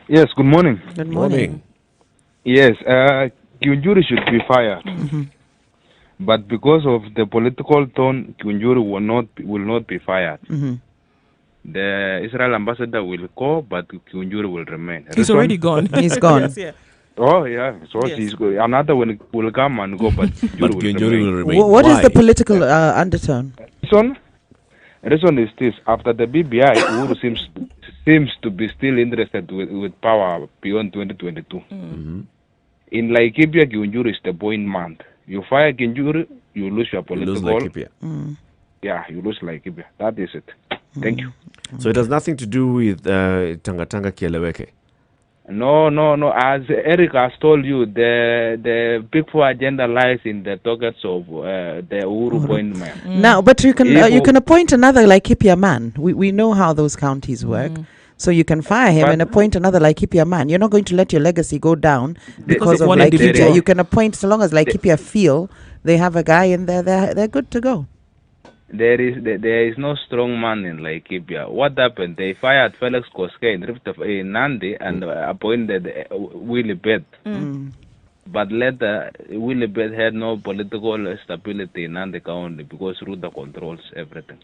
V: Yes, good morning.
E: Good morning.
V: Yes, Kinjuri should be fired. But because of the political tone, Kiunjuri will not be fired.
E: Mm-hmm.
V: The Israel ambassador will go, but Kiunjuri will remain.
C: He's already gone.
E: He's gone.
C: Yes, yeah.
V: Oh yeah, so
C: Yes.
V: he's go. Another will come and go, but Kiunjuri will remain.
E: What is the political undertone?
V: Reason is this: after the BBI, Uhuru seems to be still interested with power beyond 2022. In Laikipia, Kiunjuri is the point man. You fire Kiunjuri, you lose your political.
B: You lose Laikipia.
V: Yeah, you lose Laikipia. That is it. Thank you.
B: So it has nothing to do with Tangatanga Kieleweke.
V: No. As Eric has told you, the big four agenda lies in the pockets of the Uhuru point man.
E: Now, but you can appoint another Laikipia man. We know how those counties work. So you can fire him and appoint another Laikipia man. You're not going to let your legacy go down because of Laikipia. You can appoint, so long as Laikipia feel they have a guy in there, they're good to go.
V: There is no strong man in Laikipia. What happened? They fired Felix Koske in Nandi and appointed Willie Bett. But later, Willie Bett had no political stability in Nandi County because Ruda controls everything.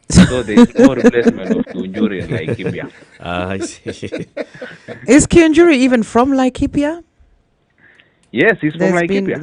V: So there is no replacement of Kiunjuri in Laikipia.
B: I see.
E: Is Kiunjuri even from Laikipia?
V: Yes, he's from Laikipia.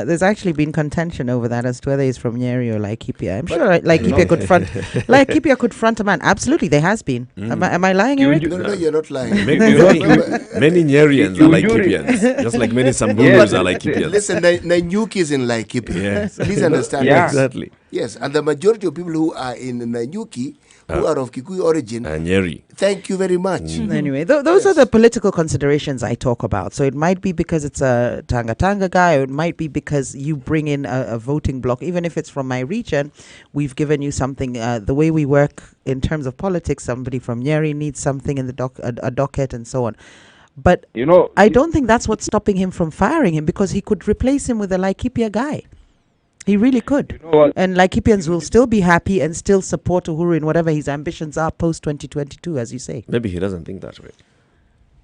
E: There's actually been contention over that as to whether he's from Nyeri or Laikipia. I'm sure Laikipia could front Laikipia could front a man. Absolutely, there has been. Am I lying, Eric?
D: No, you're not lying.
B: Many Nyerians are Laikipians, just like many Sambulus are Laikipians.
D: Listen, Nanyuki is in Laikipia.
B: Yes.
D: Please understand.
B: Yeah.
D: this.
B: Exactly.
D: Yes, and the majority of people who are in Nanyuki, who are of Kikuyu origin,
B: Nyeri.
D: Thank you very much.
E: Anyway, those are the political considerations I talk about. So it might be because it's a Tanga guy, or it might be because you bring in a voting block. Even if it's from my region, we've given you something. The way we work in terms of politics, somebody from Nyeri needs something in the a docket and so on. But I don't think that's what's stopping him from firing him, because he could replace him with a Laikipia guy. He really could. And Laikipians will still be happy and still support Uhuru in whatever his ambitions are post 2022, as you say.
B: Maybe he doesn't think that way.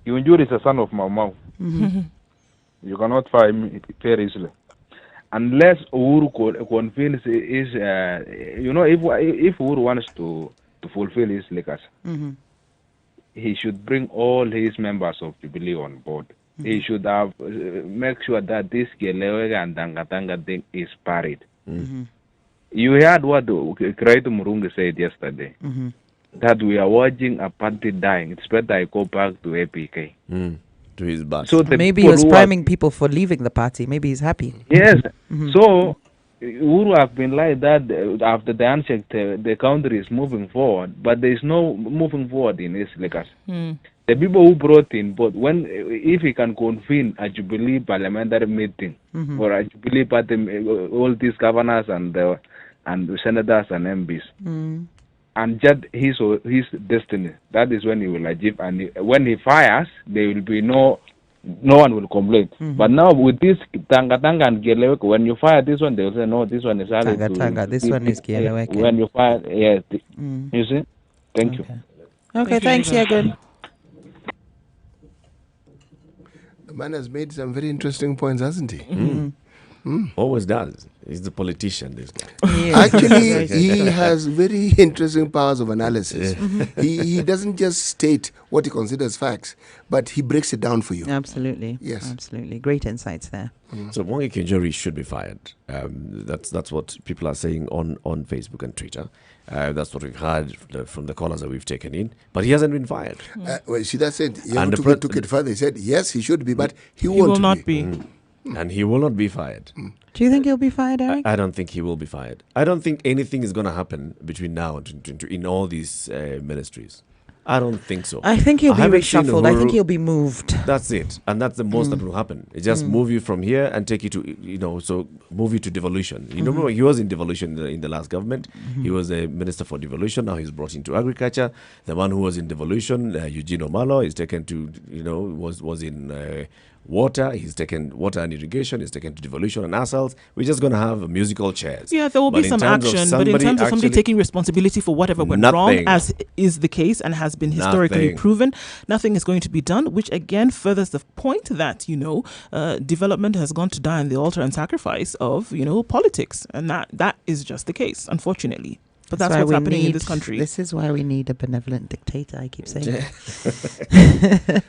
V: Kiunjuri is a son of Mau Mau. You cannot fire him very easily. Unless Uhuru convinces if Uhuru wants to fulfill his legacy, he should bring all his members of Jubilee on board. He should have make sure that this Kieleweke and Tangatanga thing is buried. You heard what Kiraitu Murungi said yesterday, that we are watching a party dying. It's better I go back to APK.
B: To his bus.
E: So maybe he was priming people for leaving the party. Maybe he's happy.
V: Yes. So Uhuru have been like that after the handshake. The country is moving forward, but there is no moving forward in his legacy. The people who brought in both, if he can convene a Jubilee parliamentary meeting or a Jubilee party, all these governors and senators and MPs, and judge his destiny, that is when he will achieve. And when he fires, there will be no one will complain. But now with this Tangatanga and Kieleweke, when you fire this one, they will say, no, this one is
E: Tangatanga, this one is Kieleweke.
V: When you fire, yes, you see. Thank you.
E: Okay, thanks, Yegun.
D: The man has made some very interesting points, hasn't he?
B: Always does. He's the politician, this guy.
D: Actually, he has very interesting powers of analysis. He doesn't just state what he considers facts, but he breaks it down for you.
E: Absolutely.
D: Yes.
E: Absolutely. Great insights there.
B: So Mwangi Kiunjuri should be fired. That's what people are saying on Facebook and Twitter. That's what we've heard from the callers that we've taken in. But he hasn't been fired.
D: Well, see, that's it. He took it further. He said, yes, he should be, but he won't
C: not be.
B: And he will not be fired.
E: Do you think he'll be fired, Eric?
B: I don't think he will be fired. I don't think anything is going to happen between now and in all these ministries. I don't think so.
E: I think he'll be reshuffled. I think he'll be moved.
B: That's it. And that's the most that will happen. It just move you from here and take you to, so move you to devolution. You remember he was in devolution in the last government. He was a minister for devolution. Now he's brought into agriculture. The one who was in devolution, Eugene Omalo, is taken to, was in water, he's taken water and irrigation, he's taken to devolution and assals. We're just going to have musical chairs.
C: Yeah, there will
B: But
C: be
B: in
C: some
B: terms of
C: action, but in terms of somebody
B: actually-
C: taking responsibility for whatever went wrong,
B: Nothing.
C: as is the case and has been historically
B: Nothing.
C: proven, nothing is going to be done, which again furthers the point that, development has gone to die on the altar and sacrifice of, politics. And that is just the case, unfortunately. But that's
E: why
C: what's
E: we
C: happening in
E: need-
C: this country.
E: This is why we need a benevolent dictator, I keep saying.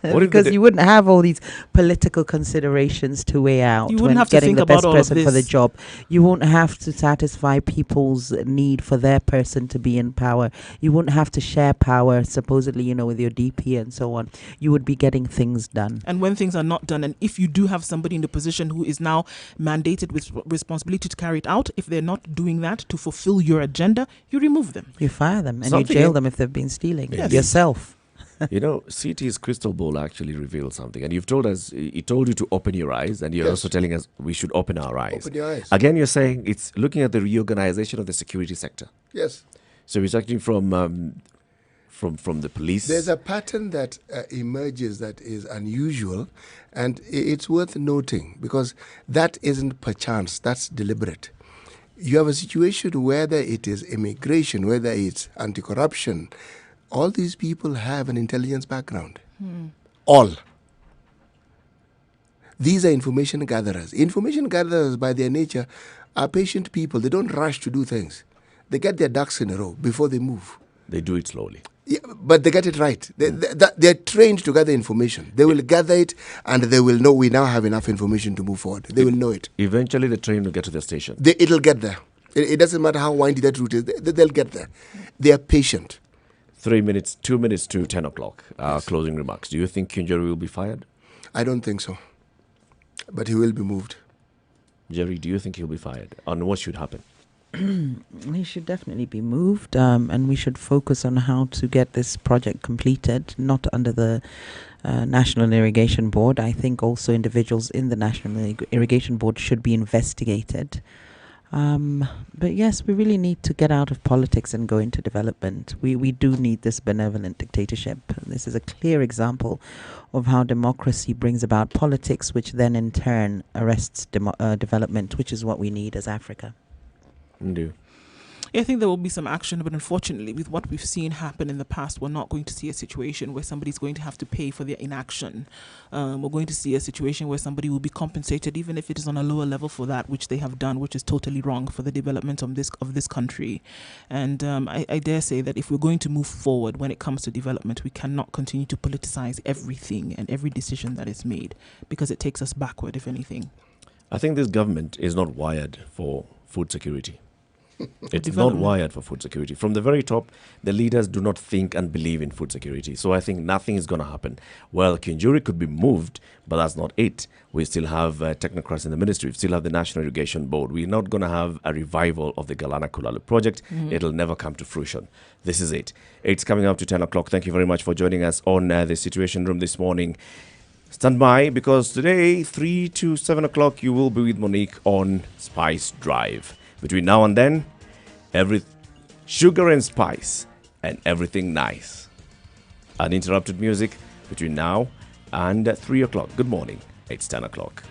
B: What if
E: Because
B: the-
E: you wouldn't have all these political considerations to weigh out
C: You
E: when
C: wouldn't have to
E: getting
C: think
E: the
C: about
E: best
C: all of
E: person for the
C: this.
E: job. You won't have to satisfy people's need for their person to be in power. You wouldn't have to share power, supposedly, with your DP and so on. You would be getting things done.
C: And when things are not done, and if you do have somebody in the position who is now mandated with responsibility to carry it out, if they're not doing that to fulfill your agenda, you remove them.
E: You fire them and
B: Something
E: you jail
B: in-
E: them if they've been stealing
B: Yes.
E: yourself.
B: CT's crystal ball actually reveals something. And you've told us, he told you to open your eyes, and you're
D: Yes.
B: also telling us we should open our eyes.
D: Open your eyes.
B: Again, you're saying it's looking at the reorganization of the security sector.
D: Yes.
B: So we're talking from the police.
D: There's a pattern that emerges that is unusual, and it's worth noting because that isn't perchance, that's deliberate. You have a situation, whether it is immigration, whether it's anti-corruption, all these people have an intelligence background. All. These are information gatherers. Information gatherers, by their nature, are patient people. They don't rush to do things. They get their ducks in a row before they move.
B: They do it slowly.
D: Yeah, but they get it right. They're trained to gather information. They will gather it, and they will know we now have enough information to move forward. They will know it.
B: Eventually, the train will get to the station.
D: It'll get there. It doesn't matter how windy that route is. They'll get there. They are patient.
B: 2 minutes to 10 o'clock. Closing remarks. Do you think Kinjori will be fired?
D: I don't think so. But he will be moved.
B: Jerry, do you think he'll be fired? And what should happen?
E: He should definitely be moved, and we should focus on how to get this project completed, not under the National Irrigation Board. I think also individuals in the National Irrigation Board should be investigated. But yes, we really need to get out of politics and go into development. We do need this benevolent dictatorship. This is a clear example of how democracy brings about politics, which then in turn arrests development, which is what we need as Africa.
B: Do.
C: I think there will be some action, but unfortunately, with what we've seen happen in the past, we're not going to see a situation where somebody's going to have to pay for their inaction. We're going to see a situation where somebody will be compensated, even if it is on a lower level, for that which they have done, which is totally wrong for the development of this country. And I dare say that if we're going to move forward when it comes to development, we cannot continue to politicize everything and every decision that is made, because it takes us backward, if anything.
B: I think this government is not wired for food security. It's not
C: Development.
B: wired for food security. From the very top, the leaders do not think and believe in food security. So I think nothing is going to happen. Well, Kinjuri could be moved, but that's not it. We still have technocrats in the ministry. We still have the National Irrigation Board. We're not going to have a revival of the Galana Kulalu project. It'll never come to fruition. This is it. It's coming up to 10 o'clock. Thank you very much for joining us on the Situation Room this morning. Stand by, because today, 3 to 7 o'clock, you will be with Monique on Spice Drive. Between now and then, every sugar and spice and everything nice. Uninterrupted music between now and 3 o'clock. Good morning. It's 10 o'clock.